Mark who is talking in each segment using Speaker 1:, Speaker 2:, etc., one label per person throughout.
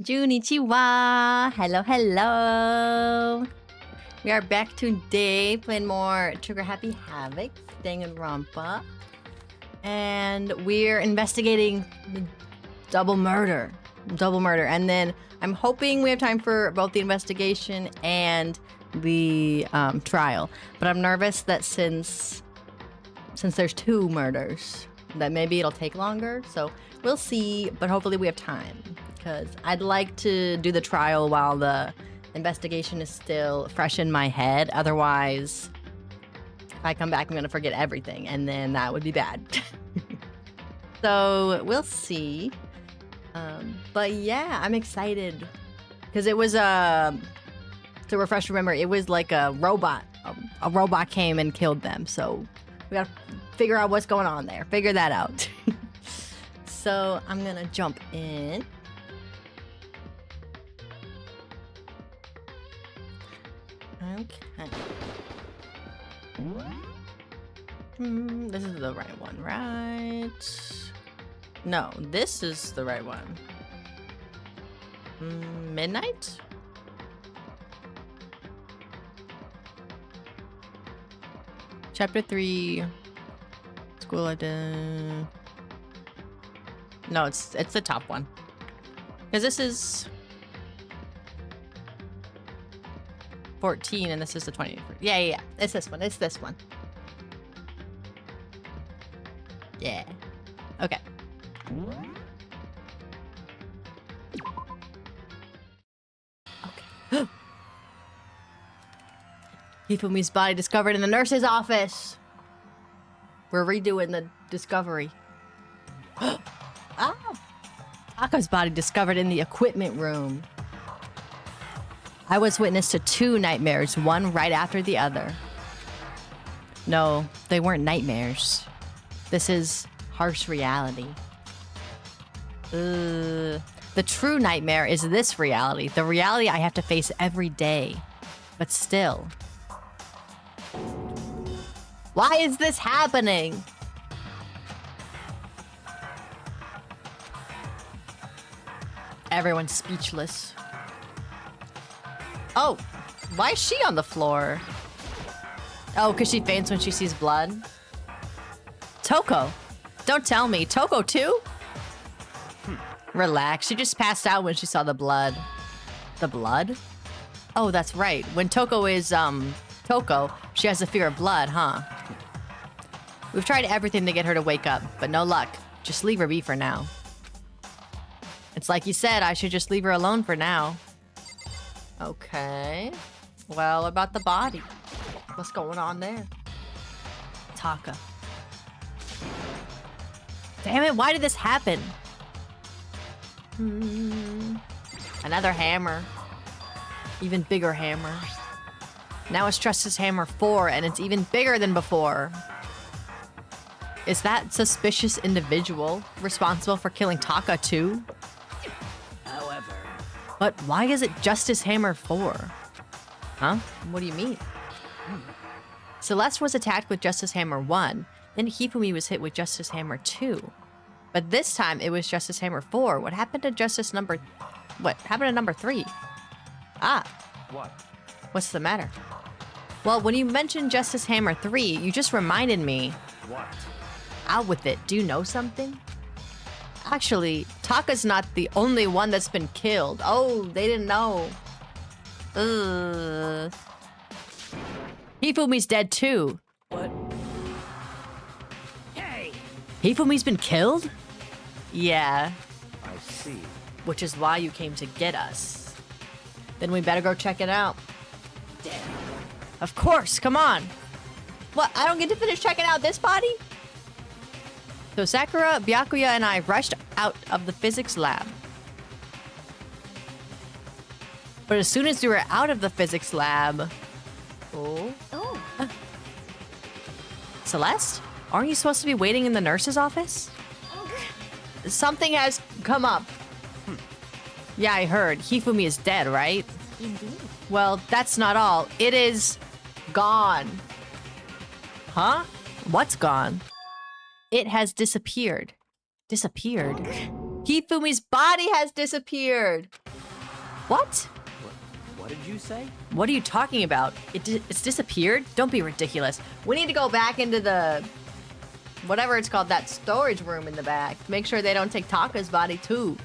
Speaker 1: Juni, hello, hello. We are back today playing more Trigger Happy Havoc, Danganronpa. And we're investigating the double murder. And then I'm hoping we have time for both the investigation and the trial. But I'm nervous that since there's two murders, that maybe it'll take longer. So we'll see, but hopefully we have time. Because I'd like to do the trial while the investigation is still fresh in my head. Otherwise, if I come back, I'm going to forget everything, and then that would be bad. So we'll see. But yeah, I'm excited. Because it was to refresh, remember, it was like a robot. A robot came and killed them. So we got to figure out what's going on there. Figure that out. So I'm going to jump in. Okay. This is the right one, right? No, this is the right one. Midnight? Chapter 3. School idea. No, it's the top one. Because this is 14 and this is the 20. Yeah. It's this one. It's this one. Yeah. Okay. Okay. Hifumi's body discovered in the nurse's office. We're redoing the discovery. Ah! Taka's body discovered in the equipment room. I was witness to two nightmares, one right after the other. No, they weren't nightmares. This is harsh reality. The true nightmare is this reality, the reality I have to face every day. But still. Why is this happening? Everyone's speechless. Oh, why is she on the floor? Oh, because she faints when she sees blood? Toko. Don't tell me. Toko too? Relax. She just passed out when she saw the blood. The blood? Oh, that's right. When Toko is, Toko, she has a fear of blood, huh? We've tried everything to get her to wake up, but no luck. Just leave her be for now. It's like you said, I should just leave her alone for now. Okay. Well, about the body. What's going on there? Taka. Damn it, why did this happen? Another hammer. Even bigger hammer. Now it's Justice Hammer 4, and it's even bigger than before. Is that suspicious individual responsible for killing Taka too? But why is it Justice Hammer 4? Huh? What do you mean? Celeste was attacked with Justice Hammer 1, then Hifumi was hit with Justice Hammer 2. But this time it was Justice Hammer 4. What happened to What happened to number 3? Ah.
Speaker 2: What?
Speaker 1: What's the matter? Well, when you mentioned Justice Hammer 3, you just reminded me.
Speaker 2: What?
Speaker 1: Out with it. Do you know something? Actually, Taka's not the only one that's been killed. Oh, they didn't know. Hifumi's dead too.
Speaker 2: What? Hey!
Speaker 1: Hifumi's been killed? Yeah.
Speaker 2: I see.
Speaker 1: Which is why you came to get us. Then we better go check it out.
Speaker 2: Damn.
Speaker 1: Of course, come on. What, I don't get to finish checking out this body? So Sakura, Byakuya, and I rushed out of the physics lab. But as soon as we were out of the physics lab... Oh. Celeste? Aren't you supposed to be waiting in the nurse's office? Something has come up. Yeah, I heard. Hifumi is dead, right?
Speaker 3: Indeed.
Speaker 1: Well, that's not all. It is gone. Huh? What's gone? It has disappeared. Disappeared? Hifumi's body has disappeared. What?
Speaker 2: What did you say?
Speaker 1: What are you talking about? It's disappeared? Don't be ridiculous. We need to go back into the... whatever it's called, that storage room in the back. Make sure they don't take Taka's body too.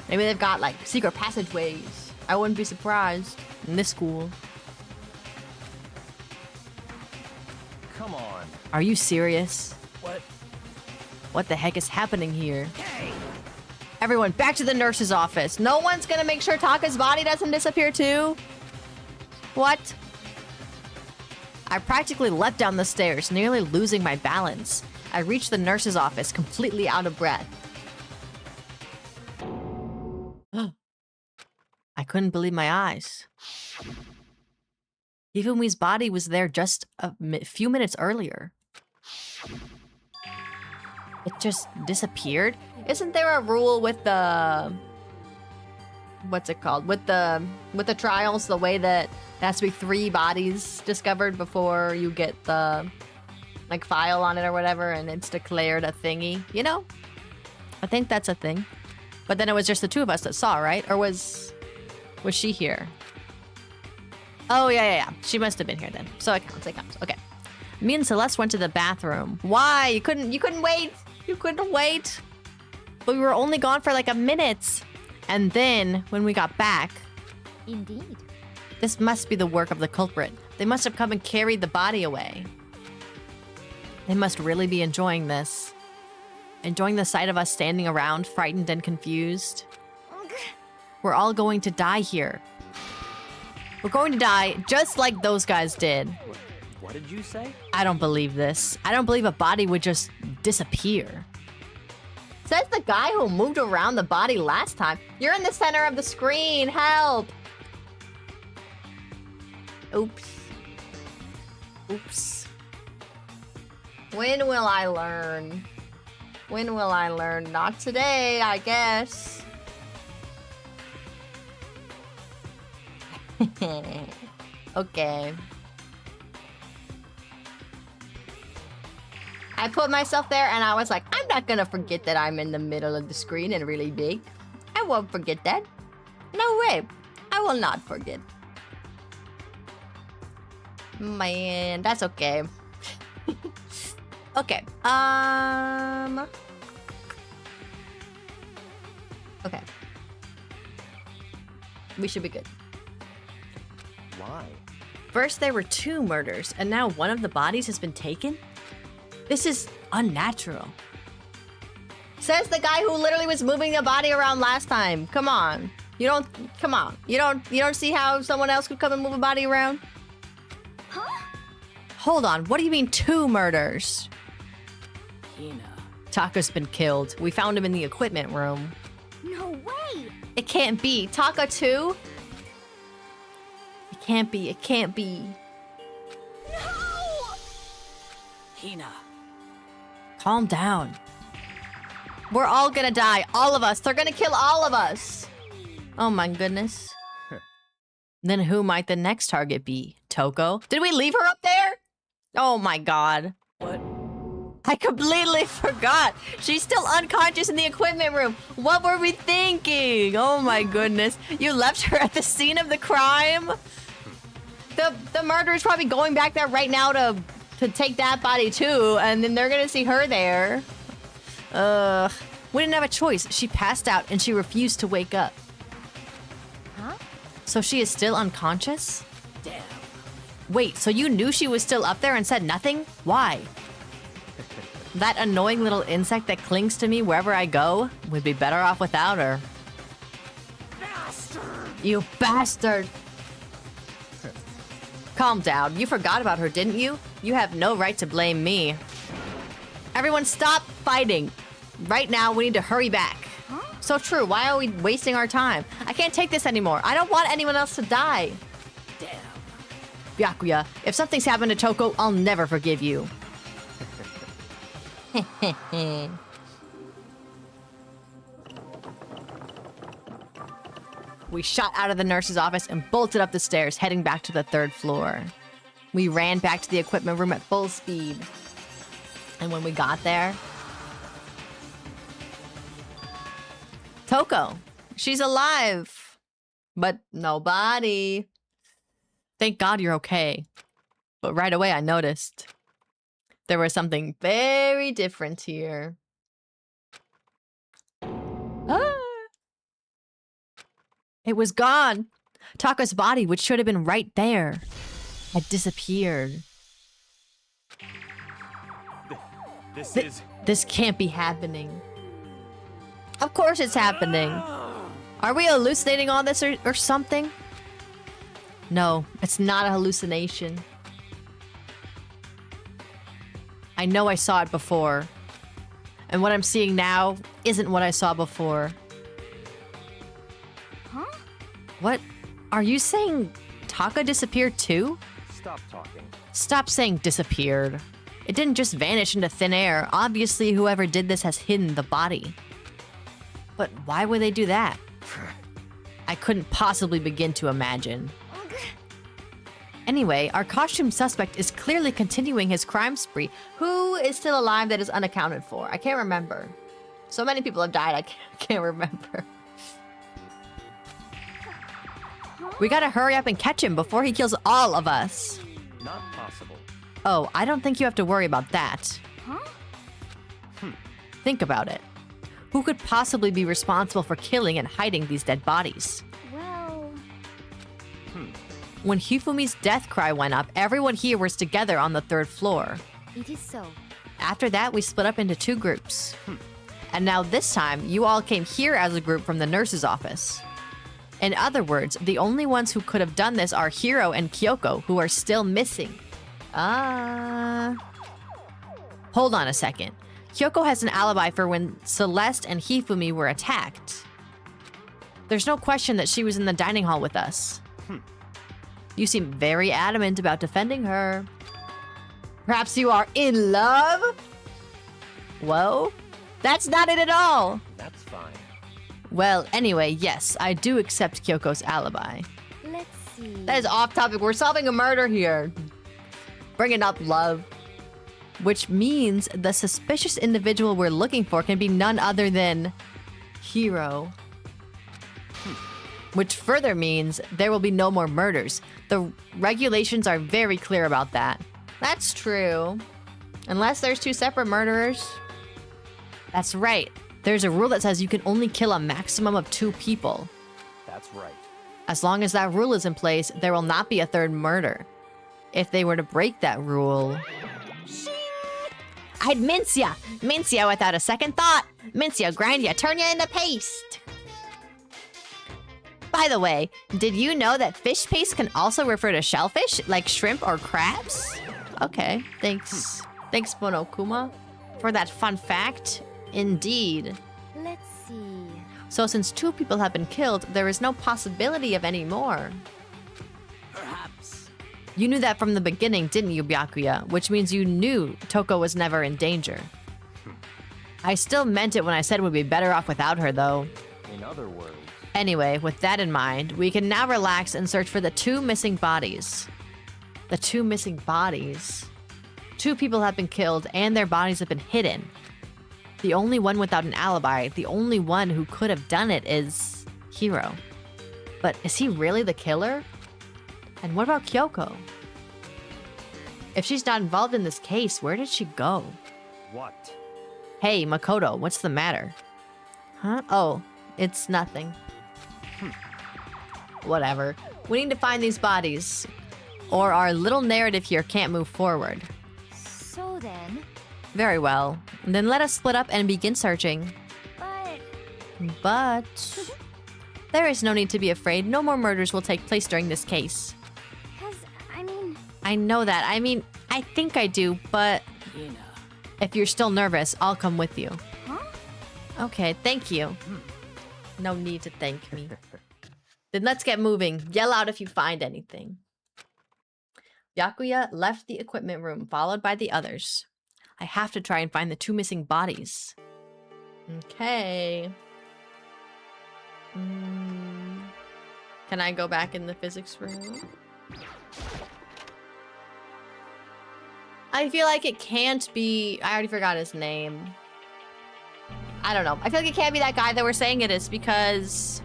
Speaker 1: Maybe they've got like secret passageways. I wouldn't be surprised in this school.
Speaker 2: Come on.
Speaker 1: Are you serious?
Speaker 2: What?
Speaker 1: What the heck is happening here?
Speaker 2: Hey!
Speaker 1: Everyone, back to the nurse's office. No one's gonna make sure Taka's body doesn't disappear too? What? I practically leapt down the stairs, nearly losing my balance. I reached the nurse's office, completely out of breath. I couldn't believe my eyes. Hifumi's body was there just a few minutes earlier. It just disappeared? Isn't there a rule with the... what's it called? With the trials, the way that there has to be 3 bodies discovered before you get the... like, file on it or whatever, and it's declared a thingy. You know? I think that's a thing. But then it was just the 2 of us that saw, right? Or was she here? Oh, yeah. She must have been here then. So it counts. Okay. Me and Celeste went to the bathroom. Why? You couldn't wait. You couldn't wait. But we were only gone for like a minute. And then, when we got back...
Speaker 3: Indeed.
Speaker 1: This must be the work of the culprit. They must have come and carried the body away. They must really be enjoying this. Enjoying the sight of us standing around, frightened and confused. We're all going to die here. We're going to die just like those guys did.
Speaker 2: What did you say?
Speaker 1: I don't believe this. I don't believe a body would just disappear. Says the guy who moved around the body last time. You're in the center of the screen. Help. Oops. When will I learn? When will I learn? Not today, I guess. Okay. I put myself there and I was like, I'm not gonna forget that I'm in the middle of the screen and really big. I won't forget that. No way. I will not forget. Man, that's okay. Okay. Okay. We should be good.
Speaker 2: Why?
Speaker 1: First, there were 2 murders, and now one of the bodies has been taken? This is unnatural. Says the guy who literally was moving the body around last time. Come on. You don't see how someone else could come and move a body around?
Speaker 3: Huh?
Speaker 1: Hold on, what do you mean 2 murders?
Speaker 2: Hina.
Speaker 1: Taka's been killed. We found him in the equipment room.
Speaker 3: No way!
Speaker 1: It can't be. Taka too? It can't be.
Speaker 3: No!
Speaker 2: Hina.
Speaker 1: Calm down. We're all gonna die. All of us. They're gonna kill all of us. Oh my goodness. Then who might the next target be? Toko? Did we leave her up there? Oh my god.
Speaker 2: What?
Speaker 1: I completely forgot. She's still unconscious in the equipment room. What were we thinking? Oh my goodness. You left her at the scene of the crime? The murderer's probably going back there right now to take that body too, and then they're gonna see her there. We didn't have a choice. She passed out and she refused to wake up.
Speaker 3: Huh?
Speaker 1: So she is still unconscious?
Speaker 2: Damn.
Speaker 1: Wait, so you knew she was still up there and said nothing? Why? That annoying little insect that clings to me wherever I go would be better off without her.
Speaker 2: Bastard!
Speaker 1: You bastard! Calm down. You forgot about her, didn't you? You have no right to blame me. Everyone stop fighting. Right now, we need to hurry back.
Speaker 3: Huh?
Speaker 1: So true. Why are we wasting our time? I can't take this anymore. I don't want anyone else to die.
Speaker 2: Damn.
Speaker 1: Byakuya, if something's happened to Toko, I'll never forgive you. We shot out of the nurse's office and bolted up the stairs, heading back to the 3rd floor. We ran back to the equipment room at full speed. And when we got there... Toko! She's alive! But no body. Thank God you're okay. But right away I noticed there was something very different here. Ah! It was gone. Taka's body, which should have been right there, had disappeared. This can't be happening. Of course it's happening. Are we hallucinating all this or something? No, it's not a hallucination. I know I saw it before. And what I'm seeing now isn't what I saw before.
Speaker 3: Huh?
Speaker 1: What? Are you saying Taka disappeared too?
Speaker 4: Stop talking.
Speaker 1: Stop saying disappeared. It didn't just vanish into thin air. Obviously, whoever did this has hidden the body. But why would they do that? I couldn't possibly begin to imagine. Anyway, our costume suspect is clearly continuing his crime spree. Who is still alive that is unaccounted for? I can't remember. So many people have died, I can't remember. We gotta hurry up and catch him before he kills all of us.
Speaker 4: Not possible.
Speaker 1: Oh, I don't think you have to worry about that.
Speaker 3: Huh?
Speaker 1: Think about it. Who could possibly be responsible for killing and hiding these dead bodies?
Speaker 3: Well...
Speaker 1: When Hifumi's death cry went up, everyone here was together on the 3rd floor.
Speaker 3: It is so.
Speaker 1: After that, we split up into 2 groups. And now this time, you all came here as a group from the nurse's office. In other words, the only ones who could have done this are Hiro and Kyoko, who are still missing. Hold on a second. Kyoko has an alibi for when Celeste and Hifumi were attacked. There's no question that she was in the dining hall with us. You seem very adamant about defending her. Perhaps you are in love? Whoa, that's not it at all.
Speaker 4: That's fine.
Speaker 1: Well, anyway, yes, I do accept Kyoko's alibi.
Speaker 3: Let's see.
Speaker 1: That is off topic. We're solving a murder here. Bringing up love. Which means the suspicious individual we're looking for can be none other than Hiro. Which further means there will be no more murders. The regulations are very clear about that. That's true. Unless there's 2 separate murderers. That's right. There's a rule that says you can only kill a maximum of 2 people.
Speaker 4: That's right.
Speaker 1: As long as that rule is in place, there will not be a 3rd murder. If they were to break that rule... I'd mince ya! Mince ya without a second thought! Mince ya, grind ya, turn ya into paste! By the way, did you know that fish paste can also refer to shellfish, like shrimp or crabs? Okay, thanks. Thanks, Monokuma, for that fun fact. Indeed.
Speaker 3: Let's see.
Speaker 1: So since 2 people have been killed, there is no possibility of any more.
Speaker 2: Perhaps.
Speaker 1: You knew that from the beginning, didn't you, Byakuya? Which means you knew Toko was never in danger. I still meant it when I said we'd be better off without her, though.
Speaker 4: In other words...
Speaker 1: Anyway, with that in mind, we can now relax and search for the 2 missing bodies. The 2 missing bodies? 2 people have been killed and their bodies have been hidden. The only one without an alibi, the only one who could have done it is Hiro. But is he really the killer? And what about Kyoko? If she's not involved in this case, where did she go?
Speaker 4: What?
Speaker 1: Hey, Makoto, what's the matter? Huh? Oh, it's nothing. Whatever. We need to find these bodies, or our little narrative here can't move forward.
Speaker 3: So then...
Speaker 1: Very well. Then let us split up and begin searching. But... There is no need to be afraid. No more murders will take place during this case. I know that. I mean, I think I do, but...
Speaker 2: Hina.
Speaker 1: If you're still nervous, I'll come with you.
Speaker 3: Huh?
Speaker 1: Okay, thank you. No need to thank me. Then let's get moving. Yell out if you find anything. Byakuya left the equipment room, followed by the others. I have to try and find the 2 missing bodies. Okay. Can I go back in the physics room? I feel like it can't be... I already forgot his name. I don't know. I feel like it can't be that guy that we're saying it is because...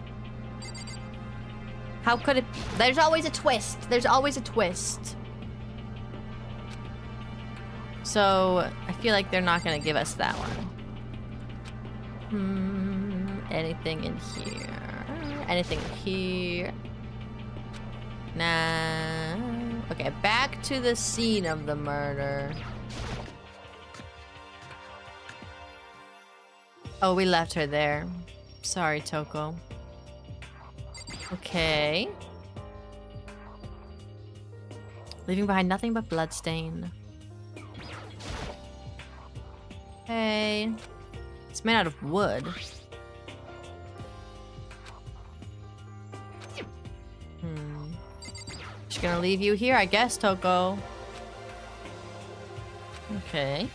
Speaker 1: How could it? There's always a twist. There's always a twist. So I feel like they're not gonna give us that one. Anything in here? Anything in here? Nah. Okay, back to the scene of the murder. Oh, we left her there. Sorry, Toko. Okay. Leaving behind nothing but bloodstain. Okay. It's made out of wood. Just gonna leave you here, I guess, Toko. Okay.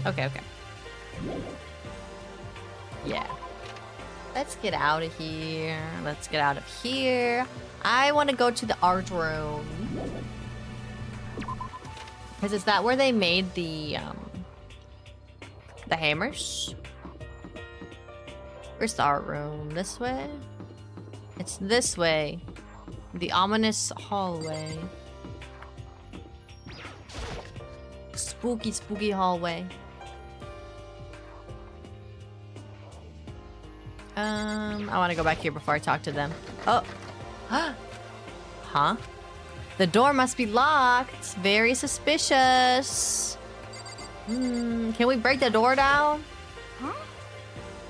Speaker 1: Okay. Yeah. Let's get out of here. Let's get out of here. I want to go to the art room. Because is that where they made the hammers? Where's the art room? This way? It's this way. The ominous hallway. Spooky, spooky hallway. I want to go back here before I talk to them. Oh. Huh? The door must be locked. Very suspicious. Can we break the door down?
Speaker 3: Huh?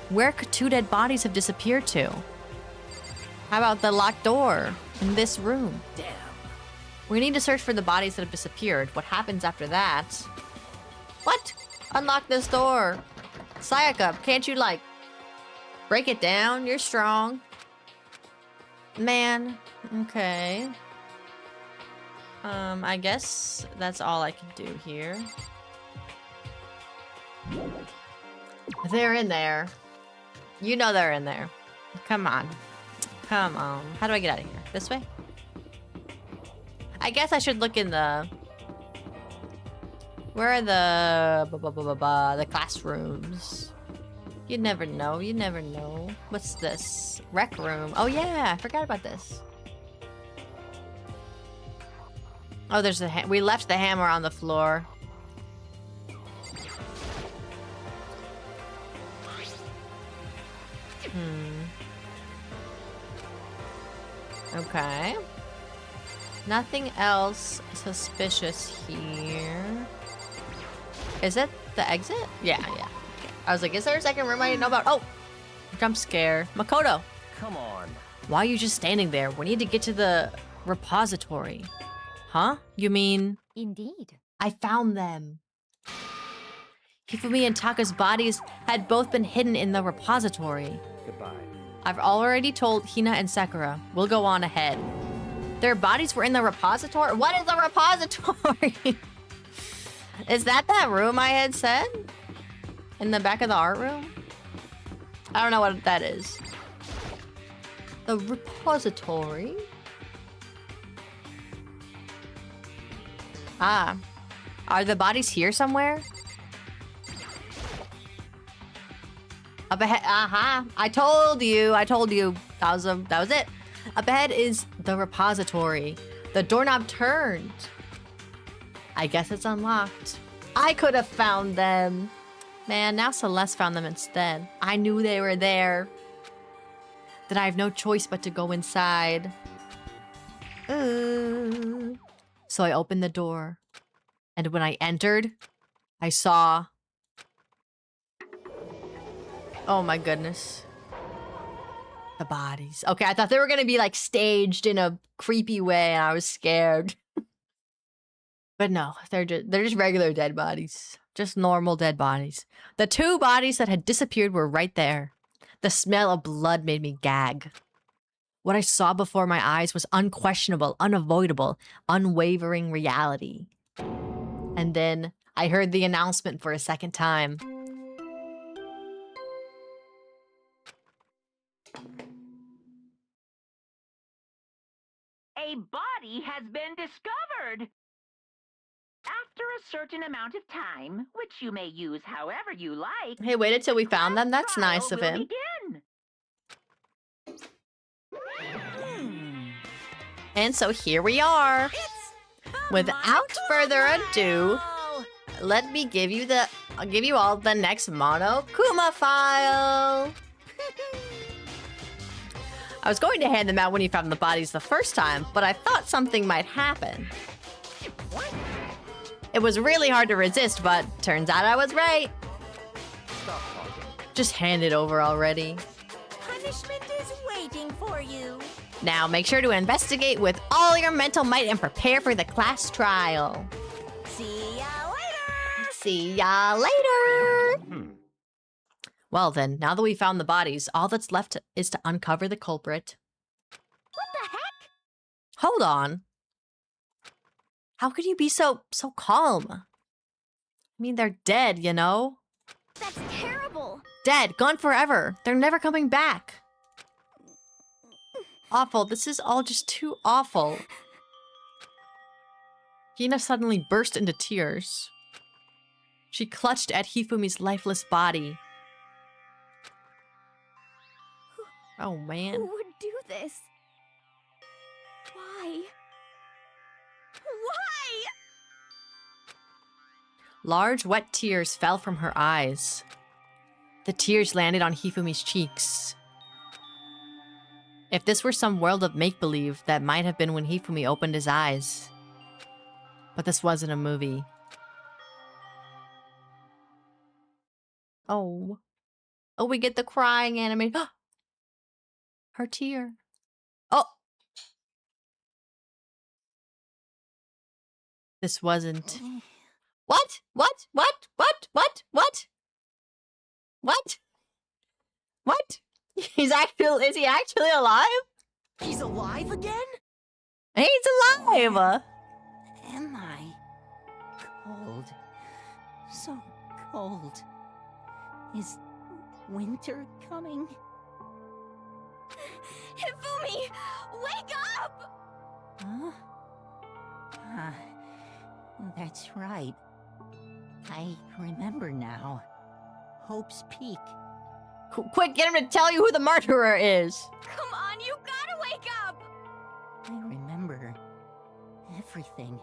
Speaker 1: Where could 2 dead bodies have disappeared to? How about the locked door in this room?
Speaker 2: Damn.
Speaker 1: We need to search for the bodies that have disappeared. What happens after that? What? Unlock this door. Sayaka, can't you, like, break it down? You're strong. Man. Okay. I guess that's all I can do here. They're in there. You know they're in there. Come on. Come on. How do I get out of here? This way? I guess I should look in the... Where are the classrooms? You never know. You never know. What's this? Rec room. Oh yeah, I forgot about this. Oh, there's a we left the hammer on the floor. Okay. Nothing else suspicious here. Is it the exit? Yeah. I was like, is there a second room I didn't know about? Oh! Jump scare. Makoto!
Speaker 4: Come on.
Speaker 1: Why are you just standing there? We need to get to the repository. Huh? You mean...
Speaker 3: Indeed.
Speaker 1: I found them. Hifumi and Taka's bodies had both been hidden in the repository.
Speaker 4: Goodbye.
Speaker 1: I've already told Hina and Sakura. We'll go on ahead. Their bodies were in the repository? What is a repository? Is that room I had said? In the back of the art room? I don't know what that is. The repository? Ah. Are the bodies here somewhere? Up ahead. Aha. I told you. That was it. Up ahead is the repository. The doorknob turned. I guess it's unlocked. I could have found them. Man, now Celeste found them instead. I knew they were there. That I have no choice but to go inside. So I opened the door. And when I entered, I saw... Oh my goodness. The bodies. Okay, I thought they were gonna be like staged in a creepy way and I was scared. But no, they're just regular dead bodies. Just normal dead bodies. The 2 bodies that had disappeared were right there. The smell of blood made me gag. What I saw before my eyes was unquestionable, unavoidable, unwavering reality. And then I heard the announcement for a second time.
Speaker 5: A body has been discovered. After a certain amount of time, which you may use however you like.
Speaker 1: Hey, waited till we found them. That's
Speaker 5: Trial
Speaker 1: nice of
Speaker 5: will
Speaker 1: him.
Speaker 5: begin.
Speaker 1: And so here we are. Without further ado, let me give you I'll give you all the next Monokuma file. I was going to hand them out when you found the bodies the first time, but I thought something might happen. It was really hard to resist, but turns out I was right.
Speaker 4: Stop talking.
Speaker 1: Just hand it over already.
Speaker 6: Punishment is waiting for you.
Speaker 1: Now make sure to investigate with all your mental might and prepare for the class trial.
Speaker 6: See ya later.
Speaker 1: See ya later!
Speaker 4: Hmm.
Speaker 1: Well then, now that we found the bodies, all that's left is to uncover the culprit.
Speaker 3: What the heck?
Speaker 1: Hold on. How could you be so calm? I mean, they're dead, you know?
Speaker 3: That's terrible.
Speaker 1: Dead, gone forever. They're never coming back. Awful. This is all just too awful. Hina suddenly burst into tears. She clutched at Hifumi's lifeless body. Oh, man.
Speaker 3: Who would do this? Why? Why?
Speaker 1: Large, wet tears fell from her eyes. The tears landed on Hifumi's cheeks. If this were some world of make-believe, that might have been when Hifumi opened his eyes. But this wasn't a movie. Oh. Oh, we get the crying animation. Her tear. Oh! This wasn't... What? What? What? What? What? What? What? What? Is he actually alive?
Speaker 6: He's alive again?
Speaker 1: He's alive!
Speaker 6: Am I cold? So cold. Is winter coming?
Speaker 3: Hifumi! Wake up!
Speaker 6: Huh? Ah, that's right. I remember now. Hope's Peak.
Speaker 1: Quick, get him to tell you who the murderer is!
Speaker 3: Come on, you gotta wake up!
Speaker 6: I remember everything.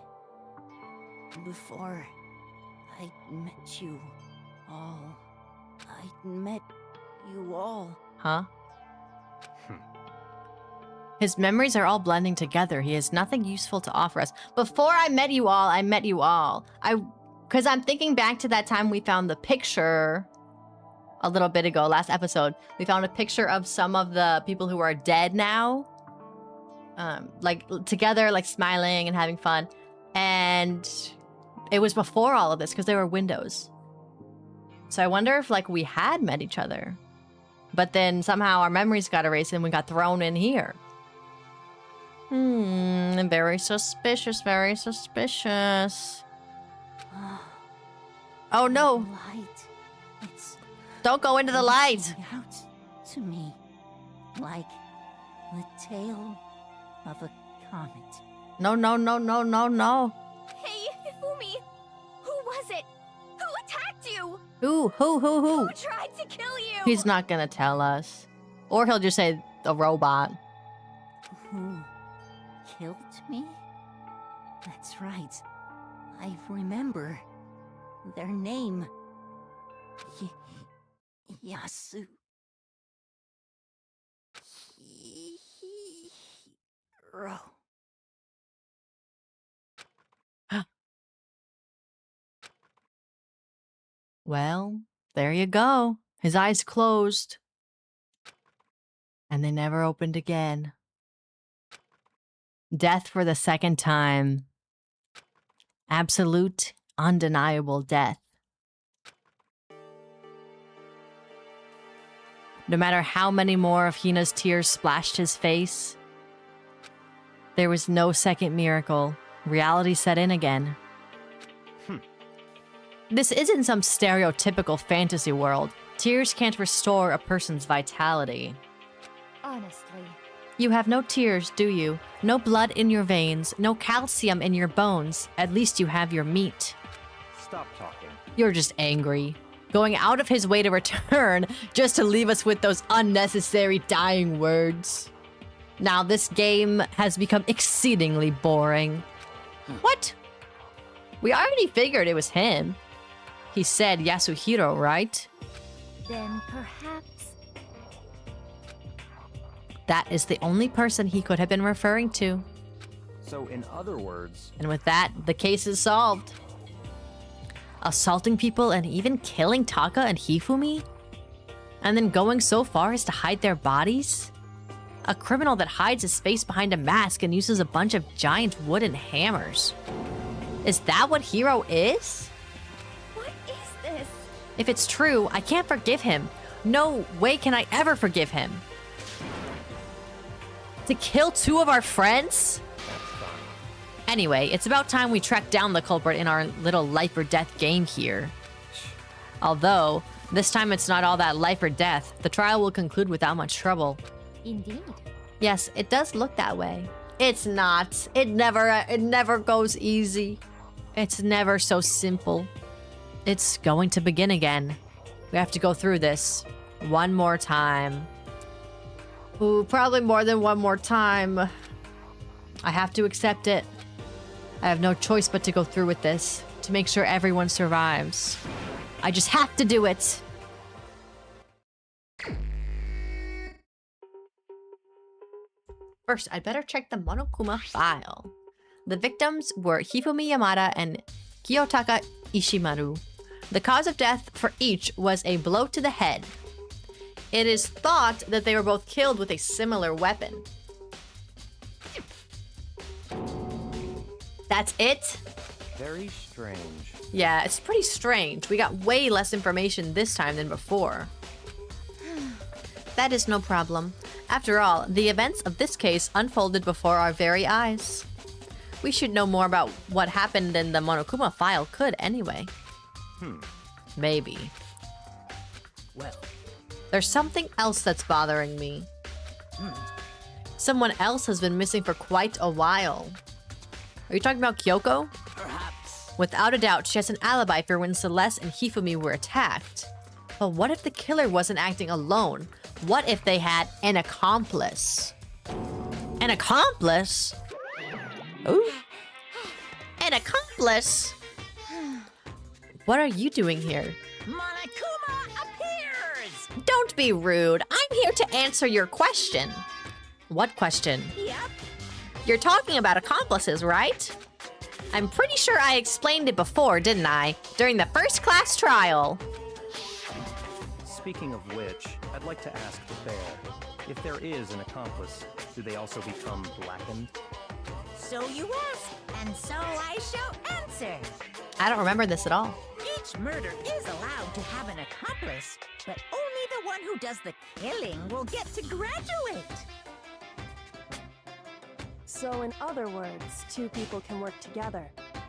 Speaker 6: Before I met you all. I met you all.
Speaker 1: Huh? His memories are all blending together. He has nothing useful to offer us. Before I met you all, I met you all. Because I'm thinking back to that time we found the picture a little bit ago, last episode. We found a picture of some of the people who are dead now. Like, together, like, smiling and having fun. And it was before all of this, because there were windows. So I wonder if, like, we had met each other. But then somehow our memories got erased and we got thrown in here. Very suspicious, very suspicious. Oh no!
Speaker 6: Light. It's
Speaker 1: Don't go into the light!
Speaker 6: coming out to me like the tail of a comet.
Speaker 1: No, no, no, no, no, no.
Speaker 3: Hey, Hifumi! Who was it? Who attacked you?
Speaker 1: Who?
Speaker 3: Who tried to kill you?
Speaker 1: He's not gonna tell us. Or he'll just say a robot.
Speaker 6: Who killed me? That's right. I remember their name. Yasu. Hiro.
Speaker 1: Well, there you go. His eyes closed. And they never opened again. Death for the second time. Absolute, undeniable death. No matter how many more of Hina's tears splashed his face, there was no second miracle. Reality set in again. This isn't some stereotypical fantasy world. Tears can't restore a person's vitality.
Speaker 3: Honestly.
Speaker 1: You have no tears, do you? No blood in your veins, no calcium in your bones. At least you have your meat.
Speaker 4: Stop talking.
Speaker 1: You're just angry. Going out of his way to return just to leave us with those unnecessary dying words. Now this game has become exceedingly boring. What? We already figured it was him. He said Yasuhiro, right?
Speaker 3: Then perhaps...
Speaker 1: That is the only person he could have been referring to.
Speaker 4: So in other words,
Speaker 1: And with that, the case is solved. Assaulting people and even killing Taka and Hifumi? And then going so far as to hide their bodies? A criminal that hides his face behind a mask and uses a bunch of giant wooden hammers. Is that what Hiro is?
Speaker 3: What is this?
Speaker 1: If it's true, I can't forgive him. No way can I ever forgive him. To kill two of our friends? Anyway, it's about time we track down the culprit in our little life or death game here. Although, this time it's not all that life or death. The trial will conclude without much trouble.
Speaker 3: Indeed.
Speaker 1: Yes, it does look that way. It's not. It never goes easy. It's never so simple. It's going to begin again. We have to go through this one more time. Ooh, probably more than one more time. I have to accept it. I have no choice but to go through with this to make sure everyone survives. I just have to do it. First, I'd better check the Monokuma file. The victims were Hifumi Yamada and Kiyotaka Ishimaru. The cause of death for each was a blow to the head. It is thought that they were both killed with a similar weapon. That's it?
Speaker 4: very strange.
Speaker 1: Yeah, it's pretty strange. We got way less information this time than before. That is no problem. After all, the events of this case unfolded before our very eyes. We should know more about what happened in the Monokuma file could anyway. Maybe.
Speaker 2: Well,
Speaker 1: There's something else that's bothering me. Someone else has been missing for quite a while. Are you talking about Kyoko?
Speaker 2: perhaps.
Speaker 1: Without a doubt, she has an alibi for when Celeste and Hifumi were attacked. But what if the killer wasn't acting alone? What if they had an accomplice? An accomplice? Ooh. An accomplice? What are you doing here?
Speaker 5: Monokuma appears!
Speaker 1: Don't be rude. I'm here to answer your question. What question?
Speaker 5: Yep.
Speaker 1: You're talking about accomplices, right? I'm pretty sure I explained it before, didn't I? During the first class trial.
Speaker 4: Speaking of which, I'd like to ask the bear, if there is an accomplice, do they also become blackened?
Speaker 5: So you ask, and so I shall answer.
Speaker 1: I don't remember this at all.
Speaker 5: Each murder is allowed to have an accomplice, but only the one who does the killing will get to graduate.
Speaker 7: So in other words, two people can work together,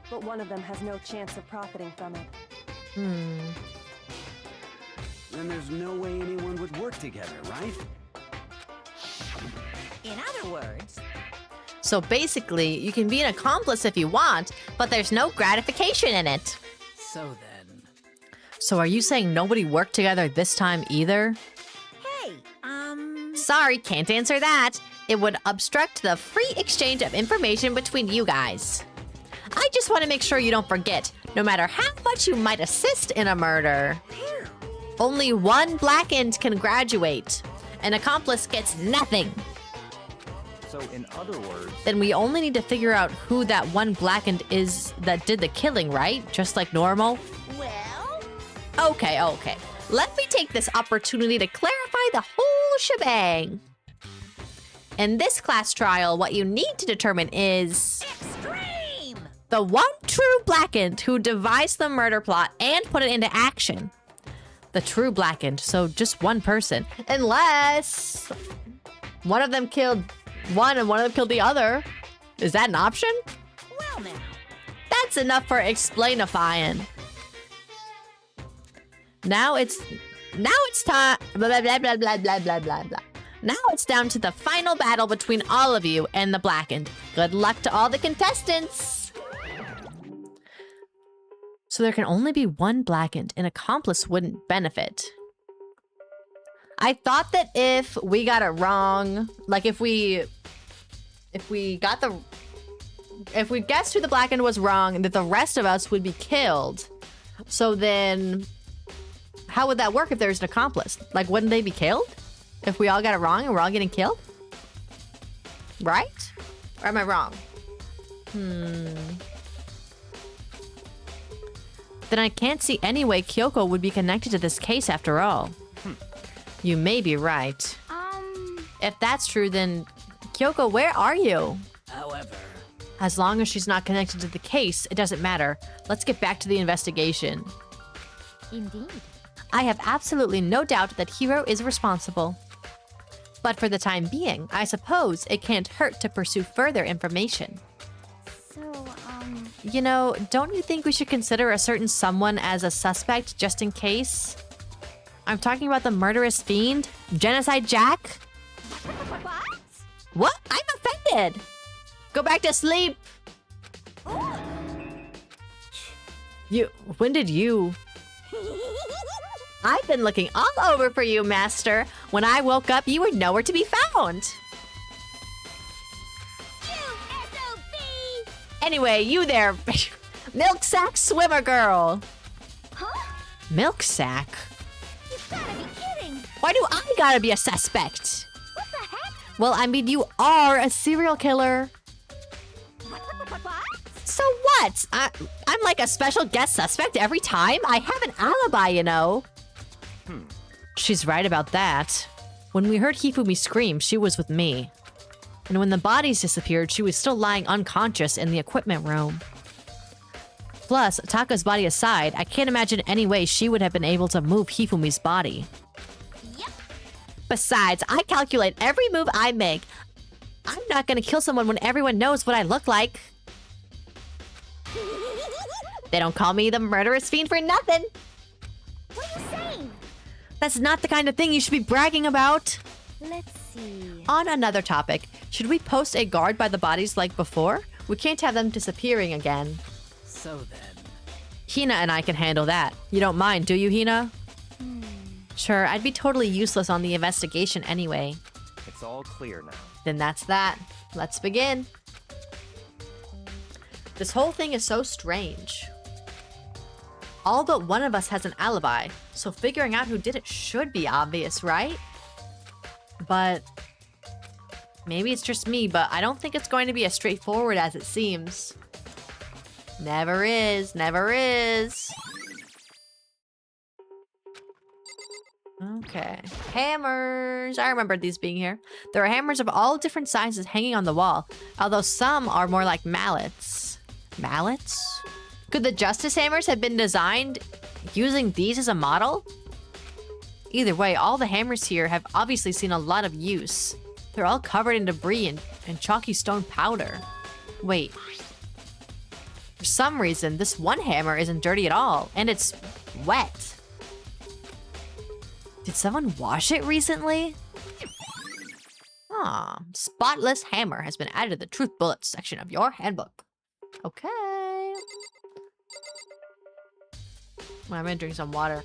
Speaker 7: but one of them has no chance of profiting from it.
Speaker 2: Then there's no way anyone would work together, right?
Speaker 5: In other words,
Speaker 1: So basically, you can be an accomplice if you want, but there's no gratification in it.
Speaker 2: So then...
Speaker 1: So are you saying nobody worked together this time either?
Speaker 5: hey,
Speaker 1: Sorry, can't answer that. It would obstruct the free exchange of information between you guys. I just want to make sure you don't forget, no matter how much you might assist in a murder, only one blackened can graduate. An accomplice gets nothing.
Speaker 4: So in other words,
Speaker 1: Then we only need to figure out who that one blackened is that did the killing, right? Just like normal?
Speaker 5: well,
Speaker 1: Okay. Let me take this opportunity to clarify the whole shebang. In this class trial, what you need to determine is
Speaker 5: extreme!
Speaker 1: the one true blackened who devised the murder plot and put it into action. The true blackened, so just one person. Unless one of them killed one and one of them killed the other. Is that an option?
Speaker 5: Well now,
Speaker 1: That's enough for explainifying. Now it's time. Blah, blah, blah, blah, blah, blah, blah, blah. Now it's down to the final battle between all of you and the blackened. Good luck to all the contestants. So there can only be one blackened. An accomplice wouldn't benefit. I thought that if we got it wrong, like if we guessed who the blackened was wrong, that the rest of us would be killed. So then how would that work if there's an accomplice? Like, wouldn't they be killed? If we all got it wrong and we're all getting killed? Right? Or am I wrong? Then I can't see any way Kyoko would be connected to this case after all. You may be right. If that's true, then Kyoko, where are you?
Speaker 2: However,
Speaker 1: As long as she's not connected to the case, it doesn't matter. Let's get back to the investigation.
Speaker 3: Indeed.
Speaker 1: I have absolutely no doubt that Hiro is responsible. But for the time being, I suppose it can't hurt to pursue further information.
Speaker 3: So,
Speaker 1: You know, don't you think we should consider a certain someone as a suspect just in case? I'm talking about the murderous fiend? Genocide Jack?
Speaker 3: what?
Speaker 1: What? I'm offended! Go back to sleep! When did you... I've been looking all over for you, Master. When I woke up, you were nowhere to be found. Anyway, you there, milk sack swimmer girl.
Speaker 3: Huh?
Speaker 1: Milk sack?
Speaker 3: You gotta be kidding!
Speaker 1: Why do I gotta be a suspect?
Speaker 3: What the heck?
Speaker 1: Well, I mean, you are a serial killer.
Speaker 3: What?
Speaker 1: So what? I'm like a special guest suspect every time? I have an alibi, you know. She's right about that. When we heard Hifumi scream, she was with me. And when the bodies disappeared, she was still lying unconscious in the equipment room. Plus, Taka's body aside, I can't imagine any way she would have been able to move Hifumi's body.
Speaker 3: Yep.
Speaker 1: Besides, I calculate every move I make. I'm not gonna kill someone when everyone knows what I look like. They don't call me the murderous fiend for nothing.
Speaker 3: What are you saying?
Speaker 1: That's not the kind of thing you should be bragging about.
Speaker 3: Let's see.
Speaker 1: On another topic, should we post a guard by the bodies like before? We can't have them disappearing again.
Speaker 2: so then.
Speaker 1: Hina and I can handle that. You don't mind, do you, Hina? Sure, I'd be totally useless on the investigation anyway.
Speaker 4: It's all clear now.
Speaker 1: Then that's that. Let's begin. This whole thing is so strange. All but one of us has an alibi, so figuring out who did it should be obvious, right? But maybe it's just me, but I don't think it's going to be as straightforward as it seems. Never is, never is. Okay. Hammers. I remember these being here. There are hammers of all different sizes hanging on the wall, although some are more like mallets. Mallets? Could the Justice Hammers have been designed using these as a model? Either way, all the hammers here have obviously seen a lot of use. They're all covered in debris and chalky stone powder. Wait. For some reason, this one hammer isn't dirty at all, and it's wet. Did someone wash it recently? Ah, spotless hammer has been added to the Truth Bullets section of your handbook. Okay. Well, I'm gonna drink some water.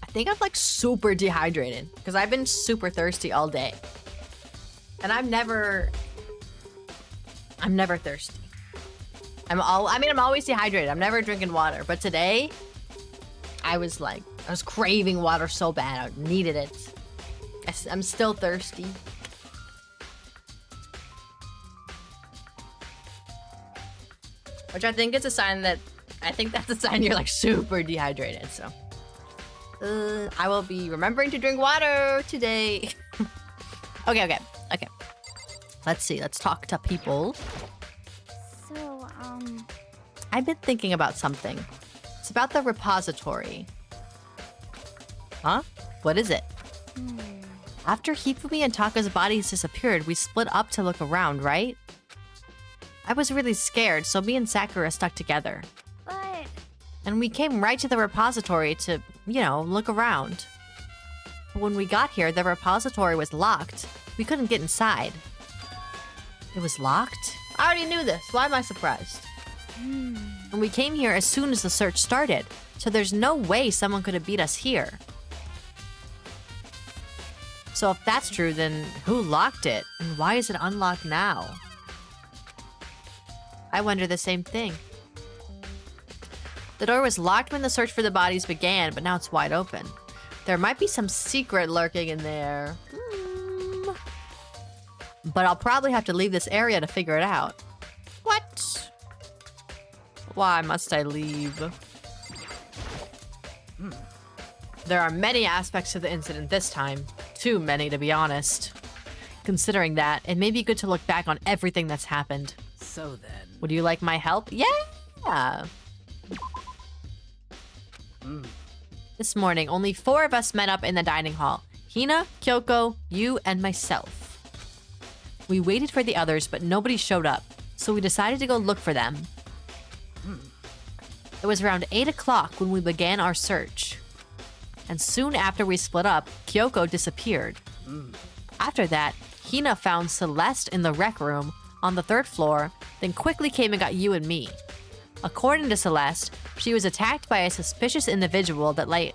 Speaker 1: I think I'm like super dehydrated because I've been super thirsty all day. And I'm never thirsty. I'm always dehydrated. I'm never drinking water. But today, I was craving water so bad. I needed it. I'm still thirsty. Which I think is a sign that, I think that's a sign you're like super dehydrated, so. I will be remembering to drink water today. Okay. Let's see, let's talk to people.
Speaker 3: So,
Speaker 1: I've been thinking about something. It's about the repository. Huh? What is it? After Hifumi and Taka's bodies disappeared, we split up to look around, right? I was really scared, so me and Sakura stuck together.
Speaker 3: but
Speaker 1: And we came right to the repository to, you know, look around. But when we got here, the repository was locked. We couldn't get inside. It was locked? I already knew this. Why am I surprised? And we came here as soon as the search started, so there's no way someone could have beat us here. So if that's true, then who locked it? And why is it unlocked now? I wonder the same thing. The door was locked when the search for the bodies began, but now it's wide open. There might be some secret lurking in there. But I'll probably have to leave this area to figure it out. What? Why must I leave? There are many aspects to the incident this time. Too many, to be honest. Considering that, it may be good to look back on everything that's happened.
Speaker 2: So then...
Speaker 1: Would you like my help? Yeah! This morning, only 4 of us met up in the dining hall. Hina, Kyoko, you, and myself. We waited for the others, but nobody showed up, so we decided to go look for them. It was around 8 o'clock when we began our search. And soon after we split up, Kyoko disappeared. After that, Hina found Celeste in the rec room on the 3rd floor, then quickly came and got you and me. According to Celeste, she was attacked by a suspicious individual that lay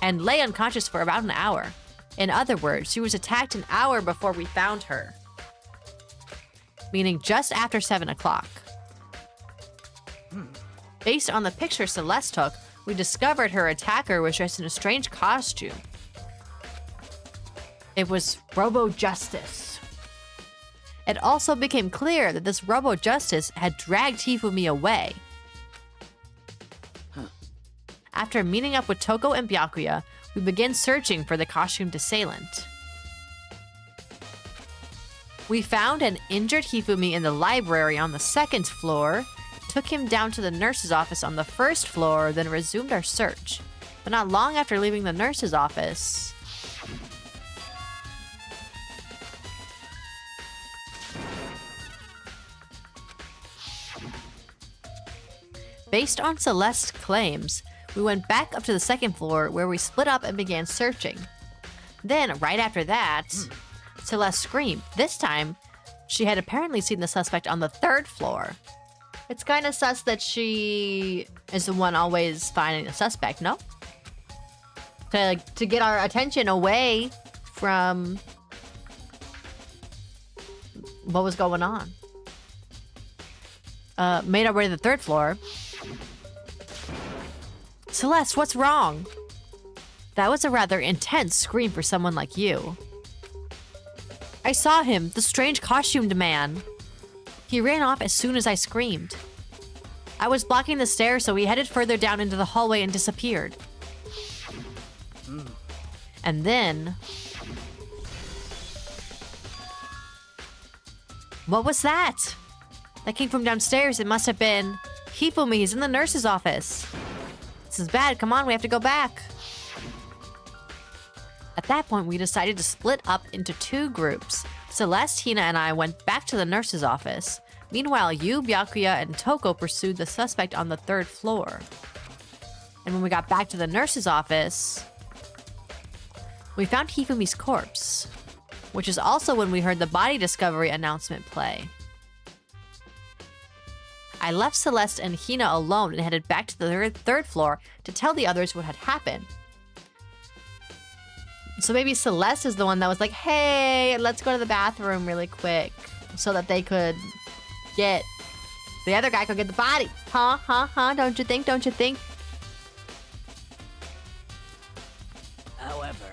Speaker 1: unconscious for about an hour. In other words, she was attacked an hour before we found her. Meaning just after 7 o'clock. Based on the picture Celeste took, we discovered her attacker was dressed in a strange costume. It was Robo-Justice. It also became clear that this Robo-Justice had dragged Hifumi away. After meeting up with Toko and Byakuya, we began searching for the costumed assailant. We found an injured Hifumi in the library on the 2nd floor, took him down to the nurse's office on the 1st floor, then resumed our search. But not long after leaving the nurse's office... Based on Celeste's claims, we went back up to the 2nd floor where we split up and began searching. Then, right after that... Celeste screamed. This time, she had apparently seen the suspect on the 3rd floor. It's kind of sus that she is the one always finding the suspect, no? To get our attention away from what was going on. Made our way to the 3rd floor. Celeste, what's wrong? That was a rather intense scream for someone like you. I saw him, the strange costumed man. He ran off as soon as I screamed. I was blocking the stairs, so he headed further down into the hallway and disappeared. And then... What was that? That came from downstairs. It must have been... Hifumi is in the nurse's office. This is bad. Come on, we have to go back. At that point, we decided to split up into 2 groups. Celeste, Hina, and I went back to the nurse's office. Meanwhile, you, Byakuya, and Toko pursued the suspect on the 3rd floor. And when we got back to the nurse's office, we found Hifumi's corpse, which is also when we heard the body discovery announcement play. I left Celeste and Hina alone and headed back to the 3rd floor to tell the others what had happened. So maybe Celeste is the one that was like, hey, let's go to the bathroom really quick so that they could get... The other guy could get the body. Huh? Don't you think?
Speaker 2: However...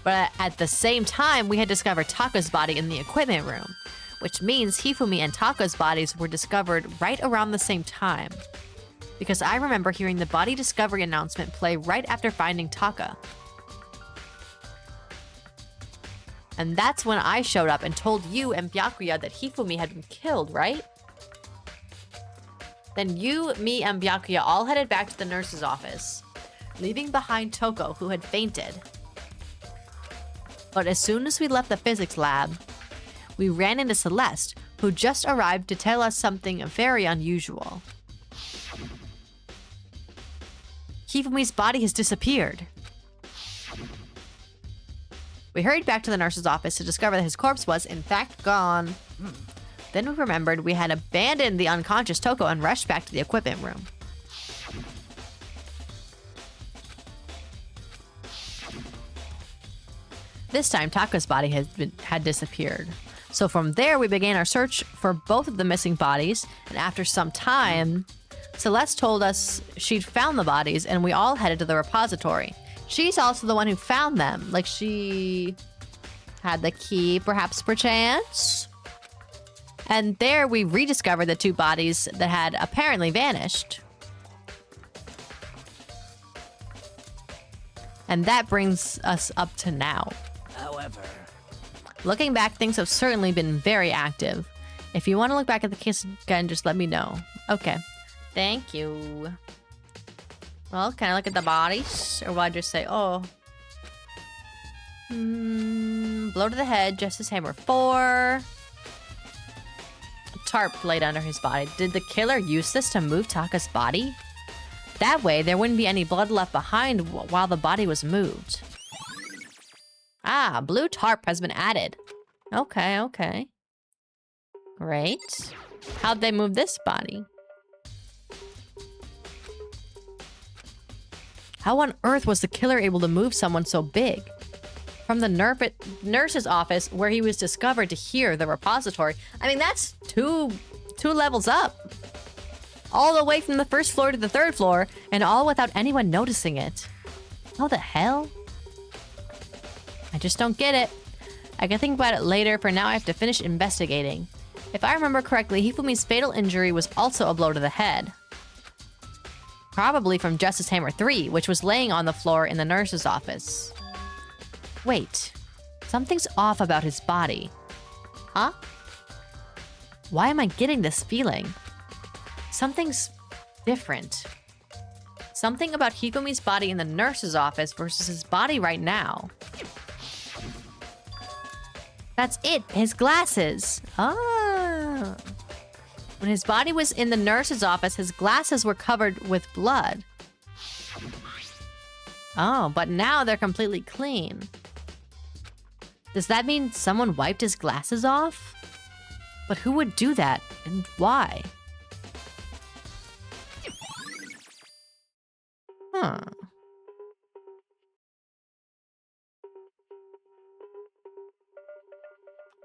Speaker 1: But at the same time, we had discovered Taka's body in the equipment room, which means Hifumi and Taka's bodies were discovered right around the same time. Because I remember hearing the body discovery announcement play right after finding Taka. And that's when I showed up and told you and Byakuya that Hifumi had been killed, right? Then you, me, and Byakuya all headed back to the nurse's office, leaving behind Toko, who had fainted. But as soon as we left the physics lab, we ran into Celeste, who just arrived to tell us something very unusual. Hifumi's body has disappeared. We hurried back to the nurse's office to discover that his corpse was, in fact, gone. Then we remembered we had abandoned the unconscious Toko and rushed back to the equipment room. This time, Taka's body had disappeared. So from there, we began our search for both of the missing bodies, and after some time, Celeste told us she'd found the bodies, and we all headed to the repository. She's also the one who found them. Like, she had the key, perhaps, perchance? And there, we rediscovered the two bodies that had apparently vanished. And that brings us up to now.
Speaker 2: However,
Speaker 1: Looking back, things have certainly been very active. If you want to look back at the case again, just let me know. Okay. Thank you. Well, can I look at the bodies? Or will I just say, oh. Blow to the head, Justice Hammer 4. Tarp laid under his body. Did the killer use this to move Taka's body? That way, there wouldn't be any blood left behind while the body was moved. Ah, blue tarp has been added. Okay, okay. Great. How'd they move this body? How on earth was the killer able to move someone so big? From the nurse's office, where he was discovered, to here, the repository. I mean, that's two levels up. All the way from the first floor to the third floor, and all without anyone noticing it. How the hell? I just don't get it. I can think about it later. For now, I have to finish investigating. If I remember correctly, Hifumi's fatal injury was also a blow to the head. Probably from Justice Hammer 3, which was laying on the floor in the nurse's office. Wait. Something's off about his body. Huh? Why am I getting this feeling? Something's different. Something about Hifumi's body in the nurse's office versus his body right now. That's it, his glasses. Ah. When his body was in the nurse's office, his glasses were covered with blood. Oh, but now they're completely clean. Does that mean someone wiped his glasses off? But who would do that, and why? Huh.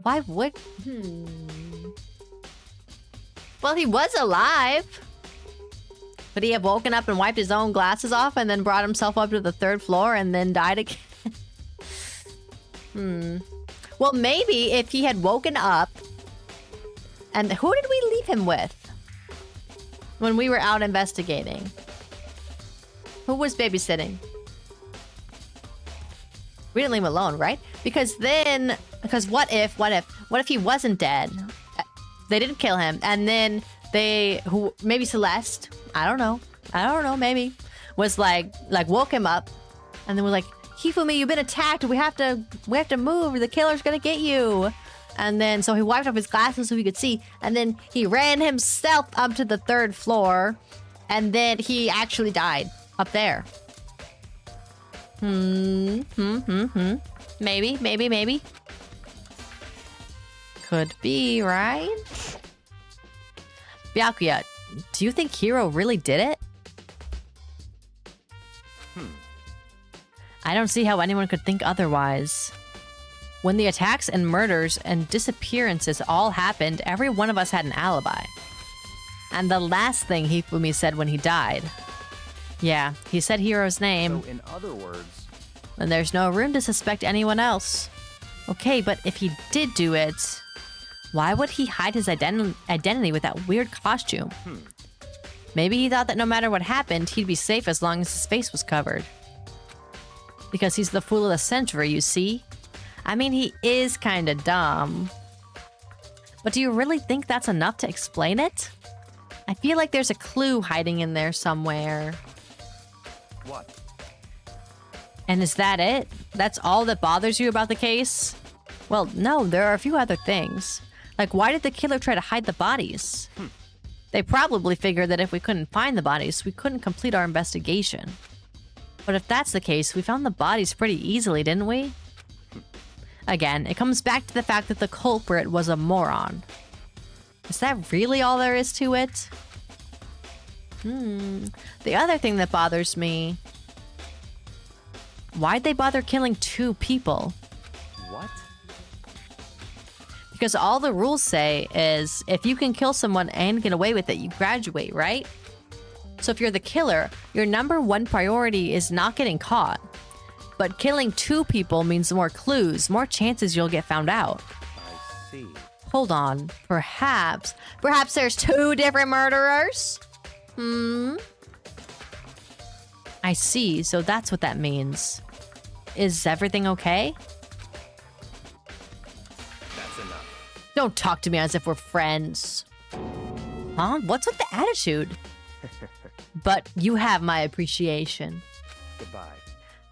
Speaker 1: Why would... Well, he was alive. Could he have woken up and wiped his own glasses off and then brought himself up to the third floor and then died again? Well, maybe if he had woken up... And who did we leave him with? When we were out investigating? Who was babysitting? We didn't leave him alone, right? Because then... Because what if he wasn't dead? They didn't kill him, and then maybe Celeste, I don't know, maybe, was like woke him up, and then was like, Hifumi, you've been attacked, we have to move, the killer's gonna get you. And then, so he wiped off his glasses so he could see, and then he ran himself up to the third floor, and then he actually died up there. Maybe. Could be, right? Byakuya, do you think Hiro really did it? I don't see how anyone could think otherwise. When the attacks and murders and disappearances all happened, every one of us had an alibi. And the last thing Hifumi said when he died. Yeah, he said Hiro's name.
Speaker 4: So in other words...
Speaker 1: And there's no room to suspect anyone else. Okay, but if he did do it... Why would he hide his identity with that weird costume? Maybe he thought that no matter what happened, he'd be safe as long as his face was covered. Because he's the fool of the century, you see? I mean, he is kinda dumb. But do you really think that's enough to explain it? I feel like there's a clue hiding in there somewhere.
Speaker 4: What?
Speaker 1: And is that it? That's all that bothers you about the case? Well, no, there are a few other things. Like, why did the killer try to hide the bodies? They probably figured that if we couldn't find the bodies, we couldn't complete our investigation. But if that's the case, we found the bodies pretty easily, didn't we? Again, it comes back to the fact that the culprit was a moron. Is that really all there is to it? The other thing that bothers me... Why'd they bother killing 2 people?
Speaker 4: What?
Speaker 1: Because all the rules say is, if you can kill someone and get away with it, you graduate, right? So if you're the killer, your #1 priority is not getting caught. But killing 2 people means more clues, more chances you'll get found out.
Speaker 4: I see.
Speaker 1: Hold on. Perhaps there's 2 different murderers? I see, so that's what that means. Is everything okay?
Speaker 4: That's enough.
Speaker 1: Don't talk to me as if we're friends. Huh? What's with the attitude? But you have my appreciation.
Speaker 4: Goodbye.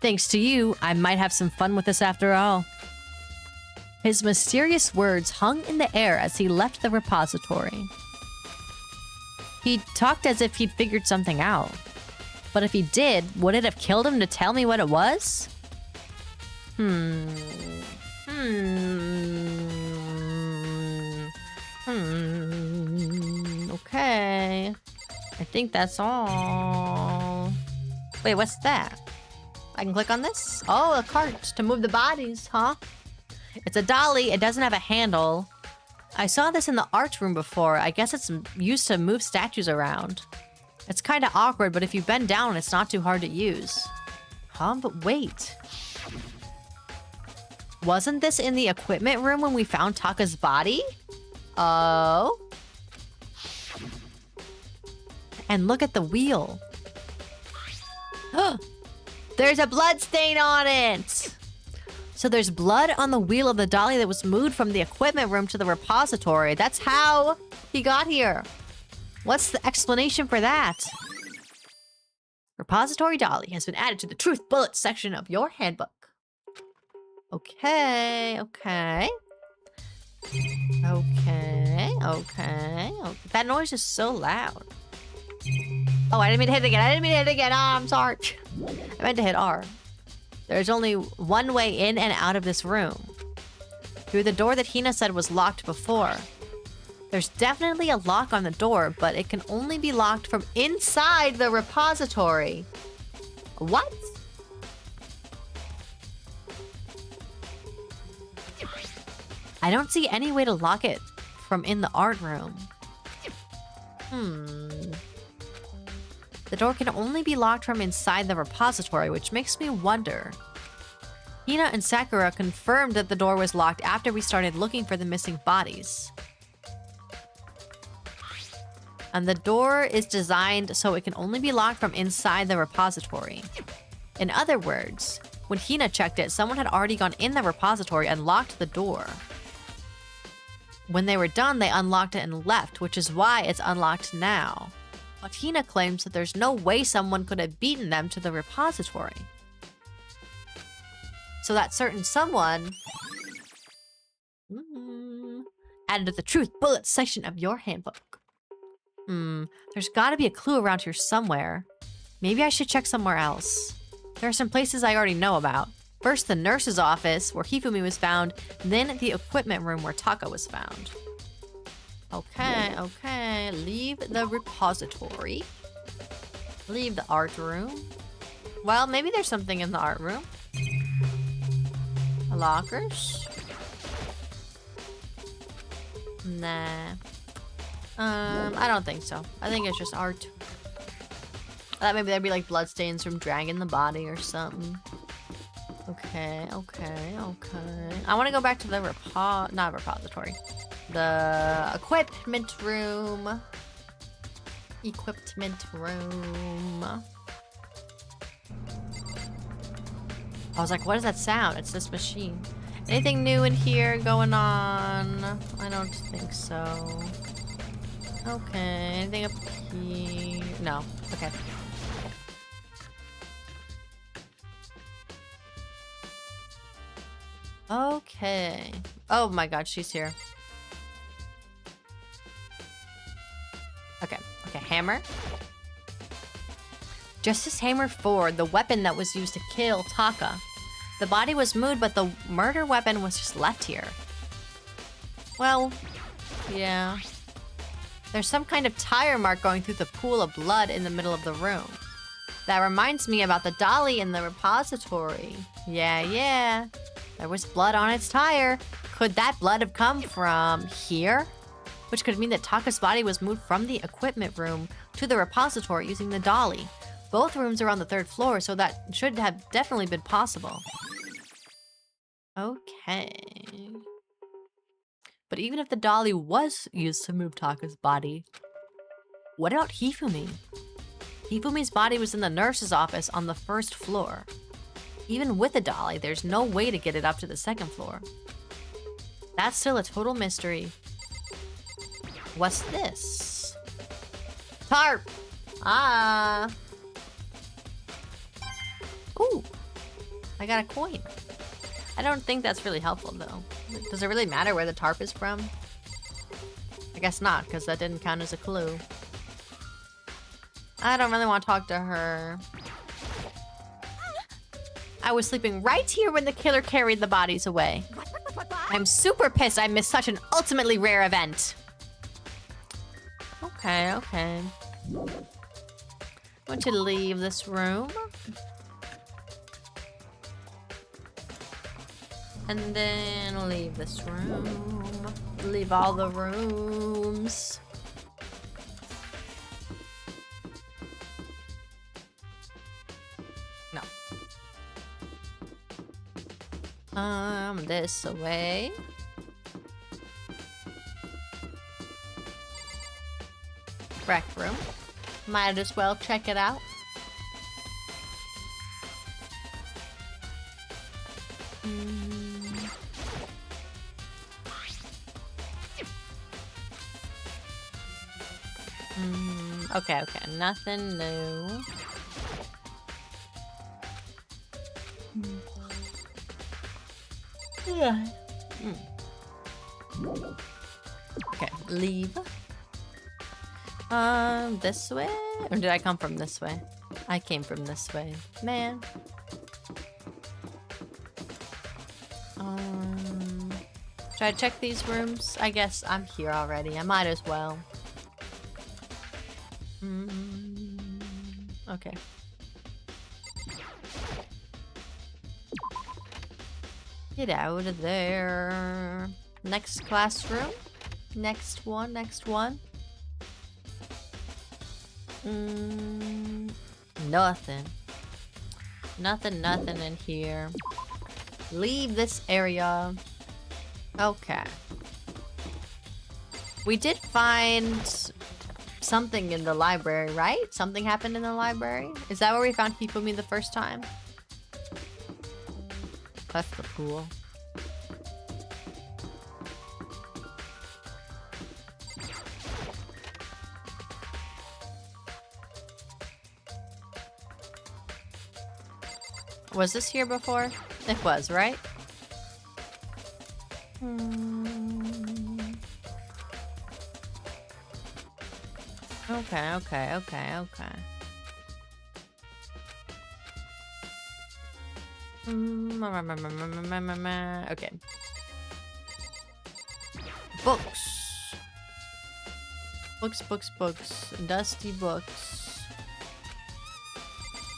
Speaker 1: Thanks to you, I might have some fun with this after all. His mysterious words hung in the air as he left the repository. He talked as if he'd figured something out. But if he did, would it have killed him to tell me what it was? Okay. I think that's all. Wait, what's that? I can click on this? Oh, a cart to move the bodies, huh? It's a dolly. It doesn't have a handle. I saw this in the art room before. I guess it's used to move statues around. It's kind of awkward, but if you bend down, it's not too hard to use. Huh? But wait. Wasn't this in the equipment room when we found Taka's body? Oh. And look at the wheel. There's a blood stain on it! So there's blood on the wheel of the dolly that was moved from the equipment room to the repository. That's how he got here. What's the explanation for that? Repository dolly has been added to the truth bullet section of your handbook. Okay. That noise is so loud. Oh, I didn't mean to hit it again. Oh, I'm sorry. I meant to hit R. There's only one way in and out of this room. Through the door that Hina said was locked before. There's definitely a lock on the door, but it can only be locked from inside the repository. What? I don't see any way to lock it from in the art room. The door can only be locked from inside the repository, which makes me wonder. Hina and Sakura confirmed that the door was locked after we started looking for the missing bodies. And the door is designed so it can only be locked from inside the repository. In other words, when Hina checked it, someone had already gone in the repository and locked the door. When they were done, they unlocked it and left, which is why it's unlocked now. But Hina claims that there's no way someone could have beaten them to the repository. So that certain someone added to the truth bullet section of your handbook. There's gotta be a clue around here somewhere. Maybe I should check somewhere else. There are some places I already know about. First, the nurse's office, where Hifumi was found, then the equipment room where Taka was found. Okay. Leave the repository. Leave the art room. Well, maybe there's something in the art room. Lockers? Nah. I don't think so. I think it's just art. I thought maybe there'd be like bloodstains from dragging the body or something. Okay. I want to go back to the not repository. The equipment room. I was like, what is that sound? It's this machine. Anything new in here going on? I don't think so. Okay, anything up here? No. Okay. Okay. Oh my god, she's here. Okay, hammer. Justice Hammer 4, the weapon that was used to kill Taka. The body was moved, but the murder weapon was just left here. Well, yeah. There's some kind of tire mark going through the pool of blood in the middle of the room. That reminds me about the dolly in the repository. Yeah. There was blood on its tire. Could that blood have come from here? Which could mean that Taka's body was moved from the equipment room to the repository using the dolly. Both rooms are on the 3rd floor, so that should have definitely been possible. Okay. But even if the dolly was used to move Taka's body, what about Hifumi? Hifumi's body was in the nurse's office on the 1st floor. Even with a dolly, there's no way to get it up to the 2nd floor. That's still a total mystery. What's this? Tarp! Ah! Ooh! I got a coin. I don't think that's really helpful, though. Does it really matter where the tarp is from? I guess not, because that didn't count as a clue. I don't really want to talk to her. I was sleeping right here when the killer carried the bodies away. I'm super pissed I missed such an ultimately rare event. Okay. I want you to leave this room. And then leave this room. Leave all the rooms. No. This way. Rec room. Might as well check it out. Okay, nothing new. Okay, leave. This way? Or did I come from this way? I came from this way. Man. Should I check these rooms? I guess I'm here already. I might as well. Okay. Get out of there. Next classroom. Next one. Nothing. Nothing in here. Leave this area. Okay. We did find something in the library, right? Something happened in the library? Is that where we found Hifumi the first time? That's the pool. Was this here before? It was, right? Okay. Okay. Books. Books. Dusty books.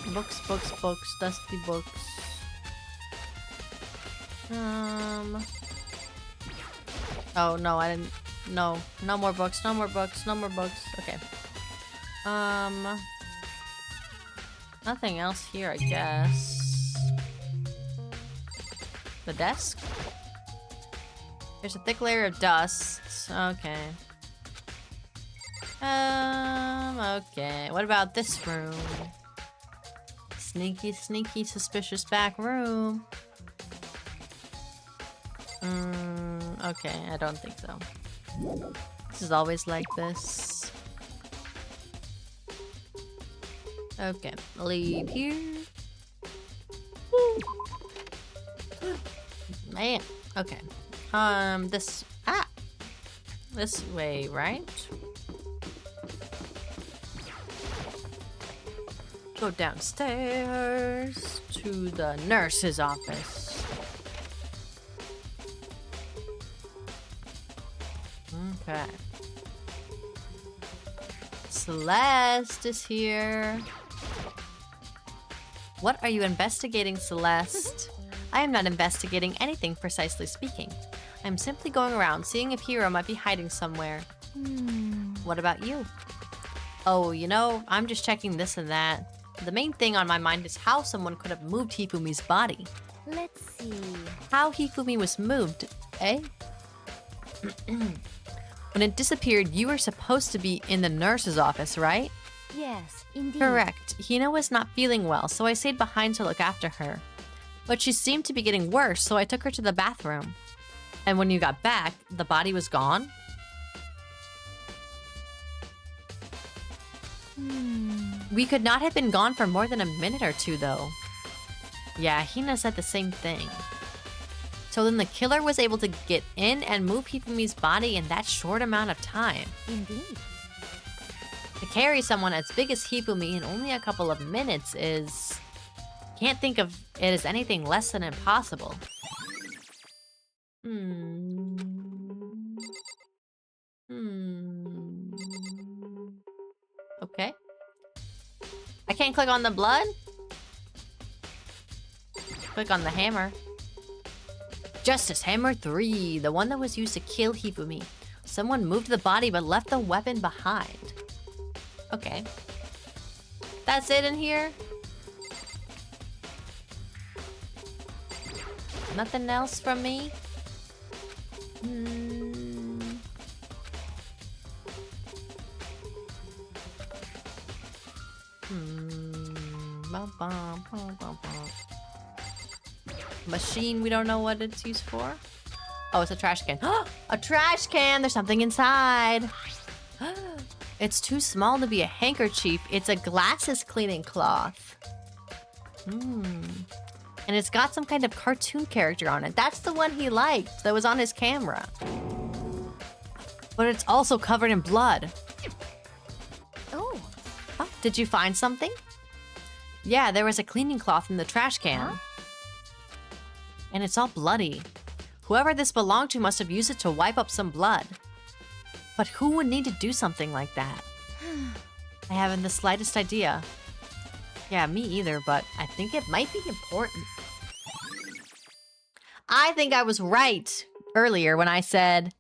Speaker 1: Books. Dusty books. Oh, no, I didn't... No more books. Okay. Nothing else here, I guess. The desk? There's a thick layer of dust. Okay. Okay. What about this room? Sneaky, suspicious back room. Okay, I don't think so. This is always like this. Okay, leave here. Man, okay. This way, right? Go downstairs. to the nurse's office. Okay. Celeste is here. What are you investigating, Celeste? I am not investigating anything, precisely speaking. I'm simply going around seeing if Hiro might be hiding somewhere. What about you? Oh, you know, I'm just checking this and that. The main thing on my mind is how someone could have moved Hifumi's body.
Speaker 3: Let's see.
Speaker 1: How Hifumi was moved, eh? When it disappeared, you were supposed to be in the nurse's office, right?
Speaker 3: Yes, indeed.
Speaker 1: Correct. Hina was not feeling well, so I stayed behind to look after her. But she seemed to be getting worse, so I took her to the bathroom. And when you got back, the body was gone? We could not have been gone for more than a minute or two, though. Yeah, Hina said the same thing. So then the killer was able to get in and move Hifumi's body in that short amount of time.
Speaker 3: Indeed.
Speaker 1: To carry someone as big as Hifumi in only a couple of minutes is... Can't think of it as anything less than impossible. Okay. I can't click on the blood? Click on the hammer. Justice Hammer 3, the one that was used to kill Hifumi. Someone moved the body but left the weapon behind. Okay. That's it in here? Nothing else from me? Machine, we don't know what it's used for. Oh, it's a trash can. A trash can! There's something inside. It's too small to be a handkerchief. It's a glasses cleaning cloth. And it's got some kind of cartoon character on it. That's the one he liked that was on his camera. But it's also covered in blood.
Speaker 3: Oh.
Speaker 1: Did you find something? Yeah, there was a cleaning cloth in the trash can. And it's all bloody. Whoever this belonged to must have used it to wipe up some blood. But who would need to do something like that? I haven't the slightest idea. Yeah, me either, but I think it might be important. I think I was right earlier when I said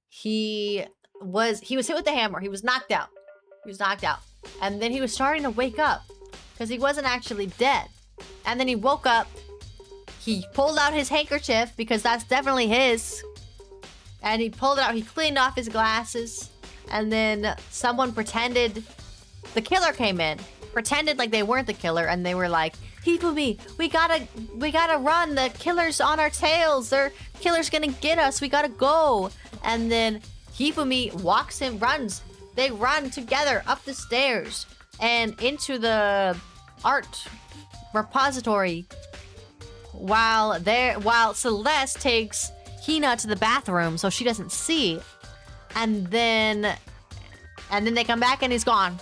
Speaker 1: he was hit with the hammer. He was knocked out. He was knocked out. And then he was starting to wake up because he wasn't actually dead. And then he woke up. He pulled out his handkerchief because that's definitely his. And he pulled it out. He cleaned off his glasses. And then someone pretended the killer came in. Pretended like they weren't the killer. And they were like, Hifumi, we gotta run. The killer's on our tails. The killer's gonna get us. We gotta go. And then Hifumi walks and runs. They run together up the stairs and into the art repository. While Celeste takes Hina to the bathroom so she doesn't see. And then they come back and he's gone.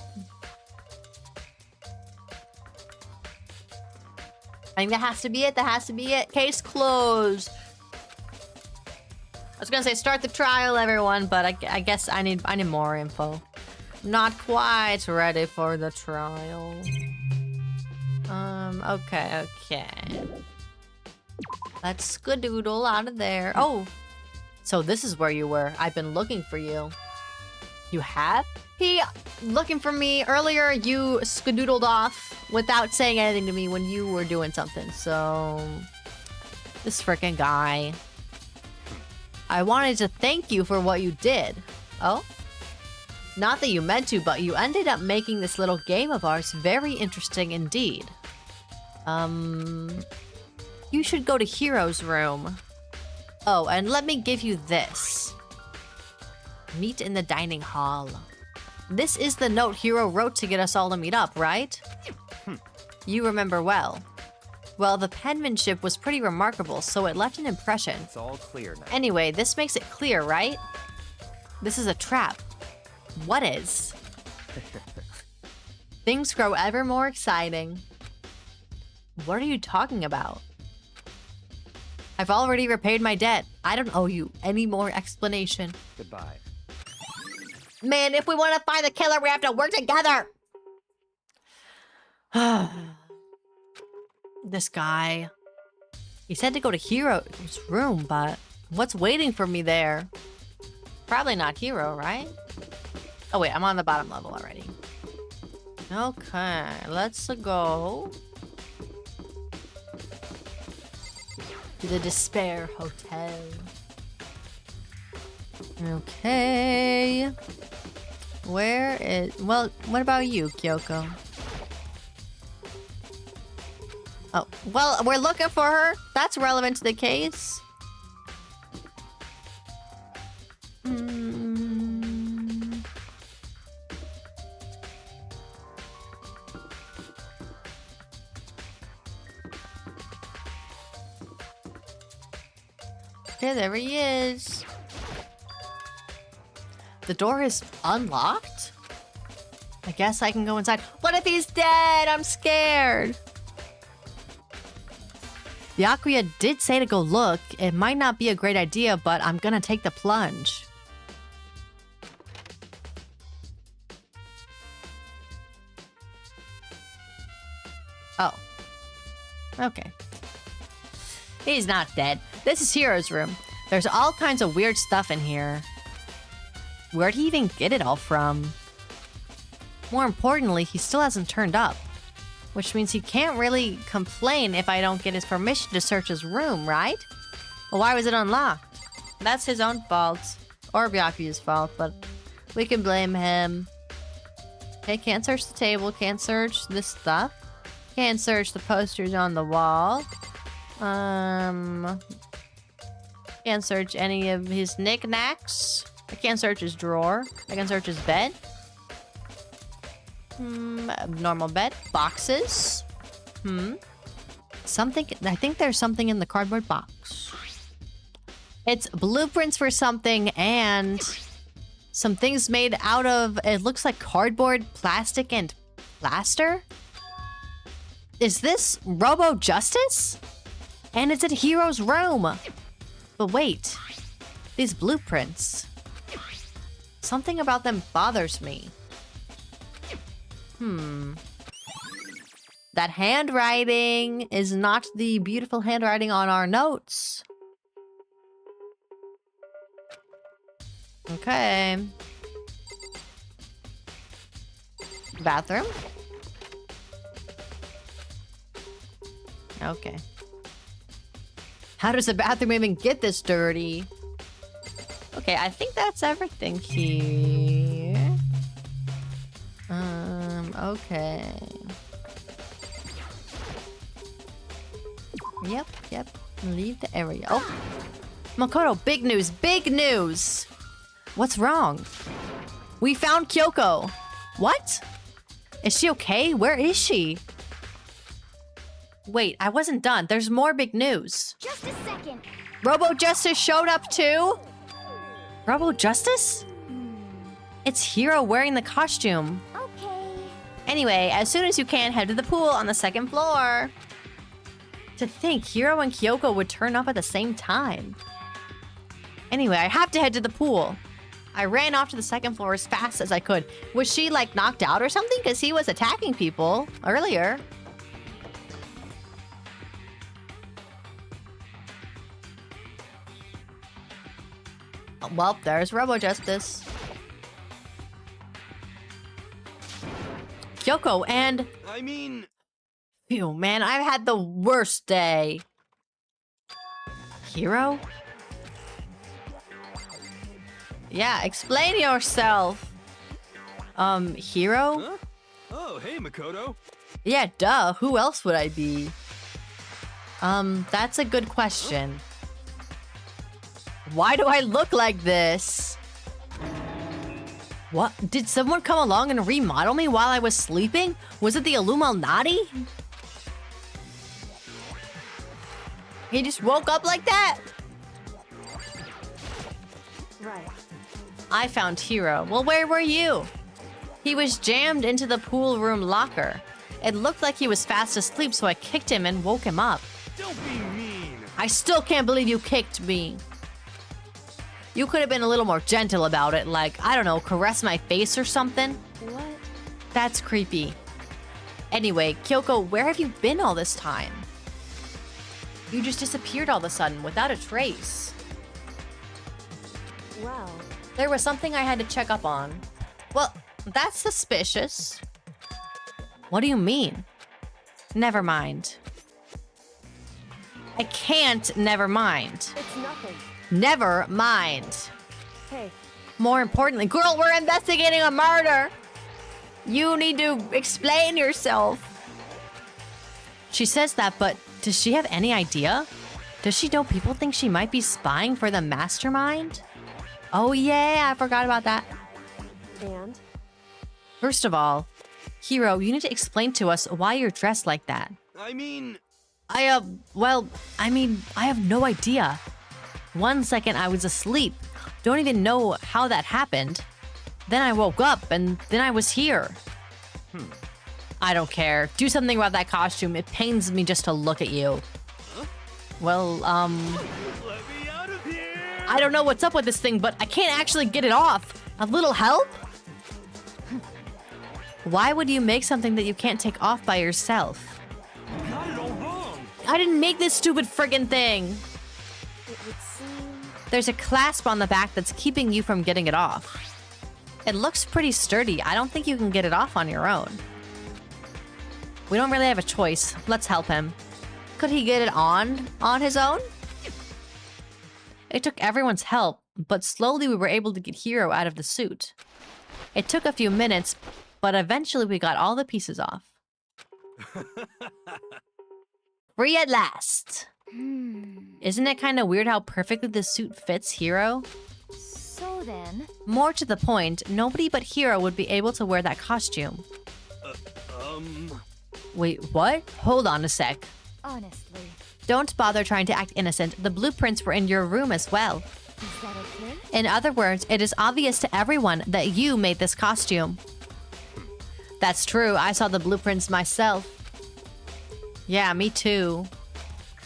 Speaker 1: I think that has to be it. That has to be it. Case closed. I was gonna say start the trial, everyone, but I guess I need more info. Not quite ready for the trial. Okay. Let's skadoodle out of there. Oh, so this is where you were. I've been looking for you. You have? He looking for me earlier. You skadoodled off without saying anything to me when you were doing something. So this freaking guy. I wanted to thank you for what you did. Oh? Not that you meant to, but you ended up making this little game of ours very interesting indeed. You should go to Hiro's room. Oh, and let me give you this. Meet in the dining hall. This is the note Hiro wrote to get us all to meet up, right? You remember well. Well, the penmanship was pretty remarkable, so it left an impression.
Speaker 4: It's all clear now.
Speaker 1: Anyway, this makes it clear, right? This is a trap. What is? Things grow ever more exciting. What are you talking about? I've already repaid my debt. I don't owe you any more explanation.
Speaker 4: Goodbye.
Speaker 1: Man, if we want to find the killer, we have to work together. This guy. He said to go to Hero's room, but what's waiting for me there? Probably not Hero, right? Oh wait, I'm on the bottom level already. Okay, let's go to the Despair Hotel. Okay. Where is... Well, what about you, Kyoko? Oh, well, we're looking for her. That's relevant to the case. Okay, there he is. The door is unlocked? I guess I can go inside. What if he's dead? I'm scared. Byakuya did say to go look. It might not be a great idea, but I'm gonna take the plunge. Oh. Okay. He's not dead. This is Hiro's room. There's all kinds of weird stuff in here. Where'd he even get it all from? More importantly, he still hasn't turned up. Which means he can't really complain if I don't get his permission to search his room, right? Well, why was it unlocked? That's his own fault. Or Byakuya's fault, but we can blame him. Okay, can't search the table, can't search this stuff. Can't search the posters on the wall. Can't search any of his knickknacks. I can't search his drawer. I can search his bed. Normal bed. Boxes. Something. I think there's something in the cardboard box. It's blueprints for something and some things made out of, it looks like cardboard, plastic, and plaster. Is this Robo Justice? And it's in Hero's room. But wait, these blueprints. Something about them bothers me. That handwriting is not the beautiful handwriting on our notes. Okay. Bathroom. Okay. How does the bathroom even get this dirty? Okay, I think that's everything here. Okay. Yep. Leave the area. Oh! Makoto, big news! Big news! What's wrong? We found Kyoko! What? Is she okay? Where is she? Wait, I wasn't done. There's more big news.
Speaker 3: Just a second.
Speaker 1: Robo Justice showed up too? Robo Justice? It's Hiro wearing the costume.
Speaker 3: Okay.
Speaker 1: Anyway, as soon as you can, head to the pool on the second floor. To think Hiro and Kyoko would turn up at the same time. Anyway, I have to head to the pool. I ran off to the second floor as fast as I could. Was she like knocked out or something? Because he was attacking people earlier. Well, there's Robo Justice. Kyoko and...
Speaker 2: I mean...
Speaker 1: Phew, man, I've had the worst day. Hiro? Yeah, explain yourself. Hiro?
Speaker 2: Huh? Oh, hey, Makoto.
Speaker 1: Yeah, duh. Who else would I be? That's a good question. Why do I look like this? What? Did someone come along and remodel me while I was sleeping? Was it the Illuminati? He just woke up like that?
Speaker 7: Right.
Speaker 1: I found Hiro. Well, where were you? He was jammed into the pool room locker. It looked like he was fast asleep, so I kicked him and woke him up.
Speaker 2: Don't be mean.
Speaker 1: I still can't believe you kicked me. You could have been a little more gentle about it, like, I don't know, caress my face or something.
Speaker 7: What?
Speaker 1: That's creepy. Anyway, Kyoko, where have you been all this time? You just disappeared all of a sudden without a trace.
Speaker 7: Well,
Speaker 1: There was something I had to check up on. Well, that's suspicious. What do you mean? Never mind. I can't never mind.
Speaker 7: it's nothing.
Speaker 1: Never mind.
Speaker 7: Hey,
Speaker 1: More importantly, girl, we're investigating a murder. You need to explain yourself. She says that, but does she have any idea? Does she know people think she might be spying for the mastermind? Oh yeah, I forgot about that.
Speaker 7: and?
Speaker 1: First of all, Hiro, you need to explain to us why you're dressed like that.
Speaker 2: I mean,
Speaker 1: I have no idea. 1 second I was asleep. Don't even know how that happened. Then I woke up and then I was here. I don't care. Do something about that costume. It pains me just to look at you. Well,
Speaker 2: let me out of here.
Speaker 1: I don't know what's up with this thing, but I can't actually get it off. A little help? Why would you make something that you can't take off by yourself?
Speaker 2: Got it all wrong.
Speaker 1: I didn't make this stupid friggin' thing.
Speaker 7: It would seem...
Speaker 1: There's a clasp on the back that's keeping you from getting it off. It looks pretty sturdy. I don't think you can get it off on your own. We don't really have a choice. Let's help him. Could he get it on his own? It took everyone's help, but slowly we were able to get Hiro out of the suit. It took a few minutes, but eventually we got all the pieces off. Free at last! Isn't it kind of weird how perfectly the suit fits Hiro?
Speaker 3: So then,
Speaker 1: More to the point, nobody but Hiro would be able to wear that costume. Wait, what? Hold on a sec.
Speaker 3: honestly,
Speaker 1: Don't bother trying to act innocent. The blueprints were in your room as well.
Speaker 3: is that okay?
Speaker 1: In other words, it is obvious to everyone that you made this costume. That's true. I saw the blueprints myself. Yeah, me too.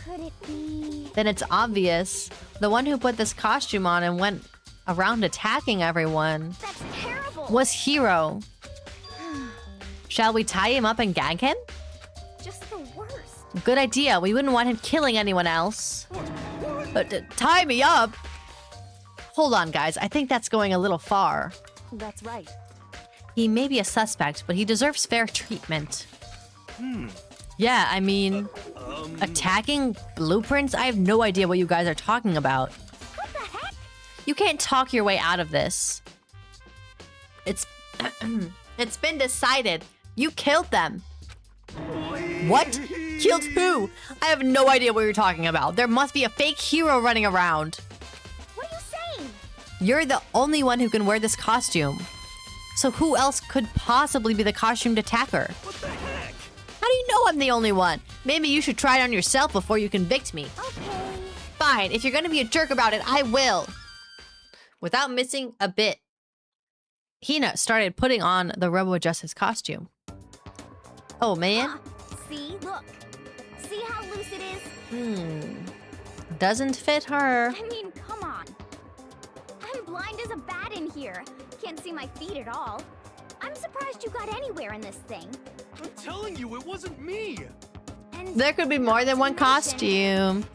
Speaker 3: Could it be?
Speaker 1: Then it's obvious. The one who put this costume on and went around attacking everyone
Speaker 3: That's terrible!
Speaker 1: was Hiro. Shall we tie him up and gag him?
Speaker 3: Just the worst.
Speaker 1: Good idea. We wouldn't want him killing anyone else. Tie me up? Hold on, guys. I think that's going a little far.
Speaker 7: That's right.
Speaker 1: He may be a suspect, but he deserves fair treatment. Yeah, I mean, attacking blueprints? I have no idea what you guys are talking about.
Speaker 3: What the heck?
Speaker 1: You can't talk your way out of this. It's it's been decided. You killed them. What? Killed who? I have no idea what you're talking about. There must be a fake Hiro running around.
Speaker 3: What are you saying?
Speaker 1: You're the only one who can wear this costume. So who else could possibly be the costumed attacker?
Speaker 2: What the heck?
Speaker 1: How do you know I'm the only one? Maybe you should try it on yourself before you convict me.
Speaker 3: Okay.
Speaker 1: Fine, if you're gonna be a jerk about it, I will. Without missing a bit, Hina started putting on the Robo Justice costume. Oh man.
Speaker 3: See? Look. See how loose it is?
Speaker 1: Doesn't fit her.
Speaker 3: I mean, come on. I'm blind as a bat in here. Can't see my feet at all. I'm surprised you got anywhere in this thing.
Speaker 2: I'm telling you, it wasn't me.
Speaker 3: And
Speaker 1: There could be more than one costume.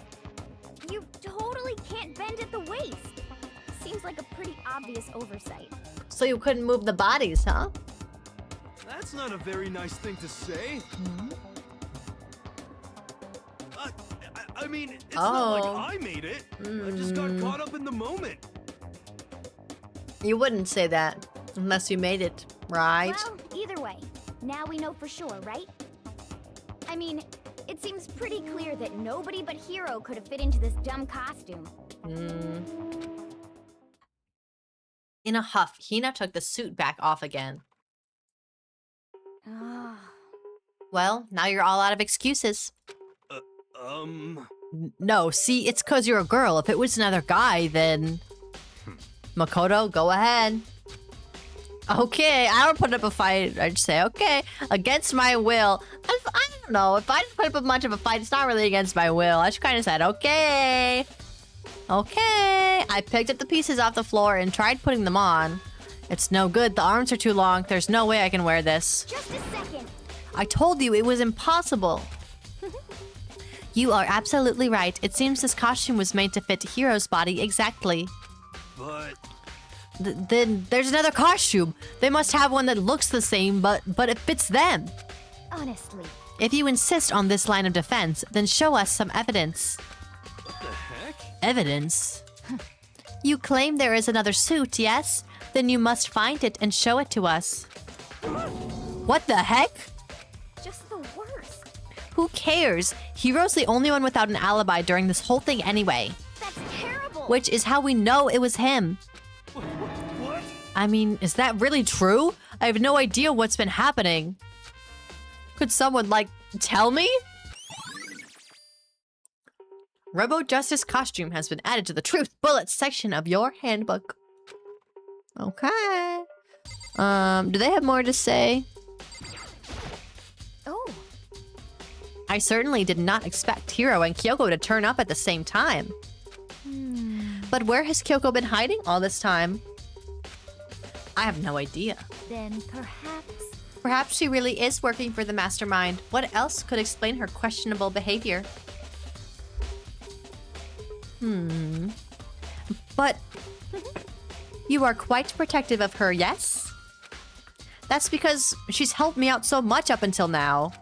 Speaker 3: you totally can't bend at the waist. Seems like a pretty obvious oversight.
Speaker 1: So you couldn't move the bodies, huh?
Speaker 2: That's not a very nice thing to say. I mean, it's not like I made it. I just got caught up in the moment.
Speaker 1: You wouldn't say that unless you made it, right?
Speaker 3: Well, either way, now we know for sure, right? I mean, it seems pretty clear that nobody but Hiro could have fit into this dumb costume.
Speaker 1: In a huff, Hina took the suit back off again.
Speaker 3: Ah.
Speaker 1: Well, now you're all out of excuses. No, see, it's 'cause you're a girl. If it was another guy, then... Makoto, go ahead. Okay, I don't put up a fight. I just say, okay, against my will. I don't know. If I didn't put up much of a fight, it's not really against my will. I just kind of said, okay. Okay. I picked up the pieces off the floor and tried putting them on. It's no good. The arms are too long. There's no way I can wear this.
Speaker 3: Just a second.
Speaker 1: I told you it was impossible. You are absolutely right. It seems this costume was made to fit Hiro's body exactly.
Speaker 2: But
Speaker 1: Then there's another costume. They must have one that looks the same, but it fits them.
Speaker 3: Honestly.
Speaker 1: If you insist on this line of defense, then show us some evidence.
Speaker 2: what the heck?
Speaker 1: Evidence? You claim there is another suit, yes? Then you must find it and show it to us. What the heck?
Speaker 3: Just the worst.
Speaker 1: Who cares? Hiro's the only one without an alibi during this whole thing anyway.
Speaker 3: That's terrible.
Speaker 1: Which is how we know it was him.
Speaker 2: What?
Speaker 1: I mean, is that really true? I have no idea what's been happening. Could someone, like, tell me? Robo Justice costume has been added to the Truth Bullets section of your handbook. Okay. Do they have more to say?
Speaker 3: Oh.
Speaker 1: I certainly did not expect Hiro and Kyoko to turn up at the same time. But where has Kyoko been hiding all this time? I have no idea.
Speaker 3: Then perhaps.
Speaker 1: Perhaps she really is working for the mastermind. What else could explain her questionable behavior? But you are quite protective of her, yes? That's because she's helped me out so much up until now.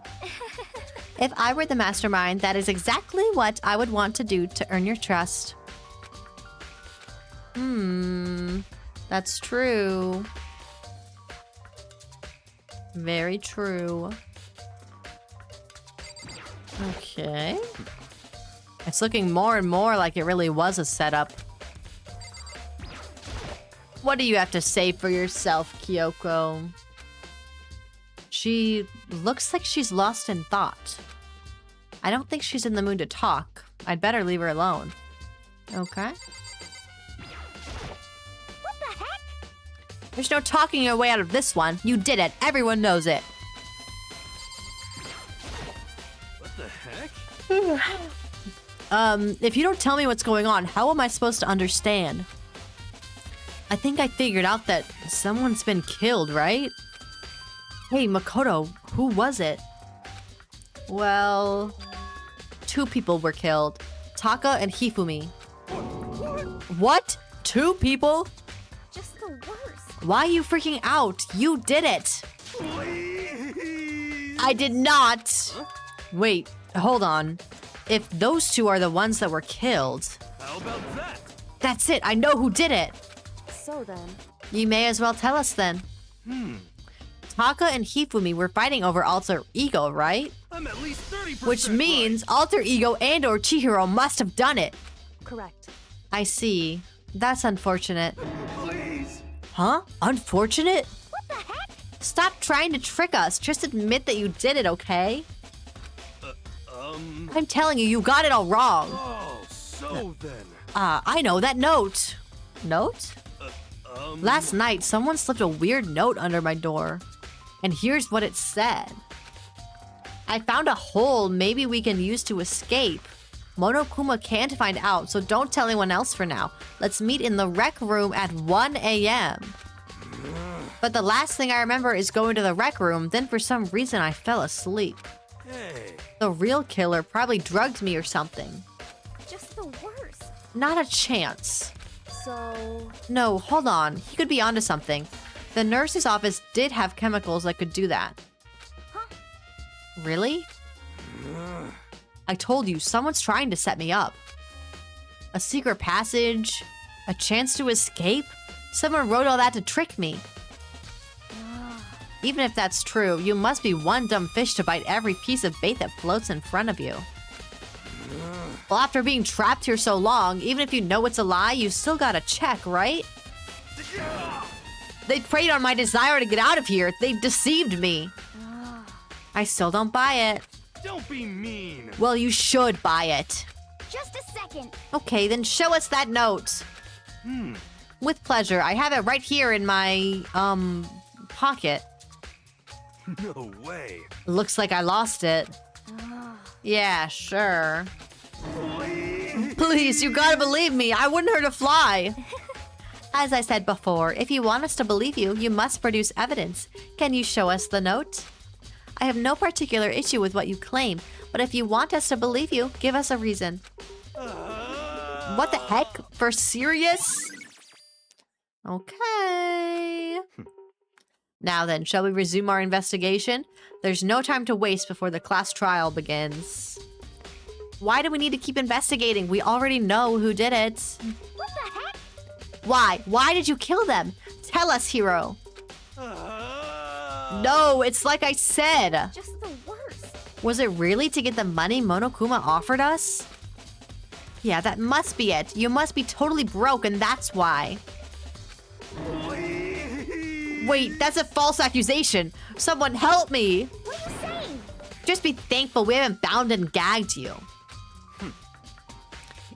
Speaker 1: If I were the mastermind, that is exactly what I would want to do to earn your trust. That's true. Very true. Okay. It's looking more and more like it really was a setup. What do you have to say for yourself, Kyoko? She looks like she's lost in thought. I don't think she's in the mood to talk. I'd better leave her alone. Okay.
Speaker 3: What the heck?
Speaker 1: There's no talking your way out of this one. You did it. Everyone knows it.
Speaker 2: What the heck?
Speaker 1: If you don't tell me what's going on, how am I supposed to understand? I think I figured out that someone's been killed, right? Hey, Makoto, who was it? Well, 2 people were killed. Taka and Hifumi. What? 2 people?
Speaker 3: Just the worst.
Speaker 1: Why are you freaking out? You did it.
Speaker 2: Please.
Speaker 1: I did not. Wait, hold on. If those 2 are the ones that were killed,
Speaker 2: How about that?
Speaker 1: that's it. I know who did it.
Speaker 7: So then,
Speaker 1: You may as well tell us then. Taka and Hifumi were fighting over Alter Ego, right?
Speaker 2: I'm at least 30%.
Speaker 1: Which means Alter Ego and or Chihiro must have done it.
Speaker 7: correct.
Speaker 1: I see. That's unfortunate.
Speaker 2: Right. Please.
Speaker 1: Huh? Unfortunate?
Speaker 3: What the heck?
Speaker 1: Stop trying to trick us. Just admit that you did it, okay? I'm telling you, you got it all wrong.
Speaker 2: Oh, so then.
Speaker 1: I know that note. Note? Last night, someone slipped a weird note under my door. And here's what it said. I found a hole maybe we can use to escape. Monokuma can't find out, so don't tell anyone else for now. Let's meet in the rec room at 1 a.m. But the last thing I remember is going to the rec room, then for some reason I fell asleep.
Speaker 2: Hey.
Speaker 1: The real killer probably drugged me or something.
Speaker 3: Just the worst.
Speaker 1: Not a chance.
Speaker 7: So,
Speaker 1: No, hold on. He could be onto something. The nurse's office did have chemicals that could do that.
Speaker 3: Huh?
Speaker 1: Really? I told you, someone's trying to set me up. A secret passage? A chance to escape? Someone wrote all that to trick me. Even if that's true, you must be one dumb fish to bite every piece of bait that floats in front of you. Well, after being trapped here so long, even if you know it's a lie, you still gotta check, right? They preyed on my desire to get out of here. They deceived me. I still don't buy it.
Speaker 2: Don't be mean.
Speaker 1: Well, you should buy it.
Speaker 3: Just a second.
Speaker 1: Okay, then show us that note. With pleasure. I have it right here in my, pocket.
Speaker 2: No way.
Speaker 1: Looks like I lost it. Yeah, sure. Please, you gotta believe me. I wouldn't hurt a fly. As I said before, if you want us to believe you, you must produce evidence. Can you show us the note? I have no particular issue with what you claim, but if you want us to believe you, give us a reason. What the heck? For serious? Okay. Now then, shall we resume our investigation? There's no time to waste before the class trial begins. Why do we need to keep investigating? We already know who did it.
Speaker 3: What the heck?
Speaker 1: Why? Why did you kill them? Tell us, hero. No, it's like I said.
Speaker 3: Just the worst.
Speaker 1: Was it really to get the money Monokuma offered us? Yeah, that must be it. You must be totally broke and that's why. Wait, that's a false accusation. Someone help me.
Speaker 3: What are you saying?
Speaker 1: Just be thankful we haven't bound and gagged you.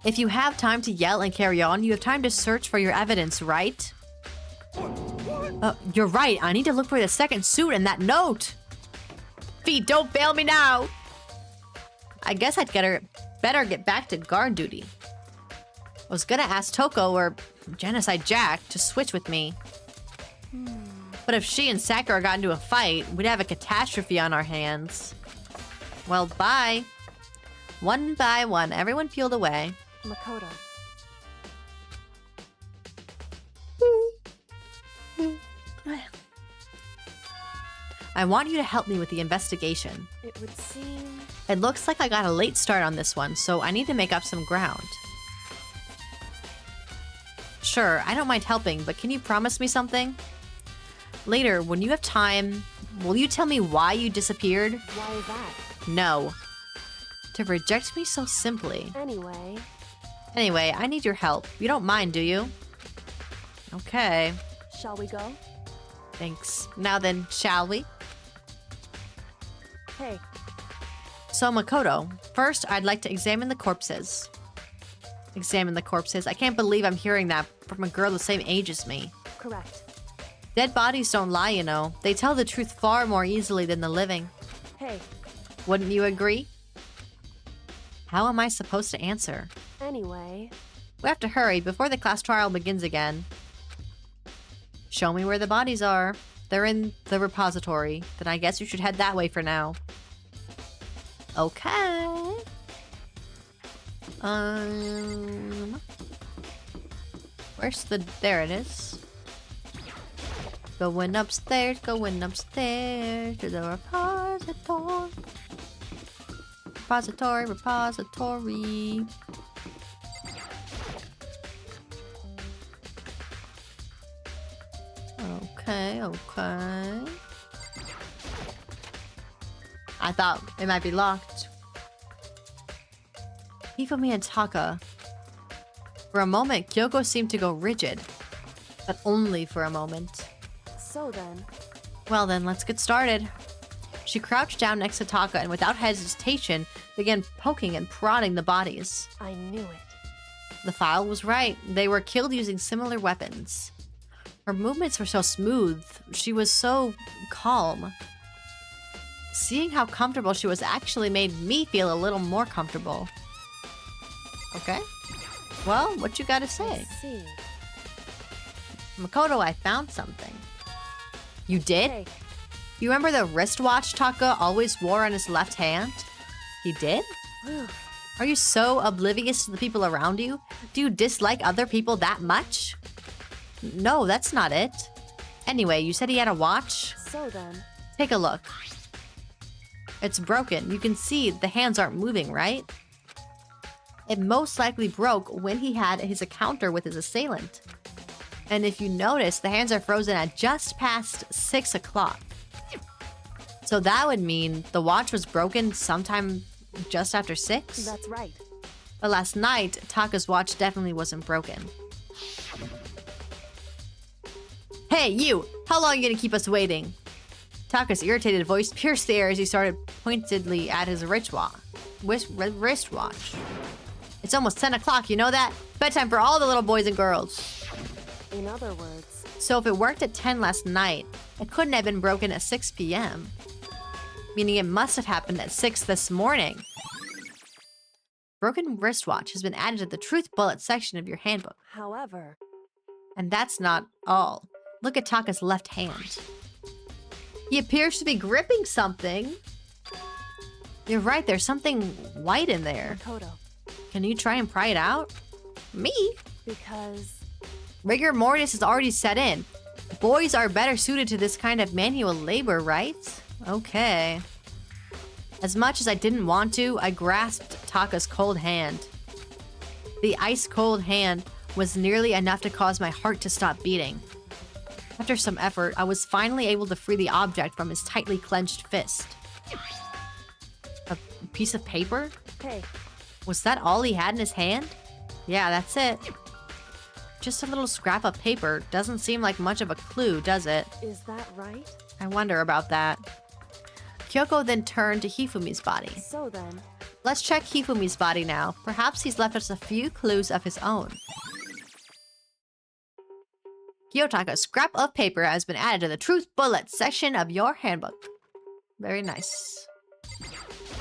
Speaker 1: If you have time to yell and carry on, you have time to search for your evidence, right? You're right. I need to look for the second suit and that note. Feet, don't fail me now. I guess I'd better get back to guard duty. I was gonna ask Toko or Genocide Jack to switch with me. But if she and Sakura got into a fight, we'd have a catastrophe on our hands. Well, bye. One by one, everyone peeled away.
Speaker 7: Makoto.
Speaker 1: I want you to help me with the investigation.
Speaker 7: It would seem...
Speaker 1: It looks like I got a late start on this one, so I need to make up some ground. Sure, I don't mind helping, but can you promise me something? Later, when you have time, will you tell me why you disappeared?
Speaker 7: Why is that?
Speaker 1: No. To reject me so simply.
Speaker 7: Anyway,
Speaker 1: I need your help. You don't mind, do you? Okay.
Speaker 7: shall we go?
Speaker 1: Thanks. Now then, shall we?
Speaker 7: Hey,
Speaker 1: So, Makoto, first I'd like to examine the corpses. Examine the corpses? I can't believe I'm hearing that from a girl the same age as me.
Speaker 7: correct.
Speaker 1: Dead bodies don't lie, you know. They tell the truth far more easily than the living.
Speaker 7: Hey,
Speaker 1: Wouldn't you agree? How am I supposed to answer?
Speaker 7: anyway,
Speaker 1: We have to hurry before the class trial begins again. Show me where the bodies are. They're in the repository. Then I guess you should head that way for now. Okay. Where's the... There it is. Going upstairs to the repository. Repository. Okay. I thought it might be locked. Hifumi and Taka. For a moment, Kyoko seemed to go rigid. But only for a moment.
Speaker 7: so then,
Speaker 1: Well then, let's get started. She crouched down next to Taka and without hesitation began poking and prodding the bodies.
Speaker 7: I knew it.
Speaker 1: The file was right. They were killed using similar weapons. Her movements were so smooth. She was so calm. Seeing how comfortable she was actually made me feel a little more comfortable. Okay. Well, what you gotta say?
Speaker 7: See.
Speaker 1: Makoto, I found something. You did?
Speaker 7: Hey,
Speaker 1: You remember the wristwatch Taka always wore on his left hand? He did?
Speaker 7: whew,
Speaker 1: Are you so oblivious to the people around you? Do you dislike other people that much? No, that's not it. Anyway, you said he had a watch?
Speaker 7: so then,
Speaker 1: Take a look. It's broken. You can see the hands aren't moving, right? It most likely broke when he had his encounter with his assailant. And if you notice, the hands are frozen at just past 6 o'clock. So that would mean the watch was broken sometime just after 6?
Speaker 7: that's right.
Speaker 1: But last night, Taka's watch definitely wasn't broken. Hey, you! How long are you gonna keep us waiting? Taka's irritated voice pierced the air as he started pointedly at his wristwatch. It's almost 10 o'clock, you know that? Bedtime for all the little boys and girls.
Speaker 7: In other words,
Speaker 1: So if it worked at 10 last night, it couldn't have been broken at 6 p.m. Meaning it must have happened at 6 this morning. Broken wristwatch has been added to the truth bullet section of your handbook.
Speaker 7: however,
Speaker 1: And that's not all. Look at Taka's left hand. He appears to be gripping something. You're right, there's something white in there.
Speaker 7: Makoto,
Speaker 1: Can you try and pry it out? Me?
Speaker 7: because
Speaker 1: Rigor mortis has already set in. Boys are better suited to this kind of manual labor, right? Okay. As much as I didn't want to, I grasped Taka's cold hand. The ice-cold hand was nearly enough to cause my heart to stop beating. After some effort, I was finally able to free the object from his tightly clenched fist. A piece of paper?
Speaker 7: hey,
Speaker 1: Was that all he had in his hand? Yeah, that's it. Just a little scrap of paper. Doesn't seem like much of a clue, does it?
Speaker 7: is that right?
Speaker 1: I wonder about that. Kyoko then turned to Hifumi's body.
Speaker 7: So then,
Speaker 1: Let's check Hifumi's body now. Perhaps he's left us a few clues of his own. Kiyotaka's scrap of paper has been added to the truth bullet section of your handbook. Very nice.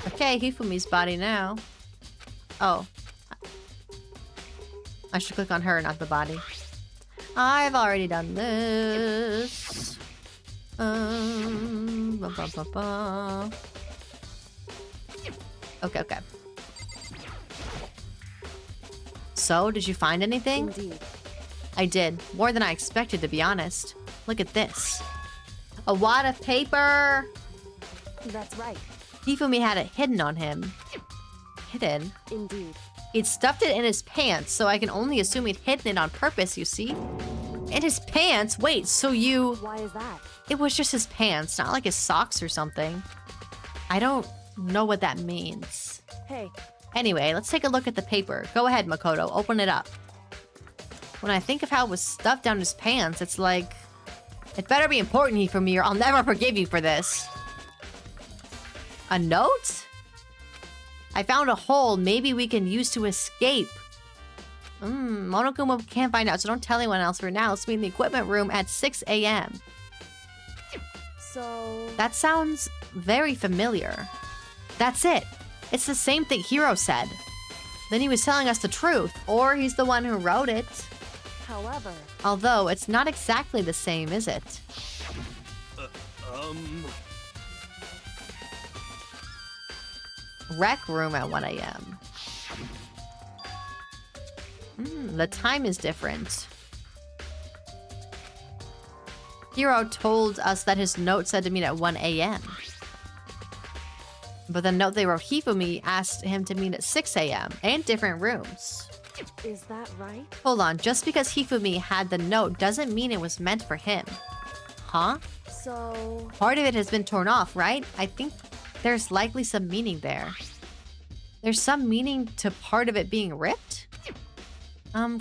Speaker 1: Okay, Hifumi's body now. Oh. I should click on her, not the body. I've already done this. Ba, ba, ba, ba. Okay. So, did you find anything?
Speaker 7: indeed,
Speaker 1: I did. More than I expected, to be honest. Look at this. A wad of paper!
Speaker 7: that's right.
Speaker 1: Hifumi had it hidden on him. Hidden?
Speaker 7: Indeed.
Speaker 1: He'd stuffed it in his pants, so I can only assume he'd hidden it on purpose, you see? In his pants? Wait, so you...
Speaker 7: Why is that?
Speaker 1: It was just his pants, not like his socks or something. I don't know what that means.
Speaker 7: Hey,
Speaker 1: Anyway, let's take a look at the paper. Go ahead, Makoto. Open it up. When I think of how it was stuffed down his pants, it's like... It better be important, Hifumi, or I'll never forgive you for this. A note? I found a hole maybe we can use to escape. Monokuma can't find out, so don't tell anyone else for now. Let's meet in the equipment room at 6 a.m.
Speaker 7: so...
Speaker 1: That sounds very familiar. That's it. It's the same thing Hiro said. Then he was telling us the truth, or he's the one who wrote it.
Speaker 7: However,
Speaker 1: Although, it's not exactly the same, is it? Rec room at 1 a.m. The time is different. Hiro told us that his note said to meet at 1 a.m. But the note they wrote Hifumi asked him to meet at 6 a.m. and different rooms.
Speaker 7: is that right?
Speaker 1: Hold on, just because Hifumi had the note doesn't mean it was meant for him. Huh?
Speaker 7: So...
Speaker 1: Part of it has been torn off, right? I think there's likely some meaning there. There's some meaning to part of it being ripped?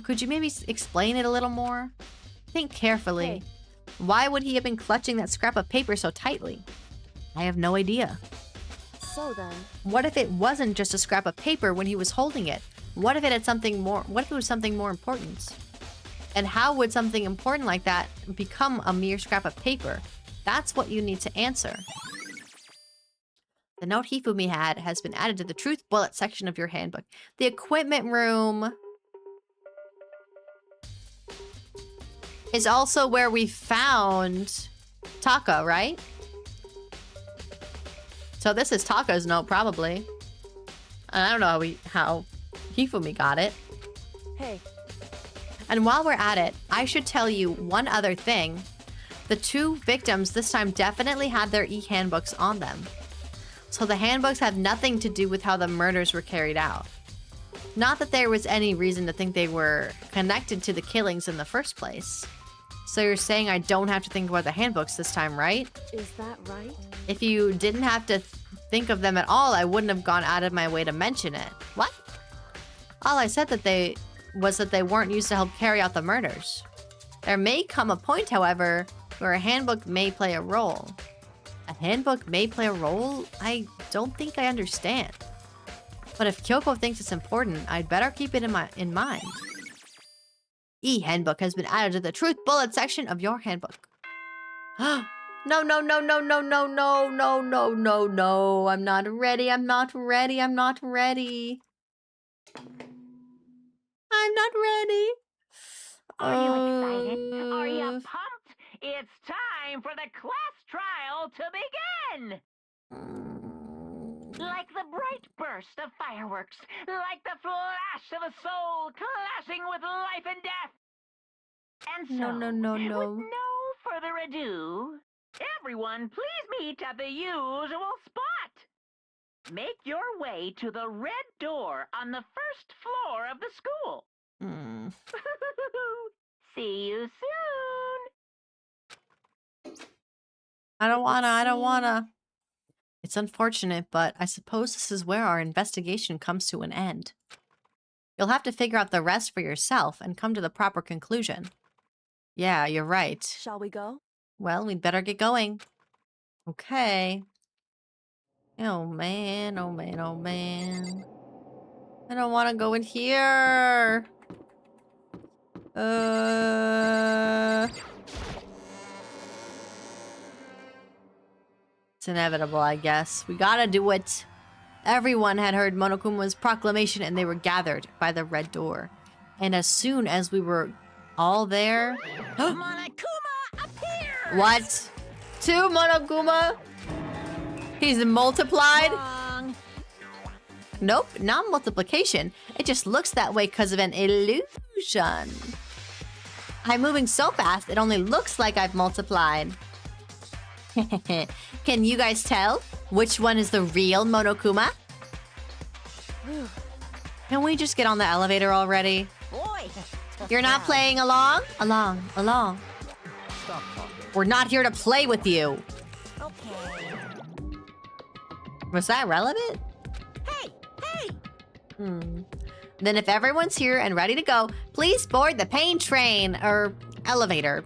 Speaker 1: Could you maybe explain it a little more? Think carefully.
Speaker 7: Hey.
Speaker 1: Why would he have been clutching that scrap of paper so tightly? I have no idea.
Speaker 7: So then,
Speaker 1: What if it wasn't just a scrap of paper when he was holding it? What if it had something more? What if it was something more important? And how would something important like that become a mere scrap of paper? That's what you need to answer. The note Hifumi had has been added to the truth bullet section of your handbook. The equipment room is also where we found Taka, right? So this is Taka's note, probably. I don't know how Hifumi got it.
Speaker 7: hey,
Speaker 1: And while we're at it, I should tell you one other thing. The two victims this time definitely had their e-handbooks on them. So the handbooks have nothing to do with how the murders were carried out. Not that there was any reason to think they were connected to the killings in the first place. So you're saying I don't have to think about the handbooks this time, right?
Speaker 7: is that right?
Speaker 1: If you didn't have to think of them at all, I wouldn't have gone out of my way to mention it. What? All I said that they weren't used to help carry out the murders. There may come a point, however, where a handbook may play a role. A handbook may play a role? I don't think I understand. But if Kyoko thinks it's important, I'd better keep it in mind. E-handbook has been added to the truth bullet section of your handbook. No, no, no, no, no, no, no, no, no, no, no. I'm not ready. I'm not ready. I'm not ready. I'm not ready.
Speaker 5: Are you excited? Are you pumped? It's time for the class trial to begin! Like the bright burst of fireworks, like the flash of a soul clashing with life and death. And so,
Speaker 1: No.
Speaker 5: with no further ado, everyone please meet at the usual spot. Make your way to the red door on the first floor of the school. See you soon.
Speaker 1: I don't wanna. It's unfortunate, but I suppose this is where our investigation comes to an end. You'll have to figure out the rest for yourself and come to the proper conclusion. Yeah, you're right.
Speaker 7: Shall we go?
Speaker 1: Well, we'd better get going. Okay. Oh man, oh man, oh man. I don't want to go in here. It's inevitable, I guess. We gotta do it. Everyone had heard Monokuma's proclamation and they were gathered by the red door. And as soon as we were all there...
Speaker 5: Monokuma appears!
Speaker 1: What? 2 Monokuma? He's multiplied?
Speaker 5: Wrong.
Speaker 1: Nope, not multiplication. It just looks that way because of an illusion. I'm moving so fast, it only looks like I've multiplied. Can you guys tell which one is the real Monokuma? Can we just get on the elevator already?
Speaker 5: Boy.
Speaker 1: You're not playing along? Along.
Speaker 4: Stop talking.
Speaker 1: We're not here to play with you.
Speaker 5: Okay.
Speaker 1: Was that relevant?
Speaker 5: Hey!
Speaker 1: Then if everyone's here and ready to go, please board the pain train or elevator.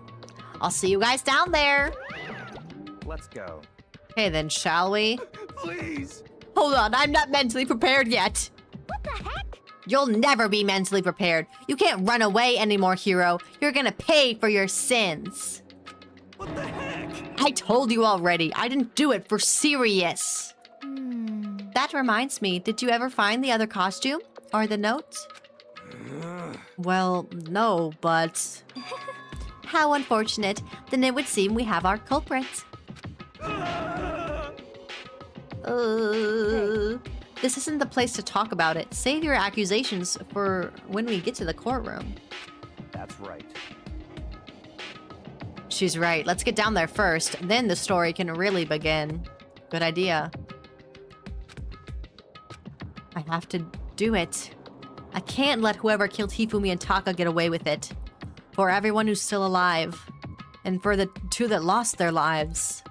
Speaker 1: I'll see you guys down there.
Speaker 4: Let's go.
Speaker 1: Okay then, shall we?
Speaker 2: Please.
Speaker 1: Hold on, I'm not mentally prepared yet.
Speaker 3: What the heck?
Speaker 1: You'll never be mentally prepared. You can't run away anymore, hero. You're gonna pay for your sins.
Speaker 2: What the heck?
Speaker 1: I told you already, I didn't do it for serious. That reminds me, did you ever find the other costume? Or the notes? Well, no, but... How unfortunate. Then it would seem we have our culprit. This isn't the place to talk about it. Save your accusations for when we get to the courtroom.
Speaker 4: That's right.
Speaker 1: She's right. Let's get down there first. Then the story can really begin. Good idea. I have to do it. I can't let whoever killed Hifumi and Taka get away with it. For everyone who's still alive. And for the 2 that lost their lives.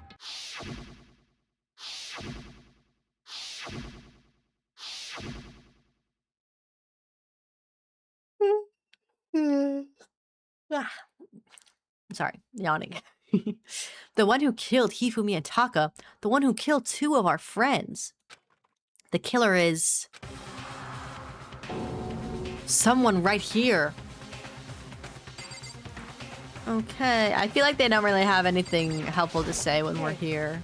Speaker 1: Sorry, yawning. The one who killed Hifumi and Taka, the one who killed 2 of our friends. The killer is... someone right here. Okay, I feel like they don't really have anything helpful to say when we're here.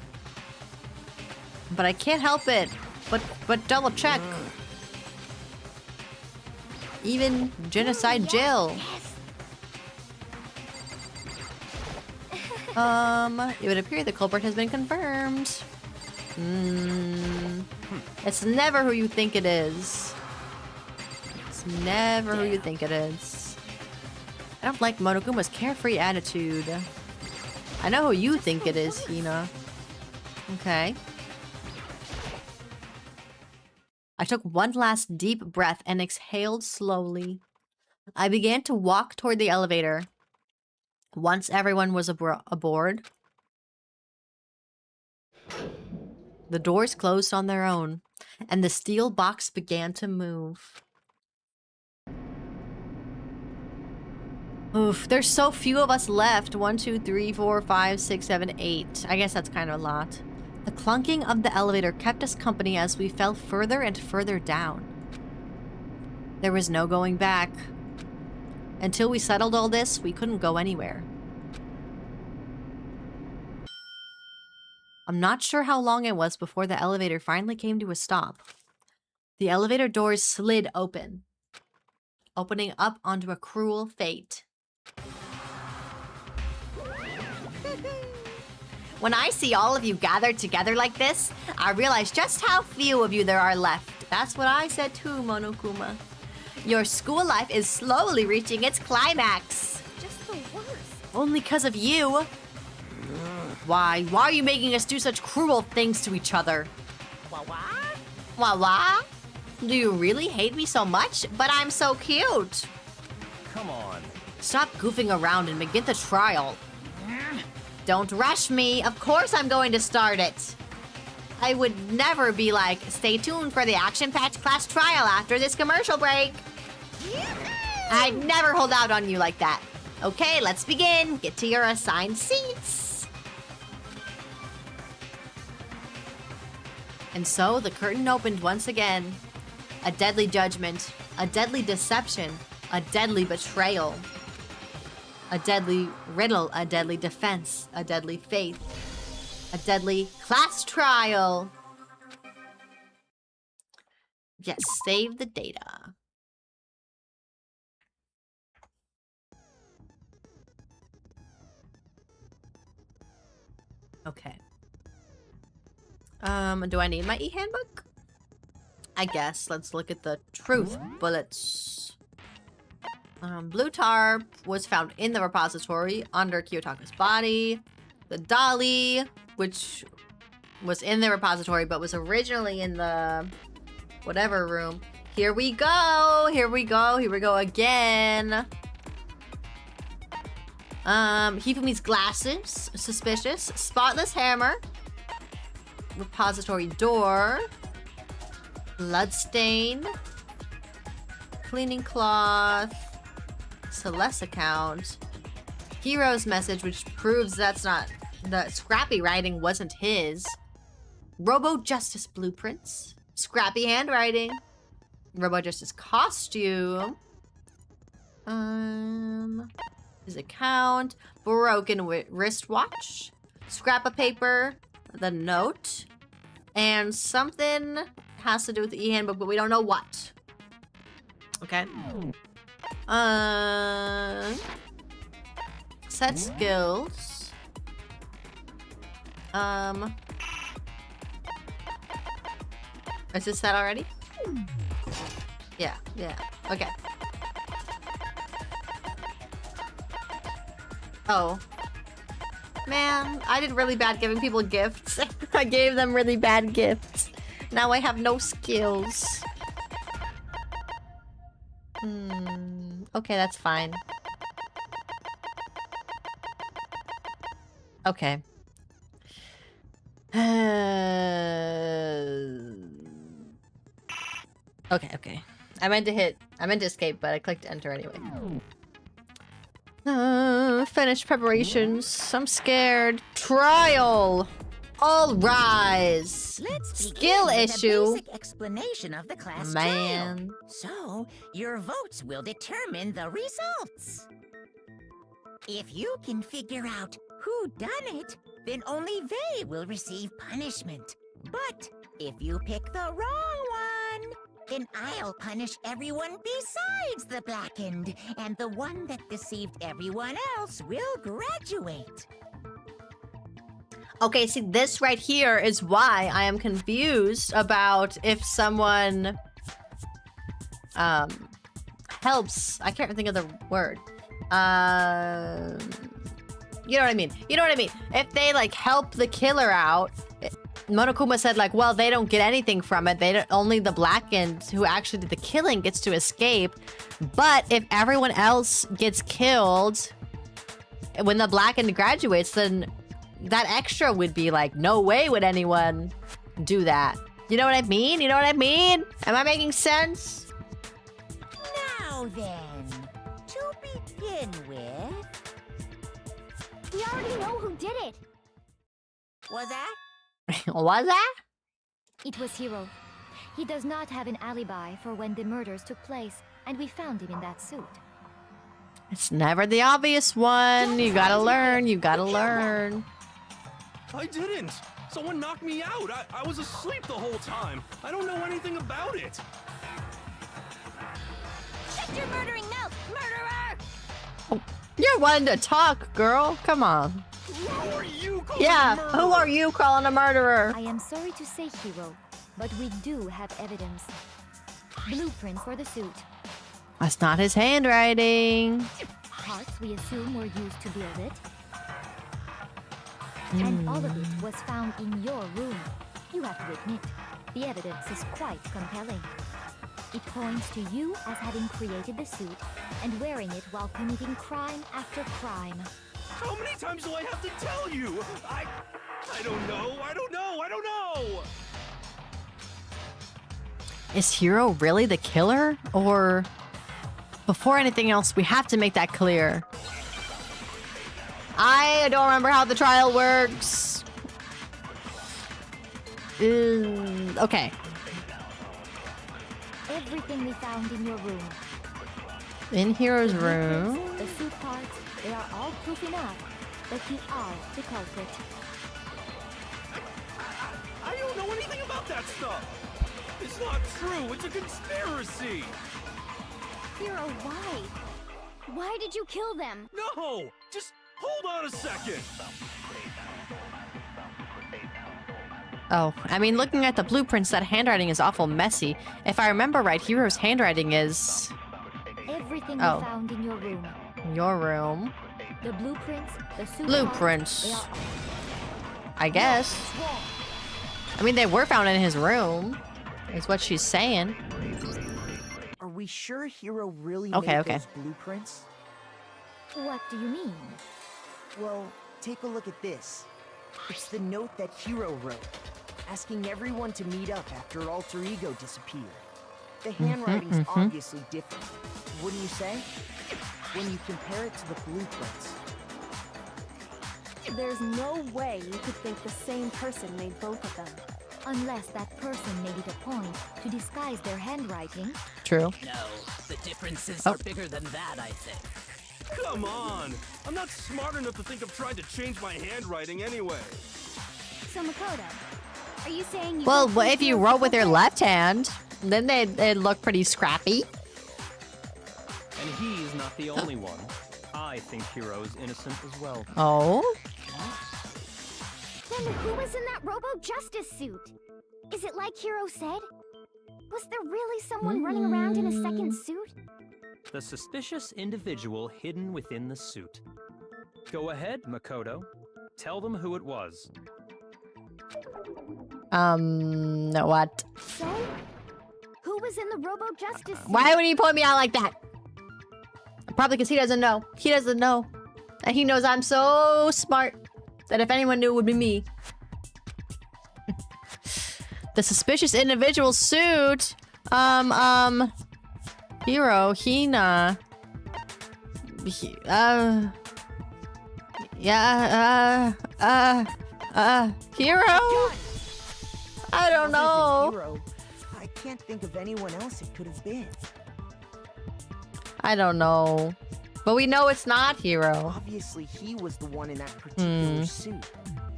Speaker 1: But I can't help it. But double check. Even Genocide Jill. It would appear the culprit has been confirmed. It's never who you think it is. It's never who you think it is. I don't like Monokuma's carefree attitude. I know who you think it is, Hina. Okay. I took one last deep breath and exhaled slowly. I began to walk toward the elevator. Once everyone was aboard, the doors closed on their own, and the steel box began to move. Oof, there's so few of us left. 1, 2, 3, 4, 5, 6, 7, 8. I guess that's kind of a lot. The clunking of the elevator kept us company as we fell further and further down. There was no going back. Until we settled all this, we couldn't go anywhere. I'm not sure how long it was before the elevator finally came to a stop. The elevator doors slid open, opening up onto a cruel fate. When I see all of you gathered together like this, I realize just how few of you there are left. That's what I said too, Monokuma. Your school life is slowly reaching its climax.
Speaker 3: Just the worst.
Speaker 1: Only because of you. Why? Why are you making us do such cruel things to each other? Wah? Do you really hate me so much? But I'm so cute.
Speaker 4: Come on.
Speaker 1: Stop goofing around and begin the trial. Don't rush me. Of course I'm going to start it. I would never be like, stay tuned for the action-packed class trial after this commercial break. I'd never hold out on you like that. Okay, let's begin. Get to your assigned seats. And so the curtain opened once again. A deadly judgment, a deadly deception, a deadly betrayal. A deadly riddle, a deadly defense, a deadly faith, a deadly class trial. Yes, save the data. Okay. Do I need my e-handbook? I guess. Let's look at the truth bullets. Blue tarp was found in the repository under Kiyotaka's body. The dolly, which was in the repository but was originally in the whatever room. Here we go. Here we go. Here we go again. Hifumi's glasses, suspicious. Spotless hammer. Repository door. Bloodstain. Cleaning cloth. Celeste account. Hero's message, which proves that's not... The Scrappy writing wasn't his. Robo Justice blueprints. Scrappy handwriting. Robo Justice costume. His account. Broken wristwatch. Scrap of paper. The note. And something has to do with the e-handbook, but we don't know what. Okay. Set skills. Is this set already? Yeah. Okay. Oh. Man, I did really bad giving people gifts. I gave them really bad gifts. Now I have no skills. Okay, that's fine. Okay. Okay. I meant to escape, but I clicked enter anyway. Finished preparations. I'm scared. Trial. All rise.
Speaker 8: Let's
Speaker 1: Skill
Speaker 8: begin with
Speaker 1: issue.
Speaker 8: a basic explanation of the class trial. So, your votes will determine the results. If you can figure out who done it, then only they will receive punishment. But if you pick the wrong one, then I'll punish everyone besides the blackened, and the one that deceived everyone else will graduate.
Speaker 1: Okay, see, this right here is why I am confused about if someone helps. I can't think of the word. You know what I mean? If they like help the killer out, Monokuma said like, well, they don't get anything from it. Only the blackened who actually did the killing gets to escape. But if everyone else gets killed when the blackened graduates, then that extra would be like, no way would anyone do that. You know what I mean? Am I making sense?
Speaker 8: Now then, to begin with...
Speaker 3: We already know who did it.
Speaker 8: Was that?
Speaker 1: Was that?
Speaker 3: It was Hiro. He does not have an alibi for when the murders took place, and we found him in that suit.
Speaker 1: It's never the obvious one. You gotta learn. You gotta learn.
Speaker 2: I didn't. Someone knocked me out. I was asleep the whole time. I don't know anything about it.
Speaker 3: Shut your murdering mouth, murderer!
Speaker 1: Oh, you're one to talk, girl. Come on.
Speaker 2: Who are you calling
Speaker 1: Yeah,
Speaker 2: a murderer?
Speaker 1: who are you calling a murderer?
Speaker 3: I am sorry to say, Hero, but we do have evidence. Blueprints for the suit.
Speaker 1: That's not his handwriting.
Speaker 3: Parts we assume were used to build it. And all of it was found in your room. You have to admit, the evidence is quite compelling. It points to you as having created the suit and wearing it while committing crime after crime.
Speaker 2: How many times do I have to tell you? I don't know. I don't know.
Speaker 1: Is Hero really the killer? Or before anything else, we have to make that clear. I don't remember how the trial works. Okay.
Speaker 3: Everything we found in your room.
Speaker 1: In Hero's
Speaker 3: The
Speaker 1: room.
Speaker 3: blueprints, the suit parts, they are all proof enough that you are the culprit.
Speaker 2: I don't know anything about that stuff. It's not true. It's a conspiracy.
Speaker 3: Hero, why? Why did you kill them?
Speaker 2: No, just hold on a second.
Speaker 1: Oh, I mean, looking at the blueprints, that handwriting is awful messy. If I remember right, Hero's handwriting is...
Speaker 3: Everything
Speaker 1: Oh.
Speaker 3: we found in your room.
Speaker 1: your room.
Speaker 3: The blueprints, the suit
Speaker 1: Blueprints.
Speaker 3: parts, they are
Speaker 1: I guess. I mean, they were found in his room, is what she's saying.
Speaker 9: Are we sure Hero really
Speaker 1: Okay,
Speaker 9: made
Speaker 1: okay.
Speaker 9: those blueprints?
Speaker 3: What do you mean?
Speaker 9: Well, take a look at this. It's the note that Hero wrote, asking everyone to meet up after Alter Ego disappeared. The handwriting's obviously different, wouldn't you say? When you compare it to the blueprints.
Speaker 7: There's no way you could think the same person made both of them.
Speaker 3: Unless that person made it a point to disguise their handwriting.
Speaker 1: True.
Speaker 10: No, the differences
Speaker 1: Oh.
Speaker 10: are bigger than that, I think.
Speaker 2: Come on. I'm not smart enough to think of trying to change my handwriting anyway.
Speaker 3: So Makoto, are you saying you
Speaker 1: Well,
Speaker 3: don't
Speaker 1: what
Speaker 3: think
Speaker 1: if you
Speaker 3: Hero's
Speaker 1: wrote with your
Speaker 3: culprit?
Speaker 1: left hand? Then they'd look pretty scrappy.
Speaker 4: And he's not the only one. I think Hero's innocent as well.
Speaker 1: Oh?
Speaker 3: Then who was in that Robo-Justice suit? Is it like Hero said? Was there really someone running around in a second suit?
Speaker 4: The suspicious individual hidden within the suit. Go ahead, Makoto. Tell them who it was.
Speaker 1: What?
Speaker 3: So, who was in the Robo-Justice suit?
Speaker 1: Why would he point me out like that? Probably because he doesn't know. He doesn't know. And he knows I'm so smart that if anyone knew, it would be me. The suspicious individual suit. Hero, Hina. Hero? I don't
Speaker 9: Other than
Speaker 1: know.
Speaker 9: Hero, I can't think of anyone else it could have been.
Speaker 1: I don't know. But we know it's not Hero.
Speaker 9: Obviously, he was the one in that particular suit.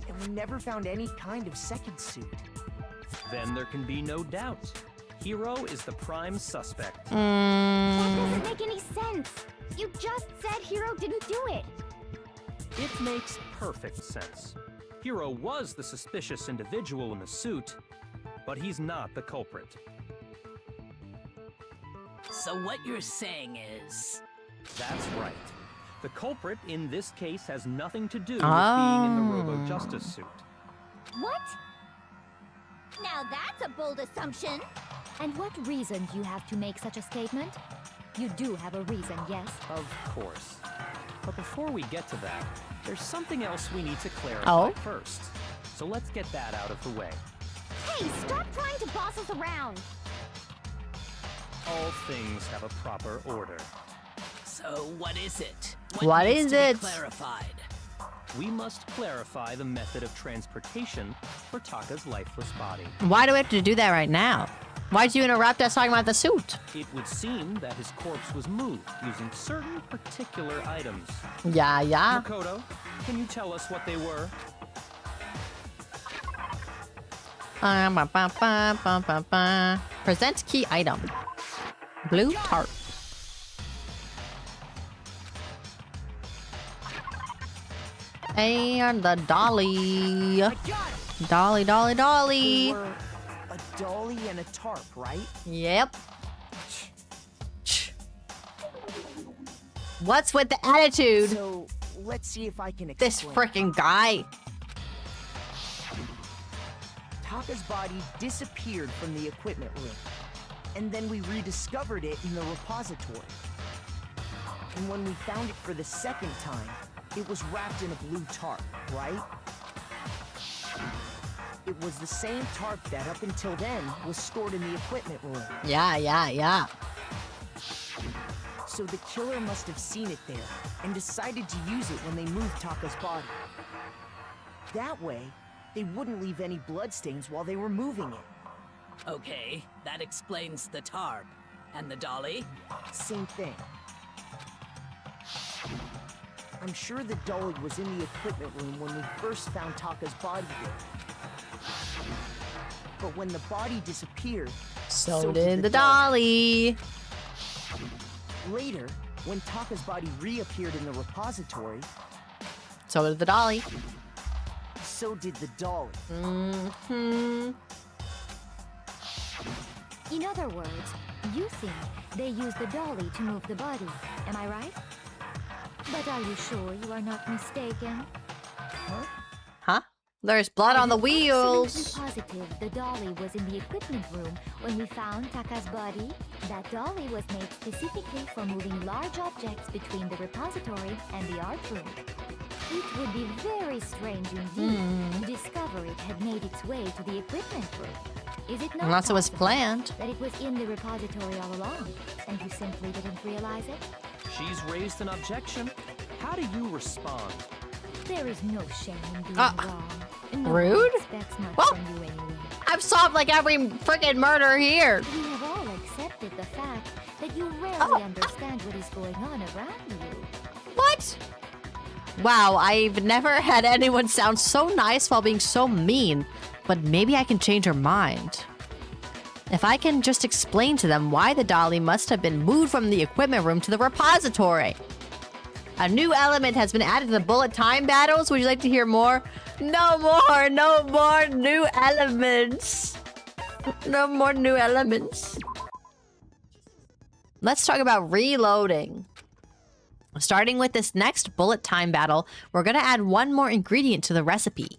Speaker 9: And we never found any kind of second suit.
Speaker 4: Then there can be no doubt. Hero is the prime suspect.
Speaker 3: That doesn't make any sense. You just said Hero didn't do it.
Speaker 4: It makes perfect sense. Hero was the suspicious individual in the suit, but he's not the culprit.
Speaker 10: So what you're saying is...
Speaker 4: That's right. The culprit in this case has nothing to do with being in the Robo-Justice suit.
Speaker 3: What? Now that's a bold assumption. And what reason do you have to make such a statement? You do have a reason, yes?
Speaker 4: Of course. But before we get to that, there's something else we need to clarify
Speaker 1: Oh?
Speaker 4: first. So let's get that out of the way.
Speaker 3: Hey, stop trying to boss us around.
Speaker 4: All things have a proper order.
Speaker 10: So what is it?
Speaker 1: What
Speaker 10: needs
Speaker 1: is
Speaker 10: to be
Speaker 1: it?
Speaker 10: clarified?
Speaker 4: We must clarify the method of transportation for Taka's lifeless body.
Speaker 1: Why do we have to do that right now? Why'd you interrupt us talking about the suit?
Speaker 4: It would seem that his corpse was moved using certain particular items.
Speaker 1: Yeah.
Speaker 4: Makoto, can you tell us what they were?
Speaker 1: Present key item. Blue tarp. And the dolly. Dolly.
Speaker 9: They were a dolly and a tarp, right?
Speaker 1: Yep. What's with the attitude?
Speaker 9: So, let's see if I can explain.
Speaker 1: This freaking guy.
Speaker 9: Taka's body disappeared from the equipment room, and then we rediscovered it in the repository. And when we found it for the second time, it was wrapped in a blue tarp, right? It was the same tarp that up until then was stored in the equipment room.
Speaker 1: Yeah.
Speaker 9: So the killer must have seen it there and decided to use it when they moved Taka's body. That way, they wouldn't leave any bloodstains while they were moving it.
Speaker 10: Okay, that explains the tarp. And the dolly?
Speaker 9: Same thing. I'm sure the dolly was in the equipment room when we first found Taka's body there. But when the body disappeared,
Speaker 1: So did the dolly.
Speaker 9: Later, when Taka's body reappeared in the repository,
Speaker 1: So did the dolly.
Speaker 9: so did the dolly.
Speaker 1: Mm-hmm.
Speaker 3: In other words, you think they used the dolly to move the body, am I right? But are you sure you are not mistaken?
Speaker 1: Huh? There's blood on the wheels.
Speaker 3: Absolutely positive the dolly was in the equipment room when we found Taka's body. That dolly was made specifically for moving large objects between the repository and the art room. It would be very strange indeed to discover it had made its way to the equipment room. Is it not
Speaker 1: Unless it was
Speaker 3: possible
Speaker 1: planned.
Speaker 3: that it was in the repository all along, and you simply didn't realize it?
Speaker 4: She's raised an objection. How do you respond?
Speaker 3: There is no shame in being wrong. No
Speaker 1: rude?
Speaker 3: one expects much
Speaker 1: Well,
Speaker 3: from you anyway.
Speaker 1: I've solved like every freaking murder here.
Speaker 3: We have all accepted the fact that you rarely understand what is going on around you.
Speaker 1: What? Wow, I've never had anyone sound so nice while being so mean. But maybe I can change her mind. If I can just explain to them why the dolly must have been moved from the equipment room to the repository. A new element has been added to the bullet time battles. Would you like to hear more? No more new elements. No more new elements. Let's talk about reloading. Starting with this next bullet time battle, we're gonna add one more ingredient to the recipe.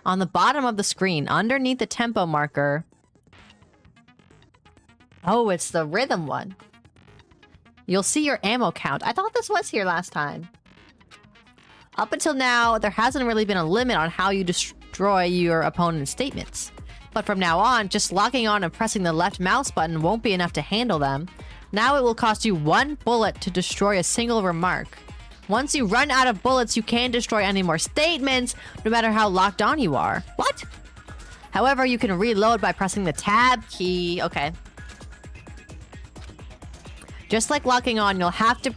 Speaker 1: On the bottom of the screen, underneath the tempo marker. Oh, it's the rhythm one. You'll see your ammo count. I thought this was here last time. Up until now, there hasn't really been a limit on how you destroy your opponent's statements. But from now on, just locking on and pressing the left mouse button won't be enough to handle them. Now it will cost you 1 bullet to destroy a single remark. Once you run out of bullets, you can't destroy any more statements, no matter how locked on you are. What? However, you can reload by pressing the tab key. Okay. Just like locking on, you'll have to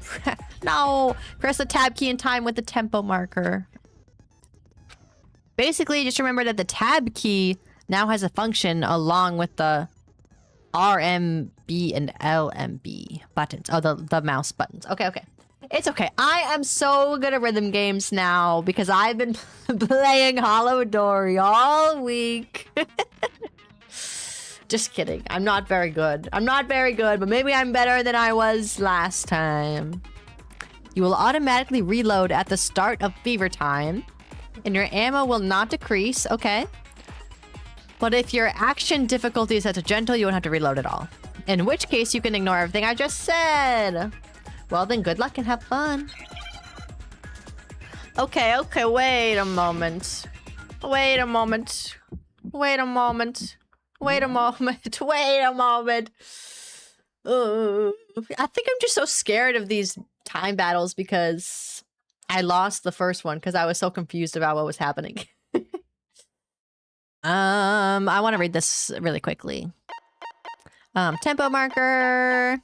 Speaker 1: press the tab key in time with the tempo marker. Basically, just remember that the tab key now has a function along with the RMB and LMB buttons. Oh, the mouse buttons. Okay. It's okay. I am so good at rhythm games now because I've been playing Hollow Dory all week. Just kidding. I'm not very good. But maybe I'm better than I was last time. You will automatically reload at the start of fever time, and your ammo will not decrease. Okay. But if your action difficulty is set to gentle, you won't have to reload at all. In which case, you can ignore everything I just said. Well, then good luck and have fun. Okay, wait a moment. I think I'm just so scared of these time battles because I lost the first one because I was so confused about what was happening. I want to read this really quickly. Tempo marker.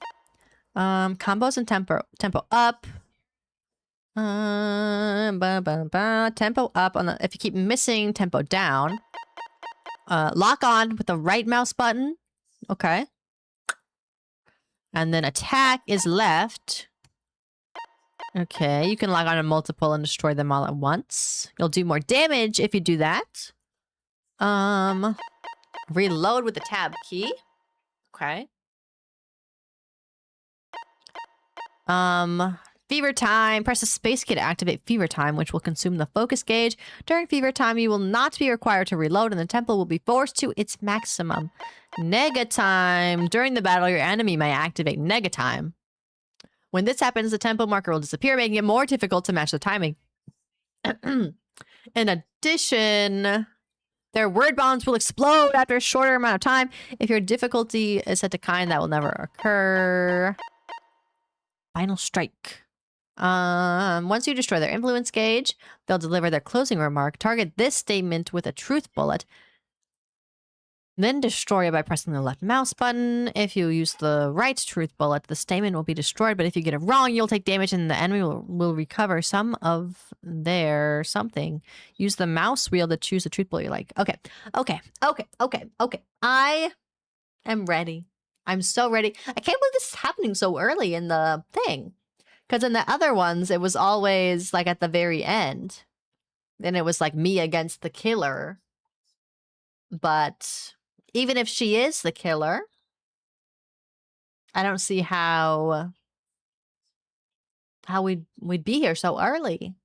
Speaker 1: Combos and tempo up. Tempo up on the, if you keep missing, tempo down. Lock on with the right mouse button. Okay. And then attack is left. Okay, you can lock on a multiple and destroy them all at once. You'll do more damage if you do that. Reload with the tab key. Okay. Fever time. Press the space key to activate fever time, which will consume the focus gauge. During fever time, you will not be required to reload, and the tempo will be forced to its maximum. Nega time. During the battle, your enemy may activate Nega time. When this happens, the tempo marker will disappear, making it more difficult to match the timing. In addition, their word bombs will explode after a shorter amount of time. If your difficulty is set to kind, that will never occur. Final strike. Once you destroy their influence gauge, they'll deliver their closing remark. Target this statement with a truth bullet. Then destroy it by pressing the left mouse button. If you use the right truth bullet, the statement will be destroyed. But if you get it wrong, you'll take damage and the enemy will recover some of their something. Use the mouse wheel to choose the truth bullet you like. Okay. I am ready. I'm so ready. I can't believe this is happening so early in the thing. Because in the other ones, it was always like at the very end. Then it was like me against the killer. But even if she is the killer, I don't see how we'd be here so early.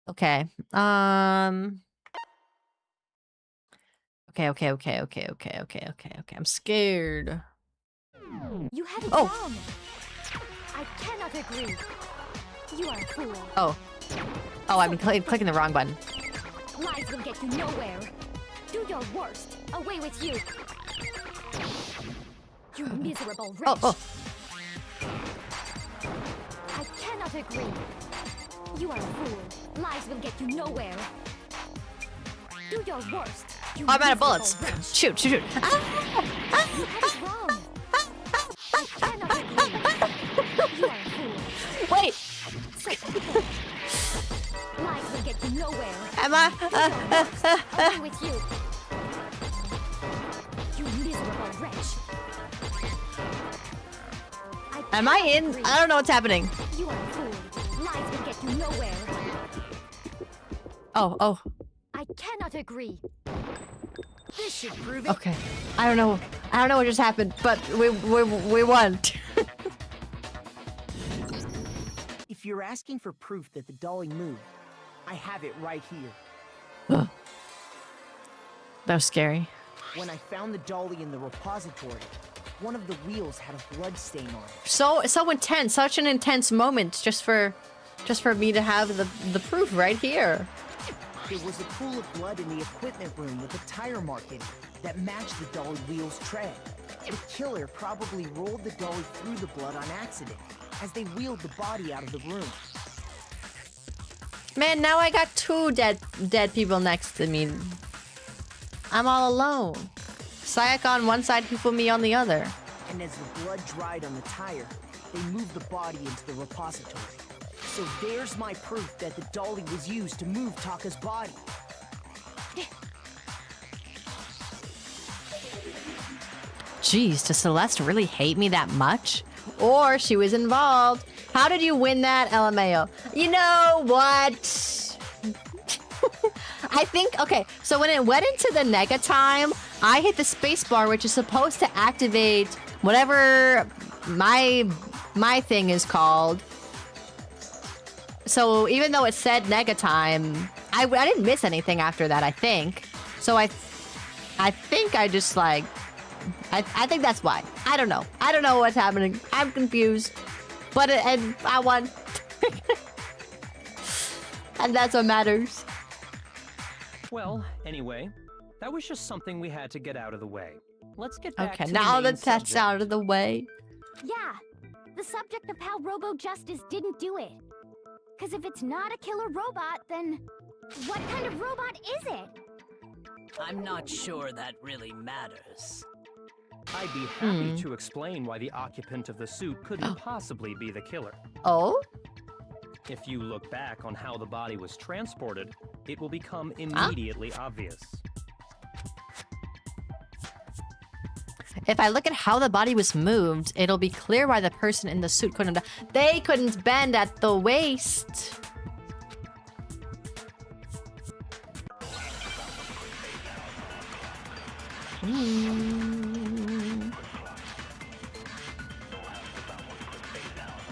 Speaker 1: Okay. Okay. I'm scared.
Speaker 3: You had it wrong. I cannot agree. You are a fool.
Speaker 1: Oh, I'm clicking the wrong button.
Speaker 3: Lies will get you nowhere. Do your worst. Away with you. You miserable wretch.
Speaker 1: Oh.
Speaker 3: I cannot agree. You are a fool. Lies will get you nowhere. Do your worst. You
Speaker 1: I'm out of bullets.
Speaker 3: wretch.
Speaker 1: Shoot.
Speaker 3: You had it wrong. I cannot agree. You are a fool.
Speaker 1: Wait.
Speaker 3: Lies will get you nowhere.
Speaker 1: Am I?
Speaker 3: Away with you. You miserable wretch.
Speaker 1: Am I in? I don't know what's happening.
Speaker 3: You are a fool. Lies will get you nowhere.
Speaker 1: Oh.
Speaker 3: I cannot agree.
Speaker 8: This should prove it.
Speaker 1: Okay. I don't know what just happened, but we won.
Speaker 9: If you're asking for proof that the dolly moved, I have it right here.
Speaker 1: That was scary.
Speaker 9: When I found the dolly in the repository, one of the wheels had a blood stain on it.
Speaker 1: So intense, such an intense moment just for me to have the proof right here.
Speaker 9: There was a pool of blood in the equipment room with a tire mark in it that matched the dolly wheel's tread. The killer probably rolled the dolly through the blood on accident as they wheeled the body out of the room.
Speaker 1: Man, now I got two dead people next to me. I'm all alone. Sayak on one side, me on the other.
Speaker 9: And as the blood dried on the tire, they moved the body into the repository. So there's my proof that the dolly was used to move Taka's body.
Speaker 1: Jeez, does Celeste really hate me that much? Or she was involved. How did you win that, LMAO? You know what? I think, okay, so when it went into the nega time, I hit the space bar, which is supposed to activate whatever my thing is called. So even though it said nega time, I didn't miss anything after that, I think. So I think I just like, I think that's why. I don't know. I don't know what's happening. I'm confused. But and I won. And that's what matters.
Speaker 4: Well, anyway, that was just something we had to get out of the way. Let's get back to
Speaker 1: Okay,
Speaker 4: the
Speaker 1: now
Speaker 4: main
Speaker 1: that that's
Speaker 4: subject.
Speaker 1: out of the way.
Speaker 3: Yeah, the subject of how Robo Justice didn't do it. Because if it's not a killer robot, then what kind of robot is it?
Speaker 10: I'm not sure that really matters.
Speaker 4: I'd be happy to explain why the occupant of the suit couldn't possibly be the killer.
Speaker 1: Oh?
Speaker 4: If you look back on how the body was transported, it will become immediately obvious.
Speaker 1: If I look at how the body was moved, it'll be clear why the person in the suit couldn't... They couldn't bend at the waist.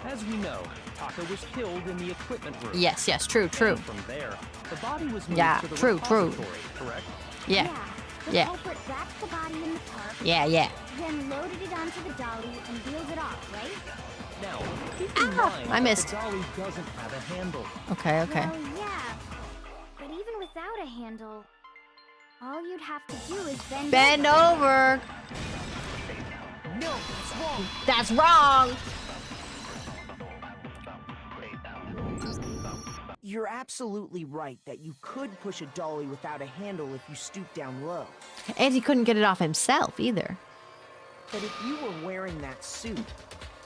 Speaker 4: As we know, Taka was killed in the equipment room.
Speaker 1: Yes, true.
Speaker 4: And from there, the body was moved to the
Speaker 1: true.
Speaker 4: repository, correct?
Speaker 3: The culprit wrapped the body in the tarp. Then loaded it onto the dolly and wheeled it off, right?
Speaker 4: Now, keep in mind
Speaker 1: I missed.
Speaker 4: the dolly doesn't have a handle.
Speaker 1: Okay.
Speaker 3: Well, yeah. But even without a handle, all you'd have to do is bend
Speaker 1: over.
Speaker 9: No, that's wrong.
Speaker 1: That's wrong.
Speaker 9: You're absolutely right that you could push a dolly without a handle if you stoop down low.
Speaker 1: And he couldn't get it off himself either.
Speaker 9: But if you were wearing that suit,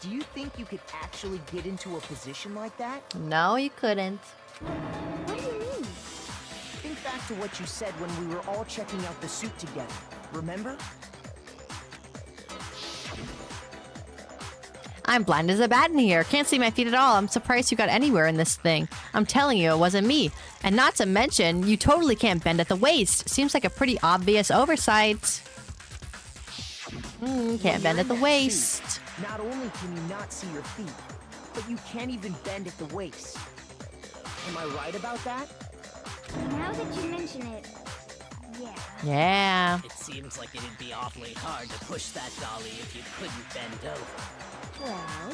Speaker 9: do you think you could actually get into a position like that?
Speaker 1: No, you couldn't.
Speaker 3: What do you mean?
Speaker 9: Think back to what you said when we were all checking out the suit together. Remember?
Speaker 1: I'm blind as a bat in here. Can't see my feet at all. I'm surprised you got anywhere in this thing. I'm telling you, it wasn't me. And not to mention, you totally can't bend at the waist. Seems like a pretty obvious oversight. Can't bend at the waist.
Speaker 9: Suit, not only can you not see your feet, but you can't even bend at the waist. Am I right about that?
Speaker 3: Now that you mention it,
Speaker 1: Yeah.
Speaker 10: It seems like it'd be awfully hard to push that dolly if you couldn't bend over.
Speaker 3: Well,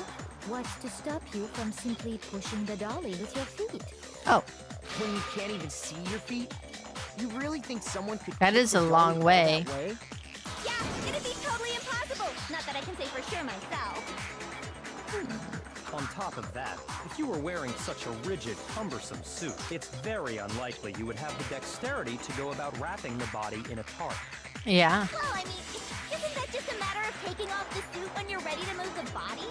Speaker 3: what's to stop you from simply pushing the dolly with your feet?
Speaker 1: Oh,
Speaker 9: When you can't even see your feet? You really think someone could...
Speaker 1: that
Speaker 9: kick
Speaker 1: is
Speaker 9: the
Speaker 1: a
Speaker 9: dolly
Speaker 1: long
Speaker 9: all
Speaker 1: way.
Speaker 9: that way?
Speaker 3: Yeah, it'd be totally impossible. Not that I can say for sure myself.
Speaker 4: On top of that, if you were wearing such a rigid, cumbersome suit, it's very unlikely you would have the dexterity to go about wrapping the body in a tarp.
Speaker 1: Yeah.
Speaker 3: Well, I mean, isn't that just a matter of taking off the suit when you're ready to move the body?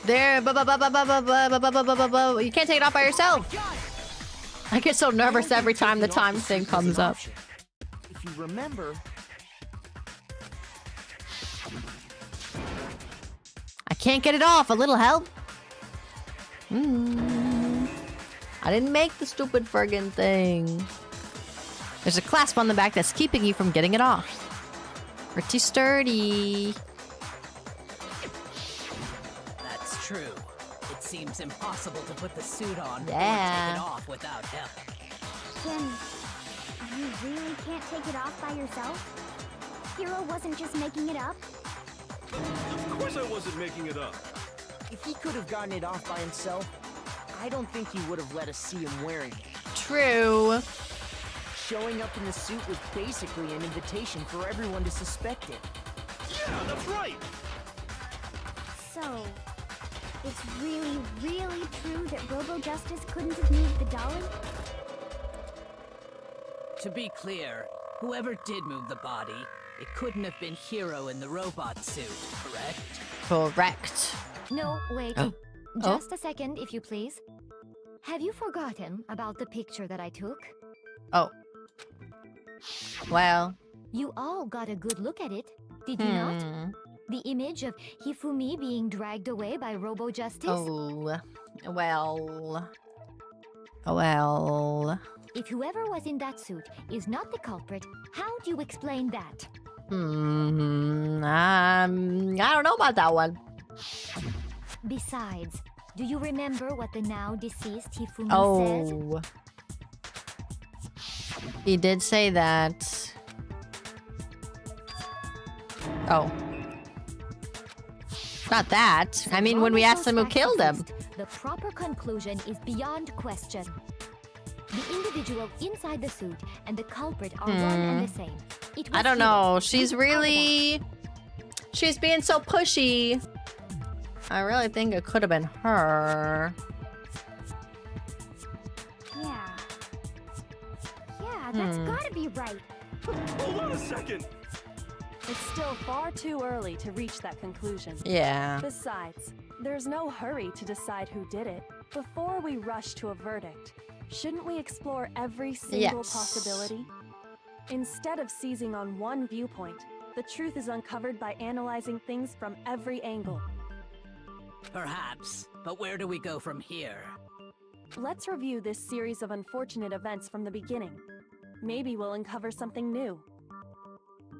Speaker 1: There. You can't take it off by yourself. I get so nervous every time the time thing comes up.
Speaker 9: If you remember...
Speaker 1: I can't get it off. A little help? I didn't make the stupid friggin' thing. There's a clasp on the back that's keeping you from getting it off. Pretty sturdy.
Speaker 10: That's true. It seems impossible to put the suit on or
Speaker 1: Yeah.
Speaker 10: take it off without help.
Speaker 3: Then, you really can't take it off by yourself? Hero wasn't just making it up?
Speaker 2: Of course I wasn't making it up.
Speaker 9: If he could have gotten it off by himself, I don't think he would have let us see him wearing it.
Speaker 1: True.
Speaker 9: Showing up in the suit was basically an invitation for everyone to suspect it.
Speaker 2: Yeah, that's right.
Speaker 3: So, it's really, really true that Robo-Justice couldn't have moved the dolly?
Speaker 10: To be clear, whoever did move the body, it couldn't have been Hero in the robot suit, correct?
Speaker 1: Correct.
Speaker 3: No, wait.
Speaker 1: Oh.
Speaker 3: Just a second, if you please. Have you forgotten about the picture that I took?
Speaker 1: Oh. Well.
Speaker 3: You all got a good look at it, did you not? The image of Hifumi being dragged away by Robo-Justice?
Speaker 1: Oh. Well. Well.
Speaker 3: If whoever was in that suit is not the culprit, how do you explain that?
Speaker 1: I don't know about that one.
Speaker 3: Besides, do you remember what the now deceased Hifumi said?
Speaker 1: Oh. He did say that. Oh. Not that. I mean, when we asked him who killed him.
Speaker 3: The proper conclusion is beyond question. The individual inside the suit and the culprit are one and the same.
Speaker 1: I don't know. She's really... She's being so pushy. I really think it could have been her.
Speaker 3: Yeah, that's gotta be right.
Speaker 2: Hold on a second.
Speaker 7: It's still far too early to reach that conclusion.
Speaker 1: Yeah.
Speaker 7: Besides, there's no hurry to decide who did it. Before we rush to a verdict, shouldn't we explore every single possibility? Instead of seizing on one viewpoint, the truth is uncovered by analyzing things from every angle.
Speaker 10: Perhaps, but where do we go from here?
Speaker 7: Let's review this series of unfortunate events from the beginning. Maybe we'll uncover something new.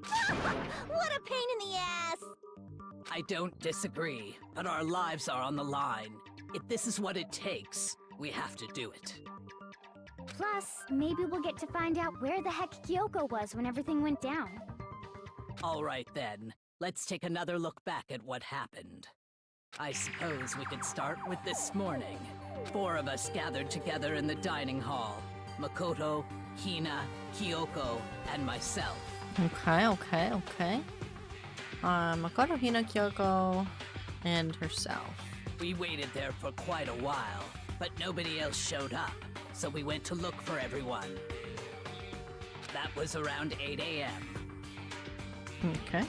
Speaker 3: What a pain in the ass!
Speaker 10: I don't disagree, but our lives are on the line. If this is what it takes, we have to do it.
Speaker 3: Plus, maybe we'll get to find out where the heck Kyoko was when everything went down.
Speaker 10: All right then, let's take another look back at what happened. I suppose we could start with this morning. 4 of us gathered together in the dining hall. Makoto, Hina, Kyoko, and myself.
Speaker 1: Okay. Makoto, Hina, Kyoko, and herself.
Speaker 10: We waited there for quite a while, but nobody else showed up, so we went to look for everyone. That was around 8 a.m.
Speaker 1: Okay.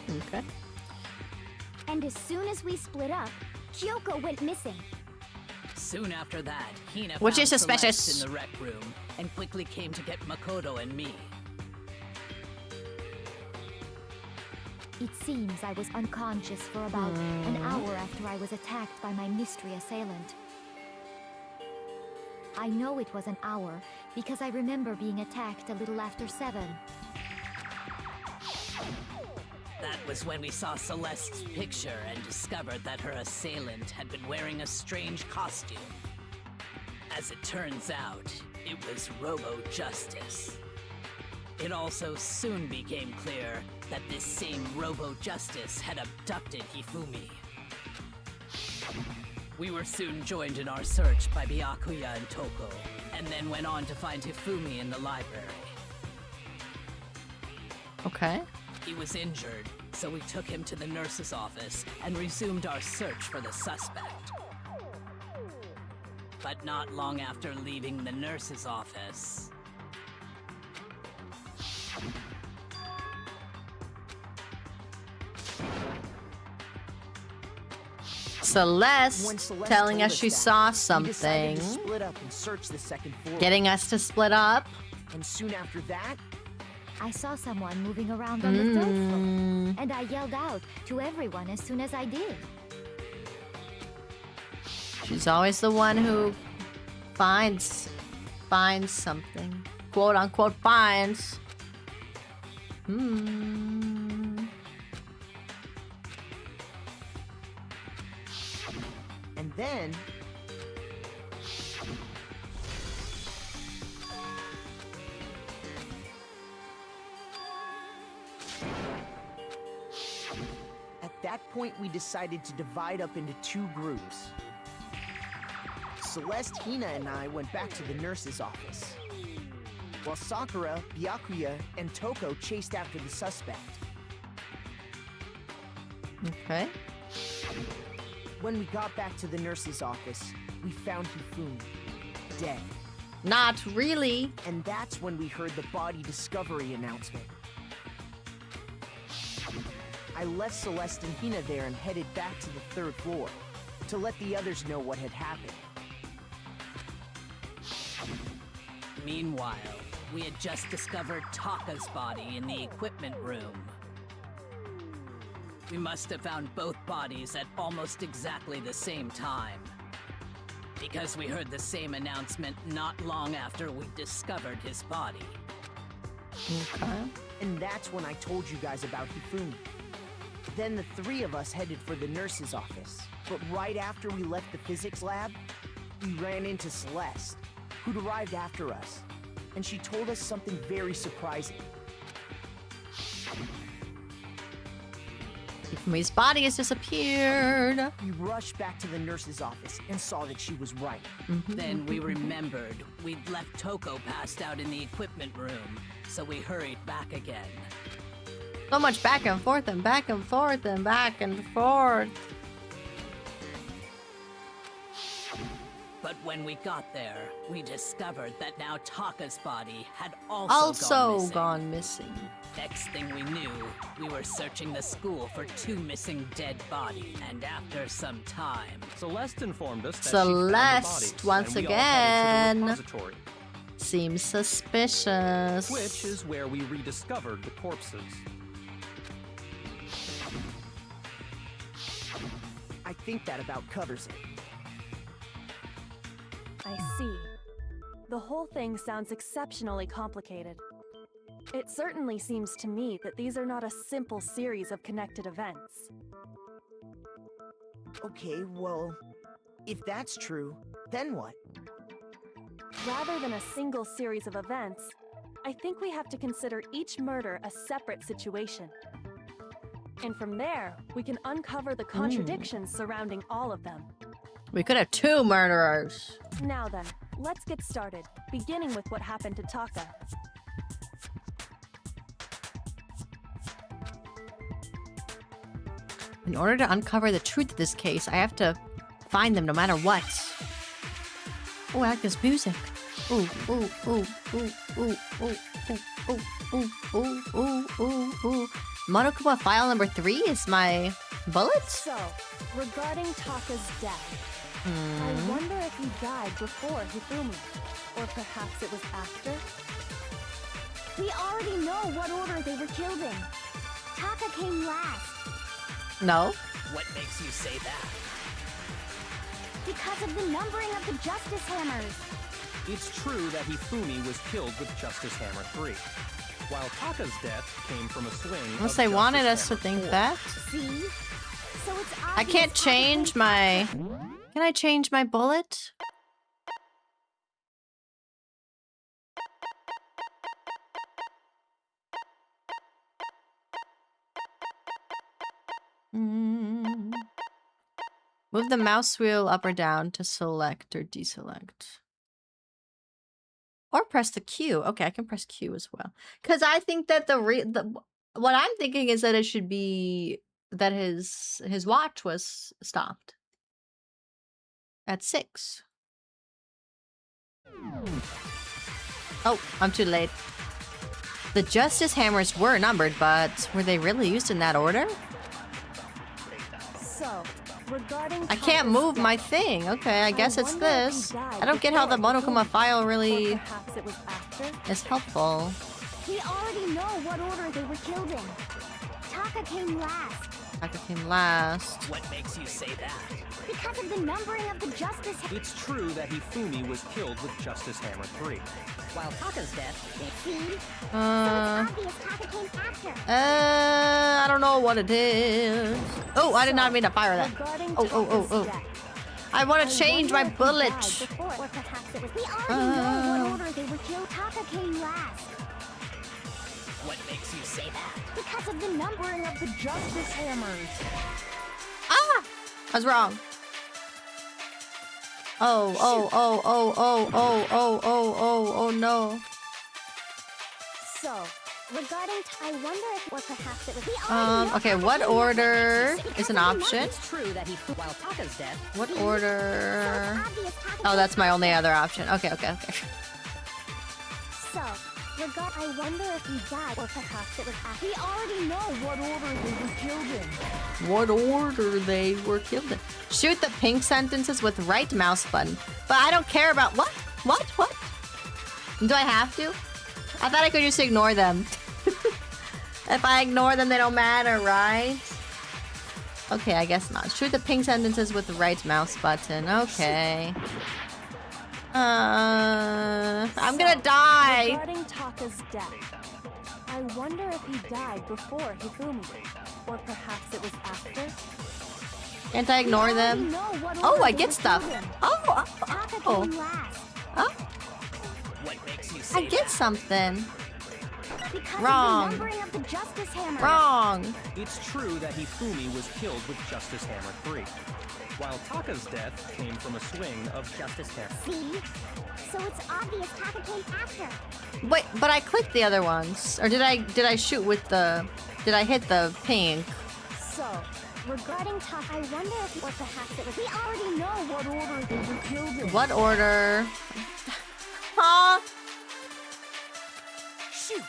Speaker 3: And as soon as we split up, Kyoko went missing.
Speaker 10: Soon after that, Hina
Speaker 1: Which
Speaker 10: found
Speaker 1: is suspicious.
Speaker 10: Celeste in the rec room and quickly came to get Makoto and me.
Speaker 3: It seems I was unconscious for about an hour after I was attacked by my mystery assailant. I know it was an hour because I remember being attacked a little after 7.
Speaker 10: That was when we saw Celeste's picture and discovered that her assailant had been wearing a strange costume. As it turns out, it was Robo-Justice. It also soon became clear that this same Robo-Justice had abducted Hifumi. We were soon joined in our search by Byakuya and Toko, and then went on to find Hifumi in the library.
Speaker 1: Okay.
Speaker 10: He was injured, so we took him to the nurse's office and resumed our search for the suspect. But not long after leaving the nurse's office...
Speaker 1: Celeste telling us she saw something.
Speaker 9: We decided to split up and search the second floor.
Speaker 1: Getting us to split up.
Speaker 9: And soon after that,
Speaker 3: I saw someone moving around on the 3rd floor, and I yelled out to everyone as soon as I did.
Speaker 1: She's always the one who finds something. Quote unquote finds.
Speaker 9: and then at that point, we decided to divide up into 2 groups. Celeste, Hina, and I went back to the nurse's office, while Sakura, Byakuya, and Toko chased after the suspect.
Speaker 1: Okay.
Speaker 9: When we got back to the nurse's office, we found Hifumi, dead.
Speaker 1: Not really.
Speaker 9: And that's when we heard the body discovery announcement. I left Celeste and Hina there and headed back to the 3rd floor to let the others know what had happened.
Speaker 10: Meanwhile, we had just discovered Taka's body in the equipment room. We must have found both bodies at almost exactly the same time, because we heard the same announcement not long after we discovered his body.
Speaker 1: Okay.
Speaker 9: And that's when I told you guys about Hifumi. Then the 3 of us headed for the nurse's office. But right after we left the physics lab, we ran into Celeste, who'd arrived after us. And she told us something very surprising.
Speaker 1: Hifumi's body has disappeared.
Speaker 9: We rushed back to the nurse's office and saw that she was right.
Speaker 10: Then we remembered we'd left Toko passed out in the equipment room, so we hurried back again.
Speaker 1: So much back and forth and back and forth and back and forth.
Speaker 10: But But when we got there, we discovered that now Taka's body had also
Speaker 1: gone missing.
Speaker 10: Next thing we knew, we were searching the school for 2 missing dead bodies. And after some time,
Speaker 4: Celeste informed us that
Speaker 1: Celeste,
Speaker 4: she found the bodies,
Speaker 1: once
Speaker 4: and we all headed to
Speaker 1: again.
Speaker 4: the repository,
Speaker 1: Seems suspicious.
Speaker 4: which is where we rediscovered the corpses.
Speaker 9: I think that about covers it.
Speaker 7: I see. The whole thing sounds exceptionally complicated. It certainly seems to me that these are not a simple series of connected events.
Speaker 9: Okay, well, if that's true, then what?
Speaker 7: Rather than a single series of events, I think we have to consider each murder a separate situation. And from there, we can uncover the contradictions surrounding all of them.
Speaker 1: We could have 2 murderers.
Speaker 7: Now then, let's get started, beginning with what happened to Taka.
Speaker 1: In order to uncover the truth of this case, I have to find them no matter what. Oh, I like this music. Ooh, ooh, ooh, ooh, ooh, ooh, ooh, ooh, ooh, ooh, ooh, ooh. Monokuma file number 3 is my bullet?
Speaker 7: So, regarding Taka's death, I wonder if he died before Hifumi, or perhaps it was after?
Speaker 3: We already know what order they were killed in. Taka came last.
Speaker 1: No.
Speaker 10: what makes you say that?
Speaker 3: Because of the numbering of the Justice Hammers.
Speaker 4: It's true that Hifumi was killed with Justice Hammer 3, while Taka's death came from a swing
Speaker 1: Unless
Speaker 4: of
Speaker 1: they
Speaker 4: Justice
Speaker 1: wanted us to
Speaker 4: Hammer
Speaker 1: think
Speaker 4: 4.
Speaker 1: that.
Speaker 3: See? So it's obvious
Speaker 1: I can't change my... Can I change my bullet? Move the mouse wheel up or down to select or deselect. Or press the Q. Okay, I can press Q as well. Because I think that what I'm thinking is that it should be that his watch was stopped at 6. Oh, I'm too late. The Justice Hammers were numbered, but were they really used in that order?
Speaker 7: So, regarding
Speaker 1: I can't move my thing. Okay, I guess it's this. I don't get how the Monokuma file really
Speaker 7: perhaps it was after?
Speaker 1: is helpful.
Speaker 3: We already know what order they were killed in. Taka came last.
Speaker 1: Taka came last.
Speaker 10: What makes you say that?
Speaker 3: Because of the numbering of the Justice
Speaker 4: It's true that Hifumi was killed with Justice Hammer 3,
Speaker 8: While Taka's death,
Speaker 3: See? So it's
Speaker 1: Uh,
Speaker 3: obvious Taka came after.
Speaker 1: I don't know what it is. Oh, I did not mean to fire that.
Speaker 7: Regarding
Speaker 1: Oh, oh, oh,
Speaker 7: Taka's
Speaker 1: oh.
Speaker 7: death,
Speaker 1: I want
Speaker 3: I
Speaker 1: to change
Speaker 3: wonder
Speaker 1: my
Speaker 3: if he
Speaker 1: bullet.
Speaker 3: died before, or perhaps it was. We already know what order they were killed. Taka came last.
Speaker 10: What makes you say that?
Speaker 3: Because of the numbering of the Justice Hammers.
Speaker 1: Ah! I was wrong. Oh, oh, oh, oh, oh, oh, oh, oh, oh, oh, no.
Speaker 3: So, regarding I wonder if, or perhaps it was. We already know
Speaker 1: Okay,
Speaker 3: Taka
Speaker 1: what
Speaker 3: came
Speaker 1: order
Speaker 3: last.
Speaker 1: is an
Speaker 3: Because of the
Speaker 1: option?
Speaker 8: it's true that while Taka's death,
Speaker 1: What
Speaker 3: So
Speaker 1: order?
Speaker 3: it's obvious Taka
Speaker 1: Oh,
Speaker 3: came
Speaker 1: that's my only
Speaker 3: after.
Speaker 1: other option. Okay, okay, okay.
Speaker 3: So, I wonder if he died, or perhaps it was after. We already know what order they were killed in.
Speaker 1: What order they were killed in. Shoot the pink sentences with right mouse button. But I don't care about what? What? What? Do I have to? I thought I could just ignore them. If I ignore them, they don't matter, right? Okay, I guess not. Shoot the pink sentences with the right mouse button. Okay. I'm gonna die.
Speaker 7: Regarding Taka's death, I wonder if he died before Hifumi, or perhaps it was after.
Speaker 1: Can't I ignore
Speaker 3: We already
Speaker 1: them?
Speaker 3: know what
Speaker 1: Oh,
Speaker 3: order
Speaker 1: I
Speaker 3: they
Speaker 1: get
Speaker 3: were
Speaker 1: stuff.
Speaker 3: killed in.
Speaker 1: Oh,
Speaker 3: Taka
Speaker 1: oh,
Speaker 3: came last.
Speaker 1: oh.
Speaker 10: What makes you say
Speaker 1: I get
Speaker 10: that?
Speaker 1: something.
Speaker 3: Because
Speaker 1: Wrong.
Speaker 3: of the numbering of the Justice Hammer.
Speaker 1: Wrong.
Speaker 4: It's true that Hifumi was killed with Justice Hammer 3, while Taka's death came from a swing of Justice Hammer.
Speaker 3: See? So it's obvious Taka came after.
Speaker 1: Wait, but I clicked the other ones. Or did I shoot with the... Did I hit the pink?
Speaker 3: So, regarding Taka, I wonder if or perhaps it was. We already know what order they were killed in.
Speaker 1: What order? Huh?
Speaker 9: Shoot!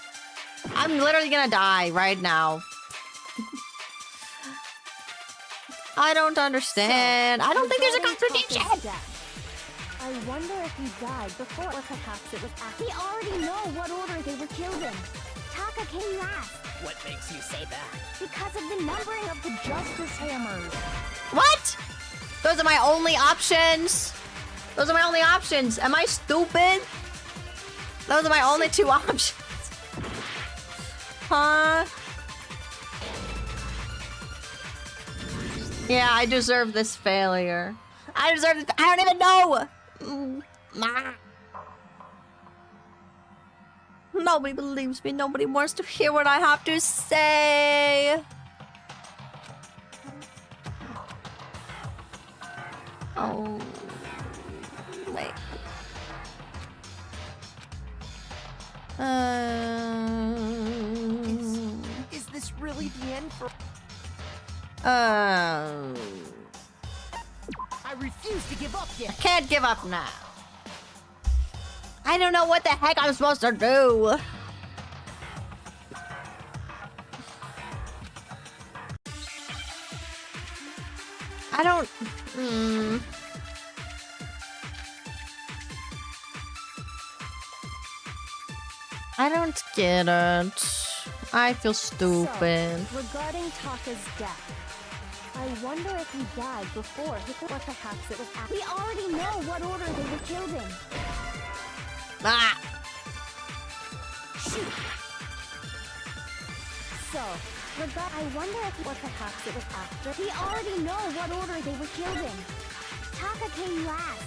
Speaker 1: I'm literally gonna die right now. I don't understand. I don't think there's a contradiction.
Speaker 3: I wonder if he died before, or perhaps it was after. We already know what order they were killed in. Taka came last.
Speaker 10: What makes you say that?
Speaker 3: Because of the numbering of the Justice Hammers.
Speaker 1: What? Those are my only options. Those are my only options. Am I stupid? Those are my only two options. Huh? Yeah, I deserve this failure. I deserve it. I don't even know. Nobody believes me. Nobody wants to hear what I have to say. Oh, wait.
Speaker 9: Is this really the end for?
Speaker 1: I
Speaker 9: I refuse to give up yet.
Speaker 1: can't give up now. I don't know what the heck I'm supposed to do. I don't... I don't get it. I feel stupid.
Speaker 3: So, regarding Taka's death, I wonder if he died before, or perhaps it was after. We already know what order they were killed in.
Speaker 1: Ah!
Speaker 3: Shoot! So, I wonder if, or perhaps it was after. We already know what order they were killed in. Taka came last.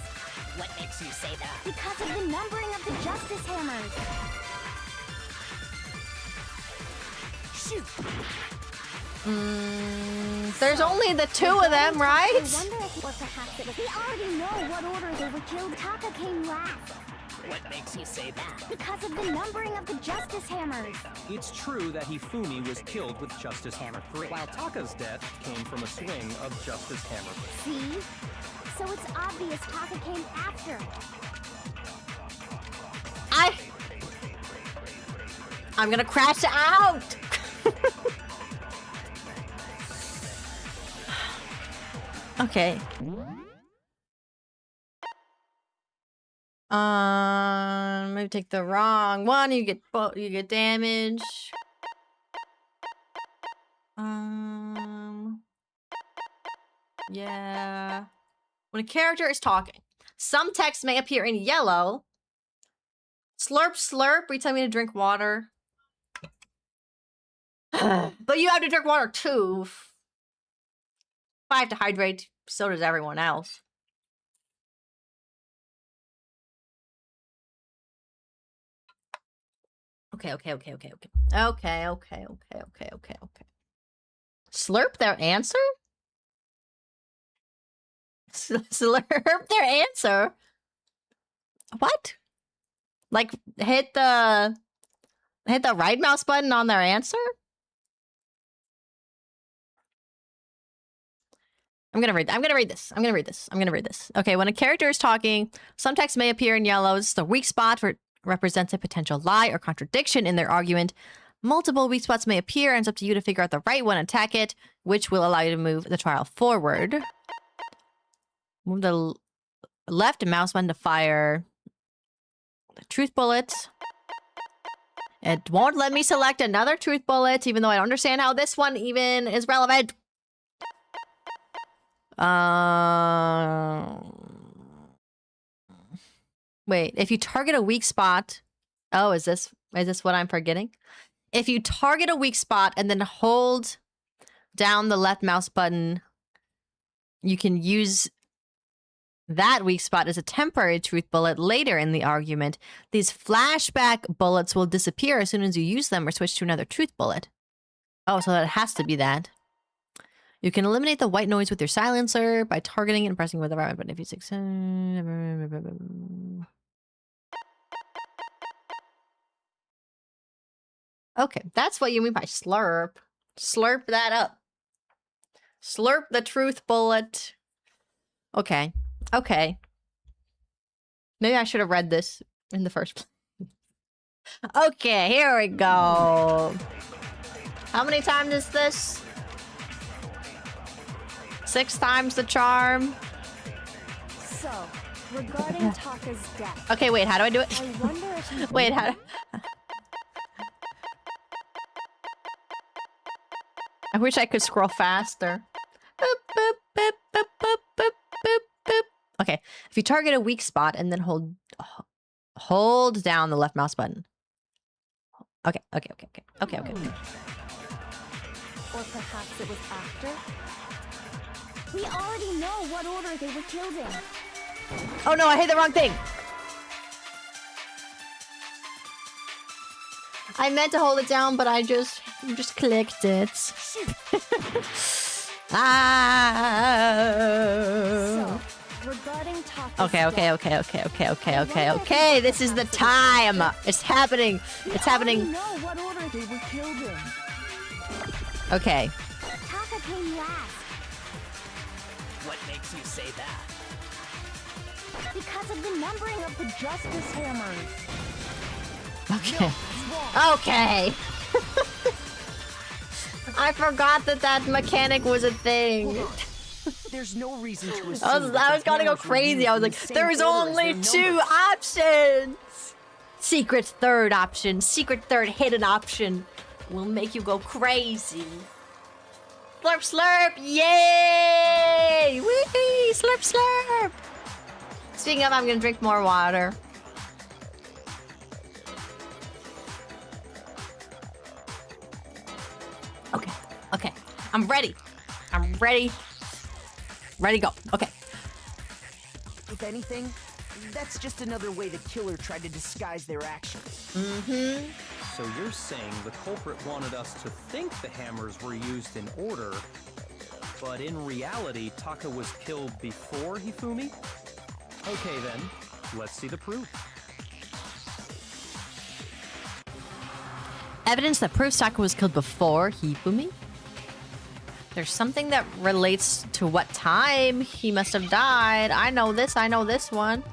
Speaker 8: What makes you say that?
Speaker 3: Because of the numbering of the Justice Hammers.
Speaker 9: Shoot!
Speaker 1: There's only the two of them, right?
Speaker 3: I wonder if, or perhaps it was. We already know what order they were killed. Taka came last.
Speaker 10: What makes you say that?
Speaker 3: Because of the numbering of the Justice Hammers.
Speaker 4: It's true that Hifumi was killed with Justice Hammer 3, while Taka's death came from a swing of Justice Hammer 3.
Speaker 3: See? So it's obvious Taka came after.
Speaker 1: I'm gonna crash out! Okay. Maybe take the wrong one. You get damage. Yeah. When a character is talking, some text may appear in yellow. Slurp, slurp. Are you telling me to drink water? But you have to drink water too. If I have to hydrate, so does everyone else. Okay. Slurp their answer? Slurp their answer? What? Like, hit the right mouse button on their answer? I'm gonna read this. Okay, when a character is talking, some text may appear in yellow. This is the weak spot for represents a potential lie or contradiction in their argument. Multiple weak spots may appear, and it's up to you to figure out the right one and attack it, which will allow you to move the trial forward. Move the left mouse button to fire the truth bullet. It won't let me select another truth bullet, even though I don't understand how this one even is relevant. Wait, if you target a weak spot... Oh, is this what I'm forgetting? If you target a weak spot and then hold down the left mouse button, you can use that weak spot as a temporary truth bullet later in the argument. These flashback bullets will disappear as soon as you use them or switch to another truth bullet. Oh, so that has to be that. You can eliminate the white noise with your silencer by targeting it and pressing with the right button if you succeed. Okay, that's what you mean by slurp. Slurp that up. Slurp the truth bullet. Okay. Okay. Maybe I should have read this in the first place. Okay, here we go. How many times is this? 6 times the charm.
Speaker 7: So, regarding Taka's death.
Speaker 1: Okay, wait, how do I do it?
Speaker 7: I wonder if you
Speaker 1: Wait, how do... I wish I could scroll faster. Boop, boop, boop, boop, boop, boop, boop, boop. Okay, if you target a weak spot and then hold down the left mouse button. Okay.
Speaker 7: Or perhaps it was after?
Speaker 3: We already know what order they were killed in.
Speaker 1: Oh no, I hit the wrong thing. I meant to hold it down, but I just clicked it.
Speaker 7: So, regarding Taka's
Speaker 1: Okay. This is the time. It's happening. It's happening.
Speaker 7: know what order they were killed in.
Speaker 1: Okay.
Speaker 3: Taka came last
Speaker 10: What makes you say that?
Speaker 3: because of the numbering of the
Speaker 7: Justice hammers.
Speaker 1: Okay. Okay. I forgot that mechanic was a thing.
Speaker 9: There's no reason to assume
Speaker 1: I was gonna go crazy. I was like, there's only 2 options. Secret third option. Secret third hidden option will make you go crazy. Slurp, slurp. Yay! Whee! Slurp, slurp. Speaking of, I'm gonna drink more water. Okay. I'm ready. Ready to go. Okay.
Speaker 9: If anything, that's just another way the killer tried to disguise their actions.
Speaker 1: Mm-hmm.
Speaker 4: So you're saying the culprit wanted us to think the hammers were used in order, but in reality, Taka was killed before Hifumi? Okay then, let's see the proof.
Speaker 1: Evidence that proves Taka was killed before Hifumi? There's something that relates to what time he must have died. I know this one.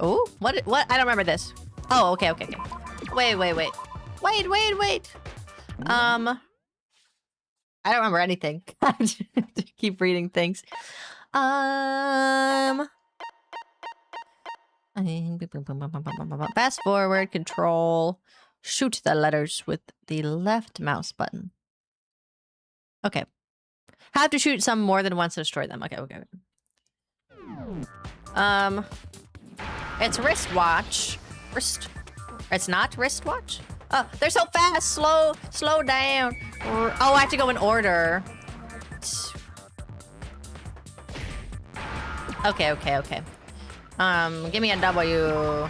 Speaker 1: Oh, what? I don't remember this. Oh, okay. Wait. I don't remember anything. I just keep reading things. Fast forward, control. Shoot the letters with the left mouse button. Okay. Have to shoot some more than once to destroy them. Okay. It's wristwatch. It's not wristwatch? Oh, they're so fast. Slow down. Oh, I have to go in order. Okay. Give me a W.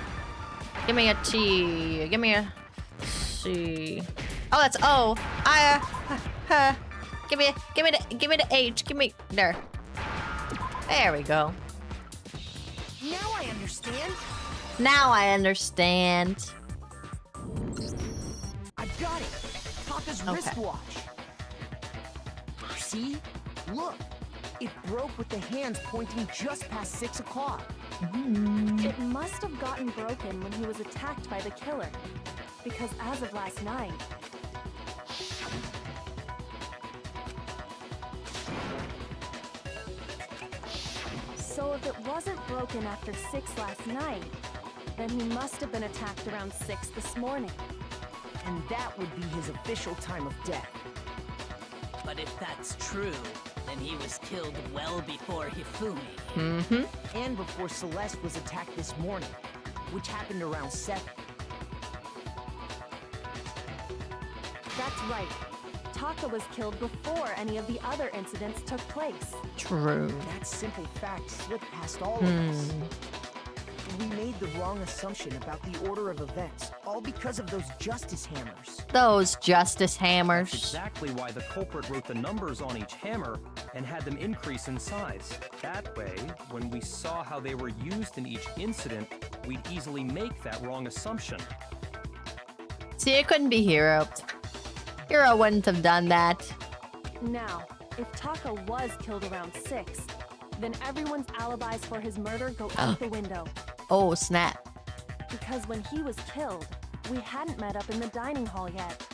Speaker 1: Give me a T. Give me a C. Oh, that's O. Give me the H. Give me there. There we go.
Speaker 9: Now I understand. I got it. Taka's wristwatch. See? Look. It broke with the hands pointing just past 6 o'clock.
Speaker 7: It must have gotten broken when he was attacked by the killer. Because as of last night... So if it wasn't broken after 6 last night, then he must have been attacked around 6 this morning.
Speaker 9: And that would be his official time of death.
Speaker 10: But if that's true, then he was killed well before Hifumi.
Speaker 1: Mm-hmm.
Speaker 9: And before Celeste was attacked this morning, which happened around 7.
Speaker 7: That's right. Taka was killed before any of the other incidents took place.
Speaker 1: True.
Speaker 9: That simple fact slipped past all of us. We made the wrong assumption about the order of events, all because of those justice hammers.
Speaker 1: Those justice hammers.
Speaker 4: That's exactly why the culprit wrote the numbers on each hammer and had them increase in size. That way, when we saw how they were used in each incident, we'd easily make that wrong assumption.
Speaker 1: See, it couldn't be Hero. Hero wouldn't have done that.
Speaker 7: Now, if Taka was killed around 6, then everyone's alibis for his murder go out the window.
Speaker 1: Oh, snap.
Speaker 7: Because when he was killed, we hadn't met up in the dining hall yet.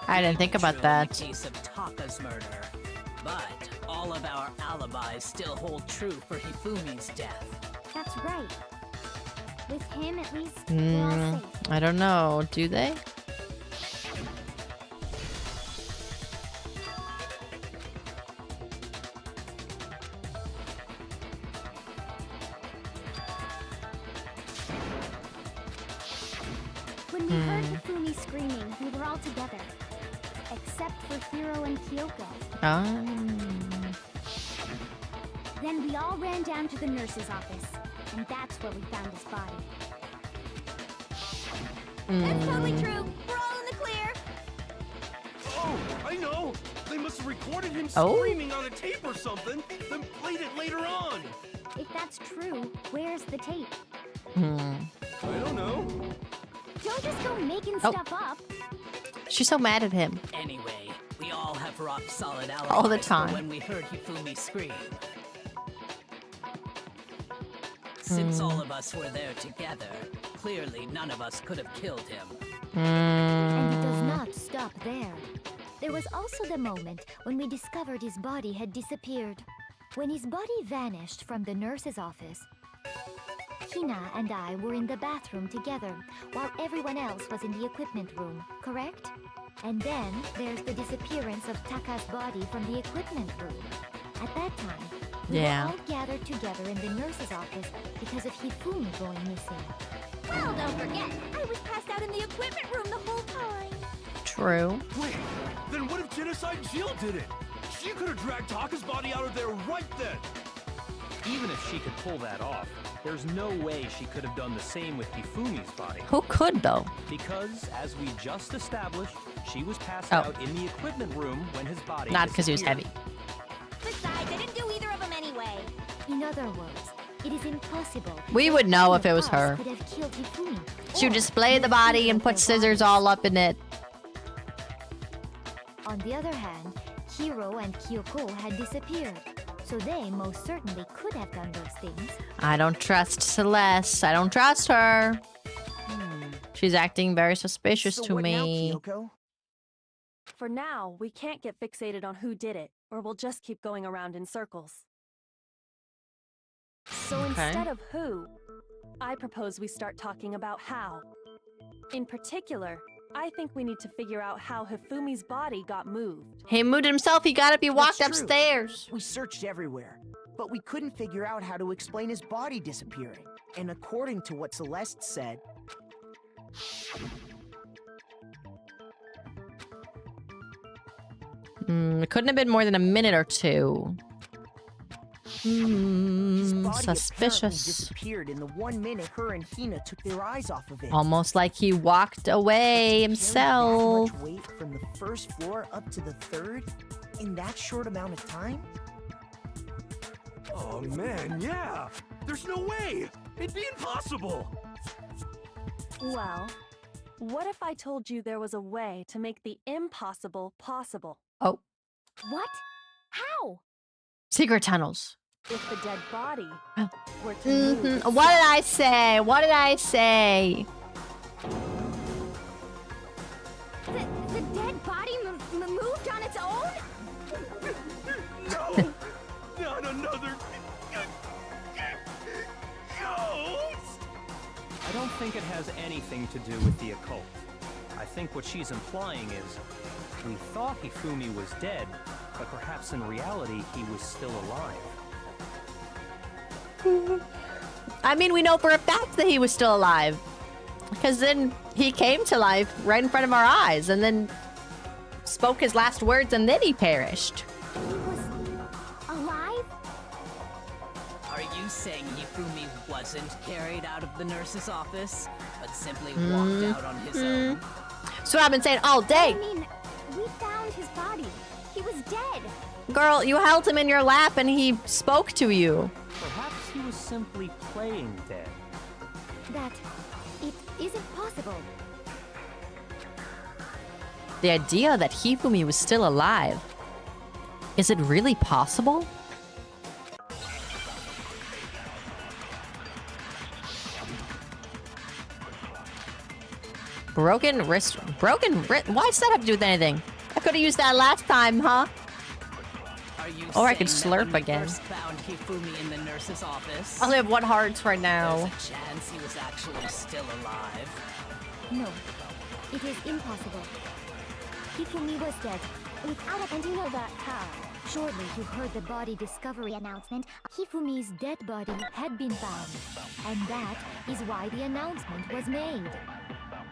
Speaker 1: I didn't think about that.
Speaker 10: In the case of Taka's murder. But all of our alibis still hold true for Hifumi's death.
Speaker 3: That's right. With him, at least, we're all safe.
Speaker 1: I don't know. Do they?
Speaker 3: When we heard Hifumi screaming, we were all together. Except for Hiro and Kyoko. Then we all ran down to the nurse's office. And that's where we found his body. That's totally true. We're all in the clear.
Speaker 2: Oh, I know. They must have recorded him screaming on a tape or something, then played it later on.
Speaker 3: If that's true, where's the tape?
Speaker 2: I don't know.
Speaker 3: Don't just go making stuff up.
Speaker 1: She's so mad at him.
Speaker 10: Anyway, we all have rock-solid alibis
Speaker 1: All the
Speaker 10: for
Speaker 1: time.
Speaker 10: when we heard Hifumi scream. Since all of us were there together, clearly none of us could have killed him.
Speaker 3: And it does not stop there. There was also the moment when we discovered his body had disappeared. When his body vanished from the nurse's office, Hina and I were in the bathroom together, while everyone else was in the equipment room, correct? And then there's the disappearance of Taka's body from the equipment room. At that time, we were all gathered together in the nurse's office because of Hifumi going missing. Well, don't forget, I was passed out in the equipment room the whole time.
Speaker 1: True.
Speaker 2: Wait, then what if Genocide Jill did it? She could have dragged Taka's body out of there right then.
Speaker 4: Even if she could pull that off, there's no way she could have done the same with Hifumi's body.
Speaker 1: Who could, though?
Speaker 4: Because, as we just established, she was passed out in the equipment room when his body
Speaker 1: Not because he was
Speaker 4: disappeared.
Speaker 1: heavy.
Speaker 3: Besides, I didn't do either of them anyway. In other words, it is impossible.
Speaker 1: We would know if it was her.
Speaker 3: Could have killed Hifumi.
Speaker 1: She would display the body and put scissors all up in it.
Speaker 3: On the other hand, Hiro and Kyoko had disappeared, so they most certainly could have done those things.
Speaker 1: I don't trust Celeste. I don't trust her. She's acting very suspicious
Speaker 9: So
Speaker 1: to
Speaker 9: what
Speaker 1: me.
Speaker 9: now, Kyoko?
Speaker 7: For now, we can't get fixated on who did it, or we'll just keep going around in circles. So instead of who, I propose we start talking about how. In particular, I think we need to figure out how Hifumi's body got moved.
Speaker 1: He moved himself. He got up. He walked
Speaker 9: That's true.
Speaker 1: upstairs.
Speaker 9: We searched everywhere, but we couldn't figure out how to explain his body disappearing. And according to what Celeste said,
Speaker 1: It couldn't have been more than a minute or two.
Speaker 9: his body apparently
Speaker 1: Suspicious.
Speaker 9: disappeared in the 1 minute her and Hina took their eyes off of it.
Speaker 1: Almost like he walked away himself.
Speaker 9: That much weight from the first floor up to the third in that short amount of time?
Speaker 2: Oh man, yeah. There's no way. It'd be impossible.
Speaker 7: Well, what if I told you there was a way to make the impossible possible?
Speaker 1: Oh,
Speaker 3: What? How?
Speaker 1: secret tunnels.
Speaker 7: If the dead body were to move
Speaker 1: What did I say? What did I say?
Speaker 3: The dead body moved on its own?
Speaker 2: No, not another ghost.
Speaker 4: I don't think it has anything to do with the occult. I think what she's implying is, we thought Hifumi was dead, but perhaps in reality he was still alive.
Speaker 1: I mean, we know for a fact that he was still alive. Because then he came to life right in front of our eyes and then spoke his last words and then he perished.
Speaker 3: He was alive?
Speaker 10: Are you saying Hifumi wasn't carried out of the nurse's office, but simply walked out on his own?
Speaker 1: That's what I've been saying all
Speaker 3: I
Speaker 1: day.
Speaker 3: mean, we found his body. He was dead.
Speaker 1: Girl, you held him in your lap and he spoke to you.
Speaker 4: Perhaps he was simply playing dead.
Speaker 3: That it isn't possible.
Speaker 1: The idea that Hifumi was still alive. Is it really possible? Broken wrist. Why does that have to do with anything? I could have used that last time, huh? Or I could slurp again.
Speaker 10: First found Hifumi in the nurse's office,
Speaker 1: I only have 1 heart right now.
Speaker 10: there's a chance he was actually still alive.
Speaker 3: No, it is impossible. Hifumi was dead. Without it, and you know that how? Shortly, you heard the body discovery announcement. Hifumi's dead body had been found. And that is why the announcement was made.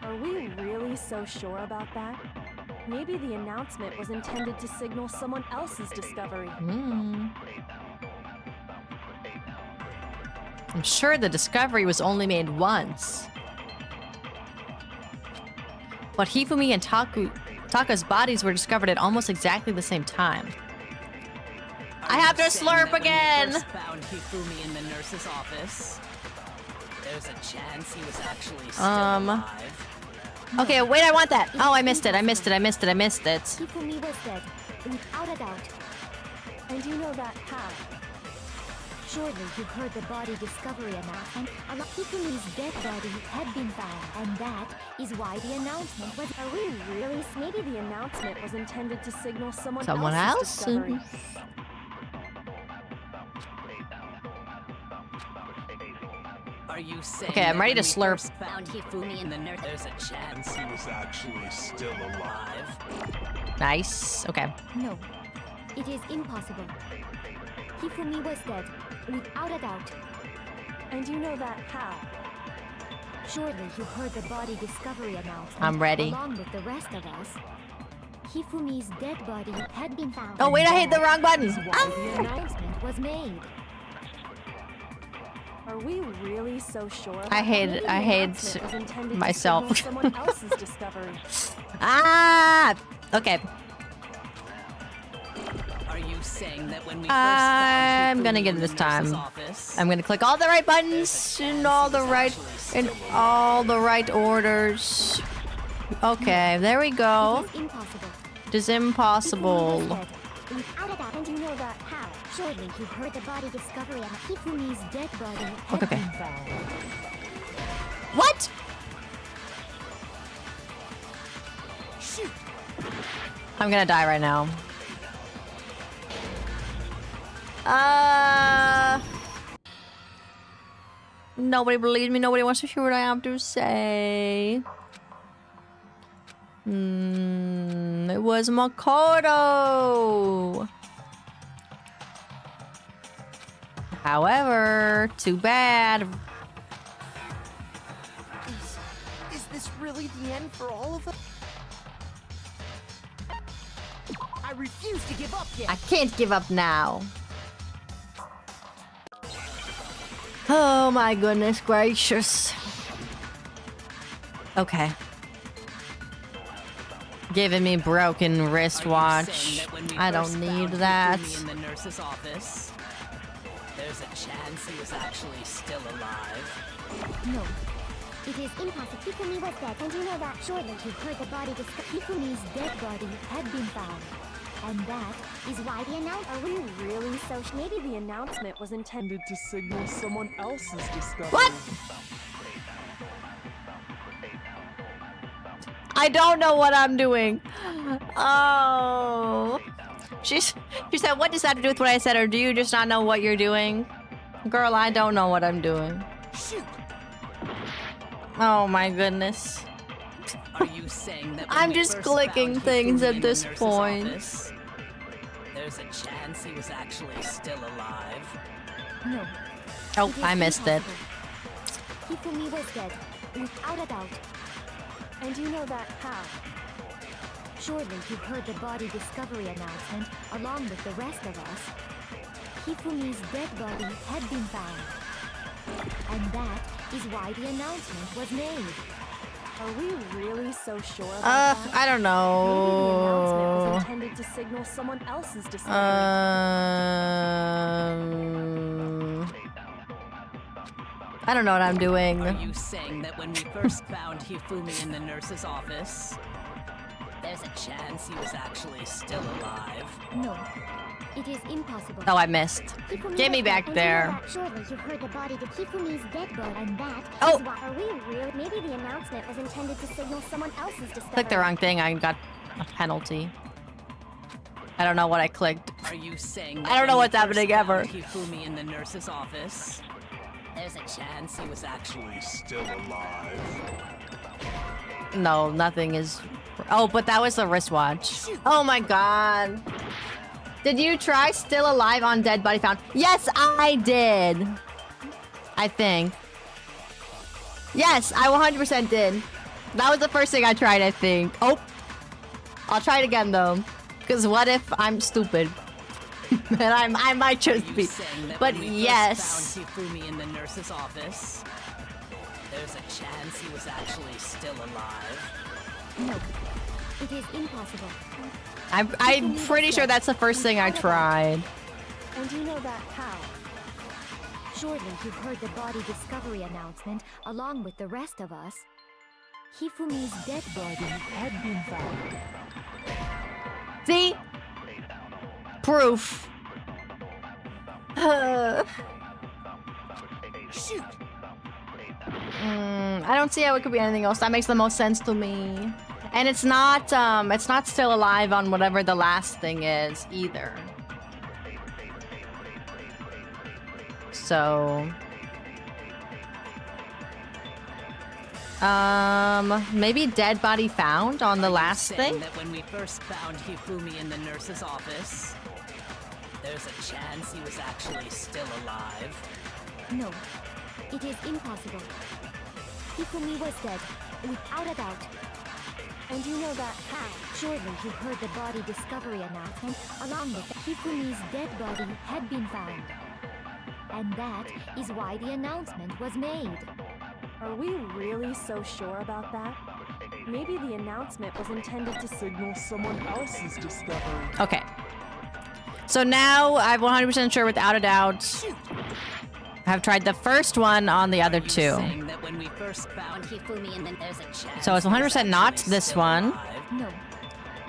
Speaker 7: Are we really so sure about that? Maybe the announcement was intended to signal someone else's discovery.
Speaker 1: I'm sure the discovery was only made once. But Hifumi and Taka's bodies were discovered at almost exactly the same time. I have to slurp again!
Speaker 10: First found Hifumi in the nurse's office, there's a chance he was actually still alive.
Speaker 1: Okay, wait, I want that. Oh, I missed it.
Speaker 3: Hifumi was dead, without a doubt.
Speaker 7: And you know that how?
Speaker 3: Shortly, you heard the body discovery announcement. Hifumi's dead body had been found, and that is why the announcement was.
Speaker 7: Are we really? Maybe the announcement was intended to signal someone
Speaker 1: Someone
Speaker 7: else's
Speaker 1: else?
Speaker 7: discovery.
Speaker 10: Are you saying
Speaker 1: Okay, I'm
Speaker 10: that
Speaker 1: ready
Speaker 10: when
Speaker 1: to
Speaker 10: we
Speaker 1: slurp.
Speaker 10: first found Hifumi in the nurse, there's a chance he was actually still alive?
Speaker 1: Nice. Okay.
Speaker 3: No, it is impossible. Hifumi was dead, without a doubt.
Speaker 7: And you know that how?
Speaker 3: Shortly, you heard the body discovery announcement.
Speaker 1: I'm ready.
Speaker 3: Along with the rest of us. Hifumi's dead body had been found.
Speaker 1: Oh, wait, I hit the wrong button.
Speaker 3: Why the announcement was made.
Speaker 7: Are we really so sure?
Speaker 1: I hate
Speaker 7: Maybe the announcement was intended to
Speaker 1: myself.
Speaker 7: signal someone else's discovery.
Speaker 1: Ah! Okay.
Speaker 10: Are you saying that when we
Speaker 1: I'm gonna get it this time. I'm gonna click all the right buttons in all the right orders. Okay, there we go.
Speaker 3: It is impossible.
Speaker 1: It is impossible.
Speaker 3: Without a doubt, and you know that how? Shortly, you heard the body discovery and Hifumi's dead body had
Speaker 1: Okay.
Speaker 3: been found.
Speaker 1: What?
Speaker 9: Shoot!
Speaker 1: I'm gonna die right now. Nobody believes me. Nobody wants to hear what I have to say. It was Makoto. However, too bad.
Speaker 9: Is this really the end for all of us? I refuse to give up yet.
Speaker 1: I can't give up now. Oh my goodness gracious. Okay. Giving me broken wristwatch. I don't need that.
Speaker 10: In the nurse's office, there's a chance he was actually still alive.
Speaker 3: No. It is impossible. Hifumi was dead, and you know that shortly you heard the body Hifumi's dead body had been found. And that is why the announcement.
Speaker 7: Are we really so? Maybe the announcement was intended to signal someone else's discovery.
Speaker 1: What? I don't know what I'm doing. Oh. She said, what does that have to do with what I said? Or do you just not know what you're doing? Girl, I don't know what I'm doing.
Speaker 9: Shoot!
Speaker 1: Oh my goodness.
Speaker 10: Are you saying that when
Speaker 1: I'm
Speaker 10: we
Speaker 1: just
Speaker 10: first
Speaker 1: clicking
Speaker 10: found
Speaker 1: things
Speaker 10: Hifumi
Speaker 1: at
Speaker 10: in
Speaker 1: this
Speaker 10: the nurse's
Speaker 1: point.
Speaker 10: office, there's a chance he was actually still alive?
Speaker 3: No.
Speaker 1: Oh,
Speaker 3: It is
Speaker 1: I missed it.
Speaker 3: impossible. Hifumi was dead, without a doubt.
Speaker 7: And you know that how?
Speaker 3: Shortly, you heard the body discovery announcement, along with the rest of us. Hifumi's dead body had been found. And that is why the announcement was made.
Speaker 7: Are we really so sure about that?
Speaker 1: I don't
Speaker 7: Maybe the announcement
Speaker 1: know.
Speaker 7: was intended to signal someone else's discovery.
Speaker 1: I don't know what I'm doing.
Speaker 10: Are you saying that when we first found Hifumi in the nurse's office, There's a chance he was actually still alive.
Speaker 3: No, it is impossible.
Speaker 1: Oh, I missed. Get me back there.
Speaker 11: Surely you heard the body to Hifumi's dead body, and that
Speaker 1: Oh.
Speaker 11: is why. Are we real? Maybe the announcement was intended to signal someone else's discovery.
Speaker 1: Clicked the wrong thing. I got a penalty. I don't know what I clicked.
Speaker 10: Are you saying
Speaker 1: I don't know what's happening ever.
Speaker 10: Hifumi in the nurse's office? There's a chance he was actually still alive.
Speaker 1: No, nothing is... Oh, but that was the wristwatch. Oh my god. Did you try still alive on dead body found? Yes, I did. I think. Yes, I 100% did. That was the first thing I tried, I think. Oh. I'll try it again, though. Because what if I'm stupid? And I might just be. But yes.
Speaker 10: Found Hifumi in the nurse's office. There's a chance he was actually still alive.
Speaker 3: No, it is impossible.
Speaker 1: I'm pretty sure that's the first thing I tried.
Speaker 7: And you know that how?
Speaker 3: Surely you've heard the body discovery announcement along with the rest of us. Hifumi's dead body had been found.
Speaker 1: See? Proof.
Speaker 8: Shoot.
Speaker 1: I don't see how it could be anything else. That makes the most sense to me. And it's not still alive on whatever the last thing is either. So maybe dead body found on the last thing?
Speaker 10: That when we first found Hifumi in the nurse's office, there's a chance he was actually still alive.
Speaker 3: No, it is impossible. Hifumi was dead, without a doubt.
Speaker 7: And you know that how?
Speaker 3: Surely you heard the body discovery announcement along with Hifumi's dead body had been found. And that is why the announcement was made.
Speaker 7: Are we really so sure about that? Maybe the announcement was intended to signal someone else's discovery.
Speaker 1: Okay. So now I'm 100% sure without a doubt. I've tried the first one on the other two.
Speaker 10: That when we first found Hifumi and then there's a chance
Speaker 1: So it's 100% not this one.
Speaker 3: No,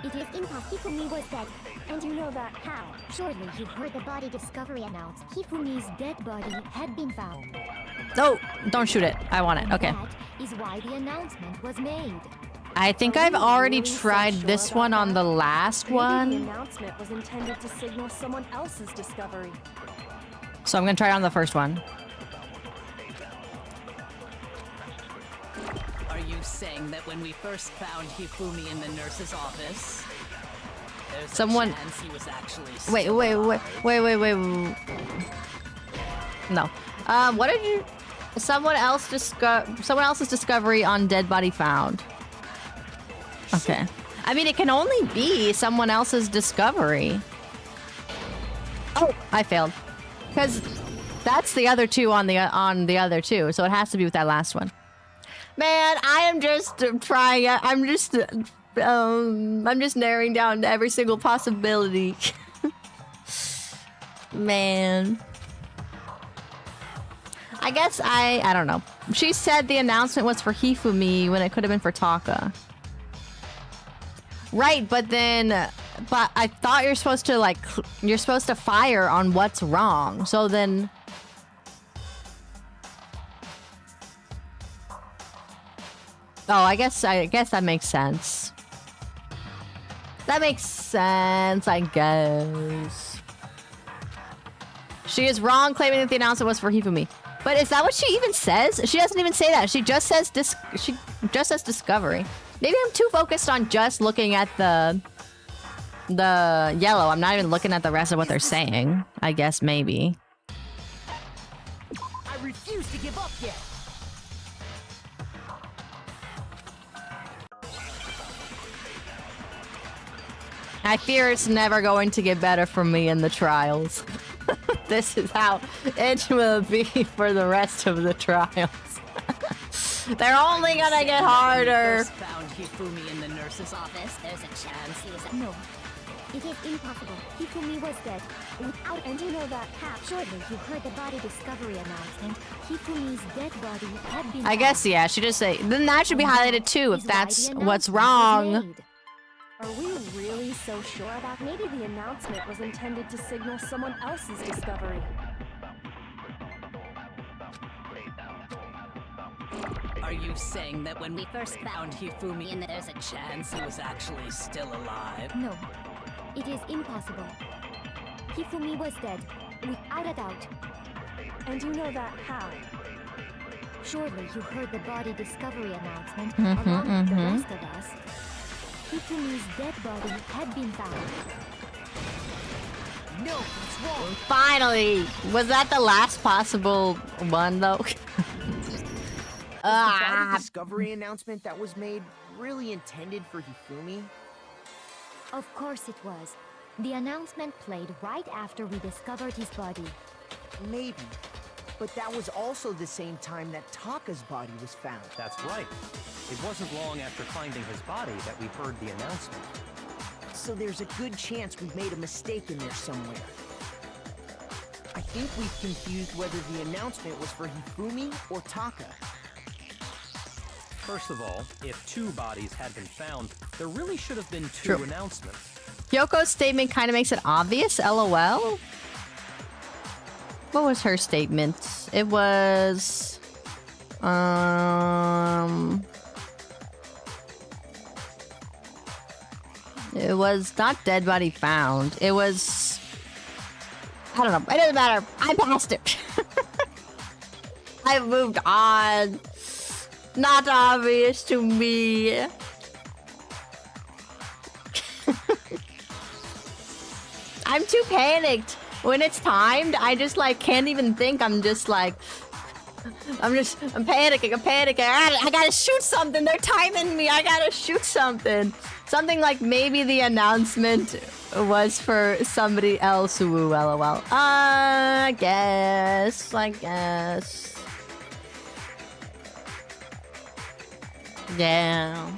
Speaker 3: it is impossible.
Speaker 11: Hifumi was dead.
Speaker 7: And you know that how?
Speaker 3: Surely you've heard the body discovery announced. Hifumi's dead body had been found.
Speaker 1: Oh, don't shoot it. I want it. Okay.
Speaker 3: That is why the announcement was made.
Speaker 1: I think I've already tried this one on the last
Speaker 7: The
Speaker 1: one.
Speaker 7: announcement was intended to signal someone else's discovery.
Speaker 1: So I'm going to try it on the first one.
Speaker 10: Are you saying that when we first found Hifumi in the nurse's office, there's a chance he was actually still alive?
Speaker 1: Wait. No. What did you... Someone else's discovery on dead body found. Okay. I mean, it can only be someone else's discovery. Oh, I failed. Because that's the other two on the other two, so it has to be with that last one. Man, I am just trying. I'm just narrowing down every single possibility. Man. I guess I don't know. She said the announcement was for Hifumi when it could have been for Taka. Right, but I thought you're supposed to fire on what's wrong. So then oh, I guess that makes sense. That makes sense, I guess. She is wrong claiming that the announcement was for Hifumi. But is that what she even says? She doesn't even say that. She just says discovery. Maybe I'm too focused on just looking at the yellow. I'm not even looking at the rest of what they're saying. I guess maybe.
Speaker 9: I refuse to give up yet.
Speaker 1: I fear it's never going to get better for me in the trials. This is how it will be for the rest of the trials. They're only gonna get harder.
Speaker 10: Found Hifumi in the nurse's office. There's a chance he was.
Speaker 3: No, it is impossible. Hifumi was dead. Without, and you know that how? Surely you heard the body discovery announcement. Hifumi's dead body had been.
Speaker 1: I guess yeah. She just say then that should be highlighted too if that's what's wrong.
Speaker 7: Are we really so sure about maybe the announcement was intended to signal someone else's discovery?
Speaker 10: Are you saying that when we first found Hifumi, and there's a chance he was actually still alive?
Speaker 3: No, it is impossible. Hifumi was dead, without a doubt.
Speaker 7: And you know that how?
Speaker 3: Surely you heard the body discovery announcement along with the rest of us. Hifumi's dead body had been found.
Speaker 9: No, it's wrong.
Speaker 1: Finally! Was that the last possible one, though?
Speaker 9: Was the body discovery announcement that was made really intended for Hifumi?
Speaker 3: Of course it was. The announcement played right after we discovered his body.
Speaker 9: Maybe. But that was also the same time that Taka's body was found.
Speaker 4: That's right. It wasn't long after finding his body that we heard the announcement.
Speaker 9: So there's a good chance we've made a mistake in there somewhere. I think we've confused whether the announcement was for Hifumi or Taka.
Speaker 4: First of all, if 2 bodies had been found, there really should have been 2 announcements.
Speaker 1: Yoko's statement kind of makes it obvious, LOL. What was her statement? It was... It was not dead body found. It was... I don't know. It doesn't matter. I passed it. I moved on. Not obvious to me. I'm too panicked. When it's timed, I just like can't even think. I'm just like, I'm panicking. I gotta shoot something. They're timing me. I gotta shoot something. Something like maybe the announcement was for somebody else. Ooh, lol. I guess. Yeah.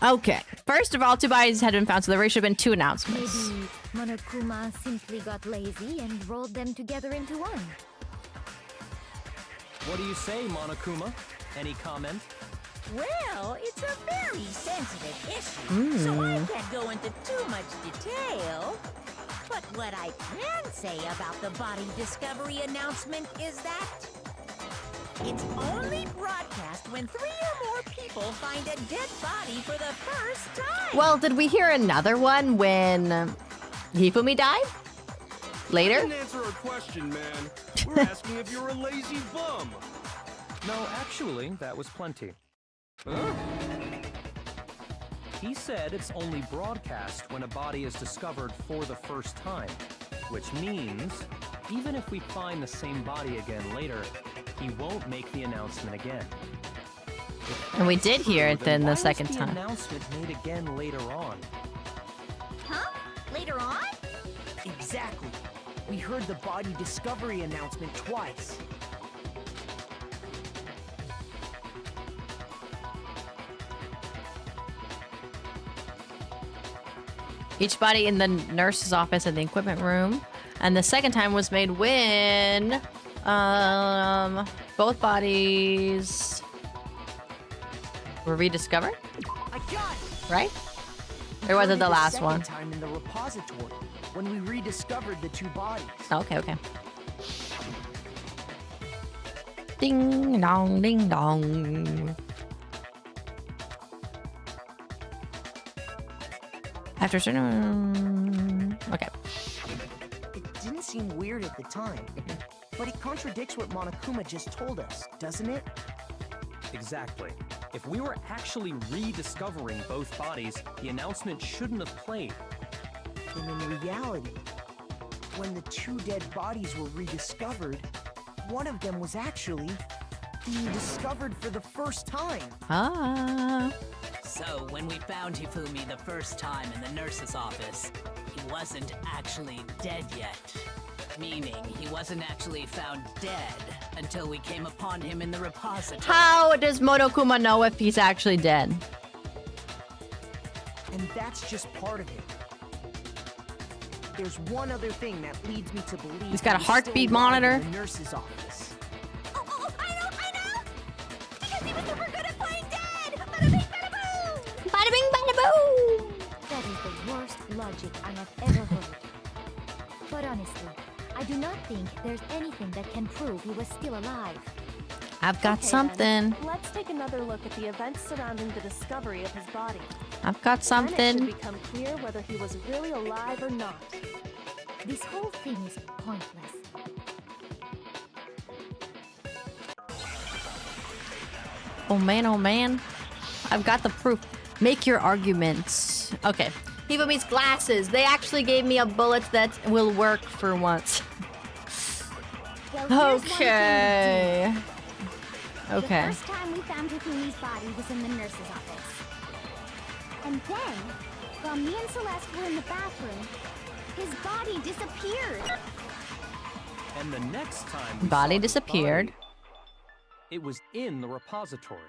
Speaker 1: Okay. First of all, 2 bodies had been found, so there should have been 2 announcements.
Speaker 3: Maybe Monokuma simply got lazy and rolled them together into one.
Speaker 4: What do you say, Monokuma? Any comment?
Speaker 8: Well, it's a very sensitive issue, so I can't go into too much detail. But what I can say about the body discovery announcement is that it's only broadcast when 3 or more people find a dead body for the first time.
Speaker 1: Well, did we hear another one when Hifumi died? Later?
Speaker 2: I didn't answer our question, man. We're asking if you're a lazy bum.
Speaker 4: No, actually, that was plenty.
Speaker 2: Huh?
Speaker 4: He said it's only broadcast when a body is discovered for the first time, which means even if we find the same body again later, he won't make the announcement again.
Speaker 1: And we did hear it then the second time.
Speaker 4: Why was the announcement made again later on?
Speaker 8: Huh? Later on?
Speaker 9: Exactly. We heard the body discovery announcement twice.
Speaker 1: Each body in the nurse's office and the equipment room. And the second time was made when both bodies were rediscovered.
Speaker 9: I got it.
Speaker 1: Right? Or was it the last one?
Speaker 9: Time in the repository when we rediscovered the 2 bodies.
Speaker 1: Okay. Ding dong, ding dong. After certain... Okay.
Speaker 9: It didn't seem weird at the time, but it contradicts what Monokuma just told us, doesn't it?
Speaker 4: Exactly. If we were actually rediscovering both bodies, the announcement shouldn't have played.
Speaker 9: And in reality, when the 2 dead bodies were rediscovered, one of them was actually being discovered for the first time.
Speaker 1: Ah.
Speaker 10: So, when we found Hifumi the first time in the nurse's office, he wasn't actually dead yet. Meaning, he wasn't actually found dead until we came upon him in the repository.
Speaker 1: How does Monokuma know if he's actually dead?
Speaker 9: And that's just part of it. There's one other thing that leads me to believe
Speaker 1: He's got a
Speaker 9: he's
Speaker 1: heartbeat
Speaker 9: still alive
Speaker 1: monitor.
Speaker 9: in the nurse's office.
Speaker 8: Oh, I know! Because he was super good at playing dead! Bada bing, bada
Speaker 3: logic I have ever heard. But honestly, I do not think there's anything that can prove he was still alive.
Speaker 1: I've got
Speaker 7: Okay,
Speaker 1: something.
Speaker 7: then. Let's take another look at the events surrounding the discovery of his body.
Speaker 1: I've got
Speaker 7: Then it
Speaker 1: something.
Speaker 7: should become clear whether he was really alive or not.
Speaker 3: This whole thing is pointless.
Speaker 1: Oh man. I've got the proof. Make your arguments. Okay. Hifumi's glasses. They actually gave me a bullet that will work for once.
Speaker 11: Well, here's one thing
Speaker 1: Okay.
Speaker 11: we do.
Speaker 1: Okay.
Speaker 11: The first time we found Hifumi's body was in the nurse's office. And then, while me and Celeste were in the bathroom, his body disappeared.
Speaker 4: And the next time we
Speaker 1: Body
Speaker 4: saw his
Speaker 1: disappeared.
Speaker 4: body, it was in the repository.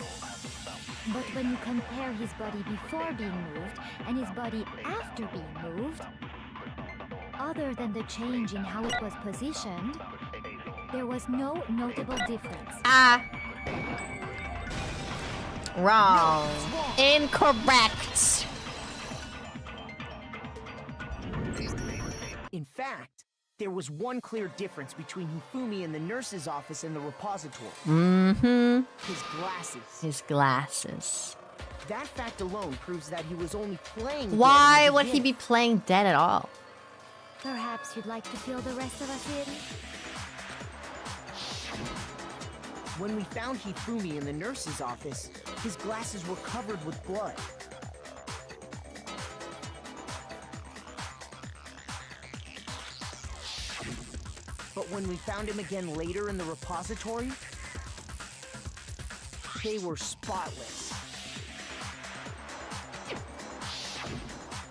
Speaker 3: But when you compare his body before being moved and his body after being moved, other than the change in how it was positioned, there was no notable difference.
Speaker 1: Wrong. Incorrect.
Speaker 9: In fact, there was one clear difference between Hifumi in the nurse's office and the repository.
Speaker 1: Mm-hmm.
Speaker 9: His glasses.
Speaker 1: His glasses.
Speaker 9: That fact alone proves that he was only playing dead
Speaker 1: Why
Speaker 9: in the
Speaker 1: would he be
Speaker 9: beginning.
Speaker 1: playing dead at all?
Speaker 3: Perhaps you'd like to fill the rest of us in?
Speaker 9: When we found Hifumi in the nurse's office, his glasses were covered with blood. But when we found him again later in the repository, they were spotless.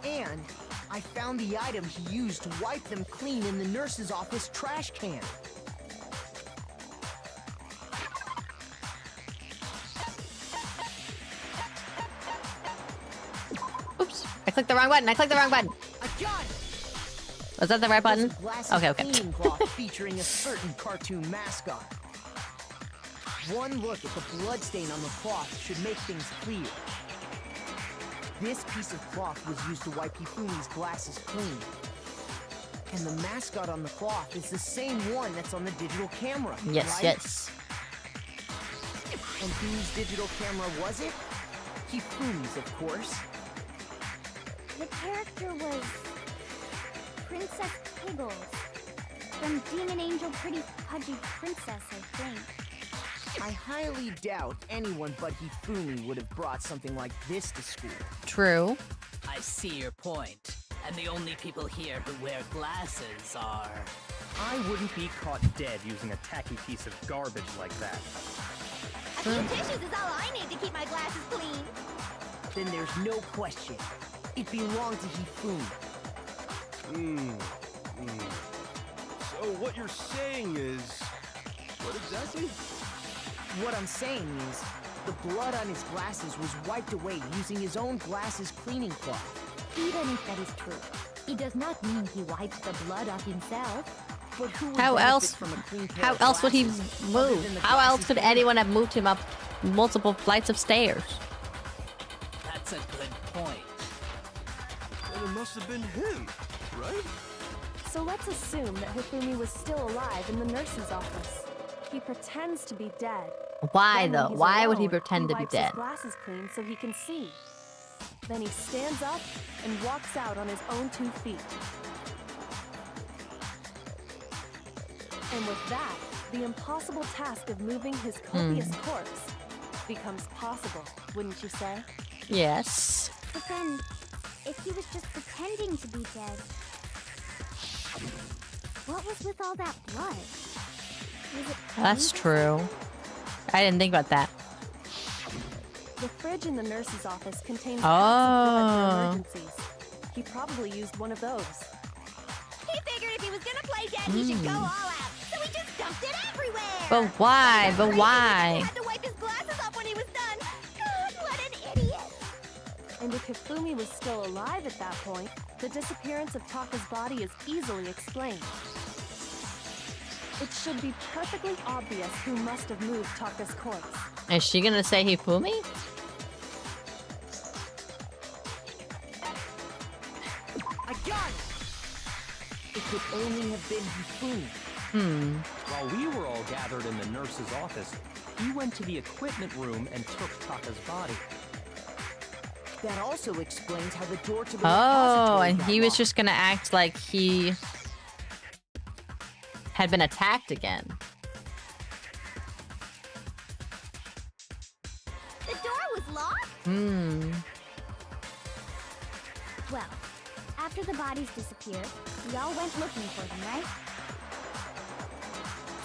Speaker 9: And I found the item he used to wipe them clean in the nurse's office trash can.
Speaker 1: Oops. I clicked the wrong button. I clicked the wrong button.
Speaker 9: I got it!
Speaker 1: Was that the right button?
Speaker 9: It was a glasses
Speaker 1: Okay, okay.
Speaker 9: cleaning cloth featuring a certain cartoon mascot. One look at the bloodstain on the cloth should make things clear. This piece of cloth was used to wipe Hifumi's glasses clean. And the mascot on the cloth is the same one that's on the digital camera,
Speaker 1: Yes,
Speaker 9: right?
Speaker 1: yes.
Speaker 9: And whose digital camera was it? Hifumi's, of course.
Speaker 11: The character was Princess Piggles from Demon Angel Pretty Pudgy Princess, I think.
Speaker 9: I highly doubt anyone but Hifumi would have brought something like this to school.
Speaker 1: True.
Speaker 10: I see your point. And the only people here who wear glasses are...
Speaker 4: I wouldn't be caught dead using a tacky piece of garbage like that.
Speaker 11: A few tissues is all I need to keep my glasses clean.
Speaker 9: Then there's no question. It belonged to Hifumi.
Speaker 2: So what you're saying is... What exactly?
Speaker 9: What I'm saying is, the blood on his glasses was wiped away using his own glasses cleaning cloth.
Speaker 3: Even if that is true, it does not mean he wiped the blood off himself.
Speaker 9: But who would
Speaker 1: How
Speaker 9: benefit
Speaker 1: else?
Speaker 9: from a clean pair
Speaker 1: How
Speaker 9: of
Speaker 1: else would he
Speaker 9: glasses other
Speaker 1: move?
Speaker 9: than the
Speaker 1: How else
Speaker 9: glasses
Speaker 1: could
Speaker 9: cleaning-
Speaker 1: anyone have moved him up multiple flights of stairs?
Speaker 10: That's a good point.
Speaker 2: Then it must have been him, right?
Speaker 7: So let's assume that Hifumi was still alive in the nurse's office. He pretends to be dead.
Speaker 1: Why
Speaker 7: Then when
Speaker 1: though?
Speaker 7: he's
Speaker 1: Why would he
Speaker 7: alone,
Speaker 1: pretend to be
Speaker 7: wipes
Speaker 1: dead?
Speaker 7: his glasses clean so he can see. Then he stands up and walks out on his own 2 feet. And with that, the impossible task of moving his copious corpse becomes possible, wouldn't you say?
Speaker 1: Yes.
Speaker 11: But then, if he was just pretending to be dead, what was with all that blood? Was it
Speaker 1: That's
Speaker 11: paint or
Speaker 1: true.
Speaker 11: something?
Speaker 1: I didn't think about that.
Speaker 7: The fridge in the nurse's office contains
Speaker 1: Oh.
Speaker 7: packs of blood for emergencies. He probably used one of those.
Speaker 11: He figured if he was gonna play dead, he should go all out. So he just dumped it everywhere.
Speaker 1: But why? But
Speaker 11: Crazy
Speaker 1: why?
Speaker 11: He had to wipe his glasses off when he was done. God, what an idiot.
Speaker 7: And if Hifumi was still alive at that point, the disappearance of Taka's body is easily explained. It should be perfectly obvious who must have moved Taka's corpse.
Speaker 1: Is she gonna say Hifumi?
Speaker 9: I got
Speaker 11: done?
Speaker 9: It could only have been Hifumi.
Speaker 4: While we were all gathered in the nurse's office, he went to the equipment room and took Taka's body.
Speaker 9: That also explains how the door to the
Speaker 1: Oh,
Speaker 9: repository
Speaker 1: and
Speaker 9: got
Speaker 1: he was
Speaker 9: locked.
Speaker 1: just gonna act like he had been attacked again.
Speaker 11: The door was locked? Well, after the bodies disappeared, we all went looking for them, right?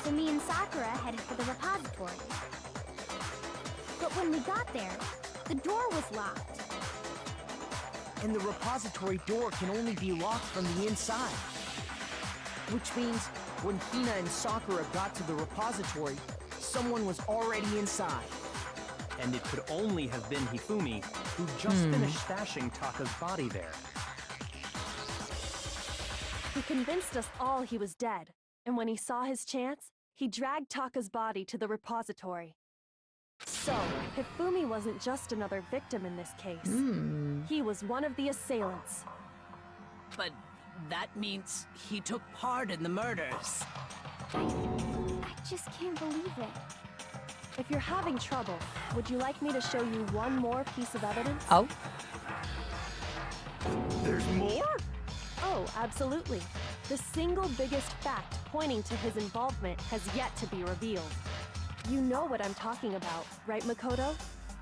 Speaker 11: So me and Sakura headed for the repository. But when we got there, the door was locked.
Speaker 9: And the repository door can only be locked from the inside. Which means when Hina and Sakura got to the repository, someone was already inside.
Speaker 4: And it could only have been Hifumi, who just finished stashing Taka's body there.
Speaker 7: He convinced us all he was dead, and when he saw his chance, he dragged Taka's body to the repository. So, Hifumi wasn't just another victim in this case. He was one of the assailants.
Speaker 10: But that means he took part in the murders.
Speaker 11: I just can't believe it.
Speaker 7: If you're having trouble, would you like me to show you one more piece of evidence?
Speaker 1: Oh.
Speaker 2: There's more?
Speaker 7: Oh, absolutely. The single biggest fact pointing to his involvement has yet to be revealed. You know what I'm talking about, right, Makoto?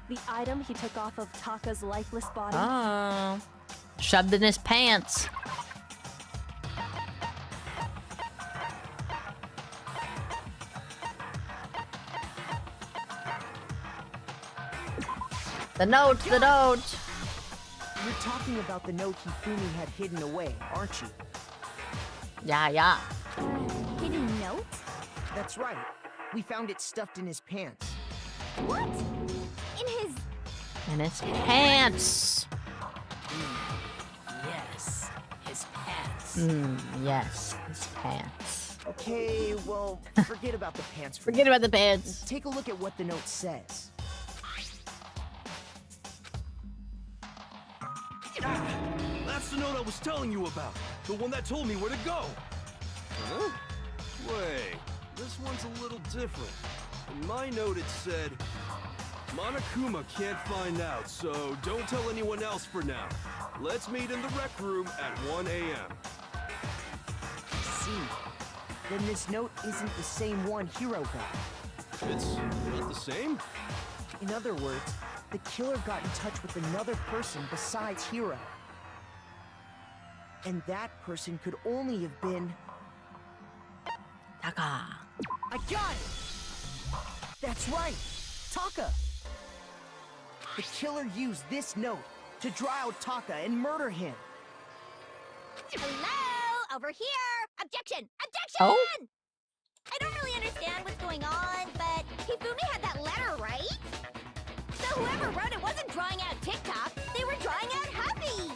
Speaker 7: The item he took off of Taka's lifeless body?
Speaker 1: Oh. Shoved in his pants. The note, the note.
Speaker 9: You're talking about the note Hifumi had hidden away, aren't you?
Speaker 1: Yeah.
Speaker 11: Hidden note?
Speaker 9: That's right. We found it stuffed in his pants.
Speaker 11: What? In his...
Speaker 1: In his pants.
Speaker 10: Yes, his pants.
Speaker 1: Yes, his pants.
Speaker 9: Okay, well, forget about the pants.
Speaker 1: Forget about the pants.
Speaker 9: Take a look at what the note says.
Speaker 2: That's the note I was telling you about. The one that told me where to go. Huh? Wait, this one's a little different. In my note it said, Monokuma can't find out, so don't tell anyone else for now. Let's meet in the rec room at 1 a.m.
Speaker 9: See, then this note isn't the same one Hiro got.
Speaker 2: It's not the same?
Speaker 9: In other words, the killer got in touch with another person besides Hiro. And that person could only have been...
Speaker 1: Taka.
Speaker 9: I got it! That's right! Taka! The killer used this note to draw out Taka and murder him.
Speaker 11: Hello? Over here! Objection! Objection!
Speaker 1: Oh?
Speaker 11: I don't really understand what's going on, but Hifumi had that letter, right? So whoever wrote it wasn't drawing out TikTok, they were drawing out Happy!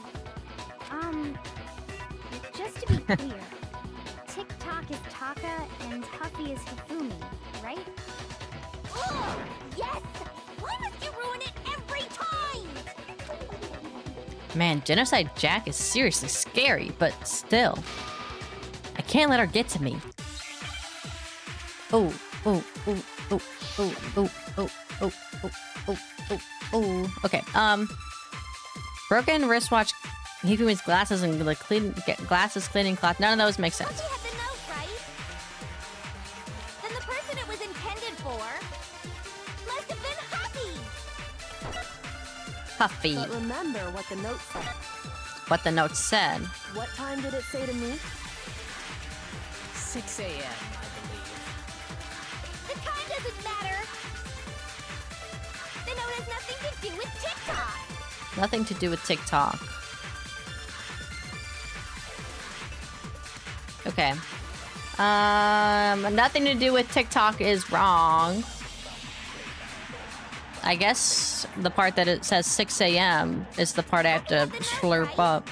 Speaker 11: Just to be clear, TikTok is Taka and Huffy is Hifumi, right? Oh, yes! Why must you ruin it every time?
Speaker 1: Man, Genocide Jack is seriously scary, but still. I can't let her get to me. Oh. Okay, broken wristwatch, Hifumi's glasses and the glasses cleaning cloth. None of those make sense.
Speaker 11: Huffy had the note, right? Then the person it was intended for must have been Huffy!
Speaker 1: Huffy.
Speaker 7: But remember what the note said.
Speaker 1: What the note said.
Speaker 7: What time did it say to me?
Speaker 10: 6 a.m., I believe.
Speaker 11: The time doesn't matter! The note has nothing to do with TikTok!
Speaker 1: Nothing to do with TikTok. Okay. Nothing to do with TikTok is wrong. I guess the part that it says 6 a.m. is the part I have to slurp up.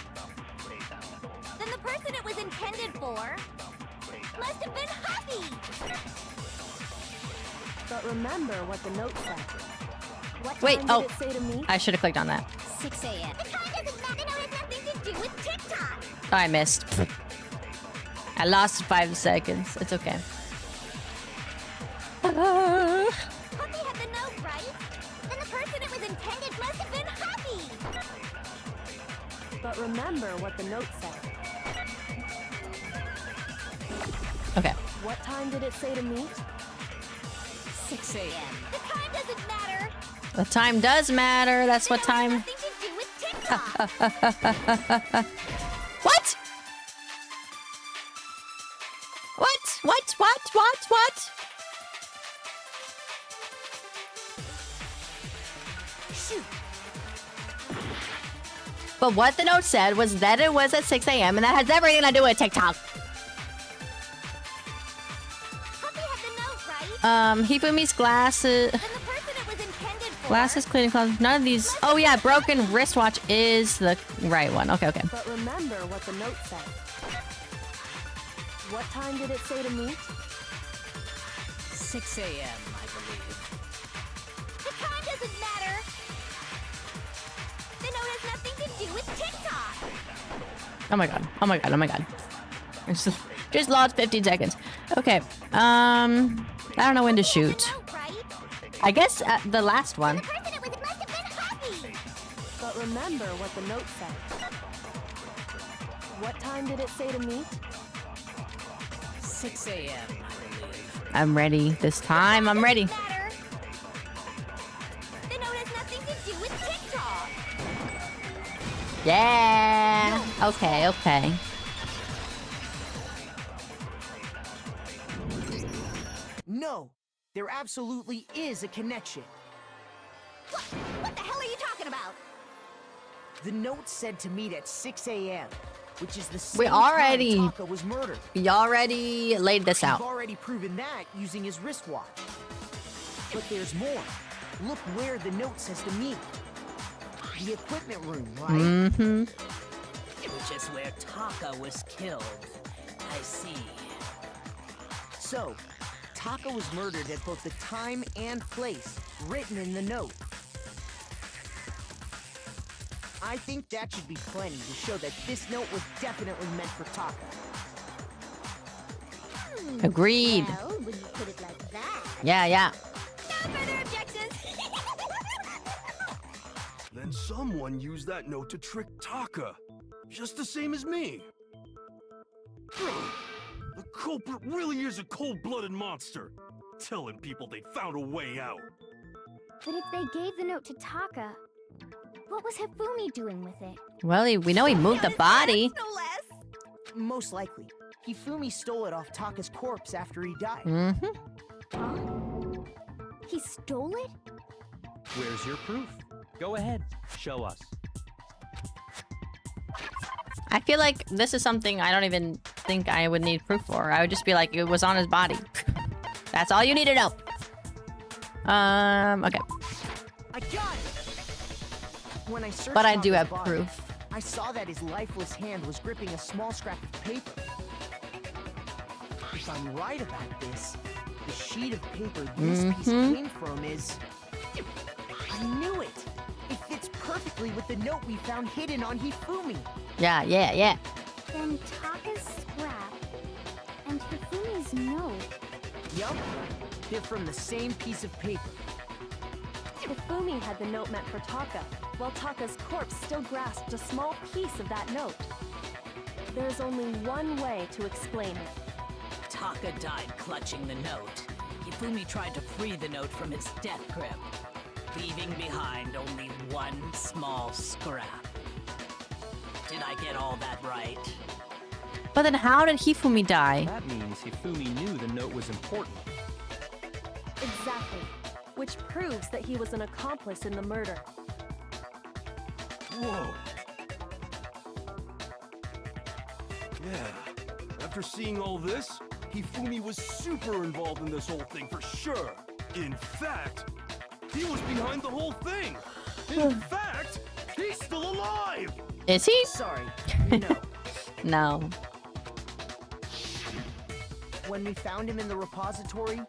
Speaker 11: Then the person it was intended for must have been Huffy!
Speaker 7: But remember what the note said. What
Speaker 1: Wait,
Speaker 7: time
Speaker 1: oh.
Speaker 7: did it say to me?
Speaker 1: I should have clicked on that.
Speaker 11: 6 a.m. The time doesn't matter! The note has nothing to do with TikTok!
Speaker 1: Oh, I missed. I lost 5 seconds. It's okay.
Speaker 11: Puppy had the note, right? Then the person it was intended must have been Happy!
Speaker 7: But remember what the note said.
Speaker 1: Okay.
Speaker 7: What time did it say to meet?
Speaker 10: 6 a.m.
Speaker 11: The time doesn't matter!
Speaker 1: The time does matter. That's what time.
Speaker 11: Nothing to do with TikTok!
Speaker 1: What? What?
Speaker 11: Shoot!
Speaker 1: But what the note said was that it was at 6 a.m. and that has everything to do with TikTok.
Speaker 11: Puppy had the note, right?
Speaker 1: Hifumi's glasses.
Speaker 11: Then the person it was intended for...
Speaker 1: Glasses, cleaning clothes. None of these. Oh yeah, broken wristwatch is the right one. Okay.
Speaker 7: But remember what the note said. What time did it say to meet?
Speaker 10: 6 a.m., I believe.
Speaker 11: The time doesn't matter! The note has nothing to do with TikTok!
Speaker 1: Oh my god. Just lost 15 seconds. Okay. I don't know when to shoot.
Speaker 11: Note, right?
Speaker 1: I guess the last one.
Speaker 11: The person it was must have been Happy!
Speaker 7: But remember what the note said. What time did it say to meet?
Speaker 10: 6 a.m., I believe.
Speaker 1: I'm ready. This time, I'm ready.
Speaker 11: Doesn't matter. The note has nothing to do with TikTok!
Speaker 1: Yeah. Okay.
Speaker 9: No, there absolutely is a connection.
Speaker 11: What the hell are you talking about?
Speaker 9: The note said to meet at 6 a.m., which is the same
Speaker 1: We already-
Speaker 9: time Taka was murdered.
Speaker 1: We already laid this
Speaker 9: We've
Speaker 1: out.
Speaker 9: already proven that using his wristwatch. But there's more. Look where the note says to meet. The equipment room, right?
Speaker 1: Mm-hmm.
Speaker 10: Which is where Taka was killed. I see.
Speaker 9: So, Taka was murdered at both the time and place written in the note. I think that should be plenty to show that this note was definitely meant for Taka.
Speaker 1: Agreed.
Speaker 11: Well, when you put it like that...
Speaker 1: Yeah.
Speaker 11: No further objections!
Speaker 2: Then someone used that note to trick Taka. Just the same as me. The culprit really is a cold-blooded monster. Telling people they found a way out.
Speaker 11: But if they gave the note to Taka, what was Hifumi doing with it?
Speaker 1: Well, we know he moved the body.
Speaker 11: No less!
Speaker 9: Most likely, Hifumi stole it off Taka's corpse after he died.
Speaker 1: Mm-hmm.
Speaker 11: Huh? He stole it?
Speaker 4: Where's your proof? Go ahead, show us.
Speaker 1: I feel like this is something I don't even think I would need proof for. I would just be like, it was on his body. That's all you need to know. Okay.
Speaker 9: I got it! When I searched
Speaker 1: But I do
Speaker 9: Taka's
Speaker 1: have
Speaker 9: body,
Speaker 1: proof.
Speaker 9: I saw that his lifeless hand was gripping a small scrap of paper. If I'm right about this, the sheet of paper this piece came from is... I knew it! It fits perfectly with the note we found hidden on Hifumi.
Speaker 1: Yeah.
Speaker 11: Then Taka's scrap and Hifumi's note.
Speaker 9: Yup, they're from the same piece of paper.
Speaker 7: Hifumi had the note meant for Taka, while Taka's corpse still grasped a small piece of that note. There's only one way to explain it.
Speaker 10: Taka died clutching the note. Hifumi tried to free the note from its death grip, leaving behind only one small scrap. Did I get all that right?
Speaker 1: But then how did Hifumi die?
Speaker 4: That means Hifumi knew the note was important.
Speaker 7: Exactly. Which proves that he was an accomplice in the murder.
Speaker 2: Whoa. Yeah. After seeing all this, Hifumi was super involved in this whole thing for sure. In fact, he was behind the whole thing. In fact, he's still alive.
Speaker 1: Is he?
Speaker 9: Sorry, no.
Speaker 1: No.
Speaker 9: When we found him in the repository,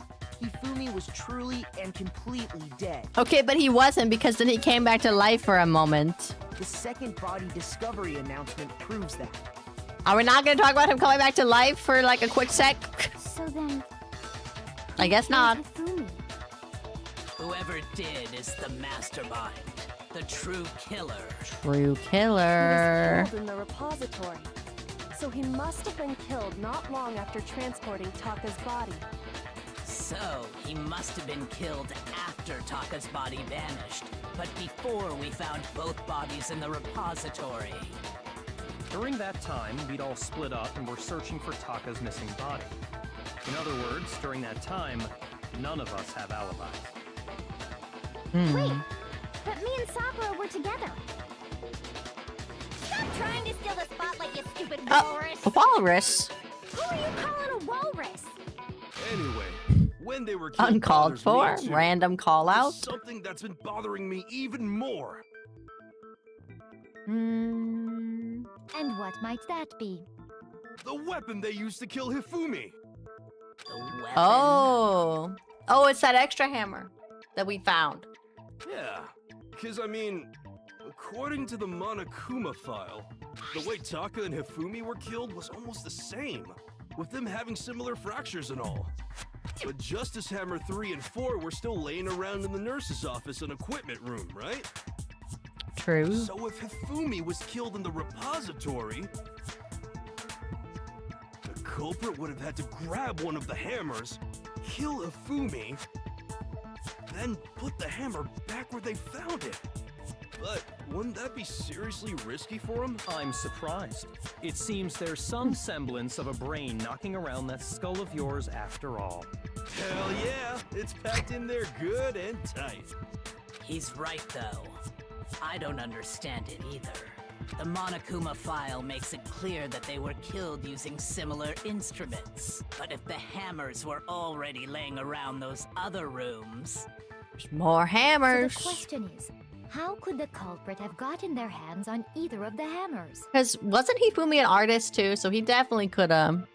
Speaker 9: Hifumi was truly and completely dead.
Speaker 1: Okay, but he wasn't because then he came back to life for a moment.
Speaker 9: The second body discovery announcement proves that.
Speaker 1: Are we not gonna talk about him coming back to life for like a quick sec?
Speaker 11: So then...
Speaker 1: I guess not.
Speaker 11: Hifumi.
Speaker 10: Whoever did is the mastermind, the true killer.
Speaker 1: True
Speaker 7: He
Speaker 1: killer.
Speaker 7: was killed in the repository. So he must have been killed not long after transporting Taka's body.
Speaker 10: So, he must have been killed after Taka's body vanished, but before we found both bodies in the repository.
Speaker 4: During that time, we'd all split up and were searching for Taka's missing body. In other words, during that time, none of us have alibis.
Speaker 11: Wait, but me and Sakura were together. Stop trying to steal the spotlight, you stupid walrus.
Speaker 1: A walrus.
Speaker 11: Who are you calling a walrus?
Speaker 2: Anyway, when they were killed
Speaker 1: Uncalled
Speaker 2: bothers
Speaker 1: for.
Speaker 2: me too.
Speaker 1: Random call out.
Speaker 2: There's something that's been bothering me even more.
Speaker 1: Hmm.
Speaker 3: And what might that be?
Speaker 2: The weapon they used to kill Hifumi.
Speaker 10: The weapon.
Speaker 1: Oh. Oh, it's that extra hammer that we found.
Speaker 2: Yeah, because I mean, according to the Monokuma file, the way Taka and Hifumi were killed was almost the same, with them having similar fractures and all. But Justice Hammer 3 and 4 were still laying around in the nurse's office and equipment room, right?
Speaker 1: True.
Speaker 2: So if Hifumi was killed in the repository, the culprit would have had to grab one of the hammers, kill Hifumi, then put the hammer back where they found it. But wouldn't that be seriously risky for him?
Speaker 4: I'm surprised. It seems there's some semblance of a brain knocking around that skull of yours after all.
Speaker 2: Hell yeah, it's packed in there good and tight.
Speaker 10: He's right, though. I don't understand it either. The Monokuma file makes it clear that they were killed using similar instruments. But if the hammers were already laying around those other rooms...
Speaker 1: There's more
Speaker 3: So
Speaker 1: hammers.
Speaker 3: the question is, how could the culprit have gotten their hands on either of the hammers?
Speaker 1: Because wasn't Hifumi an artist too? So he definitely could have.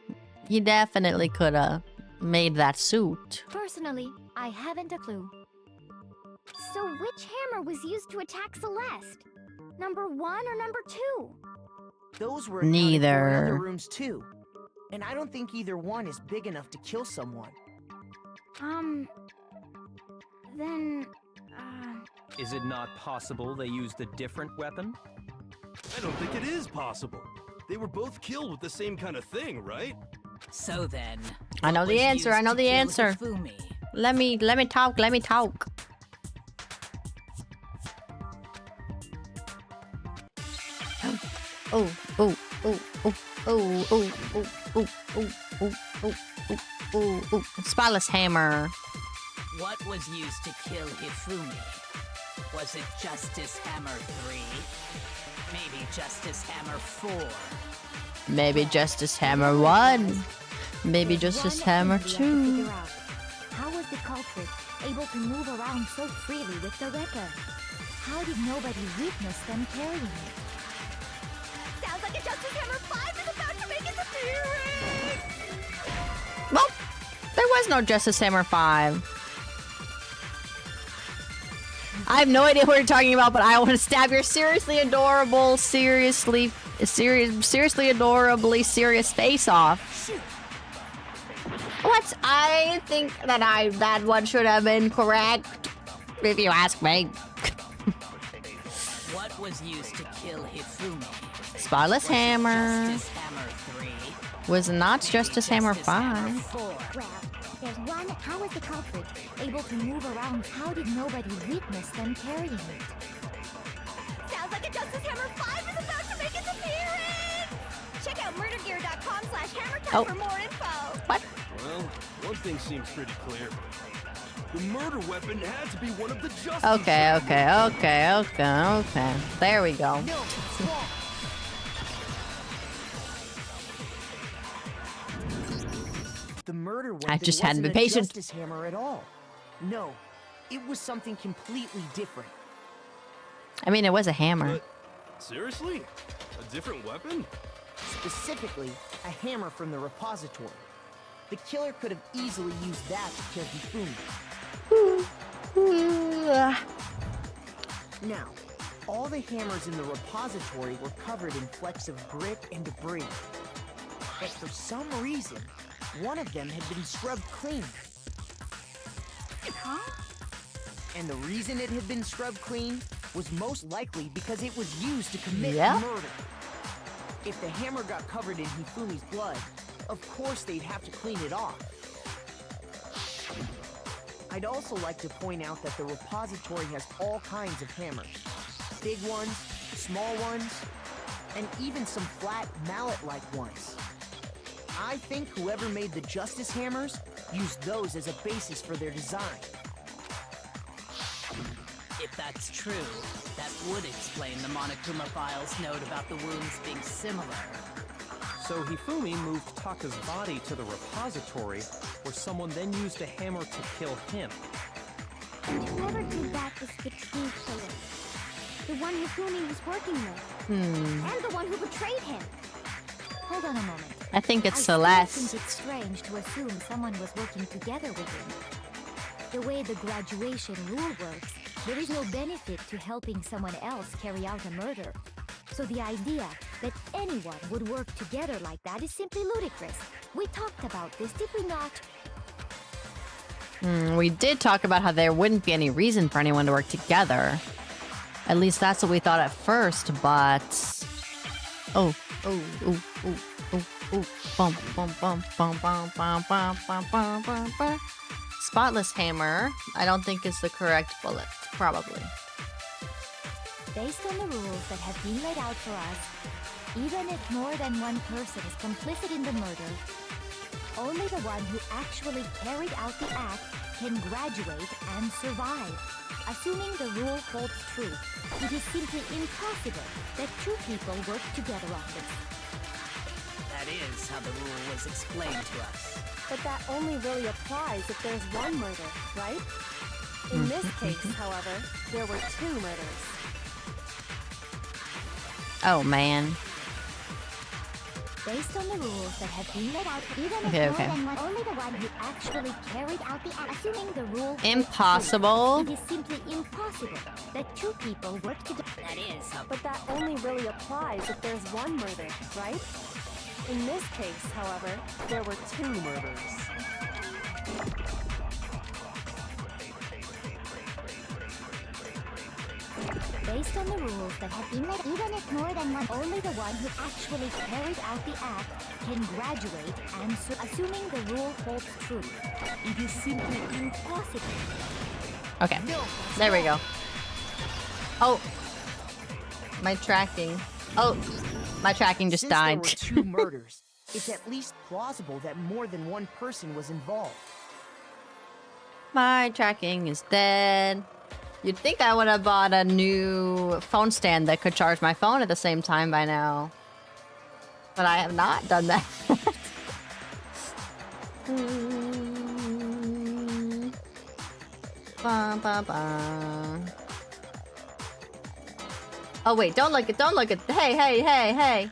Speaker 1: He definitely could have made that suit.
Speaker 3: Personally, I haven't a clue.
Speaker 11: So which hammer was used to attack Celeste? Number 1 or number 2?
Speaker 9: Those were accounted for in
Speaker 1: Neither.
Speaker 9: other rooms too. And I don't think either one is big enough to kill someone.
Speaker 11: Then...
Speaker 4: Is it not possible they used a different weapon?
Speaker 2: I don't think it is possible. They were both killed with the same kind of thing, right?
Speaker 10: So then...
Speaker 1: I know
Speaker 10: what
Speaker 1: the
Speaker 10: was
Speaker 1: answer, I
Speaker 10: used
Speaker 1: know
Speaker 10: to
Speaker 1: the
Speaker 10: kill
Speaker 1: answer.
Speaker 10: Hifumi?
Speaker 1: Let me talk. Let me talk. Oh, oh, oh, oh, oh, oh, oh, oh, oh, oh, oh, oh, oh, oh. Spotless hammer.
Speaker 10: What was used to kill Hifumi? Was it Justice Hammer 3? Maybe Justice Hammer 4?
Speaker 1: Maybe Justice Hammer 1. Maybe
Speaker 3: There's
Speaker 1: Justice
Speaker 3: one
Speaker 1: Hammer
Speaker 3: thing we have to
Speaker 1: 2.
Speaker 3: figure out. How was the culprit able to move around so freely with the weapon? How did nobody witness them carrying it?
Speaker 11: Sounds like a Justice Hammer 5 is about to make its appearance!
Speaker 1: Well, there was no Justice Hammer 5. I have no idea what you're talking about, but I want to stab your seriously adorable, seriously adorably serious face off. What? I think that that one should have been correct, if you ask me.
Speaker 10: What was used to kill Hifumi?
Speaker 1: Spotless
Speaker 10: Was it
Speaker 1: Hammer.
Speaker 10: Justice Hammer 3?
Speaker 1: Was not Justice Hammer
Speaker 10: Justice Hammer
Speaker 1: 5.
Speaker 10: 4?
Speaker 3: Well, there's one. How was the culprit able to move around? How did nobody witness them carrying it?
Speaker 11: Sounds like a Justice Hammer 5 is about to make its appearance! Check out murdergear.com/hammertime
Speaker 1: Oh.
Speaker 11: for more info!
Speaker 1: What?
Speaker 2: Well, one thing seems pretty clear. The murder weapon had to be one of the Justice
Speaker 1: Okay.
Speaker 2: Hammers.
Speaker 1: There we go.
Speaker 9: No, it's wrong. The murder weapon
Speaker 1: just hadn't
Speaker 9: wasn't
Speaker 1: been
Speaker 9: a
Speaker 1: patient.
Speaker 9: Justice Hammer at all. No, it was something completely different.
Speaker 1: I mean, it was a hammer.
Speaker 2: But seriously? A different weapon?
Speaker 9: Specifically, a hammer from the repository. The killer could have easily used that to kill Hifumi. Now, all the hammers in the repository were covered in flecks of grit and debris. but for some reason, one of them had been scrubbed clean.
Speaker 11: Huh?
Speaker 9: And the reason it had been scrubbed clean was most likely because it was used to commit
Speaker 1: Yeah.
Speaker 9: murder. If the hammer got covered in Hifumi's blood, of course they'd have to clean it off. I'd also like to point out that the repository has all kinds of hammers. Big ones, small ones, and even some flat mallet-like ones. I think whoever made the Justice Hammers used those as a basis for their design.
Speaker 10: If that's true, that would explain the Monokuma file's note about the wounds being similar.
Speaker 4: So Hifumi moved Taka's body to the repository, where someone then used a hammer to kill him.
Speaker 11: Whoever did that is the true killer. The one Hifumi was working with. And the one who betrayed him.
Speaker 3: Hold on a moment.
Speaker 1: I think it's
Speaker 3: I still
Speaker 1: Celeste.
Speaker 3: think it's strange to assume someone was working together with him. The way the graduation rule works, there is no benefit to helping someone else carry out a murder. So the idea that anyone would work together like that is simply ludicrous. We talked about this, did we not?
Speaker 1: We did talk about how there wouldn't be any reason for anyone to work together. At least that's what we thought at first, but... Oh. Bum, bum, bum, bum, bum, bum, bum, bum, bum, bum, bum. Spotless hammer, I don't think is the correct bullet, probably.
Speaker 3: Based on the rules that have been laid out for us, even if more than one person is complicit in the murder, only the one who actually carried out the act can graduate and survive. Assuming the rule holds true, it is simply impossible that two people work together on this.
Speaker 10: That is how the rule was explained to us.
Speaker 7: But that only really applies if there's one murder, right? In this case, however, there were two murders.
Speaker 1: Oh, man.
Speaker 3: Based on the rules that have been laid out, even if
Speaker 1: Okay,
Speaker 3: more
Speaker 1: okay.
Speaker 3: than one, only the one who actually carried out the act, assuming the rule holds
Speaker 1: Impossible.
Speaker 3: true, it is simply impossible that two people work together.
Speaker 10: That is how
Speaker 7: But that only really applies if there's one murder, right? In this case, however, there were two murders.
Speaker 3: Based on the rules that have been laid, even if more than one, only the one who actually carried out the act can graduate and assuming the rule holds true. It is simply impossible.
Speaker 1: Okay, there we go. Oh, my tracking. Oh, my tracking just
Speaker 9: Since
Speaker 1: died.
Speaker 9: there were two murders, it's at least plausible that more than one person was involved.
Speaker 1: My tracking is dead. You'd think I would have bought a new phone stand that could charge my phone at the same time by now. But I have not done that. Ba, ba, ba. Oh wait, don't look at, hey.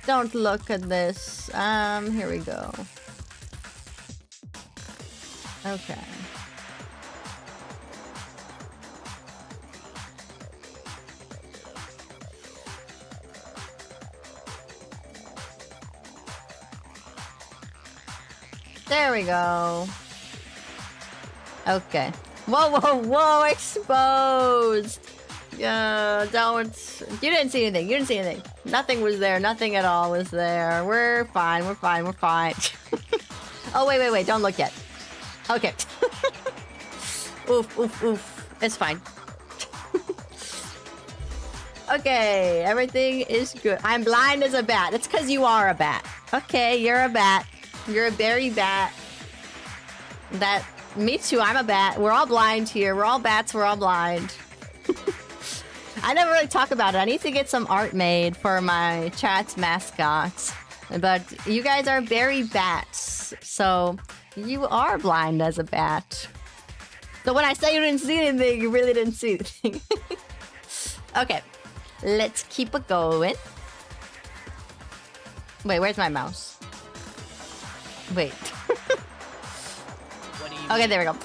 Speaker 1: Don't look at this. Here we go. Okay. There we go. Okay. Whoa, exposed. Yeah, don't. You didn't see anything. Nothing was there. Nothing at all was there. We're fine. Oh, wait. Don't look yet. Okay. Oof. It's fine. Okay, everything is good. I'm blind as a bat. It's because you are a bat. Okay, you're a bat. You're a berry bat. Me too, I'm a bat. We're all blind here. We're all bats, we're all blind. I never really talk about it. I need to get some art made for my chat's mascots. But you guys are berry bats. So you are blind as a bat. So when I say you didn't see anything, you really didn't see anything. Okay, let's keep it going. Wait, where's my mouse? Wait.
Speaker 10: What do you
Speaker 1: Okay, there we go.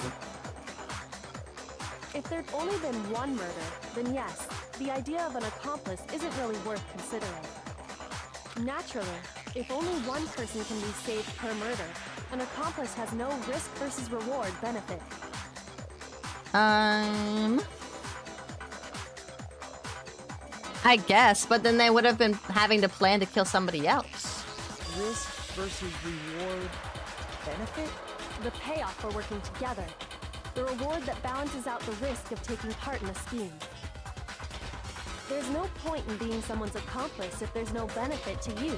Speaker 7: If there'd only been one murder, then yes, the idea of an accomplice isn't really worth considering. Naturally, if only one person can be saved per murder, an accomplice has no risk versus reward benefit.
Speaker 1: I guess, but then they would have been having to plan to kill somebody else.
Speaker 9: Risk versus reward benefit?
Speaker 7: The payoff for working together. The reward that balances out the risk of taking part in a scheme. There's no point in being someone's accomplice if there's no benefit to you.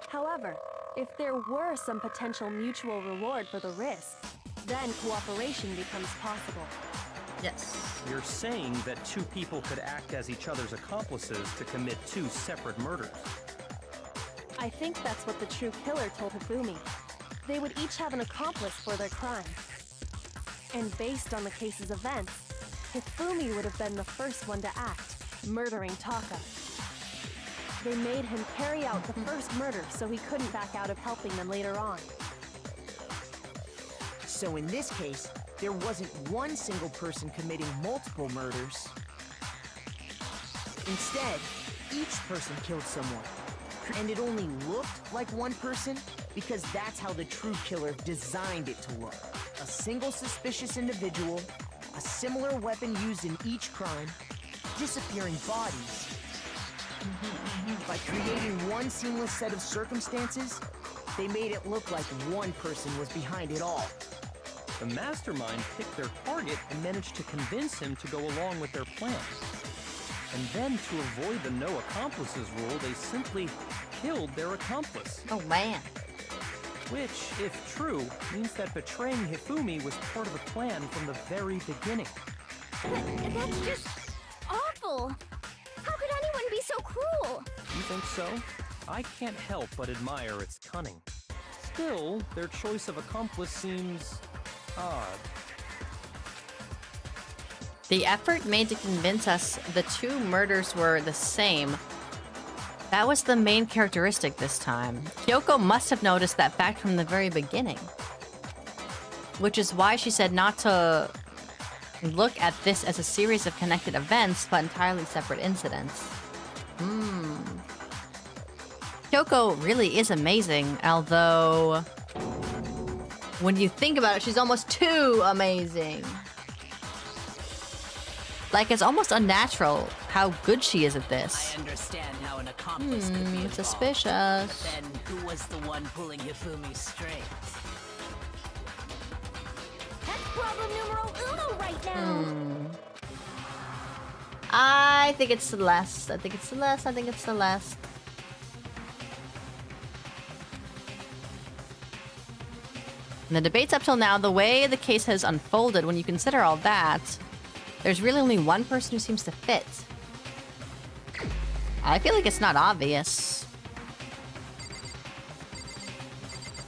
Speaker 7: However, if there were some potential mutual reward for the risk, then cooperation becomes possible.
Speaker 1: Yes.
Speaker 4: You're saying that two people could act as each other's accomplices to commit two separate murders.
Speaker 7: I think that's what the true killer told Hifumi. They would each have an accomplice for their crime. And based on the case's events, Hifumi would have been the first one to act, murdering Taka. They made him carry out the first murder so he couldn't back out of helping them later on.
Speaker 9: So in this case, there wasn't one single person committing multiple murders. Instead, each person killed someone. And it only looked like one person because that's how the true killer designed it to look. A single suspicious individual, a similar weapon used in each crime, disappearing bodies. By creating one seamless set of circumstances, they made it look like one person was behind it all.
Speaker 4: The mastermind picked their target and managed to convince him to go along with their plan. And then, to avoid the no accomplices rule, they simply killed their accomplice.
Speaker 1: Oh, man.
Speaker 4: Which, if true, means that betraying Hifumi was part of the plan from the very beginning.
Speaker 11: That's just awful. How could anyone be so cruel?
Speaker 4: You think so? I can't help but admire its cunning. Still, their choice of accomplice seems odd.
Speaker 1: The effort made to convince us the two murders were the same. That was the main characteristic this time. Kyoko must have noticed that fact from the very beginning. Which is why she said not to look at this as a series of connected events, but entirely separate incidents. Kyoko really is amazing, although when you think about it, she's almost too amazing. Like, it's almost unnatural how good she is at this.
Speaker 10: I understand how an accomplice could be involved,
Speaker 1: suspicious.
Speaker 10: but then who was the one pulling Hifumi's strings?
Speaker 11: That's problem numero uno right now.
Speaker 1: I think it's Celeste. I think it's Celeste. I think it's Celeste. And the debates up till now, the way the case has unfolded, when you consider all that, there's really only one person who seems to fit. I feel like it's not obvious.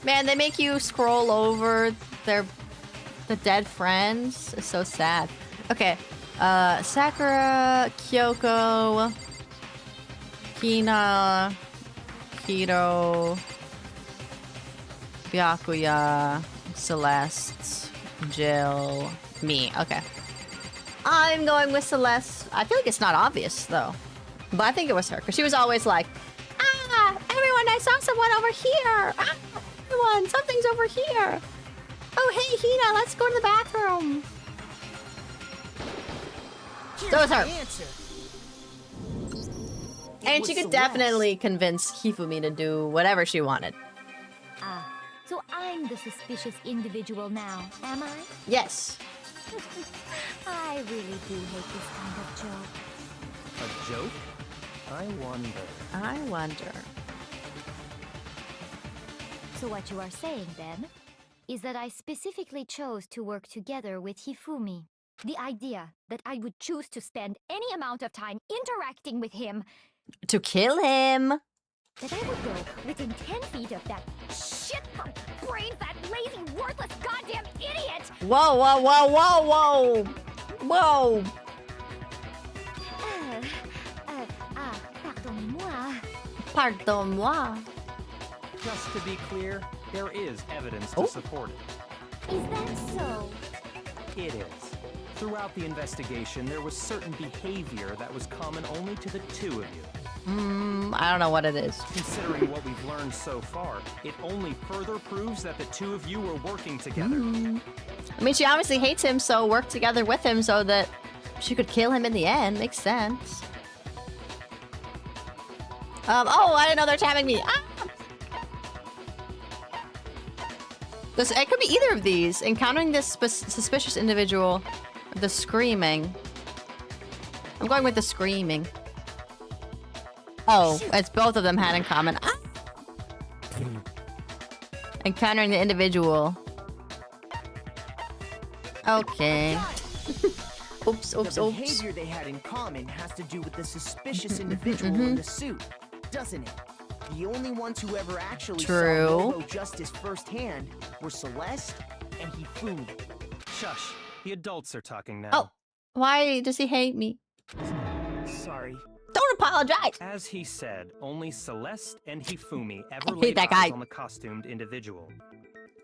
Speaker 1: Man, they make you scroll over the dead friends. It's so sad. Okay. Sakura, Kyoko, Hina, Hiro, Byakuya, Celeste, Jill, me. Okay. I'm going with Celeste. I feel like it's not obvious, though. But I think it was her, because she was always like, everyone, I saw someone over here. Everyone, something's over here. Oh, hey, Hina, let's go to the bathroom. So it's her. And she could definitely convince Hifumi to do whatever she wanted.
Speaker 3: So I'm the suspicious individual now, am I?
Speaker 1: Yes.
Speaker 3: I really do hate this kind of joke.
Speaker 4: A joke? I wonder.
Speaker 3: So what you are saying, then, is that I specifically chose to work together with Hifumi. The idea that I would choose to spend any amount of time interacting with him...
Speaker 1: To kill him!
Speaker 3: That I would go within 10 feet of that shit-brained, that lazy, worthless goddamn idiot!
Speaker 1: Whoa, whoa, whoa, whoa, whoa! Whoa!
Speaker 3: Pardonnez-moi.
Speaker 1: Pardon-moi.
Speaker 4: Just to be clear, there is evidence to support it.
Speaker 3: Is that so?
Speaker 4: It is. Throughout the investigation, there was certain behavior that was common only to the two of you.
Speaker 1: I don't know what it is.
Speaker 4: Considering what we've learned so far, it only further proves that the two of you were working together.
Speaker 1: I mean, she obviously hates him, so work together with him so that she could kill him in the end. Makes sense. Oh, I didn't know they're tapping me. Ah! It could be either of these. Encountering this suspicious individual. The screaming. I'm going with the screaming. Oh, it's both of them had in common. Ah! Encountering the individual. Okay. Oops.
Speaker 9: The behavior they had in common has to do with the suspicious individual in the suit, doesn't it? The only ones who ever actually saw Robo Justice firsthand were Celeste and Hifumi.
Speaker 4: Shush. The adults are talking now.
Speaker 1: Oh, why does he hate me?
Speaker 9: Sorry.
Speaker 1: Don't apologize.
Speaker 4: As he said, only Celeste and Hifumi ever laid eyes on the costumed individual.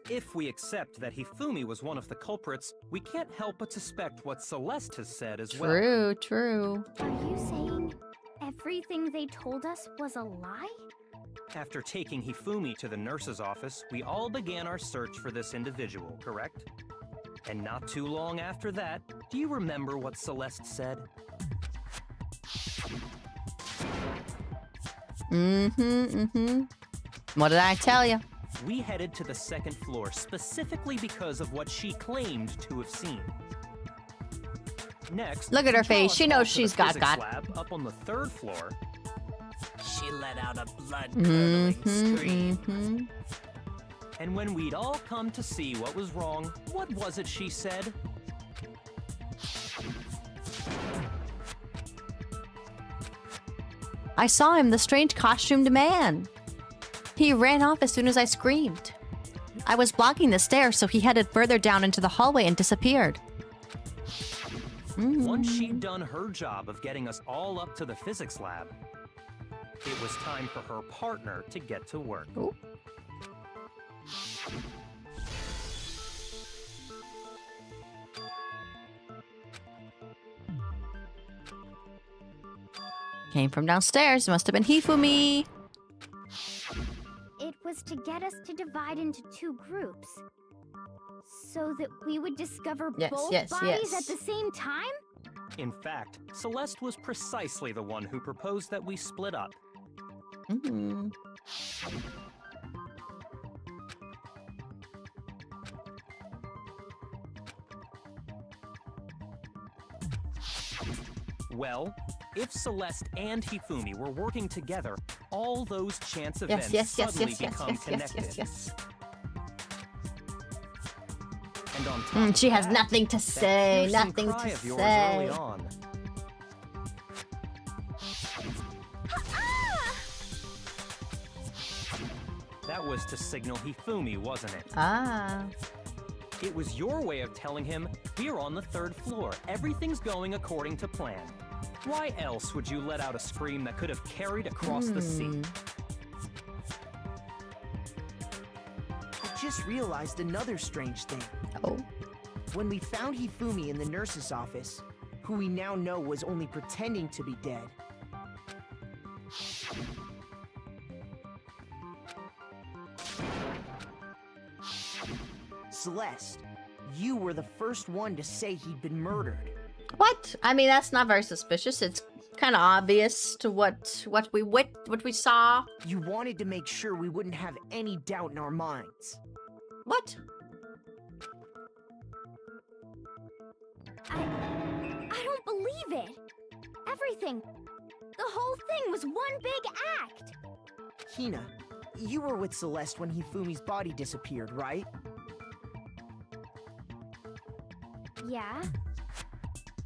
Speaker 4: If we accept that Hifumi was one of the culprits, we can't help but suspect what Celeste has said as well.
Speaker 1: True.
Speaker 11: Are you saying everything they told us was a lie?
Speaker 4: After taking Hifumi to the nurse's office, we all began our search for this individual, correct? And not too long after that, do you remember what Celeste said?
Speaker 1: What did I tell you?
Speaker 4: We headed to the second floor specifically because of what she claimed to have seen. Next,
Speaker 1: look at her face. She knows she's got
Speaker 4: lab up on the third floor.
Speaker 10: She let out a blood-curdling scream.
Speaker 4: And when we'd all come to see what was wrong, what was it she said?
Speaker 1: I saw him, the strange costumed man. He ran off as soon as I screamed. I was blocking the stairs, so he headed further down into the hallway and disappeared.
Speaker 4: Once she'd done her job of getting us all up to the physics lab, it was time for her partner to get to work.
Speaker 1: Ooh. Came from downstairs. Must have been Hifumi.
Speaker 11: It was to get us to divide into two groups. So that we would discover both bodies at the same time?
Speaker 4: In fact, Celeste was precisely the one who proposed that we split up. Well, if Celeste and Hifumi were working together, all those chance events suddenly become connected. And on top of
Speaker 1: she has
Speaker 4: that,
Speaker 1: nothing to say, nothing
Speaker 4: cry
Speaker 1: to
Speaker 4: of yours
Speaker 1: say.
Speaker 4: Early on. That was to signal Hifumi, wasn't it?
Speaker 1: Ah.
Speaker 4: It was your way of telling him, we're on the third floor. Everything's going according to plan. Why else would you let out a scream that could have carried across the sea?
Speaker 9: I just realized another strange thing.
Speaker 1: Oh.
Speaker 9: When we found Hifumi in the nurse's office, who we now know was only pretending to be dead, Celeste, you were the first one to say he'd been murdered.
Speaker 1: What? I mean, that's not very suspicious. It's kind of obvious to what we saw.
Speaker 9: You wanted to make sure we wouldn't have any doubt in our minds.
Speaker 1: What?
Speaker 11: I don't believe it. Everything. The whole thing was one big act.
Speaker 9: Hina, you were with Celeste when Hifumi's body disappeared, right?
Speaker 11: Yeah.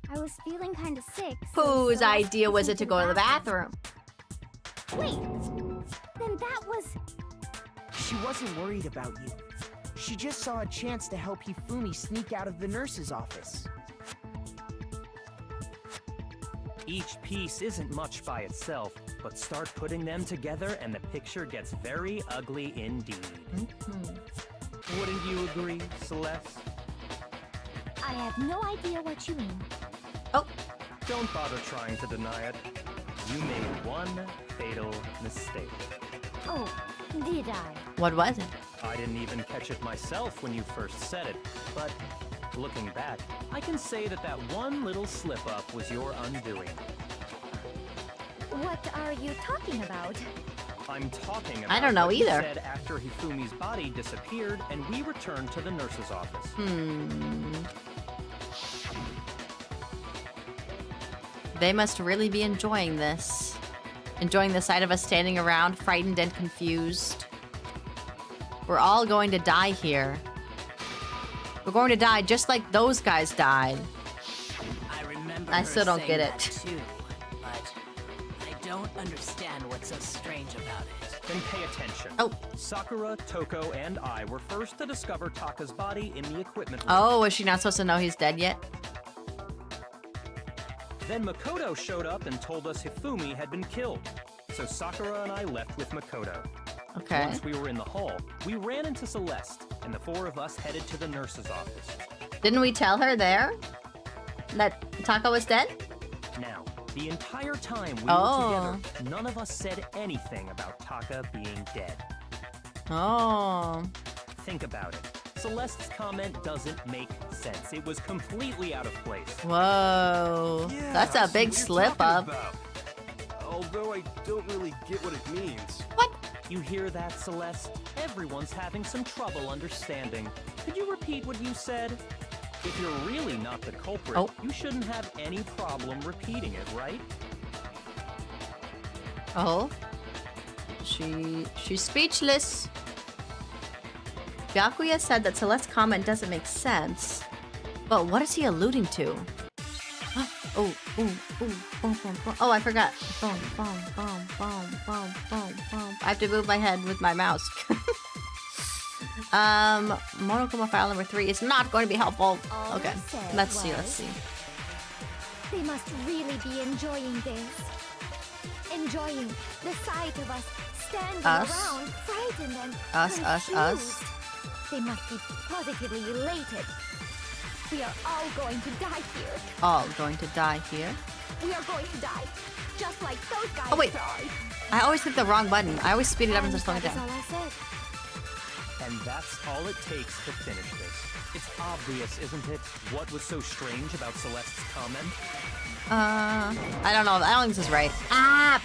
Speaker 11: I was feeling kind of sick.
Speaker 1: Whose idea was it to go to the bathroom?
Speaker 11: Wait. Then that was...
Speaker 9: She wasn't worried about you. She just saw a chance to help Hifumi sneak out of the nurse's office.
Speaker 4: Each piece isn't much by itself, but start putting them together and the picture gets very ugly indeed. Wouldn't you agree, Celeste?
Speaker 11: I have no idea what you mean.
Speaker 1: Oh.
Speaker 4: Don't bother trying to deny it. You made one fatal mistake.
Speaker 3: Oh, did I?
Speaker 1: What was it?
Speaker 4: I didn't even catch it myself when you first said it, but looking back, I can say that that one little slip-up was your undoing.
Speaker 3: What are you talking about?
Speaker 4: I'm talking about
Speaker 1: I don't know
Speaker 4: what you
Speaker 1: either.
Speaker 4: said after Hifumi's body disappeared and we returned to the nurse's office.
Speaker 1: They must really be enjoying this. Enjoying the sight of us standing around, frightened and confused. We're all going to die here. We're going to die just like those guys died.
Speaker 10: I remember
Speaker 1: I
Speaker 10: her
Speaker 1: still don't
Speaker 10: saying
Speaker 1: get
Speaker 10: that
Speaker 1: it.
Speaker 10: too, but I don't understand what's so strange about it.
Speaker 4: Then pay attention.
Speaker 1: Oh.
Speaker 4: Sakura, Toko, and I were first to discover Taka's body in the equipment room.
Speaker 1: Oh, was she not supposed to know he's dead yet?
Speaker 4: Then Makoto showed up and told us Hifumi had been killed. So Sakura and I left with Makoto.
Speaker 1: Okay.
Speaker 4: Once we were in the hall, we ran into Celeste, and the four of us headed to the nurse's office.
Speaker 1: Didn't we tell her there that Taka was dead?
Speaker 4: Now, the entire time we
Speaker 1: Oh.
Speaker 4: were together, none of us said anything about Taka being dead.
Speaker 1: Oh.
Speaker 4: Think about it. Celeste's comment doesn't make sense. It was completely out of place.
Speaker 1: Whoa.
Speaker 2: Yeah,
Speaker 1: That's
Speaker 2: I
Speaker 1: a
Speaker 2: see
Speaker 1: big
Speaker 2: what you're
Speaker 1: slip
Speaker 2: talking
Speaker 1: up.
Speaker 2: about. Although I don't really get what it means.
Speaker 1: What?
Speaker 4: You hear that, Celeste? Everyone's having some trouble understanding. Could you repeat what you said? If you're really not the culprit,
Speaker 1: Oh.
Speaker 4: you shouldn't have any problem repeating it, right?
Speaker 1: Oh. She's speechless. Byakuya said that Celeste's comment doesn't make sense. But what is he alluding to? Oh, oh, I forgot. Boom, boom, boom, boom, boom, boom, boom. I have to move my head with my mouse. Monokuma file number 3 is not going to be helpful.
Speaker 3: All
Speaker 1: Okay,
Speaker 3: I said
Speaker 1: let's see,
Speaker 3: was-
Speaker 1: let's see.
Speaker 3: They must really be enjoying this. Enjoying the sight of us standing
Speaker 1: Us?
Speaker 3: around, frightened and
Speaker 1: Us.
Speaker 3: confused. They must be positively elated. We are all going to die here.
Speaker 1: All going to die here.
Speaker 3: We are going to die, just like those guys
Speaker 1: Oh, wait.
Speaker 3: died.
Speaker 1: I always click the wrong button. I always speed it up
Speaker 3: And
Speaker 1: and just slow it
Speaker 3: that is
Speaker 1: down.
Speaker 3: all I said.
Speaker 4: And that's all it takes to finish this. It's obvious, isn't it? What was so strange about Celeste's comment?
Speaker 1: I don't know. I don't think this is right. Ah!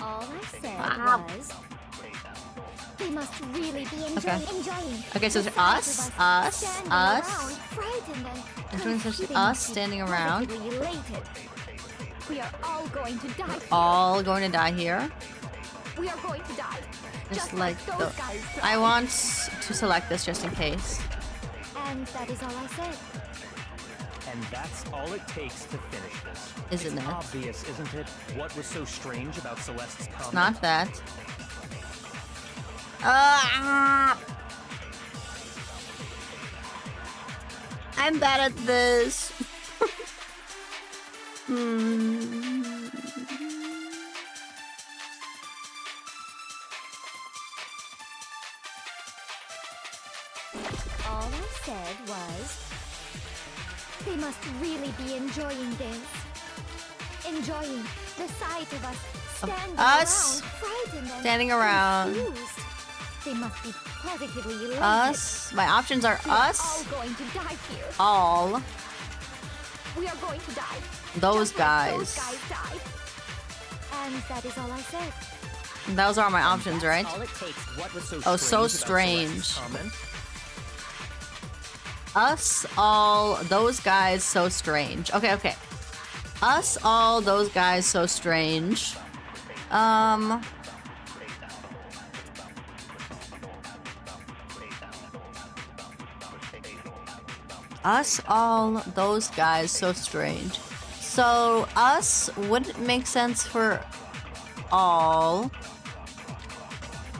Speaker 3: All I said
Speaker 1: Ah.
Speaker 3: was they must really be enjoying.
Speaker 1: Okay, so
Speaker 3: the
Speaker 1: it's
Speaker 3: sight
Speaker 1: us,
Speaker 3: of
Speaker 1: us,
Speaker 3: standing
Speaker 1: us.
Speaker 3: around, frightened and
Speaker 1: Enjoying
Speaker 3: confused. They
Speaker 1: us
Speaker 3: must be
Speaker 1: standing around.
Speaker 3: positively elated. We are all going to die.
Speaker 1: All going to die here.
Speaker 3: We are going to die.
Speaker 1: Just like
Speaker 3: those
Speaker 1: the.
Speaker 3: guys died.
Speaker 1: I want to select this just in case.
Speaker 3: And that is all I said.
Speaker 4: And that's all it takes to finish this.
Speaker 1: Isn't
Speaker 4: it's
Speaker 1: it?
Speaker 4: obvious, isn't it? What was so strange about Celeste's comment?
Speaker 1: It's not that. Ah! I'm bad at this.
Speaker 3: All I said was they must really be enjoying this. Enjoying the sight of us standing
Speaker 1: us
Speaker 3: around, frightened and
Speaker 1: standing around.
Speaker 3: confused. They must be positively elated.
Speaker 1: Us. My options are
Speaker 3: We are
Speaker 1: us.
Speaker 3: all going to die here.
Speaker 1: All.
Speaker 3: We are going to die.
Speaker 1: Those
Speaker 3: just like
Speaker 1: guys.
Speaker 3: those guys died. And that is all I said.
Speaker 1: Those are my options,
Speaker 4: That's
Speaker 1: right?
Speaker 4: all it takes. What was so
Speaker 1: Oh,
Speaker 4: strange
Speaker 1: so
Speaker 4: about
Speaker 1: strange.
Speaker 4: Celeste's comment?
Speaker 1: Us, all, those guys, so strange. Okay. Us, all, those guys, so strange. Us, all, those guys, so strange. So, us wouldn't make sense for all.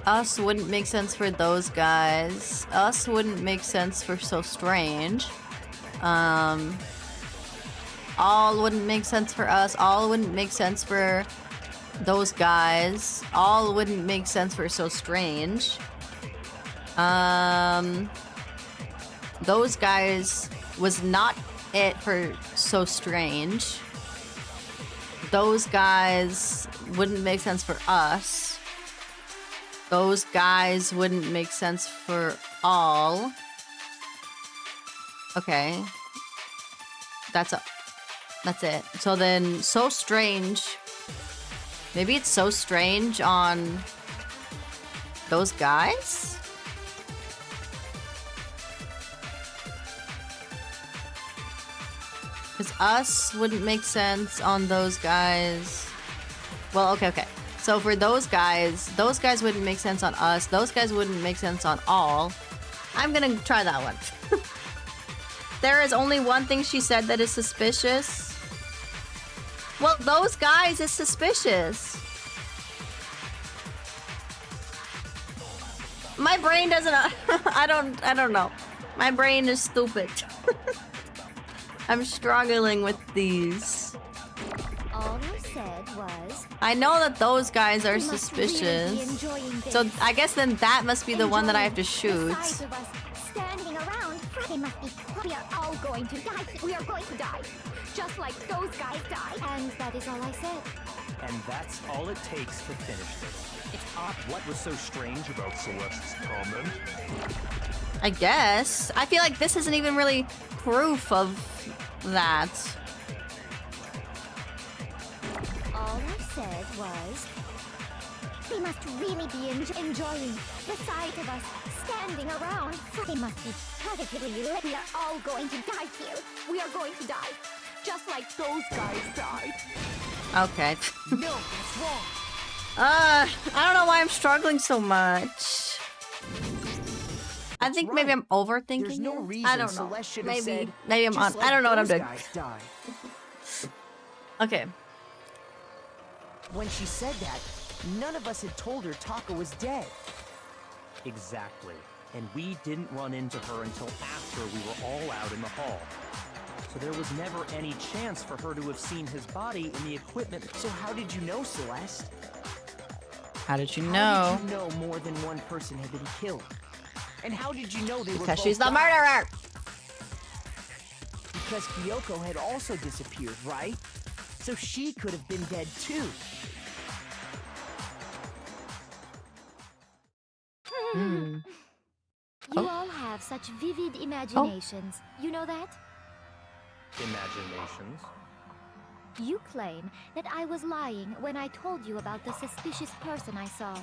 Speaker 1: Us wouldn't make sense for those guys. Us wouldn't make sense for so strange. All wouldn't make sense for us. All wouldn't make sense for those guys. All wouldn't make sense for so strange. those guys was not it for So Strange. Those guys wouldn't make sense for us. Those guys wouldn't make sense for all. Okay. That's it. So then So Strange. Maybe it's So Strange on those guys? Because us wouldn't make sense on those guys. Well, okay. So for those guys wouldn't make sense on us. Those guys wouldn't make sense on all. I'm gonna try that one. There is only one thing she said that is suspicious. Well, those guys is suspicious. My brain doesn't... I don't know. My brain is stupid. I'm struggling with these.
Speaker 3: All I said was...
Speaker 1: I know that those guys are suspicious. So I guess then that must be the one that I have to shoot.
Speaker 11: Standing around, they must be. We are all going to die. We are going to die, just like those guys died.
Speaker 3: And that is all I said.
Speaker 4: And that's all it takes to finish this. It's odd. What was so strange about Celeste's comment?
Speaker 1: I guess. I feel like this isn't even really proof of that.
Speaker 3: All I said was...
Speaker 11: They must really be enjoying the sight of us standing around. They must be positively lit. We are all going to die here. We are going to die, just like those guys died.
Speaker 1: Okay.
Speaker 9: No, that's wrong.
Speaker 1: I don't know why I'm struggling so much. I think maybe I'm overthinking.
Speaker 9: There's no reason
Speaker 1: I don't know.
Speaker 9: Celeste should have said,
Speaker 1: Maybe I'm on.
Speaker 9: just like
Speaker 1: I don't know what I'm
Speaker 9: those
Speaker 1: doing.
Speaker 9: guys died.
Speaker 1: Okay.
Speaker 9: When she said that, none of us had told her Taka was dead.
Speaker 4: Exactly. And we didn't run into her until after we were all out in the hall. So there was never any chance for her to have seen his body in the equipment.
Speaker 9: So how did you know, Celeste?
Speaker 1: How did you know?
Speaker 9: How did you know more than one person had been killed? And how did you know they were
Speaker 1: Because
Speaker 9: both
Speaker 1: she's the
Speaker 9: died?
Speaker 1: murderer!
Speaker 9: Because Kyoko had also disappeared, right? So she could have been dead too.
Speaker 3: You
Speaker 1: Oh.
Speaker 3: all have such vivid imaginations. You know that?
Speaker 4: Imaginations.
Speaker 3: You claim that I was lying when I told you about the suspicious person I saw.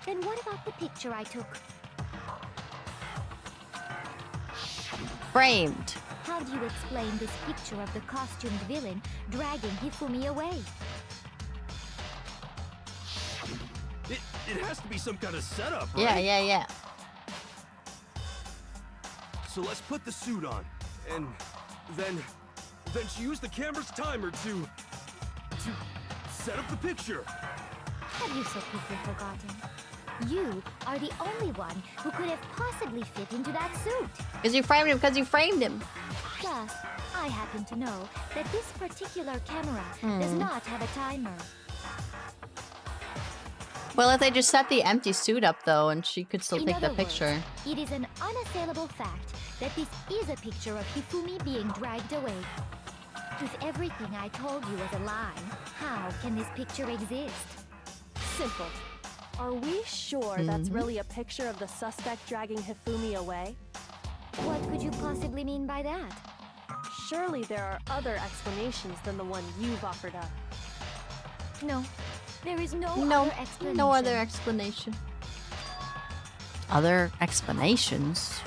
Speaker 3: Then what about the picture I took?
Speaker 1: Framed.
Speaker 3: How do you explain this picture of the costumed villain dragging Hifumi away?
Speaker 2: It has to be some kind of setup, right?
Speaker 1: Yeah.
Speaker 2: So let's put the suit on, and then she used the camera's timer to set up the picture.
Speaker 3: Have you so quickly forgotten? You are the only one who could have possibly fit into that suit.
Speaker 1: Because you framed him, because you framed him.
Speaker 3: Plus, I happen to know that this particular camera does not have a timer.
Speaker 1: Well, if they just set the empty suit up, though, and she could still
Speaker 3: In
Speaker 1: take the
Speaker 3: other
Speaker 1: picture.
Speaker 3: words, it is an unassailable fact that this is a picture of Hifumi being dragged away. If everything I told you was a lie, how can this picture exist?
Speaker 7: Simple. Are we sure that's really a picture of the suspect dragging Hifumi away?
Speaker 3: What could you possibly mean by that?
Speaker 7: Surely there are other explanations than the one you've offered up.
Speaker 3: No, there is no
Speaker 1: No,
Speaker 3: other explanation.
Speaker 1: no other explanation. Other explanations?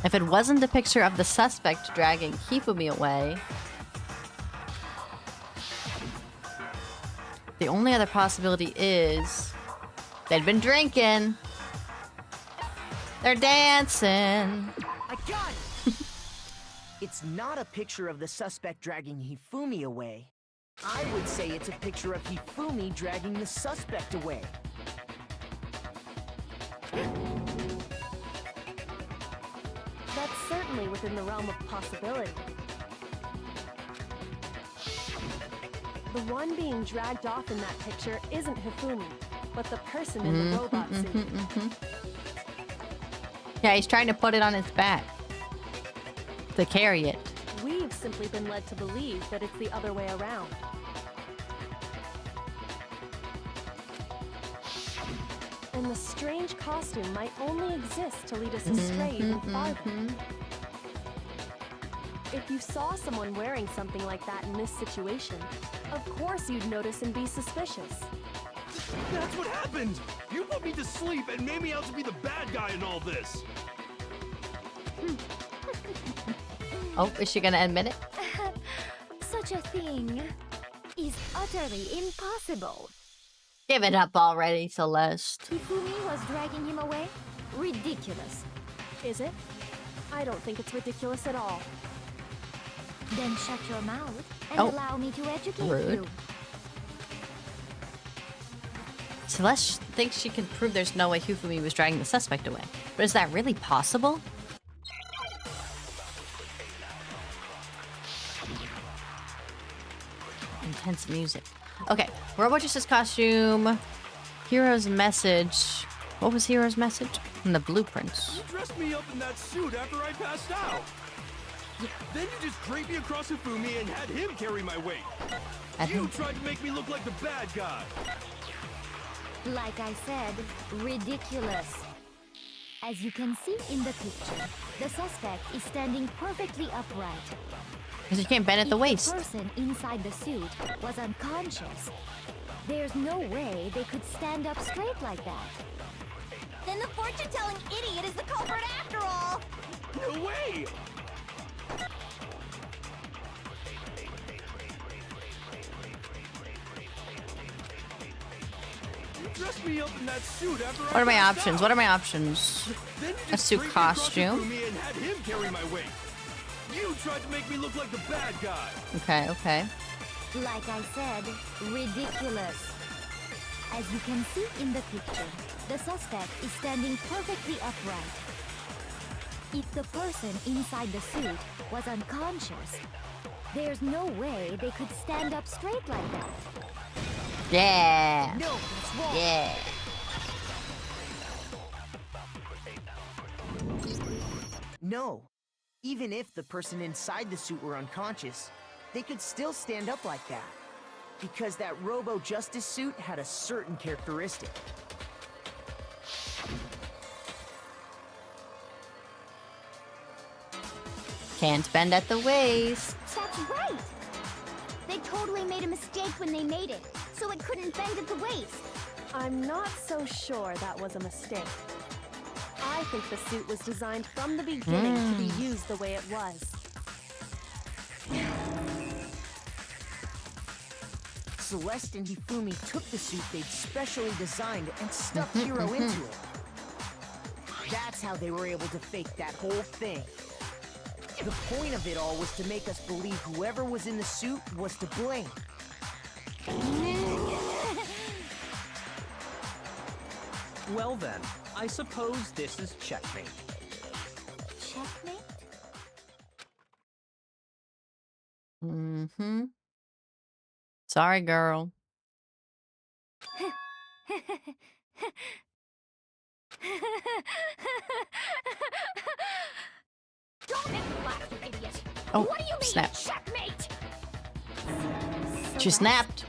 Speaker 1: If it wasn't a picture of the suspect dragging Hifumi away, the only other possibility is they'd been drinking. They're dancing.
Speaker 9: I got it! It's not a picture of the suspect dragging Hifumi away. I would say it's a picture of Hifumi dragging the suspect away.
Speaker 7: That's certainly within the realm of possibility. The one being dragged off in that picture isn't Hifumi, but the person in the robot suit.
Speaker 1: Yeah, he's trying to put it on his back. To carry it.
Speaker 7: We've simply been led to believe that it's the other way around. And the strange costume might only exist to lead us astray even farther. If you saw someone wearing something like that in this situation, of course you'd notice and be suspicious.
Speaker 2: That's what happened! You put me to sleep and made me out to be the bad guy in all this!
Speaker 1: Oh, is she gonna admit it?
Speaker 3: Such a thing is utterly impossible.
Speaker 1: Give it up already, Celeste.
Speaker 3: Hifumi was dragging him away? Ridiculous.
Speaker 7: Is it? I don't think it's ridiculous at all.
Speaker 3: Then shut your mouth and allow me to educate you.
Speaker 1: Celeste thinks she can prove there's no way Hifumi was dragging the suspect away. But is that really possible? Intense music. Okay, Robo-Justice costume. Hero's message. What was Hero's message? In the blueprints.
Speaker 2: You dressed me up in that suit after I passed out. Then you just draped me across Hifumi and had him carry my weight. You tried to make me look like the bad guy.
Speaker 3: Like I said, ridiculous. As you can see in the picture, the suspect is standing perfectly upright.
Speaker 1: Because you can't bend at the waist.
Speaker 3: The person inside the suit was unconscious. There's no way they could stand up straight like that.
Speaker 11: Then the fortune-telling idiot is the culprit after all!
Speaker 2: No way! You dressed me up in that suit after
Speaker 1: What are my options? What are my options? A suit costume.
Speaker 2: And had him carry my weight. You tried to make me look like the bad guy.
Speaker 1: Okay, okay.
Speaker 3: Like I said, ridiculous. As you can see in the picture, the suspect is standing perfectly upright. If the person inside the suit was unconscious, there's no way they could stand up straight like that.
Speaker 1: Yeah.
Speaker 3: No, that's wrong.
Speaker 1: Yeah.
Speaker 9: No. Even if the person inside the suit were unconscious, they could still stand up like that. Because that Robo-Justice suit had a certain characteristic.
Speaker 1: Can't bend at the waist.
Speaker 11: That's right! They totally made a mistake when they made it, so it couldn't bend at the waist.
Speaker 7: I'm not so sure that was a mistake. I think the suit was designed from the beginning to be used the way it was.
Speaker 9: Celeste and Hifumi took the suit they'd specially designed and stuffed Hiro into it. That's how they were able to fake that whole thing. The point of it all was to make us believe whoever was in the suit was to blame.
Speaker 4: Well then, I suppose this is checkmate.
Speaker 3: Checkmate?
Speaker 1: Mm-hmm. Sorry, girl.
Speaker 11: Don't make me laugh, you idiot!
Speaker 1: Oh,
Speaker 11: what do you mean,
Speaker 1: snap.
Speaker 11: checkmate?
Speaker 1: She snapped.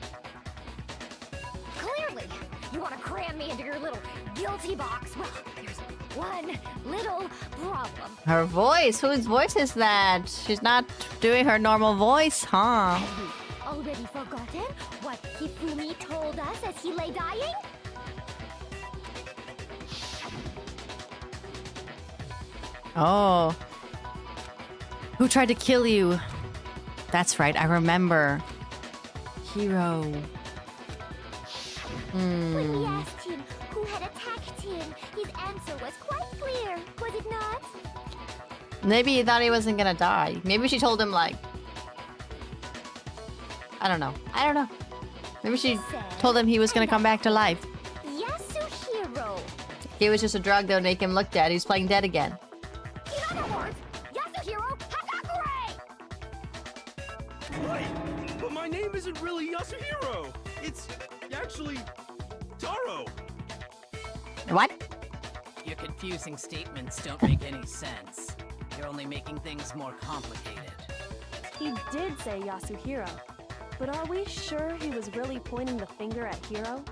Speaker 11: Clearly, you want to cram me into your little guilty box. Well, there's one little problem.
Speaker 1: Her voice? Whose voice is that? She's not doing her normal voice, huh?
Speaker 11: Have you already forgotten what Hifumi told us as he lay dying?
Speaker 1: Oh. Who tried to kill you? That's right, I remember. Hiro.
Speaker 11: When we asked him who had attacked him, his answer was quite clear, was it not?
Speaker 1: Maybe he thought he wasn't gonna die. Maybe she told him, like... I don't know. I don't know. Maybe she told him he was gonna come back to life.
Speaker 11: Yasuhiro.
Speaker 1: He was just a drug that would make him look dead. He was playing dead again.
Speaker 11: In other words, Yasuhiro Hatakure!
Speaker 2: Right, but my name isn't really Yasuhiro. It's actually Taro.
Speaker 1: What?
Speaker 10: Your confusing statements don't make any sense. You're only making things more complicated.
Speaker 7: He did say Yasuhiro, but are we sure he was really pointing the finger at Hiro?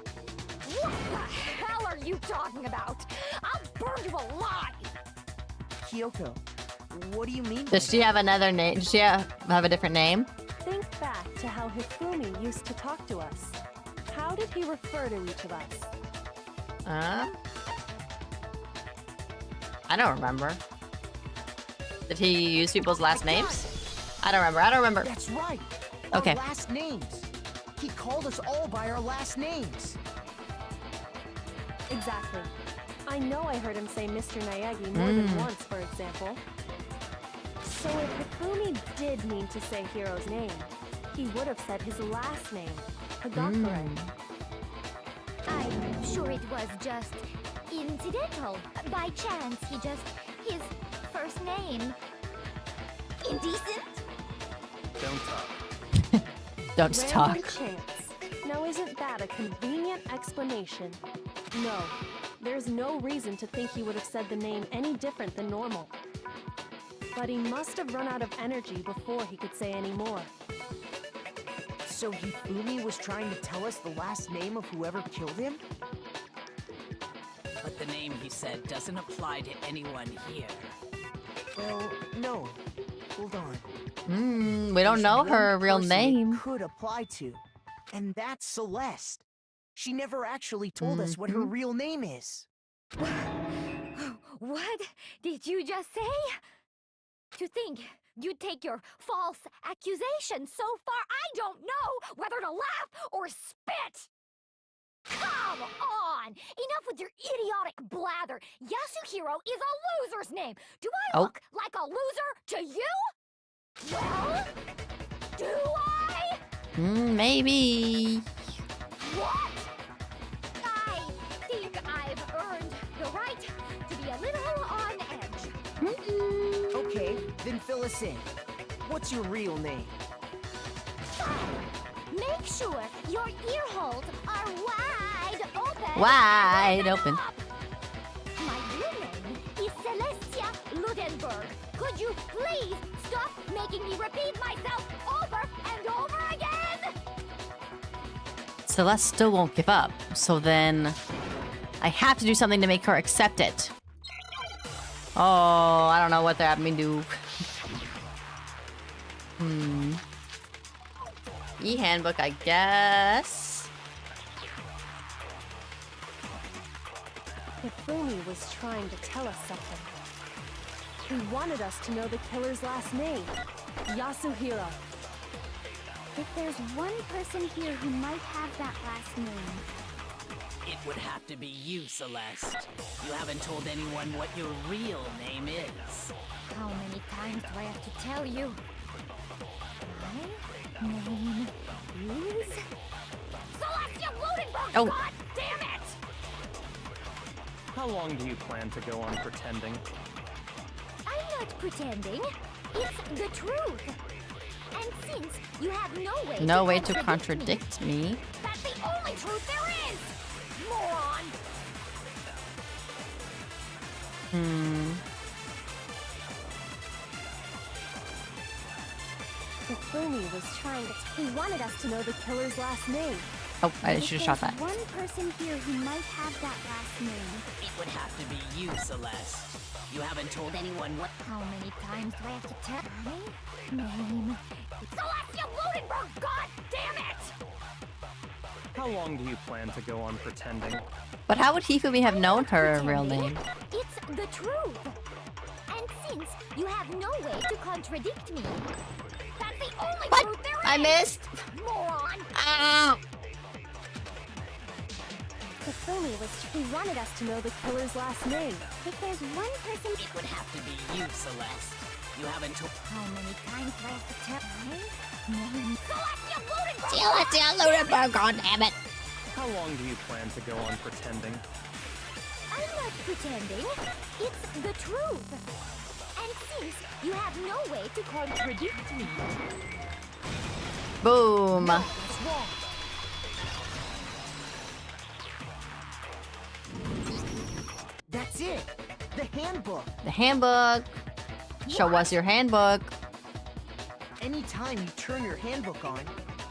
Speaker 11: What the hell are you talking about? I'll burn you alive!
Speaker 9: Kyoko, what do you mean?
Speaker 1: Does she have another name? Does she have a different name?
Speaker 7: Think back to how Hifumi used to talk to us. How did he refer to each of us?
Speaker 1: I don't remember. Did he use people's last names? I don't remember.
Speaker 9: That's right.
Speaker 1: Okay.
Speaker 9: Our last names. He called us all by our last names.
Speaker 7: Exactly. I know I heard him say Mr. Naegi more than once, for example. So if Hifumi did mean to say Hiro's name, he would have said his last name, Hagakure.
Speaker 11: I'm sure it was just incidental. By chance, his first name. Indecent?
Speaker 4: Don't talk.
Speaker 1: Don't talk.
Speaker 7: Random chance. Now isn't that a convenient explanation? No. There's no reason to think he would have said the name any different than normal. But he must have run out of energy before he could say any more.
Speaker 9: So Hifumi was trying to tell us the last name of whoever killed him?
Speaker 10: But the name he said doesn't apply to anyone here.
Speaker 9: Well, no. Hold on.
Speaker 1: We don't
Speaker 9: There's
Speaker 1: know
Speaker 9: one
Speaker 1: her real
Speaker 9: person
Speaker 1: name.
Speaker 9: it could apply to, and that's Celeste. She never actually told us what her real name is.
Speaker 11: What did you just say? To think you'd take your false accusation so far, I don't know whether to laugh or spit! Come on! Enough with your idiotic blather! Yasuhiro is a loser's name! Do I look like a loser to you? Well, do I?
Speaker 1: Maybe.
Speaker 11: What? I think I've earned the right to be a little on edge.
Speaker 9: Okay, then fill us in. What's your real name?
Speaker 11: Make sure your ear holes are wide open.
Speaker 1: Wide open.
Speaker 11: My real name is Celestia Ludenberg. Could you please stop making me repeat myself over and over again?
Speaker 1: Celeste still won't give up. So then I have to do something to make her accept it. Oh, I don't know what they're having me do. E-handbook, I guess.
Speaker 7: Hifumi was trying to tell us something. He wanted us to know the killer's last name, Yasuhiro.
Speaker 11: If there's one person here who might have that last name,
Speaker 10: It would have to be you, Celeste. You haven't told anyone what your real name is.
Speaker 11: how many times do I have to tell you? My name is Celestia Ludenberg!
Speaker 1: Oh.
Speaker 11: God damn it!
Speaker 4: How long do you plan to go on pretending?
Speaker 11: I'm not pretending. It's the truth. And since you have
Speaker 1: No way to contradict me.
Speaker 11: that's the only truth there is! Moron!
Speaker 7: Hifumi was trying to... He wanted us to know the killer's last name.
Speaker 1: Oh, I should have shot that.
Speaker 11: One person here who might have that last name.
Speaker 10: It would have to be you, Celeste. You haven't told anyone what...
Speaker 11: How many times do I have to tell my name? Celestia Ludenberg! God damn it!
Speaker 4: How long do you plan to go on pretending?
Speaker 1: But how would Hifumi have known her real name?
Speaker 11: It's the truth. And since you have no way to contradict me, that's the only truth there is!
Speaker 1: I missed!
Speaker 11: Moron!
Speaker 1: Ah!
Speaker 7: Hifumi was... He wanted us to know the killer's last name.
Speaker 11: If there's one person...
Speaker 10: It would have to be you, Celeste. You haven't told...
Speaker 11: How many times do I have to tell my name? Celestia Ludenberg!
Speaker 1: Celestia Ludenberg, god damn it!
Speaker 4: How long do you plan to go on pretending?
Speaker 11: I'm not pretending. It's the truth. And since you have no way to contradict me...
Speaker 1: Boom!
Speaker 9: That's wrong. That's it. The handbook.
Speaker 1: The handbook. Show us your handbook.
Speaker 9: Anytime you turn your handbook on,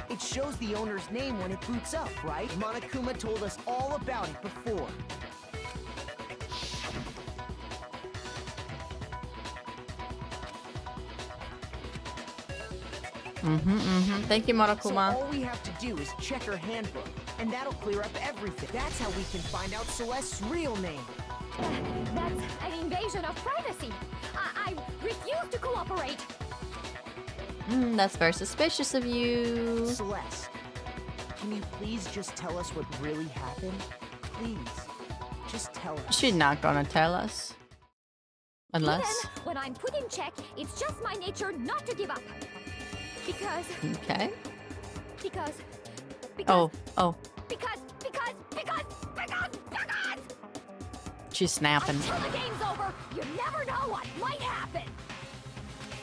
Speaker 9: it shows the owner's name when it boots up, right? Monokuma told us all about it before.
Speaker 1: Thank you, Monokuma.
Speaker 9: So all we have to do is check her handbook, and that'll clear up everything. That's how we can find out Celeste's real name.
Speaker 3: That's an invasion of privacy. I refuse to cooperate.
Speaker 1: That's very suspicious of you.
Speaker 9: Celeste, can you please just tell us what really happened? Please, just tell us.
Speaker 1: She's not gonna tell us. Unless...
Speaker 3: Even when I'm put in check, it's just my nature not to give up. Because...
Speaker 1: Okay.
Speaker 3: Because...
Speaker 1: Oh.
Speaker 3: Because...
Speaker 1: She's snapping.
Speaker 3: Until the game's over, you never know what might happen.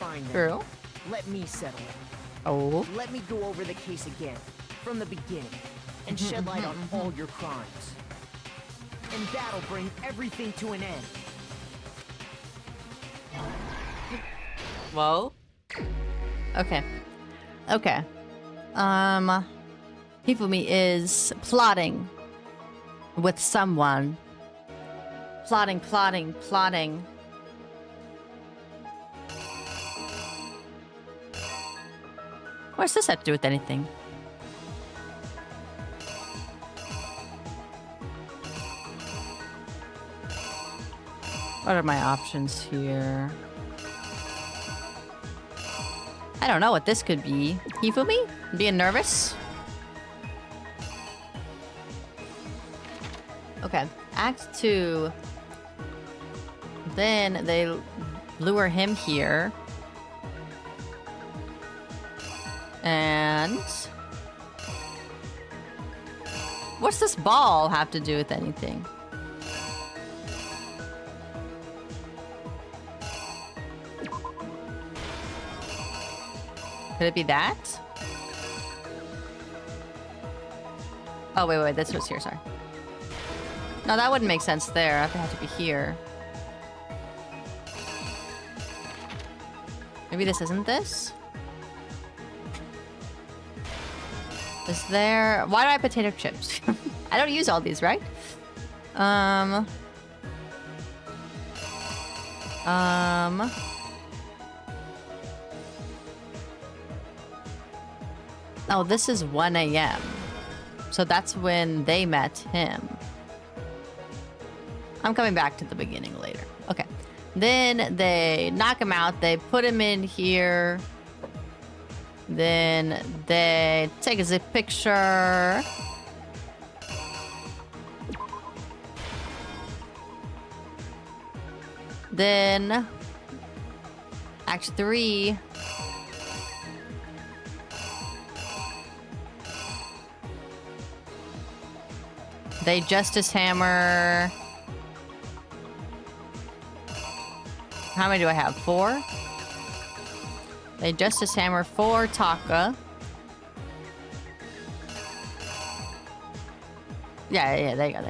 Speaker 9: Fine then.
Speaker 1: Girl.
Speaker 9: Let me settle it.
Speaker 1: Oh.
Speaker 9: Let me go over the case again, from the beginning, and shed light on all your crimes. And that'll bring everything to an end.
Speaker 1: Whoa. Okay. Hifumi is plotting with someone. Plotting. What's this have to do with anything? What are my options here? I don't know what this could be. Hifumi? Being nervous? Okay. Act 2. Then they lure him here. And... what's this ball have to do with anything? Could it be that? Oh, wait, this was here, sorry. No, that wouldn't make sense there. I think it had to be here. Maybe this isn't this? Is there... why do I have potato chips? I don't use all these, right? Oh, this is 1 a.m. So that's when they met him. I'm coming back to the beginning later. Okay. Then they knock him out. They put him in here. Then they take a zip picture. Then Act 3. They Justice Hammer. How many do I have? 4? They Justice Hammer 4 Taka. Yeah, there you go.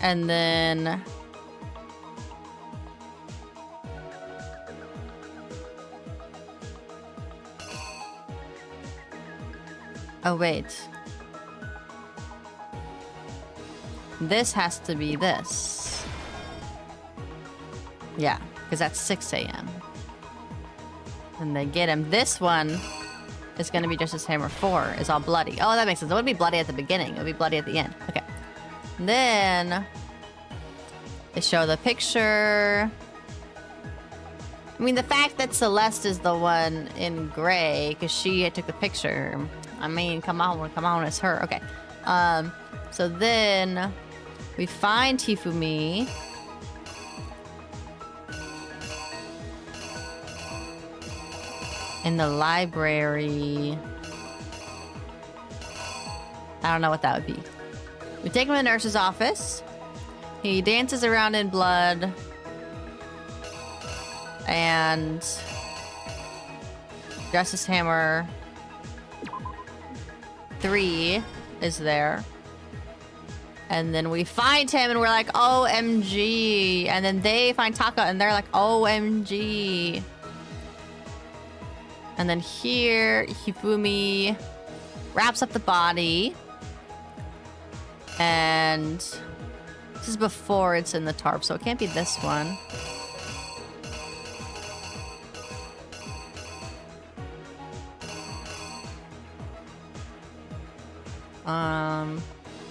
Speaker 1: And then... oh, wait. This has to be this. Yeah, because that's 6 a.m. And they get him. This one is going to be Justice Hammer 4. It's all bloody. Oh, that makes sense. It wouldn't be bloody at the beginning. It would be bloody at the end. Okay. And then they show the picture. I mean, the fact that Celeste is the one in gray, because she took the picture. I mean, come on, it's her. Okay. So then we find Hifumi. In the library. I don't know what that would be. We take him to the nurse's office. He dances around in blood. And Justice Hammer 3 is there. And then we find him and we're like, OMG. And then they find Taka and they're like, OMG. And then here, Hifumi wraps up the body. And this is before it's in the tarp, so it can't be this one.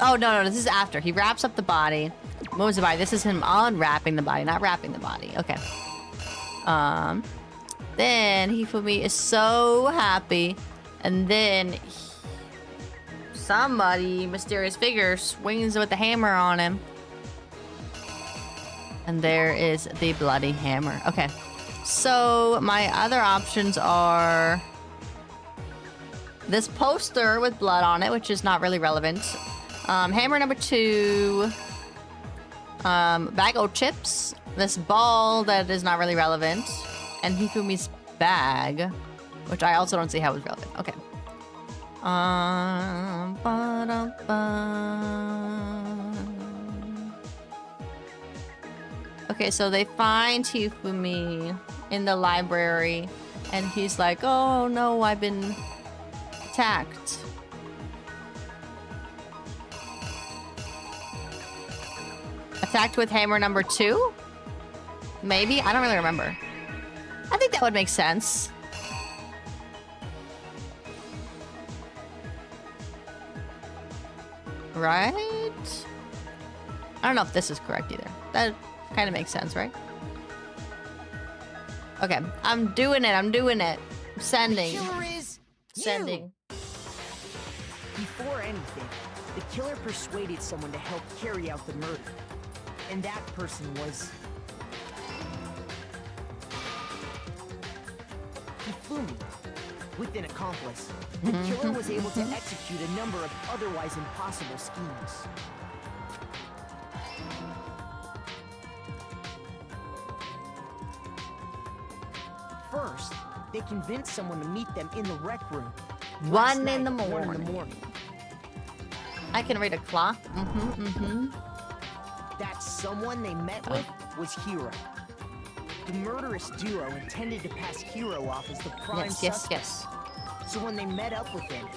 Speaker 1: Oh, no, this is after. He wraps up the body. Moves the body. This is him unwrapping the body, not wrapping the body. Okay. Then Hifumi is so happy. And then somebody, mysterious figure, swings with the hammer on him. And there is the bloody hammer. Okay. So my other options are this poster with blood on it, which is not really relevant. Hammer number 2. Bag of chips. This ball that is not really relevant. And Hifumi's bag, which I also don't see how it's relevant. Okay. Okay, so they find Hifumi in the library, and he's like, "Oh no, I've been attacked." Attacked with hammer number 2? Maybe? I don't really remember. I think that would make sense. Right? I don't know if this is correct either. That kind of makes sense, right? Okay, I'm doing it. I'm sending.
Speaker 9: The killer is
Speaker 1: sending.
Speaker 9: You. Before anything, the killer persuaded someone to help carry out the murder. And that person was Hifumi. With an accomplice, the killer was able to execute a number of otherwise impossible schemes. First, they convinced someone to meet them in the rec room.
Speaker 1: 1 in the
Speaker 9: 1
Speaker 1: morning.
Speaker 9: in the morning.
Speaker 1: I can read a clock.
Speaker 9: That someone they met with was Hiro. The murderous duo intended to pass Hiro off as the prime suspect.
Speaker 1: Yes.
Speaker 9: So when they met up with him,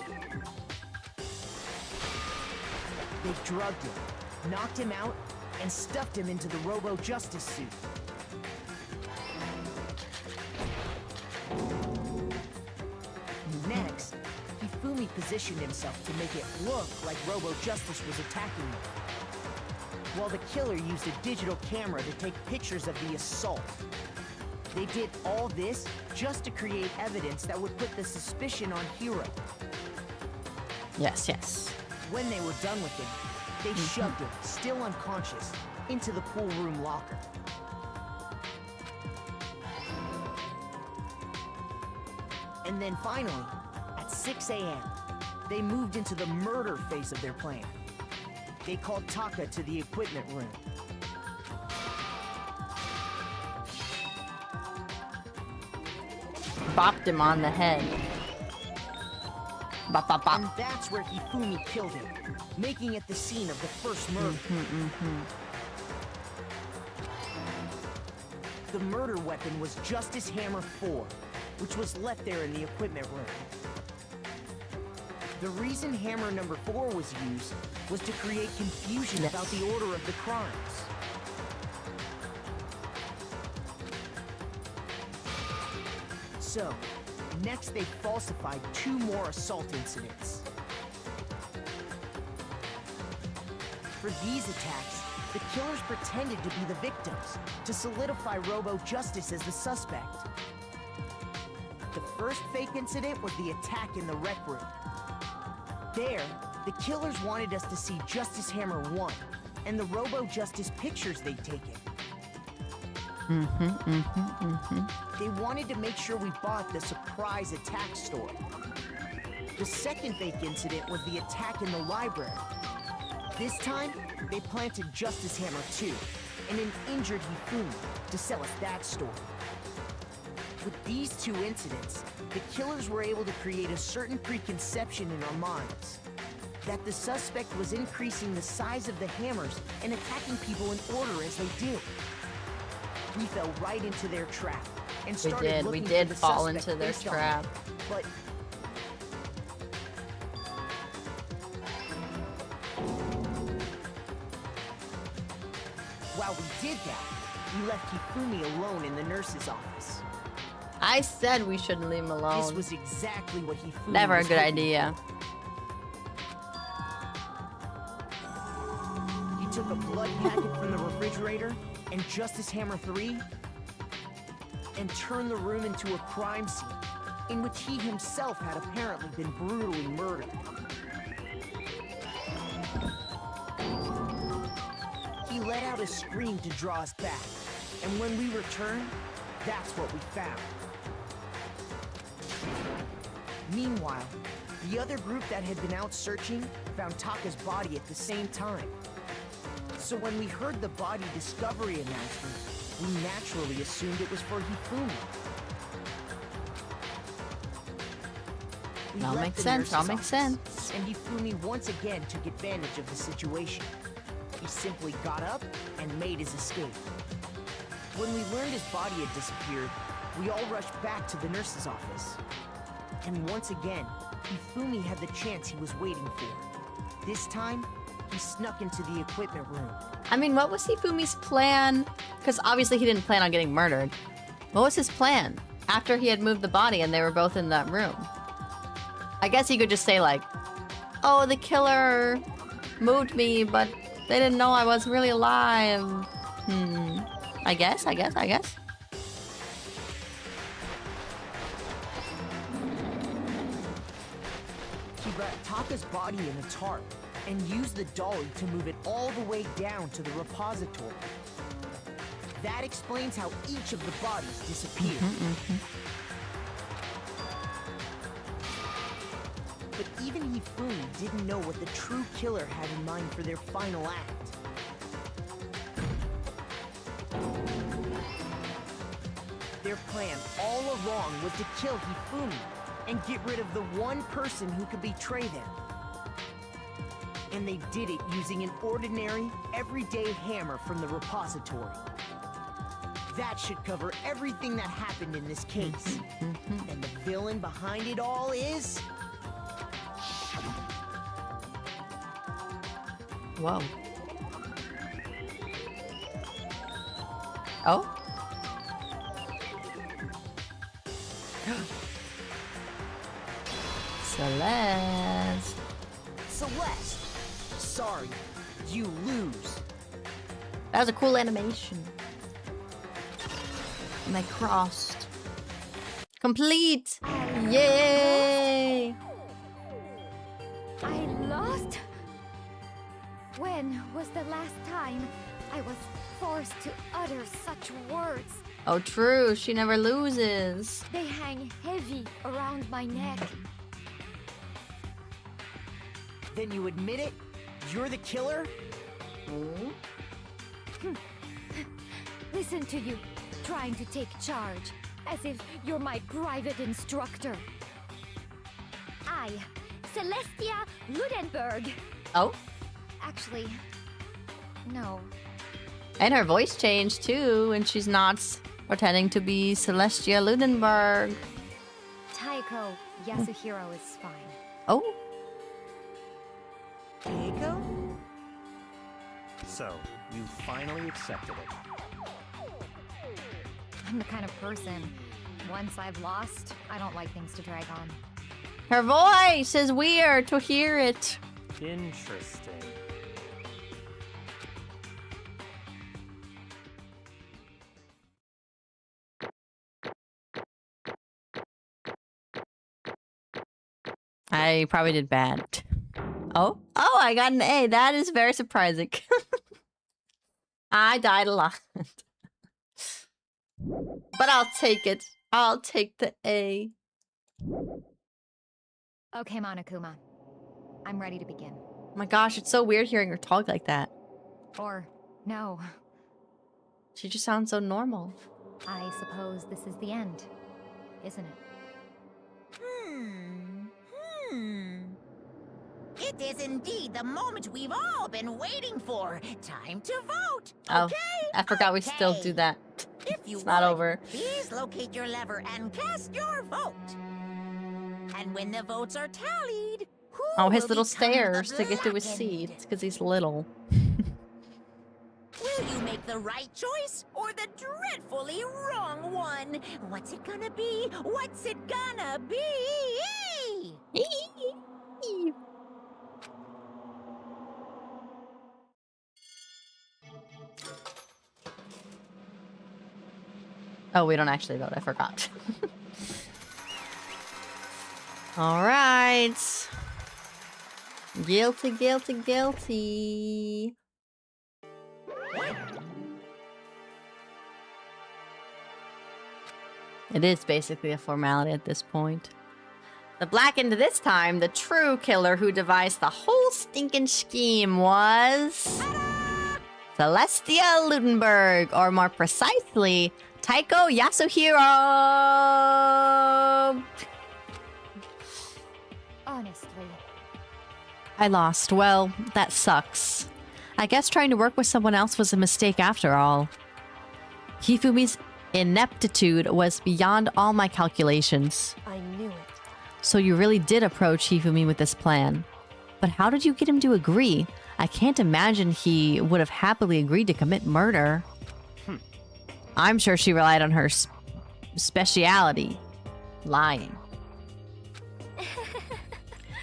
Speaker 9: they drugged him, knocked him out, and stuffed him into the Robo-Justice suit. Next, Hifumi positioned himself to make it look like Robo-Justice was attacking them, while the killer used a digital camera to take pictures of the assault. They did all this just to create evidence that would put the suspicion on Hiro.
Speaker 1: Yes.
Speaker 9: When they were done with him, they shoved him, still unconscious, into the pool room locker. And then finally, at 6 a.m., they moved into the murder phase of their plan. They called Taka to the equipment room.
Speaker 1: Bopped him on the head. Bop, bop, bop.
Speaker 9: And that's where Hifumi killed him, making it the scene of the first murder. The murder weapon was Justice Hammer 4, which was left there in the equipment room. The reason hammer number 4 was used was to create confusion about the order of the crimes. So, next they falsified 2 more assault incidents. For these attacks, the killers pretended to be the victims to solidify Robo-Justice as the suspect. The first fake incident was the attack in the rec room. There, the killers wanted us to see Justice Hammer 1 and the Robo-Justice pictures they'd taken. They wanted to make sure we bought the surprise attack story. The second fake incident was the attack in the library. This time, they planted Justice Hammer 2 and an injured Hifumi to sell us that story. With these 2 incidents, the killers were able to create a certain preconception in our minds. that the suspect was increasing the size of the hammers and attacking people in order as they did. We fell right into their trap and started looking
Speaker 1: we did
Speaker 9: for the
Speaker 1: fall
Speaker 9: suspect
Speaker 1: into their
Speaker 9: based on
Speaker 1: trap.
Speaker 9: it. But while we did that, we left Hifumi alone in the nurse's office.
Speaker 1: I said we shouldn't leave him alone.
Speaker 9: This was exactly what Hifumi
Speaker 1: Never a
Speaker 9: was
Speaker 1: good
Speaker 9: hoping
Speaker 1: idea.
Speaker 9: for. He took a blood packet from the refrigerator and Justice Hammer 3 and turned the room into a crime scene in which he himself had apparently been brutally murdered. He let out a scream to draw us back, and when we returned, that's what we found. Meanwhile, the other group that had been out searching found Taka's body at the same time. So when we heard the body discovery announcement, we naturally assumed it was for Hifumi. We
Speaker 1: All
Speaker 9: left
Speaker 1: makes
Speaker 9: the
Speaker 1: sense, all
Speaker 9: nurse's
Speaker 1: makes
Speaker 9: office,
Speaker 1: sense.
Speaker 9: And Hifumi once again took advantage of the situation. He simply got up and made his escape. When we learned his body had disappeared, we all rushed back to the nurse's office. And once again, Hifumi had the chance he was waiting for. This time, he snuck into the equipment room.
Speaker 1: I mean, what was Hifumi's plan? Because obviously he didn't plan on getting murdered. What was his plan? After he had moved the body and they were both in that room. I guess he could just say like, oh, the killer moved me, but they didn't know I was really alive. I guess.
Speaker 9: He wrapped Taka's body in a tarp and used the dolly to move it all the way down to the repository. That explains how each of the bodies disappeared. But even Hifumi didn't know what the true killer had in mind for their final act. Their plan all along was to kill Hifumi and get rid of the one person who could betray them. And they did it using an ordinary, everyday hammer from the repository. That should cover everything that happened in this case. And the villain behind it all is...
Speaker 1: Whoa. Oh? Celeste.
Speaker 9: Celeste! Sorry, you lose.
Speaker 1: That was a cool animation. And I crossed. Complete! Yay!
Speaker 3: I lost? When was the last time I was forced to utter such words?
Speaker 1: Oh, true. She never loses.
Speaker 3: They hang heavy around my neck.
Speaker 9: Then you admit it? You're the killer?
Speaker 3: Listen to you, trying to take charge, as if you're my private instructor. I, Celestia Ludenberg.
Speaker 1: Oh?
Speaker 3: Actually, no.
Speaker 1: And her voice changed too, and she's not pretending to be Celestia Ludenberg.
Speaker 3: Taiko Yasuhiro is fine.
Speaker 1: Oh?
Speaker 9: Taiko?
Speaker 4: So, you finally accepted it.
Speaker 3: I'm the kind of person, once I've lost, I don't like things to drag on.
Speaker 1: Her voice is weird to hear it.
Speaker 4: Interesting.
Speaker 1: I probably did bad. Oh? Oh, I got an A. That is very surprising. I died a lot. But I'll take it. I'll take the A.
Speaker 3: Okay, Monokuma. I'm ready to begin.
Speaker 1: Oh my gosh, it's so weird hearing her talk like that.
Speaker 3: Or, no.
Speaker 1: She just sounds so normal.
Speaker 3: I suppose this is the end, isn't it?
Speaker 8: It It is indeed the moment we've all been waiting for. Time to vote.
Speaker 1: Oh,
Speaker 8: Okay?
Speaker 1: I forgot we still do that.
Speaker 8: If you
Speaker 1: It's not
Speaker 8: would,
Speaker 1: over.
Speaker 8: Please locate your lever and cast your vote. And when the votes are tallied, who
Speaker 1: Oh, his
Speaker 8: will
Speaker 1: little
Speaker 8: become the
Speaker 1: stairs to get to his
Speaker 8: blackened?
Speaker 1: seat. It's because he's little.
Speaker 8: Will you make the right choice or the dreadfully wrong one? What's it gonna be? What's it gonna be?
Speaker 1: Oh, we don't actually vote. I forgot. All right. Guilty, guilty, guilty. It is basically a formality at this point. The blackened this time, the true killer who devised the whole stinking scheme was... Celestia Ludenberg, or more precisely, Taiko Yasuhiro!
Speaker 3: Honestly.
Speaker 1: I lost. Well, that sucks. I guess trying to work with someone else was a mistake after all. Hifumi's ineptitude was beyond all my calculations.
Speaker 7: I knew it.
Speaker 1: So you really did approach Hifumi with this plan. But how did you get him to agree? I can't imagine he would have happily agreed to commit murder. I'm sure she relied on her speciality. Lying.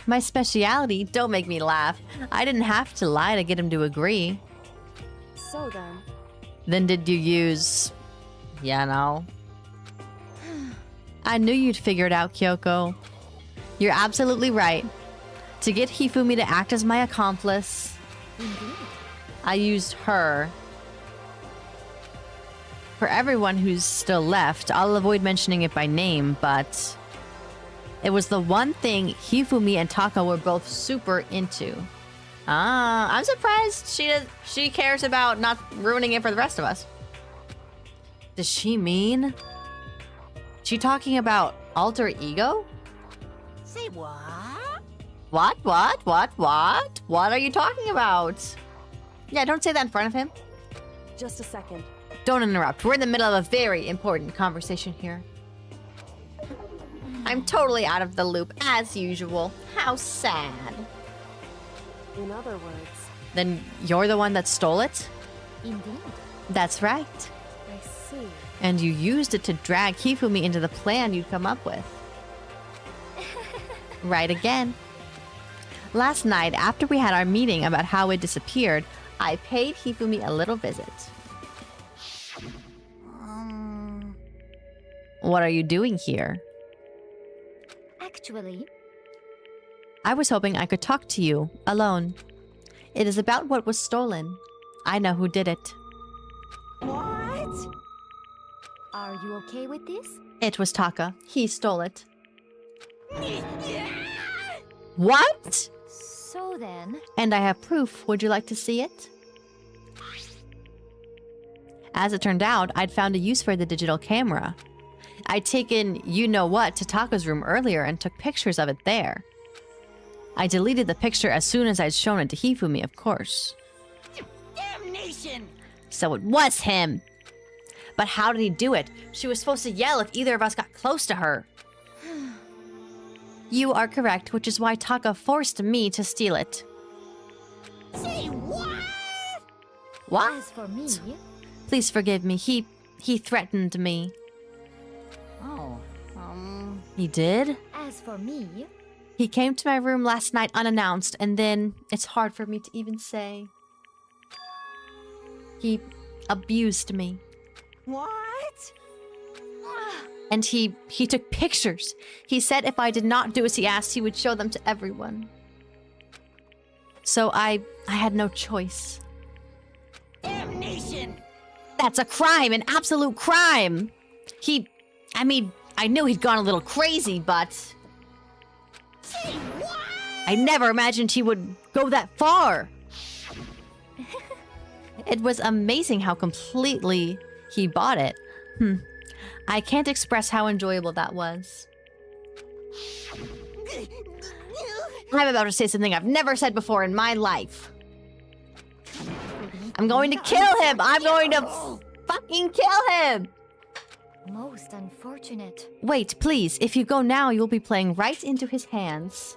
Speaker 1: My speciality? Don't make me laugh. I didn't have to lie to get him to agree.
Speaker 7: So then.
Speaker 1: Then did you use... Yeah, no. I knew you'd figure it out, Kyoko. You're absolutely right. To get Hifumi to act as my accomplice, I used her. For everyone who's still left, I'll avoid mentioning it by name, but... It was the one thing Hifumi and Taka were both super into. Ah, I'm surprised she cares about not ruining it for the rest of us. Does she mean? She talking about alter ego?
Speaker 8: Say what?
Speaker 1: What? What are you talking about? Yeah, don't say that in front of him.
Speaker 7: Just a second.
Speaker 1: Don't interrupt. We're in the middle of a very important conversation here. I'm totally out of the loop, as usual. How sad.
Speaker 7: In other words,
Speaker 1: Then you're the one that stole it?
Speaker 3: Indeed.
Speaker 1: That's right.
Speaker 7: I see.
Speaker 1: And you used it to drag Hifumi into the plan you'd come up with. Right again. Last night, after we had our meeting about how it disappeared, I paid Hifumi a little visit. What are you doing here?
Speaker 3: Actually,
Speaker 1: I was hoping I could talk to you, alone. It is about what was stolen. I know who did it.
Speaker 8: What?
Speaker 3: are you okay with this?
Speaker 1: It was Taka. He stole it. What?
Speaker 3: So then,
Speaker 1: And I have proof. Would you like to see it? As it turned out, I'd found a use for the digital camera. I'd taken you-know-what to Taka's room earlier and took pictures of it there. I deleted the picture as soon as I'd shown it to Hifumi, of course.
Speaker 8: Damnation!
Speaker 1: So it was him! But how did he do it? She was supposed to yell if either of us got close to her. You are correct, which is why Taka forced me to steal it.
Speaker 8: Say what?
Speaker 1: What?
Speaker 3: As for me,
Speaker 1: Please forgive me. He threatened me.
Speaker 6: Oh,
Speaker 1: He did?
Speaker 3: as for me,
Speaker 1: He came to my room last night unannounced, and then it's hard for me to even say. He abused me.
Speaker 8: What?
Speaker 1: And he took pictures. He said if I did not do as he asked, he would show them to everyone. So I had no choice.
Speaker 8: Damnation!
Speaker 1: That's a crime, an absolute crime. I knew he'd gone a little crazy, but
Speaker 8: Say what?
Speaker 1: I never imagined he would go that far. It was amazing how completely he bought it. I can't express how enjoyable that was. I'm about to say something I've never said before in my life. I'm going to kill him! I'm going to fucking kill him!
Speaker 3: Most unfortunate.
Speaker 1: Wait, please. If you go now, you'll be playing right into his hands.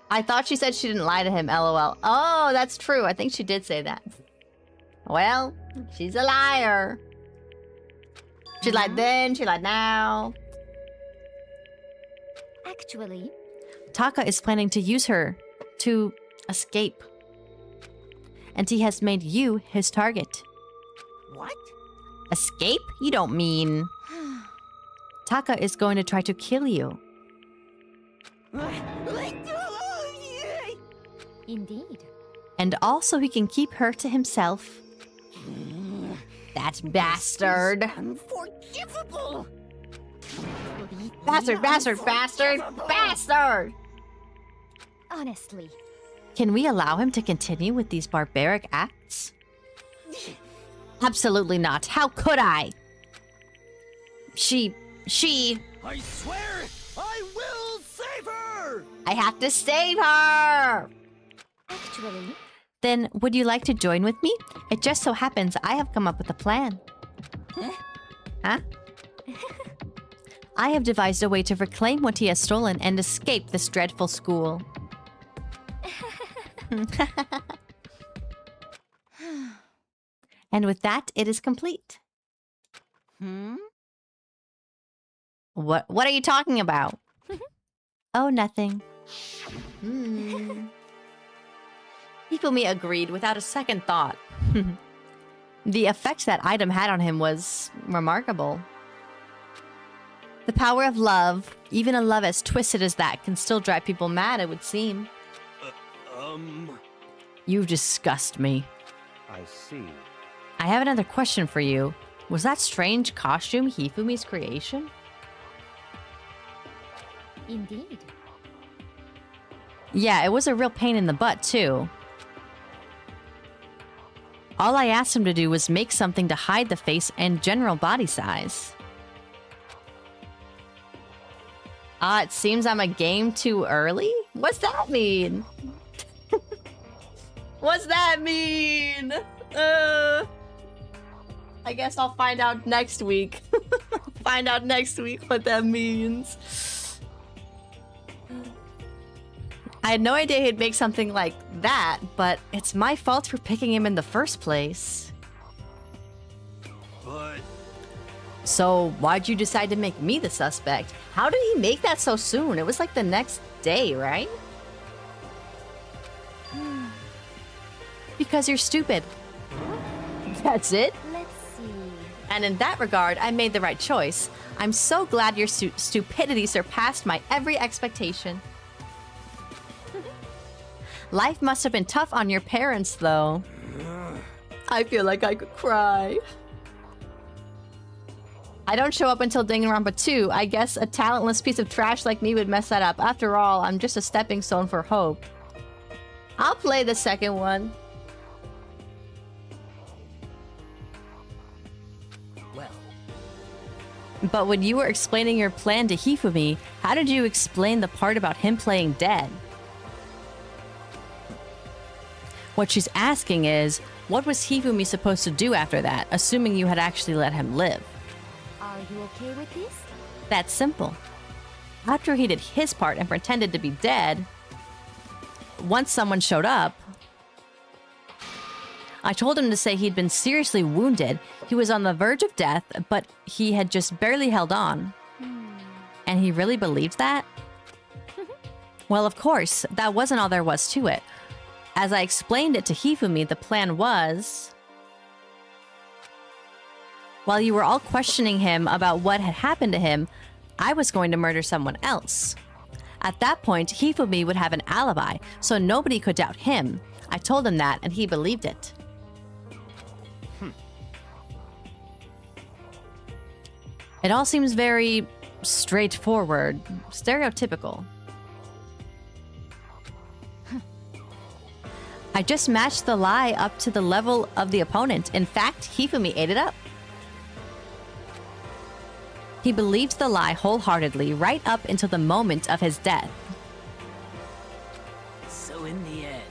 Speaker 1: I thought she said she didn't lie to him, lol. Oh, that's true. I think she did say that. Well, she's a liar. She lied then, she lied now.
Speaker 3: Actually,
Speaker 1: Taka is planning to use her to escape. And he has made you his target.
Speaker 8: What?
Speaker 1: Escape? You don't mean... Taka is going to try to kill you.
Speaker 3: indeed.
Speaker 1: And also he can keep her to himself. That bastard.
Speaker 8: Unforgivable.
Speaker 1: Bastard, bastard, bastard, bastard!
Speaker 3: Honestly.
Speaker 1: Can we allow him to continue with these barbaric acts? Absolutely not. How could I? She...
Speaker 2: I swear, I will save her!
Speaker 1: I have to save her!
Speaker 3: Actually...
Speaker 1: Then, would you like to join with me? It just so happens I have come up with a plan. Huh? I have devised a way to reclaim what he has stolen and escape this dreadful school. And with that, it is complete. What are you talking about? Oh, nothing. Hifumi agreed without a second thought. The effect that item had on him was remarkable. The power of love, even a love as twisted as that, can still drive people mad, it would seem. You disgust me.
Speaker 2: I see.
Speaker 1: I have another question for you. Was that strange costume Hifumi's creation?
Speaker 3: Indeed.
Speaker 1: Yeah, it was a real pain in the butt, too. All I asked him to do was make something to hide the face and general body size. It seems I'm a game too early? What's that mean? What's that mean? I guess I'll find out next week. Find out next week what that means. I had no idea he'd make something like that, but it's my fault for picking him in the first place.
Speaker 2: But...
Speaker 1: So, why'd you decide to make me the suspect? How did he make that so soon? It was like the next day, right? Because you're stupid. That's it?
Speaker 3: Let's see.
Speaker 1: And in that regard, I made the right choice. I'm so glad your stupidity surpassed my every expectation. Life must have been tough on your parents, though. I feel like I could cry. I don't show up until Danganronpa 2. I guess a talentless piece of trash like me would mess that up. After all, I'm just a stepping stone for hope. I'll play the second one.
Speaker 10: Well.
Speaker 1: But when you were explaining your plan to Hifumi, how did you explain the part about him playing dead? What she's asking is, what was Hifumi supposed to do after that, assuming you had actually let him live?
Speaker 3: Are you okay with this?
Speaker 1: That's simple. After he did his part and pretended to be dead, once someone showed up, I told him to say he'd been seriously wounded. He was on the verge of death, but he had just barely held on. And he really believed that? Well, of course, that wasn't all there was to it. As I explained it to Hifumi, the plan was... While you were all questioning him about what had happened to him, I was going to murder someone else. At that point, Hifumi would have an alibi, so nobody could doubt him. I told him that, and he believed it. It all seems very straightforward, stereotypical. I just matched the lie up to the level of the opponent. In fact, Hifumi ate it up. He believed the lie wholeheartedly right up until the moment of his death.
Speaker 10: So in the end...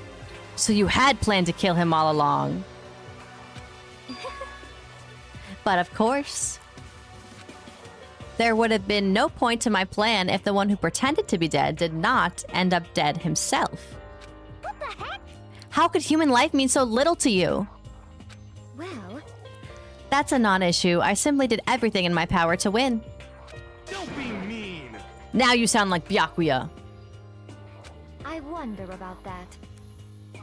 Speaker 1: So you had planned to kill him all along. But of course, there would have been no point to my plan if the one who pretended to be dead did not end up dead himself.
Speaker 11: What the heck?
Speaker 1: How could human life mean so little to you?
Speaker 11: Well...
Speaker 1: That's a non-issue. I simply did everything in my power to win.
Speaker 2: Don't be mean!
Speaker 1: Now you sound like Byakuya.
Speaker 3: I wonder about that.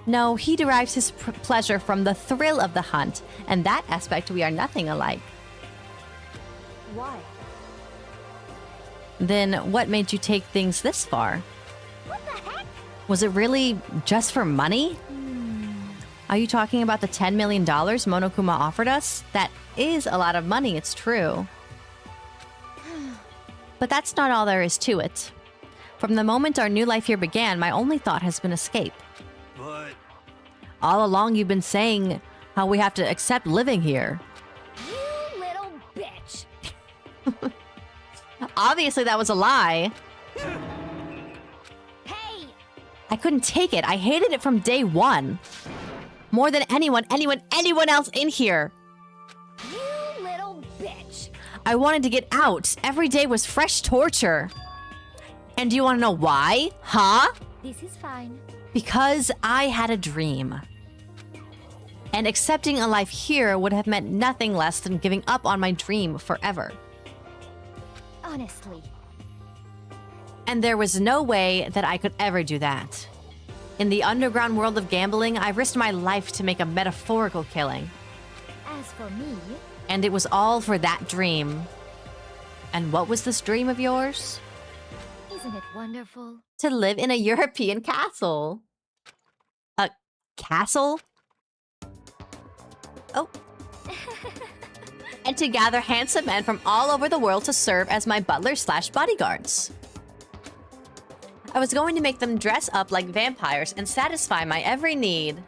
Speaker 1: No, he derives his pleasure from the thrill of the hunt, and that aspect we are nothing alike.
Speaker 7: Why?
Speaker 1: Then what made you take things this far?
Speaker 11: What the heck?
Speaker 1: Was it really just for money? Are you talking about the $10 million Monokuma offered us? That is a lot of money, it's true. But that's not all there is to it. From the moment our new life here began, my only thought has been escape.
Speaker 2: But...
Speaker 1: All along you've been saying how we have to accept living here.
Speaker 11: You little bitch.
Speaker 1: Obviously that was a lie.
Speaker 11: Hey!
Speaker 1: I couldn't take it. I hated it from day one. More than anyone else in here.
Speaker 11: You little bitch.
Speaker 1: I wanted to get out. Every day was fresh torture. And do you want to know why? Huh?
Speaker 3: This is fine.
Speaker 1: Because I had a dream. And accepting a life here would have meant nothing less than giving up on my dream forever.
Speaker 3: Honestly.
Speaker 1: And there was no way that I could ever do that. In the underground world of gambling, I risked my life to make a metaphorical killing.
Speaker 3: As for me...
Speaker 1: And it was all for that dream. And what was this dream of yours?
Speaker 3: Isn't it wonderful?
Speaker 1: To live in a European castle. A castle? Oh. And to gather handsome men from all over the world to serve as my butlers/bodyguards. I was going to make them dress up like vampires and satisfy my every need.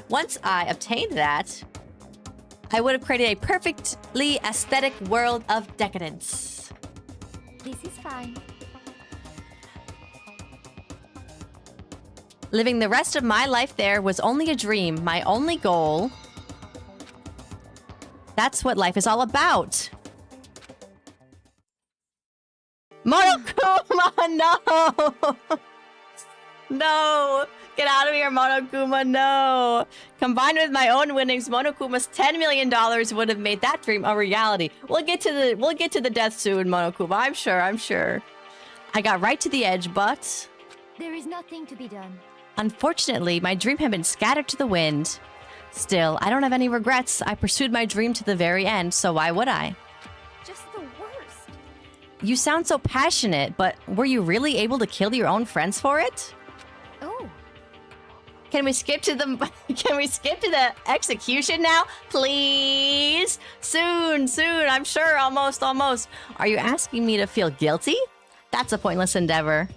Speaker 1: Once I obtained that, I would have created a perfectly aesthetic world of decadence.
Speaker 3: This is fine.
Speaker 1: Living the rest of my life there was only a dream, my only goal. That's what life is all about. Monokuma, no! No! Get out of here, Monokuma, no! Combined with my own winnings, Monokuma's $10 million would have made that dream a reality. We'll get to the death soon, Monokuma. I'm sure. I got right to the edge, but
Speaker 3: There is nothing to be done.
Speaker 1: unfortunately, my dream had been scattered to the wind. Still, I don't have any regrets. I pursued my dream to the very end, so why would I?
Speaker 7: Just the worst.
Speaker 1: You sound so passionate, but were you really able to kill your own friends for it?
Speaker 3: Oh.
Speaker 1: Can we skip to the execution now? Please? Soon. I'm sure, almost. Are you asking me to feel guilty? That's a pointless endeavor.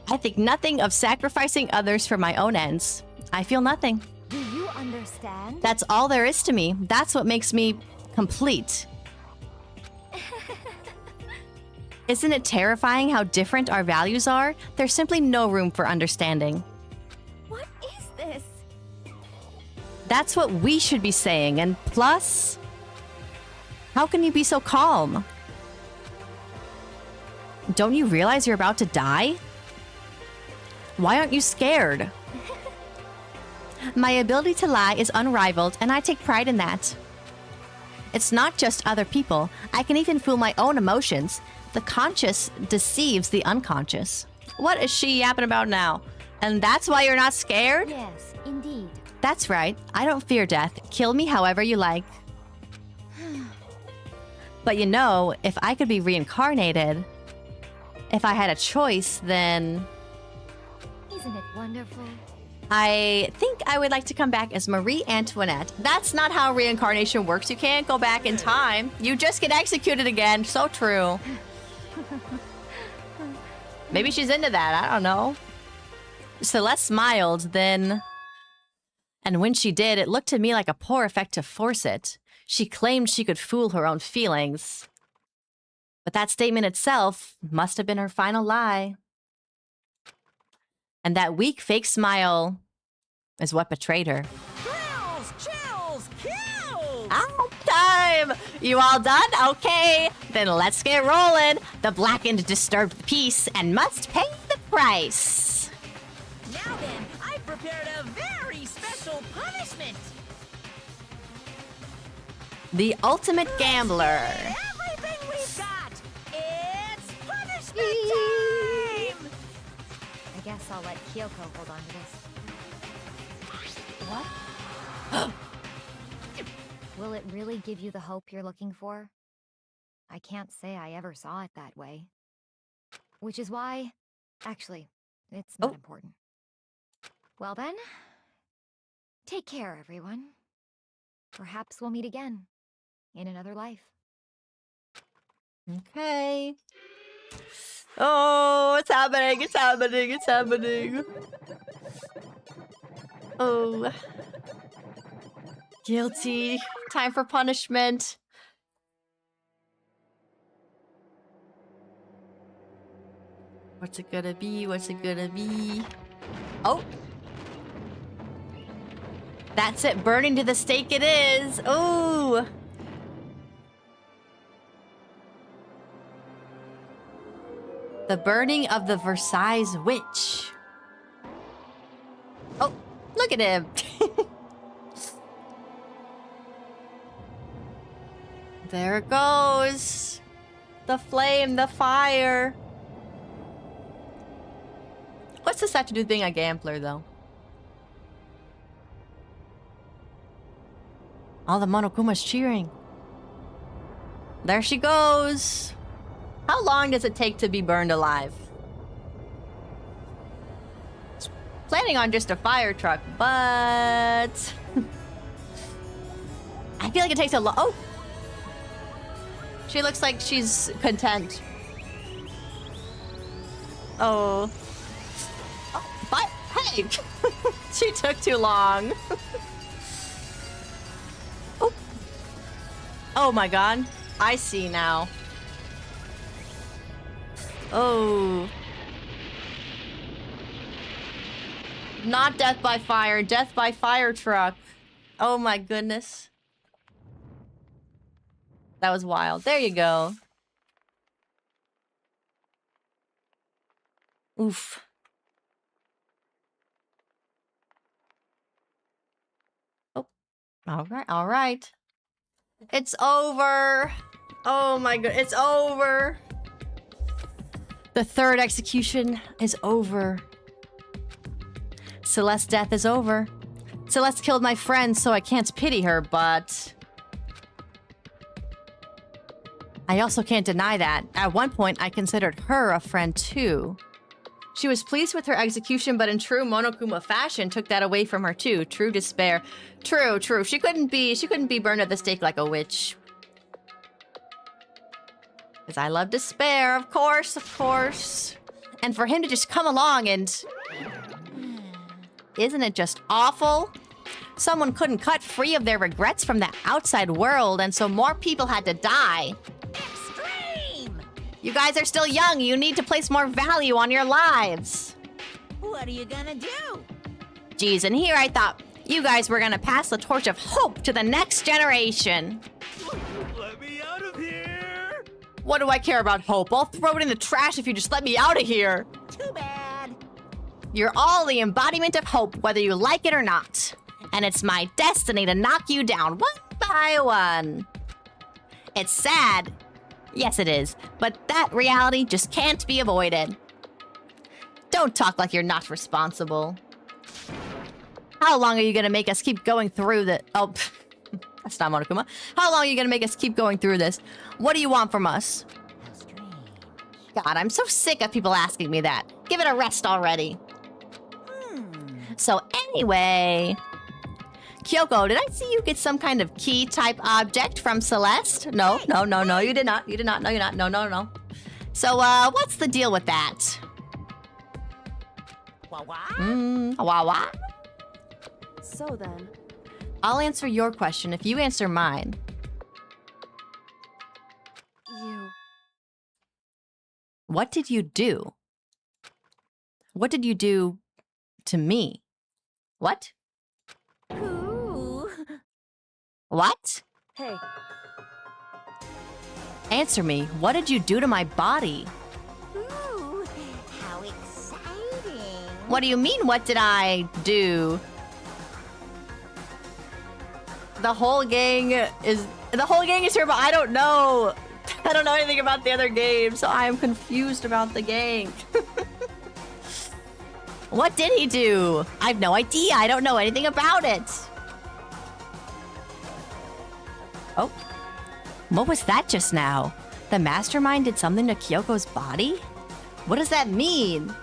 Speaker 1: I think nothing of sacrificing others for my own ends. I feel nothing.
Speaker 3: Do you understand?
Speaker 1: That's all there is to me. That's what makes me complete. Isn't it terrifying how different our values are? There's simply no room for understanding.
Speaker 3: What is this?
Speaker 1: That's what we should be saying, and plus... How can you be so calm? Don't you realize you're about to die? Why aren't you scared? My ability to lie is unrivaled, and I take pride in that. It's not just other people. I can even fool my own emotions. The conscious deceives the unconscious. What is she yapping about now? And that's why you're not scared?
Speaker 3: Yes, indeed.
Speaker 1: That's right. I don't fear death. Kill me however you like. But you know, if I could be reincarnated, if I had a choice, then...
Speaker 3: Isn't it wonderful?
Speaker 1: I think I would like to come back as Marie Antoinette. That's not how reincarnation works. You can't go back in time. You just get executed again. So true. Maybe she's into that. I don't know. Celeste smiled, then... And when she did, it looked to me like a poor effect to force it. She claimed she could fool her own feelings. But that statement itself must have been her final lie. And that weak fake smile is what betrayed her.
Speaker 8: Thrills, chills, kills!
Speaker 1: Out time! You all done? Okay, then let's get rolling. The blackened disturbed the peace and must pay the price.
Speaker 8: Now then, I've prepared a very special punishment.
Speaker 1: The ultimate gambler.
Speaker 8: Everything we've got. It's punishment time!
Speaker 3: I guess I'll let Kyoko hold on to this. What? Will it really give you the hope you're looking for? I can't say I ever saw it that way. Which is why... Actually, it's not important. Well then, take care, everyone. Perhaps we'll meet again. In another life.
Speaker 1: Okay. Oh, it's happening, it's happening, it's happening. Oh. Guilty. Time for punishment. What's it gonna be? What's it gonna be? Oh. That's it. Burning to the stake it is. Oh. The burning of the Versailles witch. Oh, look at him. There it goes. The flame, the fire. What's this have to do with being a gambler, though? All the Monokuma's cheering. There she goes. How long does it take to be burned alive? Planning on just a fire truck, but... I feel like it takes a lot. Oh! She looks like she's content. Oh. Oh, but hey! She took too long. Oh. Oh my god. I see now. Oh. Not death by fire, death by fire truck. Oh my goodness. That was wild. There you go. Oof. Oh. Alright, alright. It's over. Oh my god, it's over. The third execution is over. Celeste's death is over. Celeste killed my friend, so I can't pity her, but... I also can't deny that. At one point, I considered her a friend too. She was pleased with her execution, but in true Monokuma fashion, took that away from her too. True despair. True, true. She couldn't be burned at the stake like a witch. Because I love despair, of course, of course. And for him to just come along and... Isn't it just awful? Someone couldn't cut free of their regrets from the outside world, and so more people had to die.
Speaker 8: Extreme!
Speaker 1: You guys are still young. You need to place more value on your lives.
Speaker 8: What are you gonna do?
Speaker 1: Geez, and here I thought you guys were gonna pass the torch of hope to the next generation.
Speaker 2: Let me out of here!
Speaker 1: What do I care about hope? I'll throw it in the trash if you just let me out of here.
Speaker 8: Too bad.
Speaker 1: You're all the embodiment of hope, whether you like it or not. And it's my destiny to knock you down one by one. It's sad. Yes, it is. But that reality just can't be avoided. Don't talk like you're not responsible. How long are you gonna make us keep going through the... Oh, that's not Monokuma. How long are you gonna make us keep going through this? What do you want from us?
Speaker 8: How strange.
Speaker 1: God, I'm so sick of people asking me that. Give it a rest already. So anyway... Kyoko, did I see you get some kind of key-type object from Celeste? No, no, no, no, you did not. You did not. No, you're not. No, no, no. So, what's the deal with that?
Speaker 8: Wah-wah?
Speaker 1: Wah-wah?
Speaker 7: So then,
Speaker 1: I'll answer your question if you answer mine. What did you do? What did you do to me? What?
Speaker 8: Ooh.
Speaker 1: What?
Speaker 7: Hey,
Speaker 1: Answer me. What did you do to my body?
Speaker 8: Ooh, how exciting.
Speaker 1: What do you mean, what did I do? The whole gang is here, but I don't know. I don't know anything about the other game, so I am confused about the gang. What did he do? I have no idea. I don't know anything about it. Oh. What was that just now? The mastermind did something to Kyoko's body? What does that mean?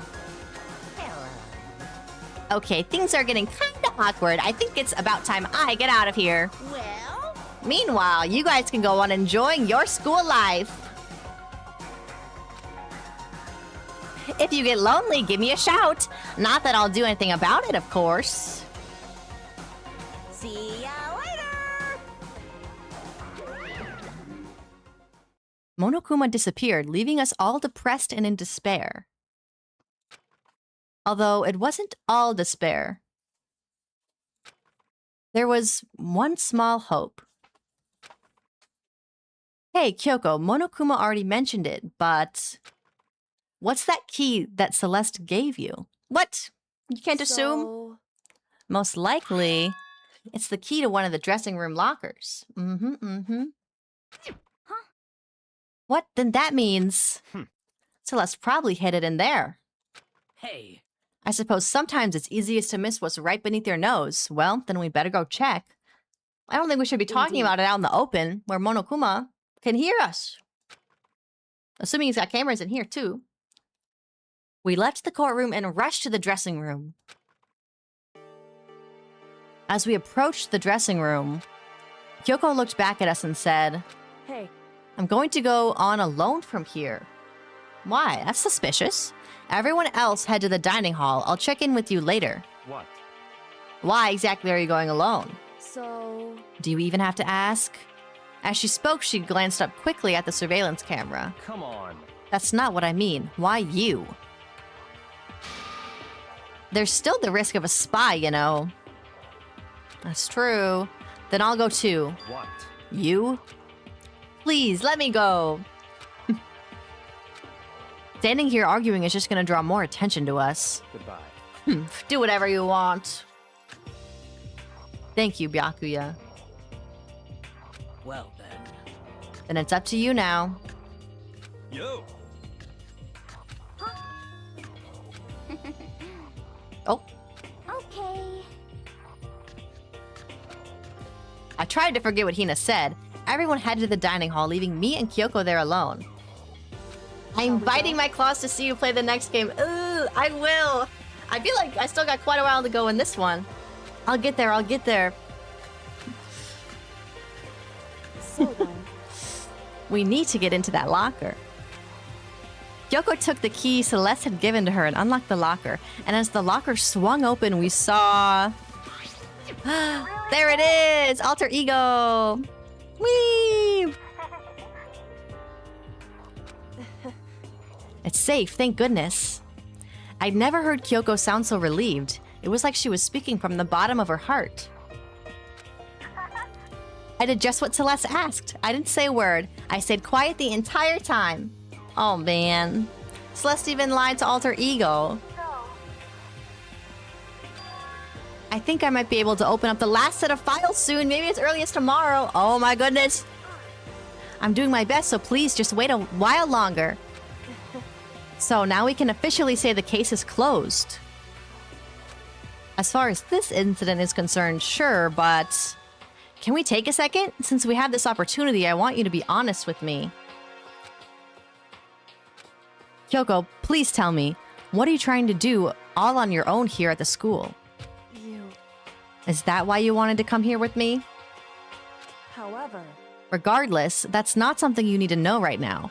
Speaker 1: Okay, things are getting kinda awkward. I think it's about time I get out of here.
Speaker 8: Well,
Speaker 1: Meanwhile, you guys can go on enjoying your school life. If you get lonely, give me a shout. Not that I'll do anything about it, of course.
Speaker 8: see ya later.
Speaker 1: Monokuma disappeared, leaving us all depressed and in despair. Although it wasn't all despair. There was one small hope. Hey, Kyoko, Monokuma already mentioned it, but... What's that key that Celeste gave you? What? You can't assume?
Speaker 7: so...
Speaker 1: Most likely, it's the key to one of the dressing room lockers.
Speaker 11: Huh?
Speaker 1: What? Then that means... Celeste probably hid it in there.
Speaker 10: Hey,
Speaker 1: I suppose sometimes it's easiest to miss what's right beneath your nose. Well, then we better go check. I don't think we should be talking
Speaker 7: Indeed.
Speaker 1: about it out in the open, where Monokuma can hear us. Assuming he's got cameras in here, too. We left the courtroom and rushed to the dressing room. As we approached the dressing room, Kyoko looked back at us and said,
Speaker 7: Hey,
Speaker 1: I'm going to go on alone from here. Why? That's suspicious. Everyone else head to the dining hall. I'll check in with you later.
Speaker 2: What?
Speaker 1: Why exactly are you going alone?
Speaker 7: so...
Speaker 1: Do you even have to ask? As she spoke, she glanced up quickly at the surveillance camera.
Speaker 4: Come on.
Speaker 1: That's not what I mean. Why you? There's still the risk of a spy, you know. That's true. Then I'll go too.
Speaker 2: What?
Speaker 1: You? Please, let me go. Standing here arguing is just gonna draw more attention to us.
Speaker 2: Goodbye.
Speaker 1: Do whatever you want. Thank you, Byakuya.
Speaker 10: well then.
Speaker 1: Then it's up to you now.
Speaker 2: Yo!
Speaker 1: Oh,
Speaker 11: Okay.
Speaker 1: I tried to forget what Hina said. Everyone headed to the dining hall, leaving me and Kyoko there alone. I'm biting my claws to see you play the next game. Ugh, I will. I feel like I still got quite a while to go in this one. I'll get there, I'll get there.
Speaker 7: So then...
Speaker 1: We need to get into that locker. Kyoko took the key Celeste had given to her and unlocked the locker. And as the locker swung open, we saw... There it is! Alter Ego! Whee! It's safe, thank goodness. I'd never heard Kyoko sound so relieved. It was like she was speaking from the bottom of her heart. I did just what Celeste asked. I didn't say a word. I stayed quiet the entire time. Oh man. Celeste even lied to Alter Ego. I think I might be able to open up the last set of files soon. Maybe as early as tomorrow. Oh my goodness. I'm doing my best, so please just wait a while longer. So now we can officially say the case is closed. As far as this incident is concerned, sure, but... Can we take a second? Since we have this opportunity, I want you to be honest with me. Kyoko, please tell me, what are you trying to do all on your own here at the school?
Speaker 7: You...
Speaker 1: Is that why you wanted to come here with me?
Speaker 7: However...
Speaker 1: Regardless, that's not something you need to know right now.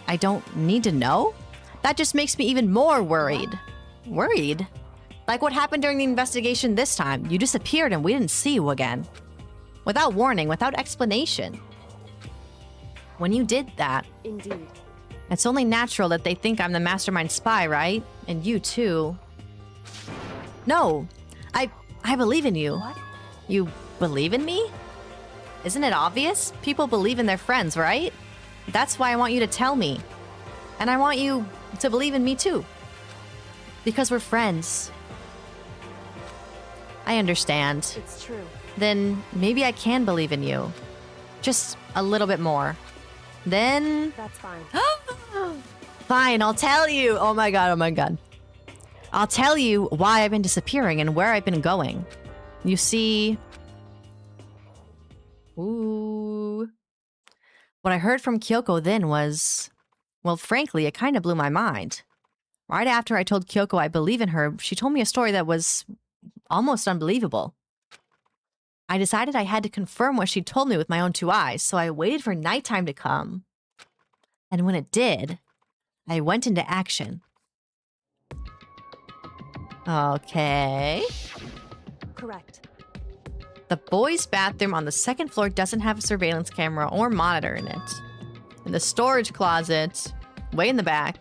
Speaker 1: I don't need to know? That just makes me even more worried. Worried? Like what happened during the investigation this time. You disappeared and we didn't see you again. Without warning, without explanation. When you did that,
Speaker 7: Indeed.
Speaker 1: It's only natural that they think I'm the mastermind spy, right? And you too. No, I believe in you.
Speaker 7: What?
Speaker 1: You believe in me? Isn't it obvious? People believe in their friends, right? That's why I want you to tell me. And I want you to believe in me too. Because we're friends. I understand.
Speaker 7: It's true.
Speaker 1: Then maybe I can believe in you. Just a little bit more. Then...
Speaker 7: That's fine.
Speaker 1: Fine, I'll tell you. Oh my god, oh my god. I'll tell you why I've been disappearing and where I've been going. You see... Ooh. What I heard from Kyoko then was... Well, frankly, it kind of blew my mind. Right after I told Kyoko I believe in her, she told me a story that was almost unbelievable. I decided I had to confirm what she told me with my own 2 eyes, so I waited for nighttime to come. And when it did, I went into action. Okay.
Speaker 7: Correct.
Speaker 1: The boys' bathroom on the 2nd floor doesn't have a surveillance camera or monitor in it. In the storage closet, way in the back.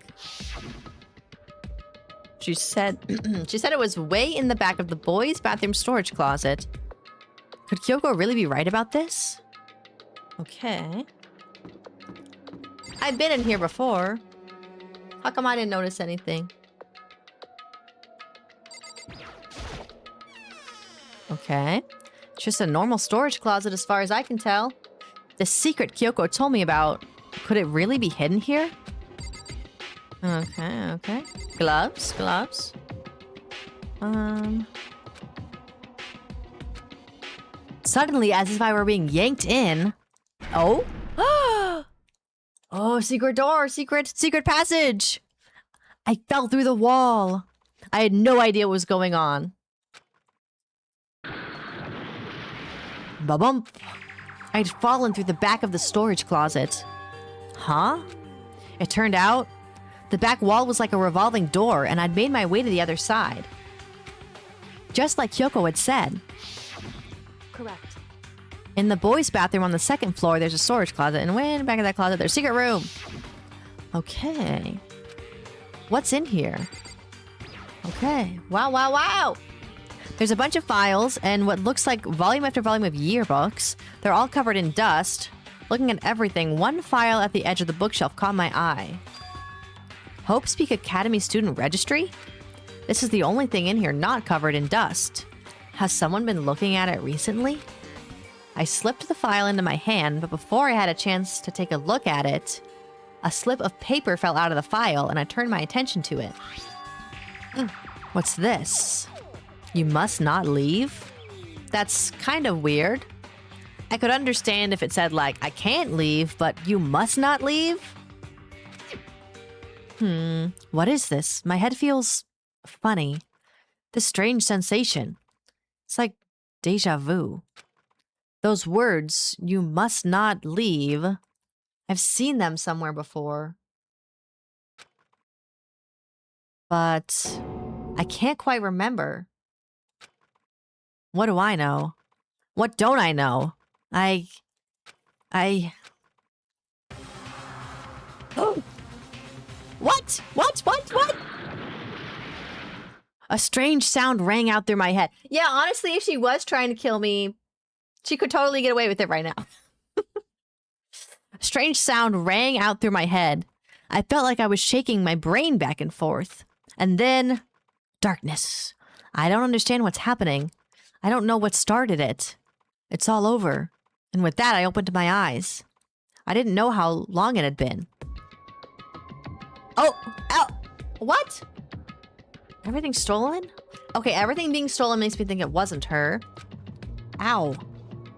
Speaker 1: She said it was way in the back of the boys' bathroom storage closet. Could Kyoko really be right about this? Okay. I've been in here before. How come I didn't notice anything? Okay. It's just a normal storage closet as far as I can tell. The secret Kyoko told me about, could it really be hidden here? Okay, okay. Gloves, gloves. Suddenly, as if I were being yanked in. Oh? Oh, secret door, secret passage. I fell through the wall. I had no idea what was going on. Ba-bump. I'd fallen through the back of the storage closet. Huh? It turned out, the back wall was like a revolving door, and I'd made my way to the other side. Just like Kyoko had said.
Speaker 7: Correct.
Speaker 1: In the boys' bathroom on the 2nd floor, there's a storage closet, and way in the back of that closet, there's a secret room. Okay. What's in here? Okay. Wow, wow, wow! There's a bunch of files, and what looks like volume after volume of yearbooks. They're all covered in dust. Looking at everything, one file at the edge of the bookshelf caught my eye. Hope Speak Academy Student Registry? This is the only thing in here not covered in dust. Has someone been looking at it recently? I slipped the file into my hand, but before I had a chance to take a look at it, a slip of paper fell out of the file, and I turned my attention to it. What's this? You must not leave? That's kind of weird. I could understand if it said, like, I can't leave, but you must not leave? What is this? My head feels funny. This strange sensation. It's like deja vu. Those words, you must not leave. I've seen them somewhere before. But I can't quite remember. What do I know? What don't I know? Oh! What? What? A strange sound rang out through my head. Yeah, honestly, if she was trying to kill me, she could totally get away with it right now. A strange sound rang out through my head. I felt like I was shaking my brain back and forth. And then, darkness. I don't understand what's happening. I don't know what started it. It's all over. And with that, I opened my eyes. I didn't know how long it had been. Oh! Ow! What? Everything stolen? Okay, everything being stolen makes me think it wasn't her. Ow.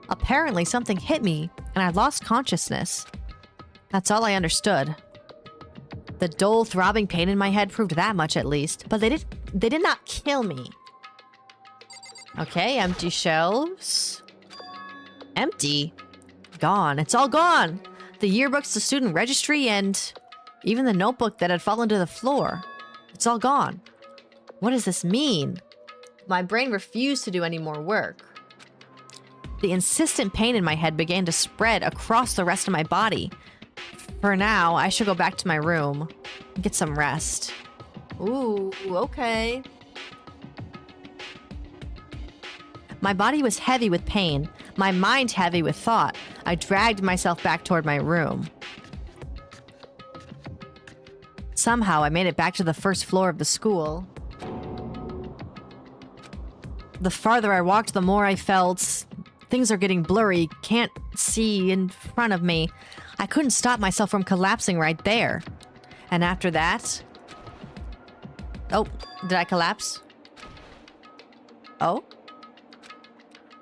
Speaker 1: Apparently something hit me, and I lost consciousness. That's all I understood. The dull, throbbing pain in my head proved that much at least, but they did not kill me. Okay, empty shelves. Empty? Gone. It's all gone. The yearbooks, the student registry, and even the notebook that had fallen to the floor. It's all gone. What does this mean? My brain refused to do any more work. The insistent pain in my head began to spread across the rest of my body. For now, I should go back to my room and get some rest. Ooh, okay. My body was heavy with pain, my mind heavy with thought. I dragged myself back toward my room. Somehow, I made it back to the first floor of the school. The farther I walked, the more I felt things are getting blurry, can't see in front of me. I couldn't stop myself from collapsing right there. And after that... Oh, did I collapse? Oh?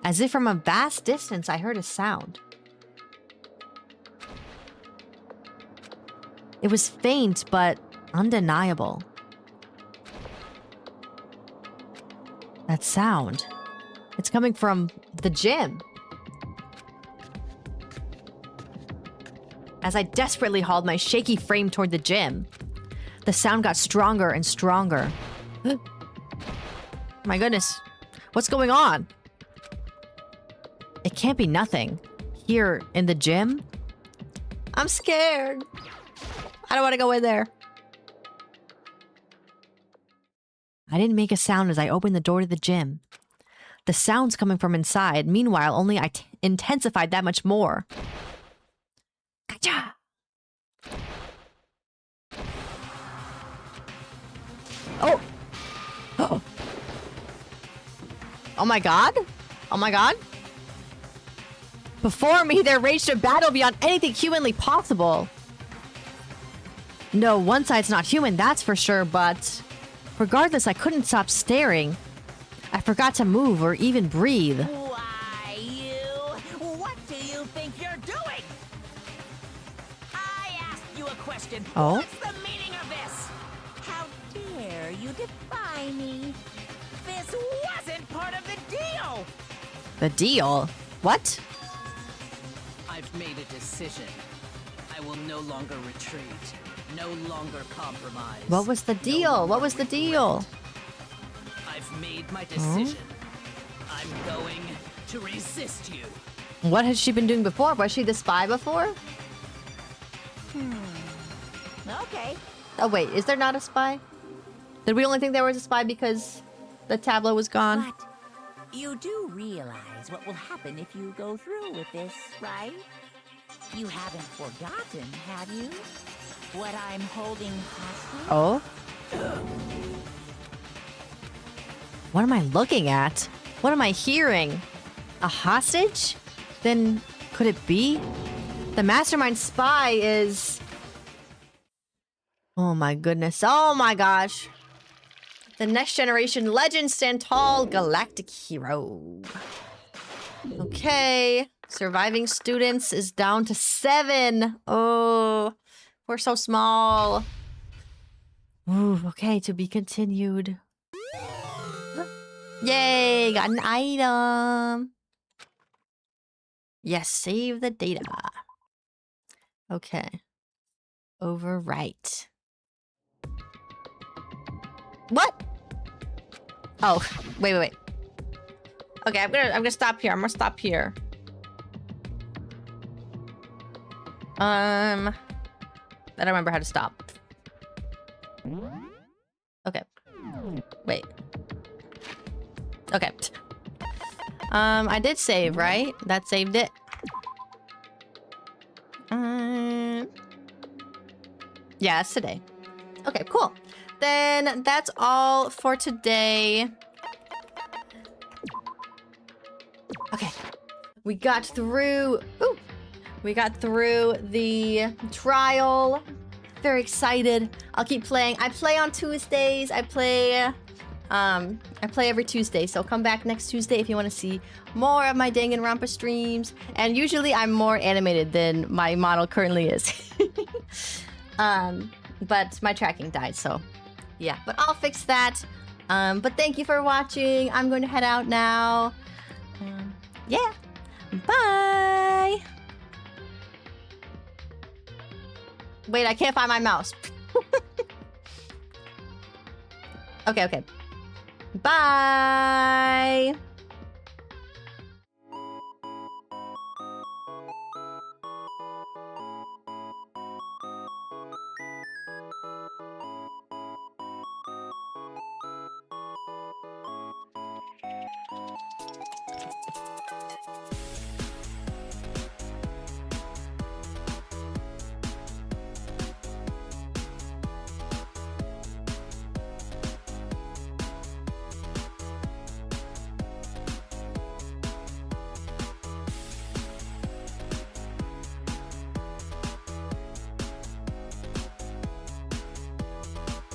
Speaker 1: As if from a vast distance, I heard a sound. It was faint, but undeniable. That sound. It's coming from the gym. As I desperately hauled my shaky frame toward the gym, the sound got stronger and stronger. My goodness, what's going on? It can't be nothing. Here in the gym? I'm scared. I don't want to go in there. I didn't make a sound as I opened the door to the gym. The sound's coming from inside. Meanwhile, only I intensified that much more. Gotcha! Oh! Oh! Oh my god? Oh my god? Before me, there raged a battle beyond anything humanly possible. No, one side's not human, that's for sure, but... regardless, I couldn't stop staring. I forgot to move or even breathe.
Speaker 8: Why, you? What do you think you're doing? I asked you a question.
Speaker 1: Oh?
Speaker 8: What's the meaning of this? How dare you defy me? This wasn't part of the deal!
Speaker 1: The deal? What?
Speaker 10: I've made a decision. I will no longer retreat. No longer compromise.
Speaker 1: What was the deal? What was the deal?
Speaker 10: I've made my decision. I'm going to resist you.
Speaker 1: What had she been doing before? Was she the spy before?
Speaker 8: Okay.
Speaker 1: Oh wait, is there not a spy? Did we only think there was a spy because the tableau was gone?
Speaker 8: But you do realize what will happen if you go through with this, right? You haven't forgotten, have you? What I'm holding hostage?
Speaker 1: Oh? What am I looking at? What am I hearing? A hostage? Then could it be? The mastermind spy is... Oh my goodness. Oh my gosh. The next generation legend stand tall galactic hero. Okay. Surviving students is down to 7. Oh, we're so small. Ooh, okay, to be continued. Yay, got an item. Yes, save the data. Okay. Overwrite. What? Oh, wait. Okay, I'm gonna stop here. I'm gonna stop here. I don't remember how to stop. Okay. Wait. Okay. I did save, right? That saved it. Yeah, it's today. Okay, cool. Then that's all for today. Okay. We got through... Ooh! We got through the trial. Very excited. I'll keep playing. I play on Tuesdays. I play every Tuesday. So come back next Tuesday if you want to see more of my Danganronpa streams. And usually I'm more animated than my model currently is. But my tracking died, so yeah. But I'll fix that. But thank you for watching. I'm going to head out now. Yeah. Bye. Wait, I can't find my mouse. Okay. Bye.